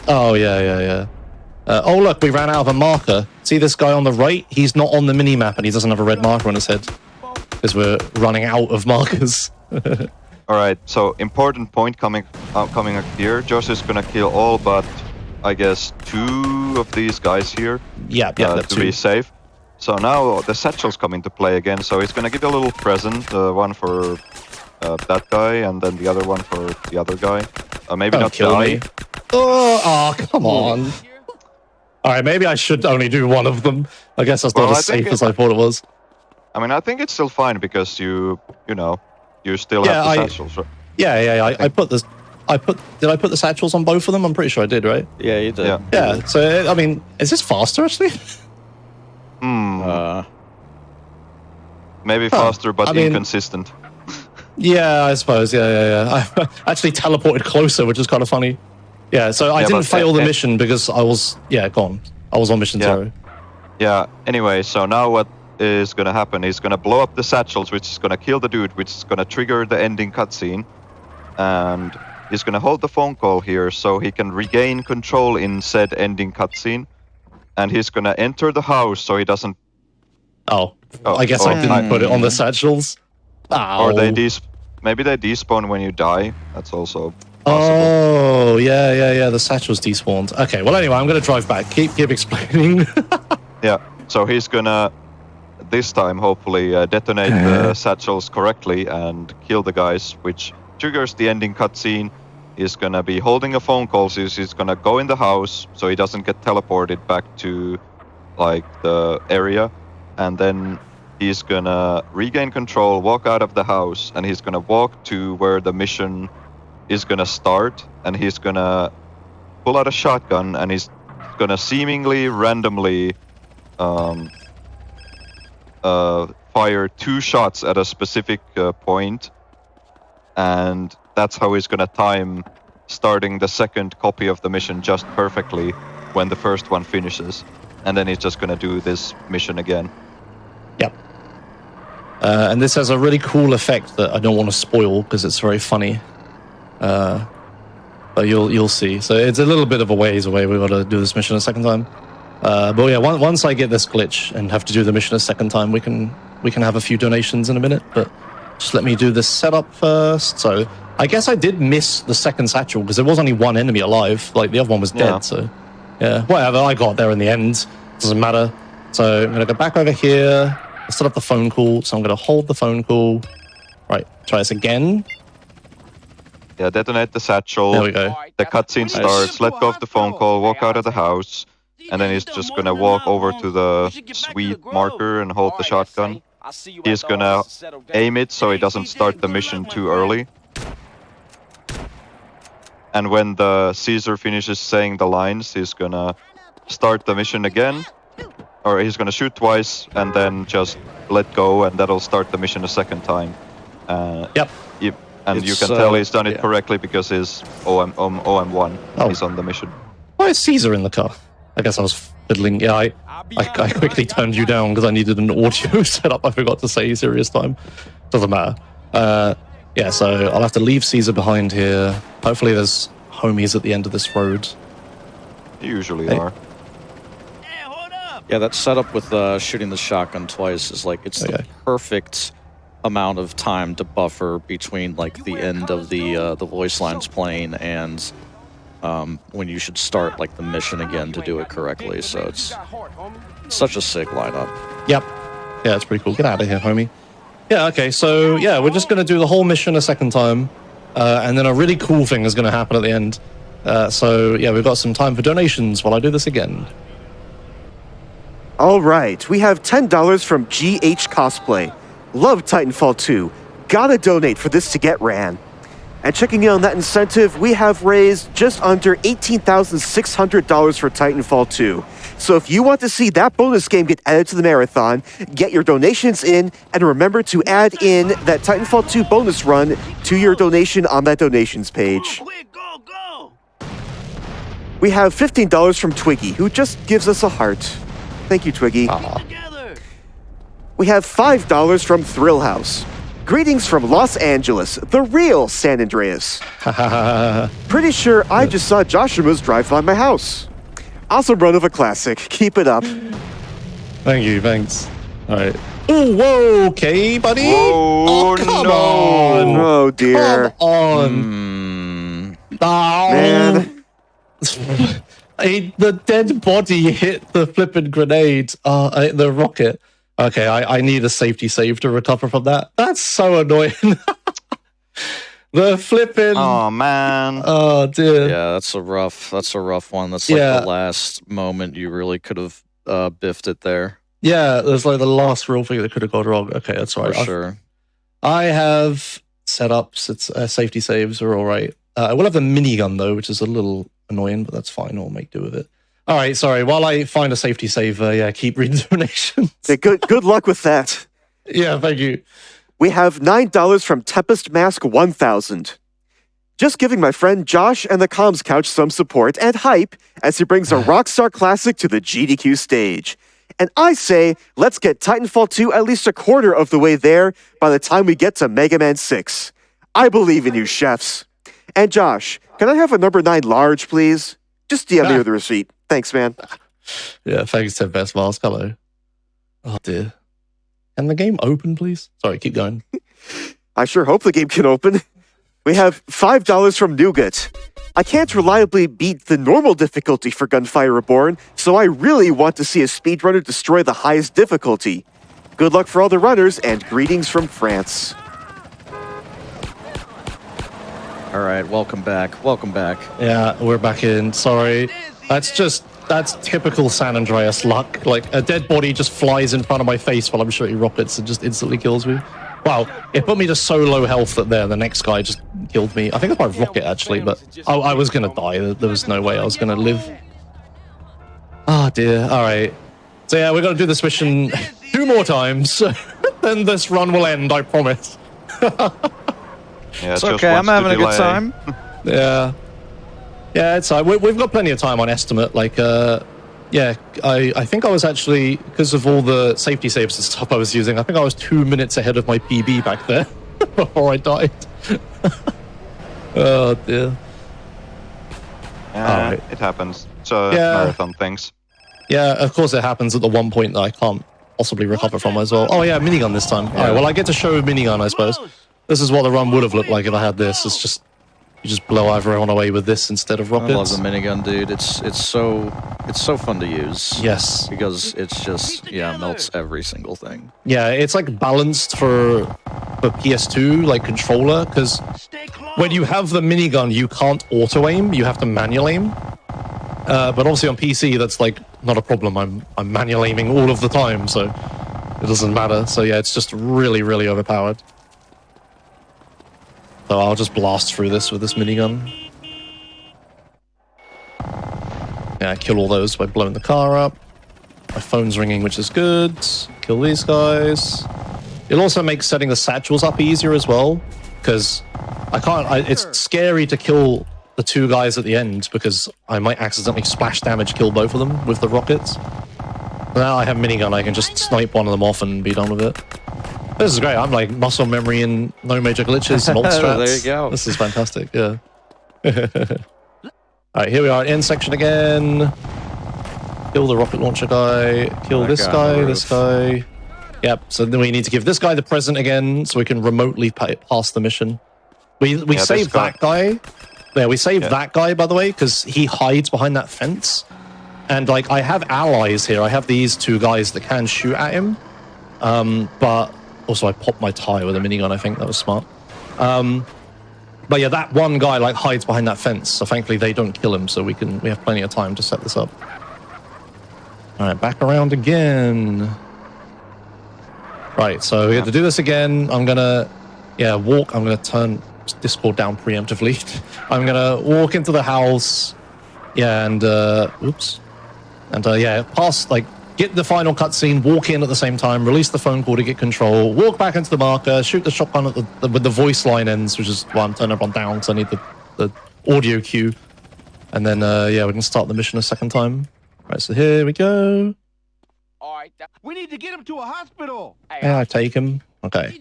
Oh, yeah. Oh, look, we ran out of a marker. See this guy on the right? He's not on the mini-map, and he doesn't have a red marker on his head. Because we're running out of markers. Alright, so important point coming up here. Josh is gonna kill all but, I guess, 2 of these guys here. Yeah, to be safe. So now the satchels come into play again, so he's gonna give a little present. One for that guy, and then the other one for the other guy. maybe Don't not kill die. me. Oh, come on. All right, maybe I should only do one of them. I guess that's not as safe as I thought it was. I mean, I think it's still fine because you still have the satchels, right? Yeah. I put this. Did I put the satchels on both of them? I'm pretty sure I did, right? Yeah, you did. Yeah. So I mean, is this faster actually? Maybe faster, but inconsistent. Yeah, I suppose. Yeah. I actually teleported closer, which is kind of funny. Yeah. So I didn't fail the mission because I was gone. I was on mission 0. Yeah. Anyway, so now what is gonna happen? He's gonna blow up the satchels, which is gonna kill the dude, which is gonna trigger the ending cutscene, and he's gonna hold the phone call here so he can regain control in said ending cutscene, and he's gonna enter the house so he doesn't. I guess I didn't put it on the satchels. Or maybe they despawn when you die. That's also possible. Oh, yeah. The satchels despawned. Okay, well anyway, I'm gonna drive back. Keep explaining. Yeah. So he's gonna this time hopefully detonate the satchels correctly and kill the guys, which triggers the ending cutscene. He's gonna be holding a phone call, so he's gonna go in the house so he doesn't get teleported back to like the area, and then he's gonna regain control, walk out of the house, and he's gonna walk to where the mission is gonna start, and he's gonna pull out a shotgun, and he's gonna seemingly randomly fire 2 shots at a specific point, and that's how he's gonna time starting the second copy of the mission just perfectly when the first one finishes, and then he's just gonna do this mission again. Yep. And this has a really cool effect that I don't want to spoil because it's very funny. But you'll see. So it's a little bit of a ways away. We've got to do this mission a second time. But yeah, once I get this glitch and have to do the mission a second time, we can have a few donations in a minute. But just let me do this setup first. So I guess I did miss the second satchel because there was only one enemy alive. Like the other one was dead. Yeah. So yeah, whatever. I got there in the end. Doesn't matter. So I'm gonna go back over here. Set up the phone call. So I'm gonna hold the phone call. Right. Try this again. Yeah, detonate the satchel. There we go. The cutscene starts. Let go of the phone call. Walk out of the house. And then he's just gonna walk over to the sweet marker and hold the shotgun. He's gonna aim it so he doesn't start the mission too early. And when the Caesar finishes saying the lines, he's gonna start the mission again. Or he's gonna shoot twice and then just let go, and that'll start the mission a second time. Yep. And you can tell he's done it correctly because his OM1 is on the mission. Why is Caesar in the car? I guess I was fiddling. Yeah, I quickly turned you down because I needed an audio setup. I forgot to say serious time. Doesn't matter. Yeah, so I'll have to leave Caesar behind here. Hopefully there's homies at the end of this road. You usually are. Yeah, that setup with shooting the shotgun twice is like, it's the perfect amount of time to buffer between like the end of the voice lines playing and when you should start like the mission again to do it correctly. So it's such a sick lineup. Yep. Yeah, it's pretty cool. Get out of here, homie. Yeah, okay, so yeah, we're just going to do the whole mission a second time, and then a really cool thing is going to happen at the end. So yeah, we've got some time for donations while I do this again. All right, we have $10 from GH Cosplay. Love Titanfall 2. Gotta donate for this to get ran. And checking in on that incentive, we have raised just under $18,600 for Titanfall 2. So if you want to see that bonus game get added to the marathon, get your donations in, and remember to add in that Titanfall 2 bonus run to your donation on that donations page. We have $15 from Twiggy, who just gives us a heart. Thank you, Twiggy. We have $5 from Thrill House. Greetings from Los Angeles, the real San Andreas. Pretty sure I just saw Joshimuz drive by my house. Awesome run of a classic. Keep it up. Thank you, thanks. All right. Oh, whoa, okay, buddy. Whoa, come no. on. Oh, dear. Come on. Man. The dead body hit the flippin' grenade, the rocket. Okay, I need a safety save to recover from that. That's so annoying. The flipping. Oh man. Oh dear. Yeah, that's a rough one. That's like the last moment you really could have biffed it there. Yeah, there's like the last real thing that could have gone wrong. Okay, that's all right. For sure. I have setups. It's safety saves are all right. I will have the minigun though, which is a little annoying, but that's fine. I'll make do with it. All right, sorry. While I find a safety save, keep reading donations. Yeah, good luck with that. Yeah, thank you. We have $9 from Tempest Mask 1000. Just giving my friend Josh and the Comms Couch some support and hype as he brings a Rockstar classic to the GDQ stage. And I say, let's get Titanfall 2 at least a quarter of the way there by the time we get to Mega Man 6. I believe in you, chefs. And Josh, can I have a number 9 large, please? Just DM me with the receipt. Thanks, man. Yeah, thanks, Ted Best Miles. Hello. Oh, dear. Can the game open, please? Sorry, keep going. I sure hope the game can open. We have $5 from Nougat. I can't reliably beat the normal difficulty for Gunfire Reborn, so I really want to see a speedrunner destroy the highest difficulty. Good luck for all the runners, and greetings from France. All right, welcome back. Welcome back. Yeah, we're back in. Sorry. That's typical San Andreas luck. Like, a dead body just flies in front of my face while I'm shooting rockets and just instantly kills me. Wow, it put me to so low health that the next guy just killed me. I think it's my rocket, actually, but I was going to die. There was no way I was going to live. Oh, dear. All right. So, yeah, we're going to do this mission 2 more times. Then this run will end, I promise. Yeah, it's okay, I'm having a good time. Yeah. Yeah, it's we've got plenty of time on estimate. Like, yeah, I think I was actually, because of all the safety saves and stuff I was using, I think I was 2 minutes ahead of my PB back there before I died. Oh, dear. Yeah, it happens. So, marathon things. Yeah, of course it happens at the one point that I can't possibly recover from as well. Oh, yeah, minigun this time. Yeah. All right, well, I get to show minigun, I suppose. This is what the run would have looked like if I had this. It's just, you just blow everyone away with this instead of rockets. I love the minigun, dude. It's so fun to use. Yes. Because it's just, melts every single thing. Yeah, it's like balanced for PS2, like controller, because when you have the minigun, you can't auto-aim, you have to manual aim. But obviously on PC, that's like not a problem. I'm manual aiming all of the time, so it doesn't matter. So yeah, it's just really, really overpowered. So I'll just blast through this with this minigun. Yeah, kill all those by blowing the car up. My phone's ringing, which is good. Kill these guys. It also makes setting the satchels up easier as well, because it's scary to kill the 2 guys at the end, because I might accidentally splash damage kill both of them with the rockets. Now I have minigun, I can just snipe one of them off and be done with it. This is great. I'm like muscle memory and no major glitches and alt strats. There you go. This is fantastic. Yeah. All right, here we are. End section again. Kill the rocket launcher guy. Kill this guy. This guy. Yep. So then we need to give this guy the present again, so we can remotely pass the mission. We saved that guy. Yeah, we saved that guy, by the way, because he hides behind that fence. And like, I have allies here. I have these 2 guys that can shoot at him. But also, I popped my tire with a minigun. I think that was smart. But yeah, that one guy like hides behind that fence. So thankfully, they don't kill him. So we have plenty of time to set this up. All right, back around again. Right, so we have to do this again. I'm gonna, walk. I'm gonna turn Discord down preemptively. I'm gonna walk into the house. Yeah, and oops, and pass like. Get the final cutscene, walk in at the same time, release the phone call to get control, walk back into the marker, shoot the shotgun at with the voice line ends, which is why I'm turning everyone down, because I need the audio cue. And then, we can start the mission a second time. Right, so here we go. All right, we need to get him to a hospital. Yeah, I take him. Okay.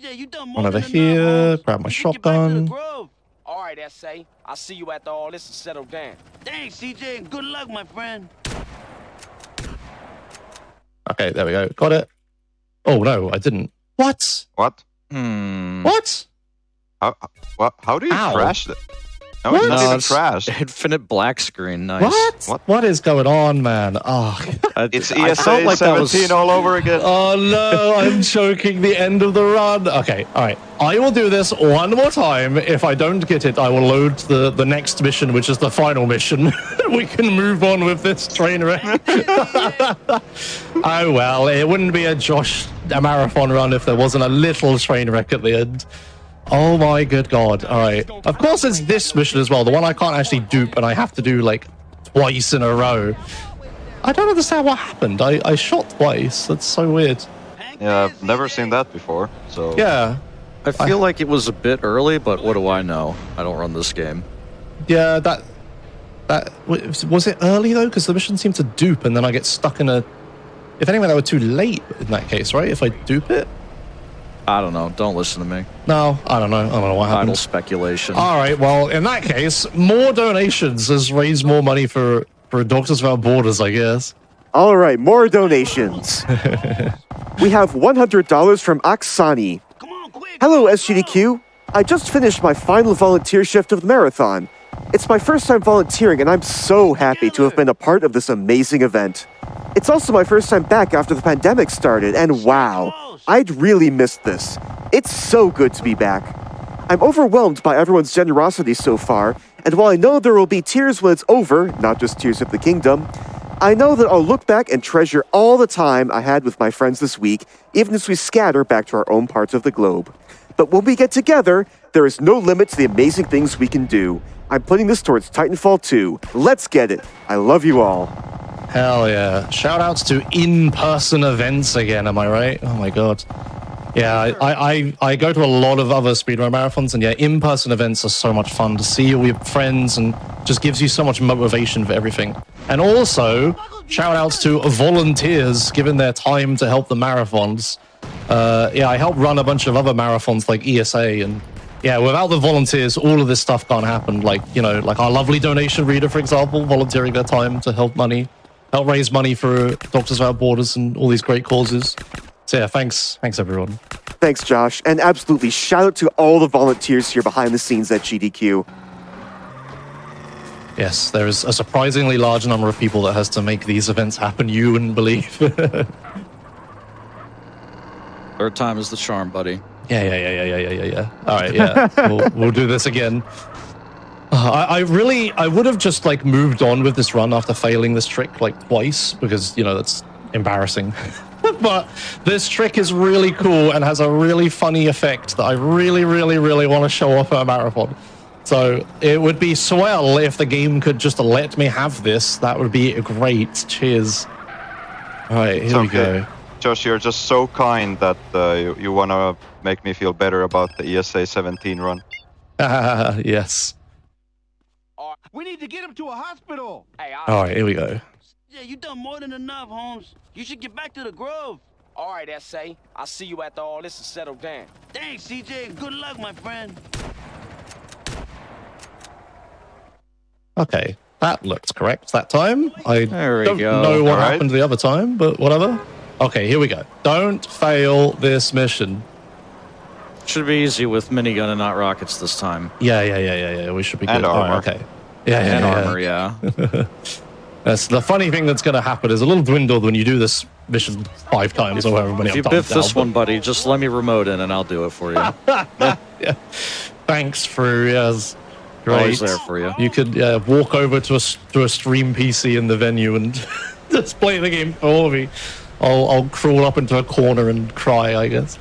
Run over here, grab my shotgun. All right, S.A. I'll see you after all this is settled down. Thanks, CJ, and good luck, my friend. Okay, there we go. Got it. Oh, no, I didn't. What? What? What? How do you crash that? No, it's not even it's trash. Infinite black screen. Nice. What is going on, man? Oh, It's I felt ESA like that 17 was- all over again. oh no, I'm choking the end of the run. Okay, all right. I will do this one more time. If I don't get it, I will load the next mission, which is the final mission. We can move on with this train wreck. Oh well, it wouldn't be a marathon run if there wasn't a little train wreck at the end. Oh my good god. All right. Of course it's this mission as well, the one I can't actually dupe and I have to do like twice in a row. I don't understand what happened. I shot twice. That's so weird. Yeah, I've never seen that before. So Yeah. I feel like it was a bit early, but what do I know? I don't run this game. Yeah, that was it early though, because the mission seemed to dupe and then I get stuck in a, if anything, that were too late in that case, right? If I dupe it? I don't know. Don't listen to me. No, I don't know. I don't know what happened. Idle speculation. All right, well, in that case, more donations has raised more money for Doctors Without Borders, I guess. All right, more donations. We have $100 from Aksani. Come on, quick. Hello, SGDQ. I just finished my final volunteer shift of the marathon. It's my first time volunteering, and I'm so happy to have been a part of this amazing event. It's also my first time back after the pandemic started, and wow, I'd really missed this. It's so good to be back. I'm overwhelmed by everyone's generosity so far, and while I know there will be tears when it's over, not just tears of the kingdom, I know that I'll look back and treasure all the time I had with my friends this week, even as we scatter back to our own parts of the globe. But when we get together, there is no limit to the amazing things we can do. I'm putting this towards Titanfall 2. Let's get it. I love you all. Hell yeah. Shout outs to in-person events again, am I right? Oh my god. Yeah, I go to a lot of other speedrun marathons, and yeah, in-person events are so much fun to see all your friends and just gives you so much motivation for everything. And also, shout outs to volunteers giving their time to help the marathons. Yeah, I helped run a bunch of other marathons like ESA, and yeah, without the volunteers, all of this stuff can't happen. Like, you know, like our lovely donation reader, for example, volunteering their time to help raise money for Doctors Without Borders and all these great causes. So yeah, thanks everyone. Thanks, Josh. And absolutely, shout out to all the volunteers here behind the scenes at GDQ. Yes, there is a surprisingly large number of people that has to make these events happen, you wouldn't believe. Third time is the charm, buddy. Yeah. All right, yeah. We'll do this again. I would have just like moved on with this run after failing this trick like twice, because, you know, that's embarrassing. But this trick is really cool and has a really funny effect that I really want to show off at a marathon. So it would be swell if the game could just let me have this. That would be great. Cheers. All right, here we go. Josh, you're just so kind that you want to make me feel better about the ESA 17 run. Yes. We need to get him to a hospital. Hey, All right, here we go. Yeah, you done more than enough, Holmes. You should get back to the Grove. All right, S.A. I'll see you after all this is settled down. Thanks, CJ. Good luck, my friend. Okay, that looked correct that time. I There we don't go. know what All right. happened the other time, but whatever. Okay, here we go. Don't fail this mission. Should be easy with minigun and not rockets this time. Yeah. We should be good. And All right, armor. okay. Yeah. And armor, yeah. That's the funny thing that's going to happen is a little dwindled when you do this mission 5 times or however many If you I've done biff this now, one, buddy, just let me remote in and I'll do it for you. Yeah. Thanks for yes. Great. Always there for you. You could walk over to a stream PC in the venue and just play the game for me. I'll crawl up into a corner and cry, I guess.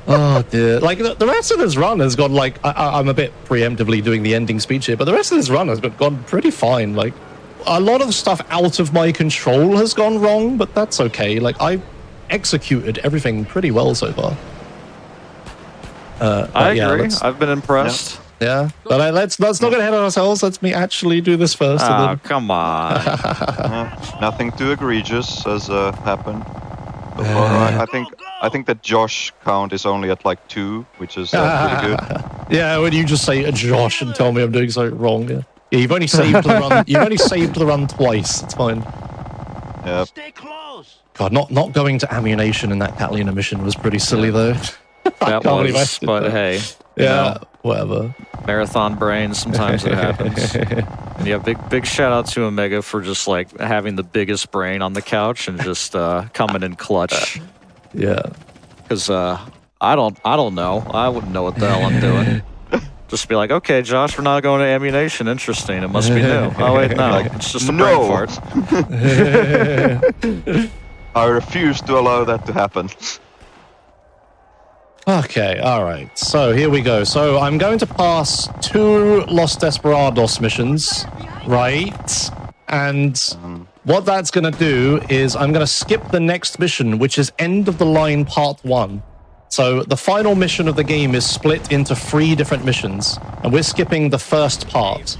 Oh dear! Like the rest of this run has gone like I'm a bit preemptively doing the ending speech here, but the rest of this run has gone pretty fine. Like a lot of stuff out of my control has gone wrong, but that's okay. Like I executed everything pretty well so far. I yeah, agree. I've been impressed. Yeah, but let's not get ahead of ourselves. Let me actually do this first. Oh, And then... come on. Nothing too egregious has happened. So far. I think the Josh count is only at like 2, which is pretty good. Yeah, when you just say Josh and tell me I'm doing something wrong. Yeah, you've only saved the run. You've only saved the run twice. It's fine. Yeah. Stay close. God, not going to ammunition in that Catalina mission was pretty silly though. That can't believe I was, did but that. hey. Yeah. whatever. Marathon brain, sometimes it happens. And yeah, big shout out to Omega for just like having the biggest brain on the couch and just coming in clutch. Yeah. Because I don't know. I wouldn't know what the hell I'm doing. Just be like, okay, Josh, we're not going to ammunition. Interesting. It must be new. Oh wait, no, it's just a brain fart. I refuse to allow that to happen. Okay, all right. So here we go. So I'm going to pass 2 Los Desperados missions, right? And what that's going to do is I'm going to skip the next mission, which is End of the Line Part 1. So the final mission of the game is split into 3 different missions, and we're skipping the first part.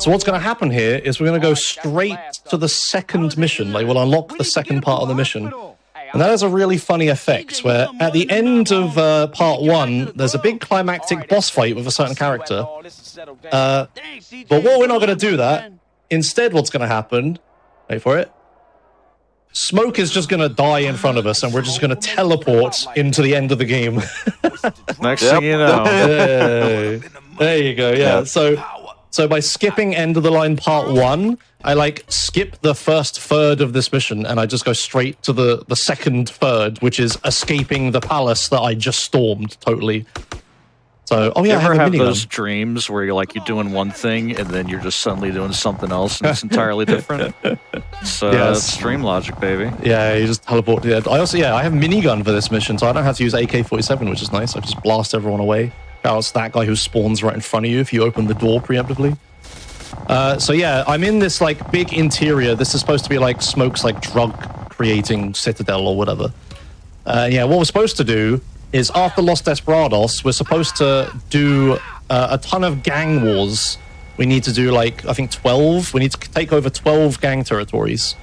So what's going to happen here is we're going to go straight to the second mission. Like, we'll unlock the second part of the mission. And that has a really funny effect, where at the end of part 1, there's a big climactic boss fight with a certain character. But what we're not going to do that. Instead, what's going to happen, wait for it, Smoke is just going to die in front of us, and we're just going to teleport into the end of the game. Next thing you know. There you go, yeah. So by skipping End of the Line Part 1, I like skip the first third of this mission, and I just go straight to the second third, which is escaping the palace that I just stormed totally. So, oh yeah, you ever have those dreams where you're like, you're doing one thing and then you're just suddenly doing something else and it's entirely different? So that's stream logic, baby. Yeah, you just teleport to the end. I have minigun for this mission, so I don't have to use AK-47, which is nice. I just blast everyone away. It's that guy who spawns right in front of you if you open the door preemptively. So yeah, I'm in this like big interior. This is supposed to be like Smoke's like drug creating citadel or whatever. Yeah, what we're supposed to do is after Los Desperados, we're supposed to do a ton of gang wars. We need to do like, I think 12. We need to take over 12 gang territories.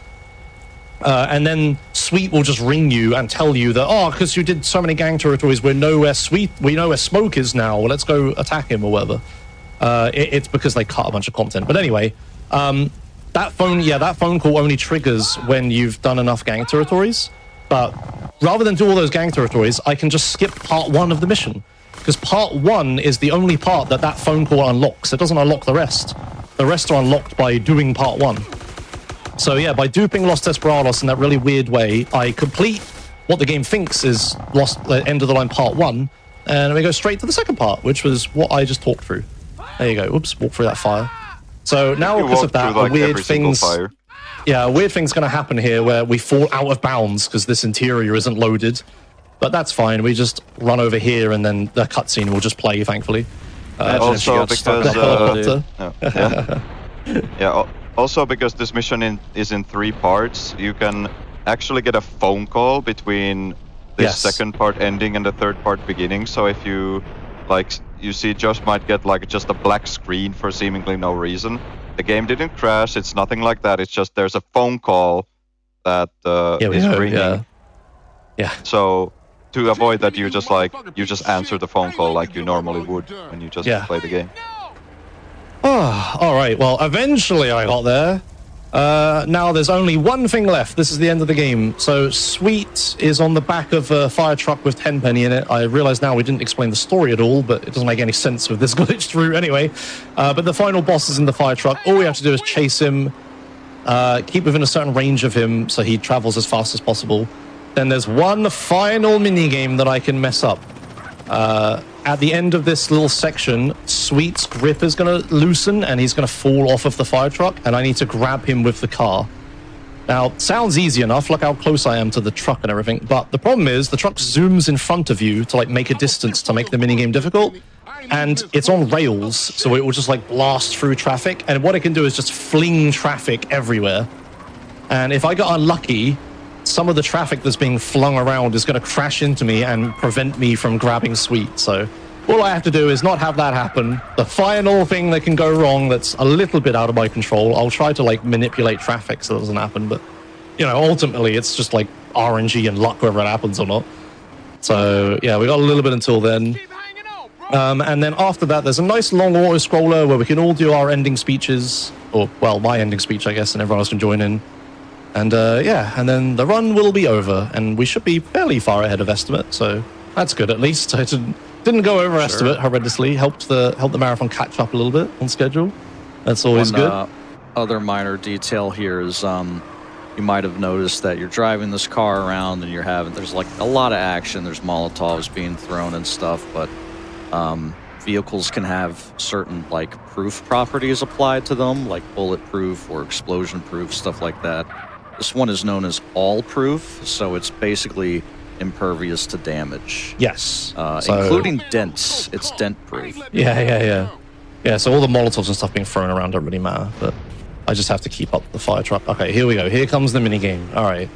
And then Sweet will just ring you and tell you that, because you did so many gang territories, we know where Smoke is now. Well, let's go attack him or whatever. It's because they cut a bunch of content. But anyway, that phone call only triggers when you've done enough gang territories. But rather than do all those gang territories, I can just skip part 1 of the mission. Because part 1 is the only part that phone call unlocks. It doesn't unlock the rest. The rest are unlocked by doing part 1. So yeah, by duping Los Desperados in that really weird way, I complete what the game thinks is End of the Line Part 1, and we go straight to the second part, which was what I just talked through. There you go. Oops, walk through that fire. So now because of that, like weird things... Yeah, a weird thing's going to happen here where we fall out of bounds because this interior isn't loaded. But that's fine. We just run over here and then the cutscene will just play, thankfully. Also because... also because this mission is in 3 parts, you can actually get a phone call between this second part ending and the third part beginning. So if you see Josh might get like just a black screen for seemingly no reason. The game didn't crash. It's nothing like that. It's just there's a phone call that is ringing. Yeah. So to avoid that, you just answer the phone call like you normally would when you just play the game. Oh, all right. Well, eventually I got there. Now there's only one thing left. This is the end of the game. So Sweet is on the back of a fire truck with Tenpenny in it. I realize now we didn't explain the story at all, but it doesn't make any sense with this glitched through anyway. But the final boss is in the fire truck. All we have to do is chase him, keep within a certain range of him so he travels as fast as possible. Then there's one final minigame that I can mess up. At the end of this little section, Sweet's grip is going to loosen and he's going to fall off of the fire truck, and I need to grab him with the car. Now, sounds easy enough, look how close I am to the truck and everything, but the problem is the truck zooms in front of you to like make a distance to make the minigame difficult, and it's on rails, so it will just like blast through traffic, and what it can do is just fling traffic everywhere. And if I get unlucky, some of the traffic that's being flung around is going to crash into me and prevent me from grabbing Sweet. So all I have to do is not have that happen. The final thing that can go wrong that's a little bit out of my control, I'll try to like manipulate traffic so it doesn't happen. But, you know, ultimately it's just like RNG and luck whether it happens or not. So yeah, we got a little bit until then. And then after that, there's a nice long auto-scroller where we can all do our ending speeches. Or, well, my ending speech, I guess, and everyone else can join in. And yeah, and then the run will be over, and we should be fairly far ahead of estimate, so that's good at least. Didn't go over rest of it horrendously. Helped the marathon catch up a little bit on schedule. That's always good. Other minor detail here is you might have noticed that you're driving this car around and there's like a lot of action. There's Molotovs being thrown and stuff, but vehicles can have certain like proof properties applied to them, like bulletproof or explosion proof, stuff like that. This one is known as all proof, so it's basically impervious to damage. Yes. Including dents. It's dent proof. Yeah, so all the Molotovs and stuff being thrown around don't really matter, but I just have to keep up the fire truck. Okay, here we go. Here comes the minigame. All right.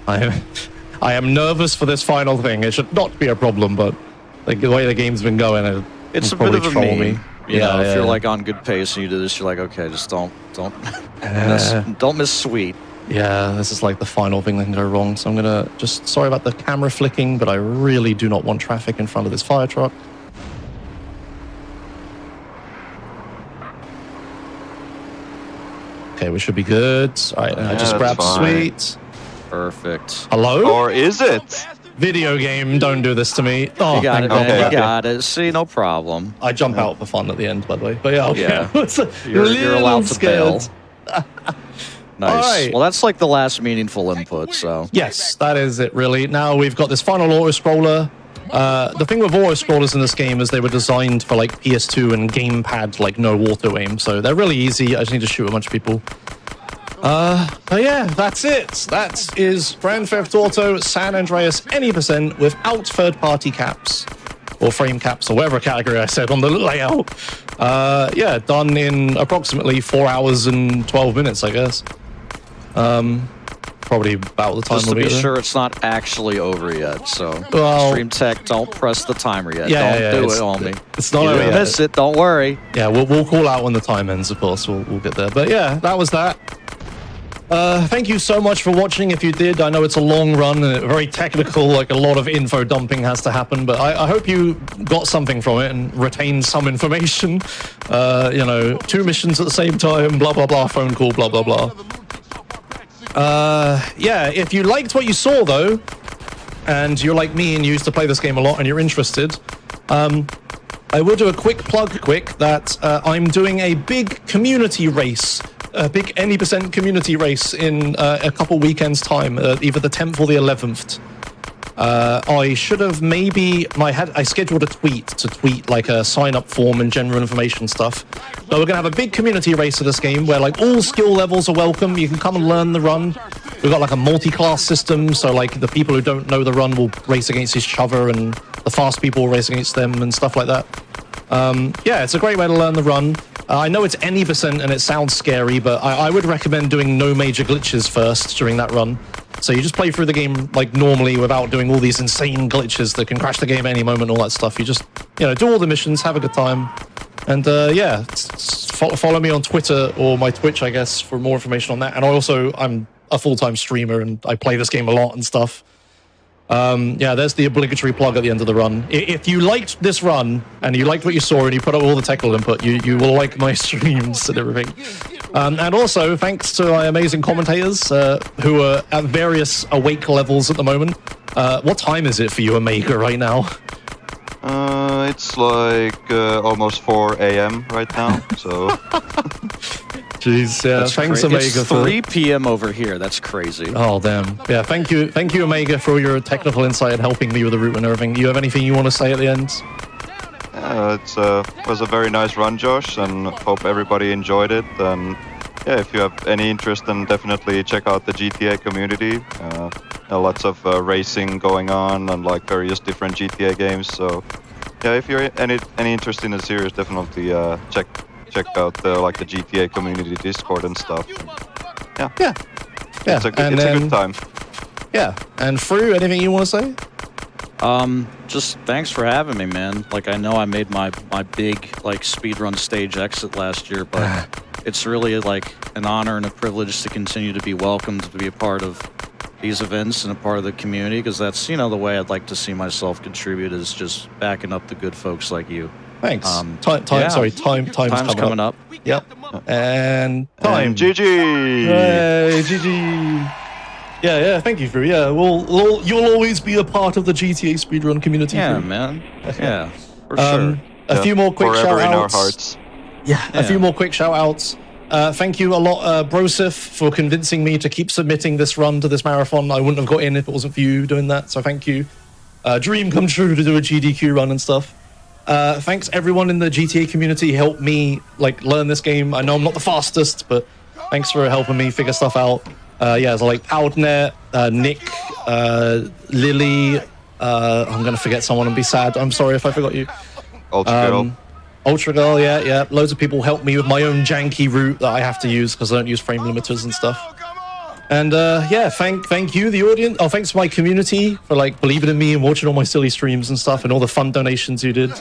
I am nervous for this final thing. It should not be a problem, but like the way the game's been going, it's a bit of a meme. You know, if you're like on good pace and you do this, you're like, okay, just don't miss sweet. Yeah, this is like the final thing that can go wrong. So I'm gonna sorry about the camera flicking, but I really do not want traffic in front of this fire truck. Okay, we should be good. All right, I just grabbed sweet. Perfect. Hello? Or is it? Video game, don't do this to me. Oh, you got it, man. You got it. See, no problem. I jump out for fun at the end, by the way. But yeah, okay. Yeah. You're allowed to bail. Nice. Right. Well, that's like the last meaningful input, so. Yes, that is it, really. Now we've got this final auto-scroller. The thing with auto-scrollers in this game is they were designed for like PS2 and gamepad, like no auto-aim. So they're really easy. I just need to shoot a bunch of people. But yeah, that's it. That is Grand Theft Auto San Andreas any percent without third-party caps or frame caps or whatever category I said on the layout. Yeah, done in approximately 4 hours and 12 minutes, I guess. Probably about the time. Just to be sure it's not actually over yet, so Stream Tech, don't press the timer yet. Don't do it on me. It's not over yet. Miss it, don't worry. Yeah, we'll call out when the time ends, of course. We'll get there. But yeah, that was that. Thank you so much for watching. If you did, I know it's a long run and very technical, like a lot of info dumping has to happen, but I hope you got something from it and retained some information. You know, 2 missions at the same time, blah, blah, blah, phone call, blah, blah, blah. Yeah, if you liked what you saw, though, and you're like me and you used to play this game a lot and you're interested, I will do a quick plug that I'm doing a big community race, a big any percent community race in a couple weekends' time, either the 10th or the 11th. I should have I scheduled a tweet to tweet like a sign-up form and general information stuff. So we're going to have a big community race of this game where like all skill levels are welcome. You can come and learn the run. We've got like a multi-class system, so like the people who don't know the run will race against each other and the fast people will race against them and stuff like that. Yeah, it's a great way to learn the run. I know it's any percent and it sounds scary, but I would recommend doing no major glitches first during that run. So you just play through the game like normally without doing all these insane glitches that can crash the game at any moment, all that stuff. You just, you know, do all the missions, have a good time. And yeah, follow me on Twitter or my Twitch, I guess, for more information on that. And I'm a full-time streamer and I play this game a lot and stuff. Yeah, there's the obligatory plug at the end of the run. If you liked this run and you liked what you saw and you put up all the technical input, you will like my streams and everything. And also, thanks to my amazing commentators who are at various awake levels at the moment. What time is it for you, Omega, right now? It's like almost 4 a.m. right now, so... Jeez, yeah, that's thanks, Omega. It's 3 p.m. over here. That's crazy. Oh, damn. Yeah, thank you, Omega, for your technical insight and helping me with the route and everything. You have anything you want to say at the end? It was a very nice run, Josh, and hope everybody enjoyed it. And yeah, if you have any interest, then definitely check out the GTA community. Lots of racing going on and like various different GTA games. So yeah, if you're any interest in the series, definitely check out the GTA community Discord and stuff. Yeah. It's a good time. Yeah, and Fru, anything you want to say? Just thanks for having me, man. Like, I know I made my big like speedrun stage exit last year, but it's really like an honor and a privilege to continue to be welcomed to be a part of these events and a part of the community, because that's, you know, the way I'd like to see myself contribute, is just backing up the good folks like you. Thanks. Time's coming up. Yep. And time. And GG. Hey, GG. Yeah, thank you, Fru. Yeah, you'll always be a part of the GTA speedrun community. Yeah, Fru. man. Yeah. For sure. A few more quick Forever in our shout-outs. hearts. Yeah, a few more quick shout-outs. Thank you a lot, Brosif, for convincing me to keep submitting this run to this marathon. I wouldn't have got in if it wasn't for you doing that, so thank you. Dream come true to do a GDQ run and stuff. Thanks everyone in the GTA community helped me learn this game. I know I'm not the fastest, but thanks for helping me figure stuff out. So Outnet, Nick, Lily. I'm gonna forget someone and be sad. I'm sorry if I forgot you. Ultra Girl, yeah. Loads of people helped me with my own janky route that I have to use because I don't use frame limiters and stuff. And thank you, the audience. Oh, thanks to my community for believing in me and watching all my silly streams and stuff and all the fun donations you did.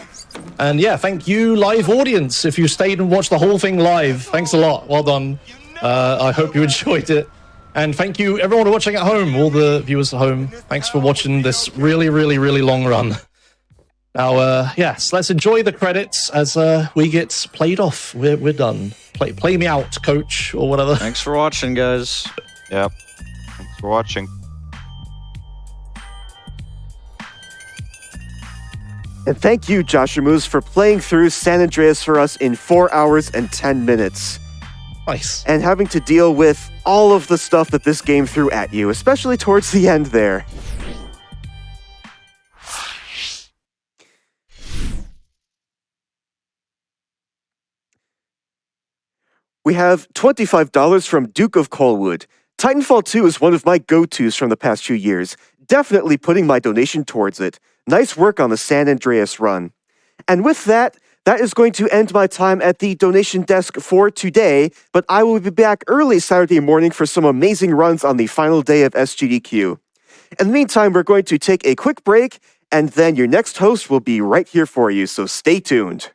And yeah, thank you, live audience, if you stayed and watched the whole thing live. Thanks a lot. Well done. I hope you enjoyed it. And thank you, everyone watching at home, all the viewers at home. Thanks for watching this really, really, really long run. Now, yes, let's enjoy the credits as we get played off. We're done. Play me out, coach, or whatever. Thanks for watching, guys. Yep. Thanks for watching. And thank you, Joshimuz, for playing through San Andreas for us in 4 hours and 10 minutes. Nice. And having to deal with all of the stuff that this game threw at you, especially towards the end there. We have $25 from Duke of Colwood. Titanfall 2 is one of my go-tos from the past few years, definitely putting my donation towards it. Nice work on the San Andreas run. And with that, that is going to end my time at the donation desk for today, but I will be back early Saturday morning for some amazing runs on the final day of SGDQ. In the meantime, we're going to take a quick break, and then your next host will be right here for you, so stay tuned.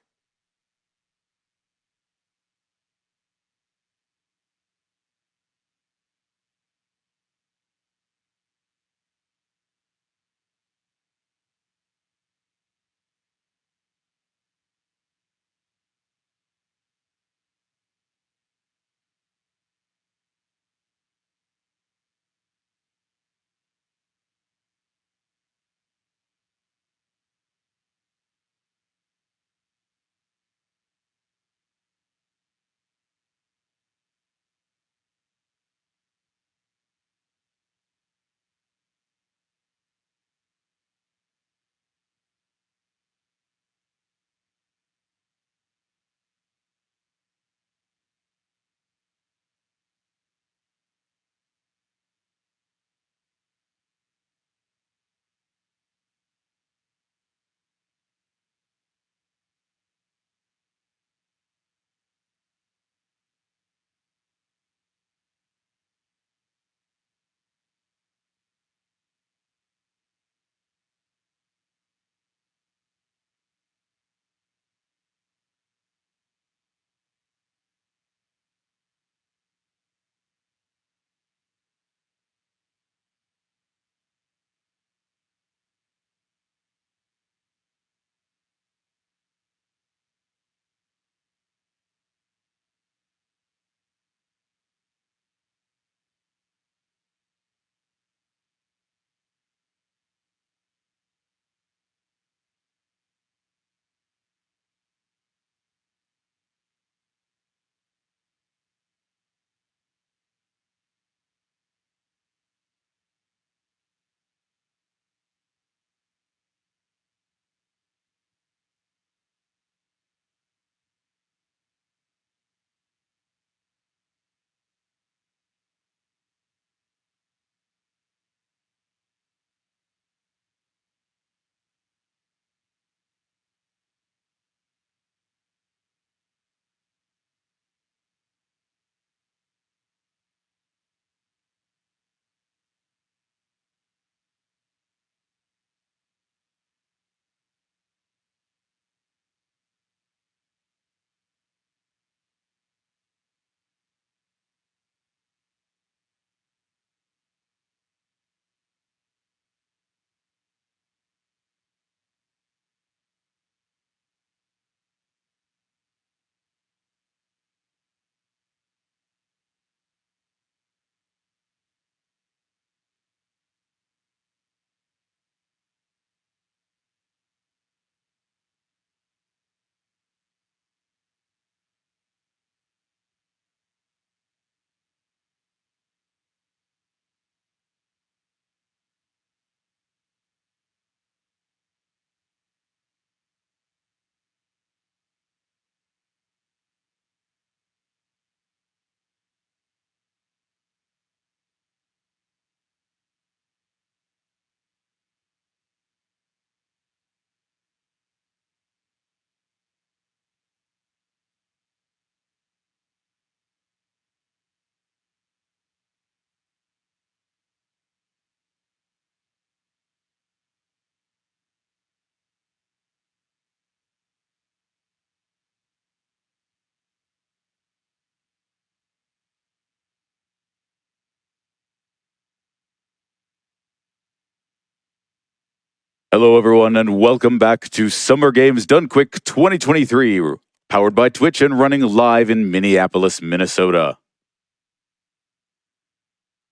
Hello, everyone, and welcome back to Summer Games Done Quick 2023, powered by Twitch and running live in Minneapolis, Minnesota.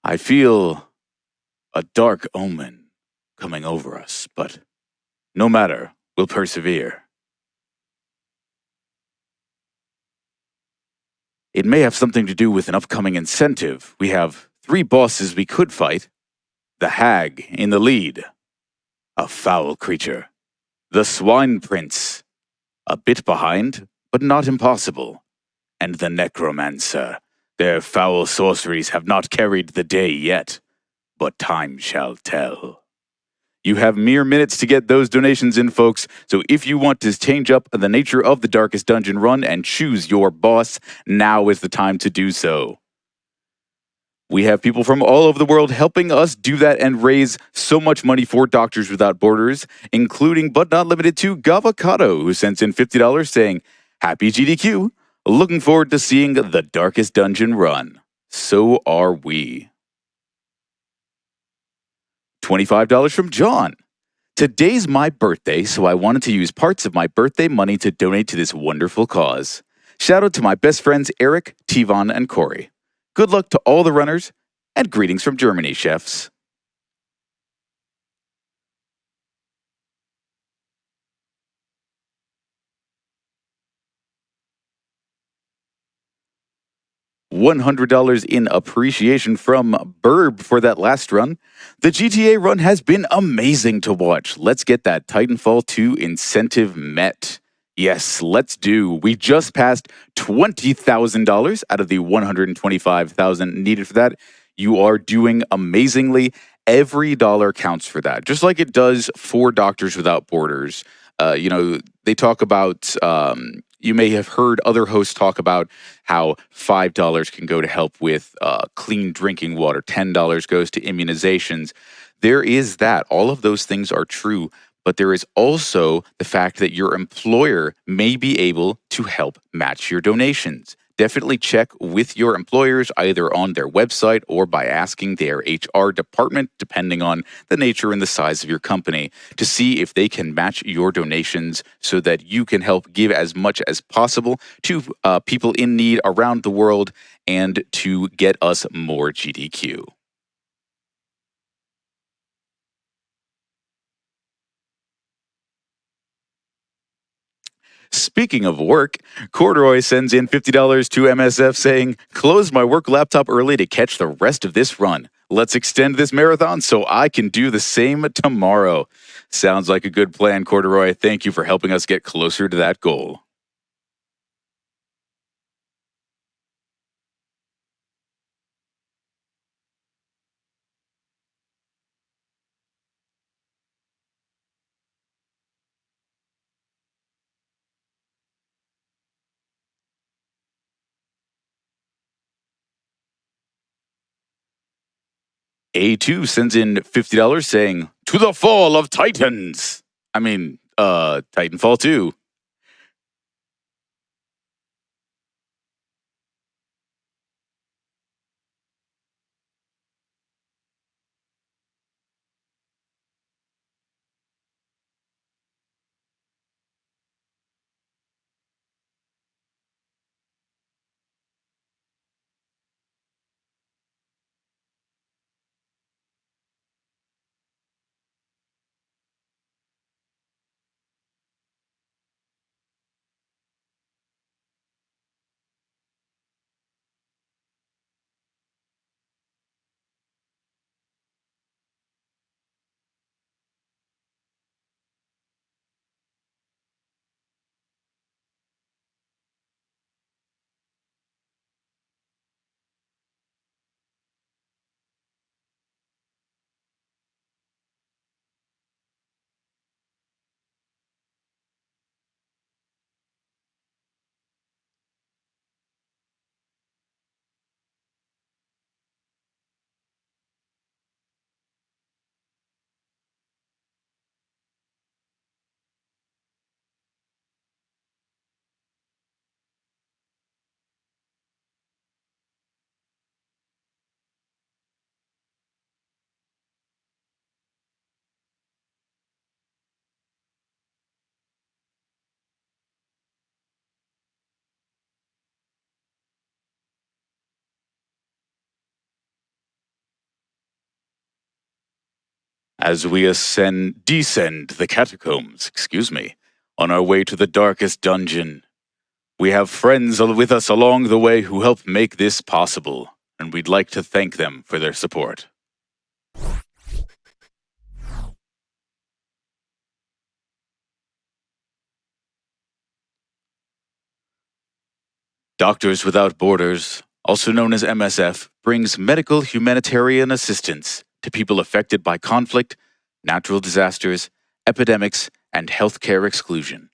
I feel a dark omen coming over us, but no matter, we'll persevere. It may have something to do with an upcoming incentive. We have 3 bosses we could fight. The Hag in the lead, a foul creature. The Swine Prince, a bit behind, but not impossible. And the Necromancer. Their foul sorceries have not carried the day yet, but time shall tell. You have mere minutes to get those donations in, folks, so if you want to change up the nature of the Darkest Dungeon run and choose your boss, now is the time to do so. We have people from all over the world helping us do that and raise so much money for Doctors Without Borders, including but not limited to Gavocado, who sends in $50 saying, "Happy GDQ. Looking forward to seeing the Darkest Dungeon run. So are we." $25 from John. "Today's my birthday, so I wanted to use parts of my birthday money to donate to this wonderful cause. Shout out to my best friends Eric, Tivon, and Corey. Good luck to all the runners, and greetings from Germany, chefs." $100 in appreciation from Burb for that last run. "The GTA run has been amazing to watch. Let's get that Titanfall 2 incentive met." Yes, let's do. We just passed $20,000 out of the $125,000 needed for that. You are doing amazingly. Every dollar counts for that, just like it does for Doctors Without Borders. They talk about, you may have heard other hosts talk about how $5 can go to help with clean drinking water, $10 goes to immunizations. There is that. All of those things are true, but there is also the fact that your employer may be able to help match your donations. Definitely check with your employers either on their website or by asking their HR department, depending on the nature and the size of your company, to see if they can match your donations so that you can help give as much as possible to people in need around the world and to get us more GDQ. Speaking of work, Corduroy sends in $50 to MSF saying, "Closed my work laptop early to catch the rest of this run. Let's extend this marathon so I can do the same tomorrow." Sounds like a good plan, Corduroy. Thank you for helping us get closer to that goal. A2 sends in $50 saying, "To the fall of Titans." Titanfall 2. As we descend the catacombs, on our way to the darkest dungeon, we have friends with us along the way who help make this possible, and we'd like to thank them for their support. Doctors Without Borders, also known as MSF, brings medical humanitarian assistance to people affected by conflict, natural disasters, epidemics, and healthcare exclusion.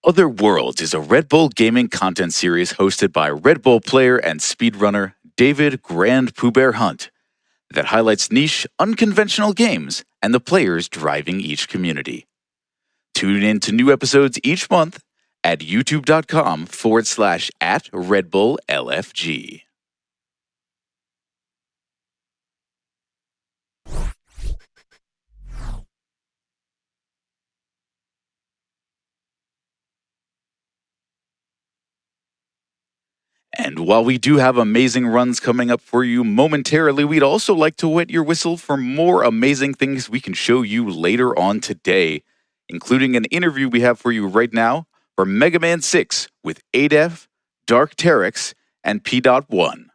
Other Worlds is a Red Bull gaming content series hosted by Red Bull player and speedrunner David Grand Pooh Bear Hunt that highlights niche, unconventional games and the players driving each community. Tune in to new episodes each month at youtube.com/@RedBullLFG. And while we do have amazing runs coming up for you momentarily, we'd also like to wet your whistle for more amazing things we can show you later on today, including an interview we have for you right now for Mega Man 6 with Adef, Dark Terex, and P.1.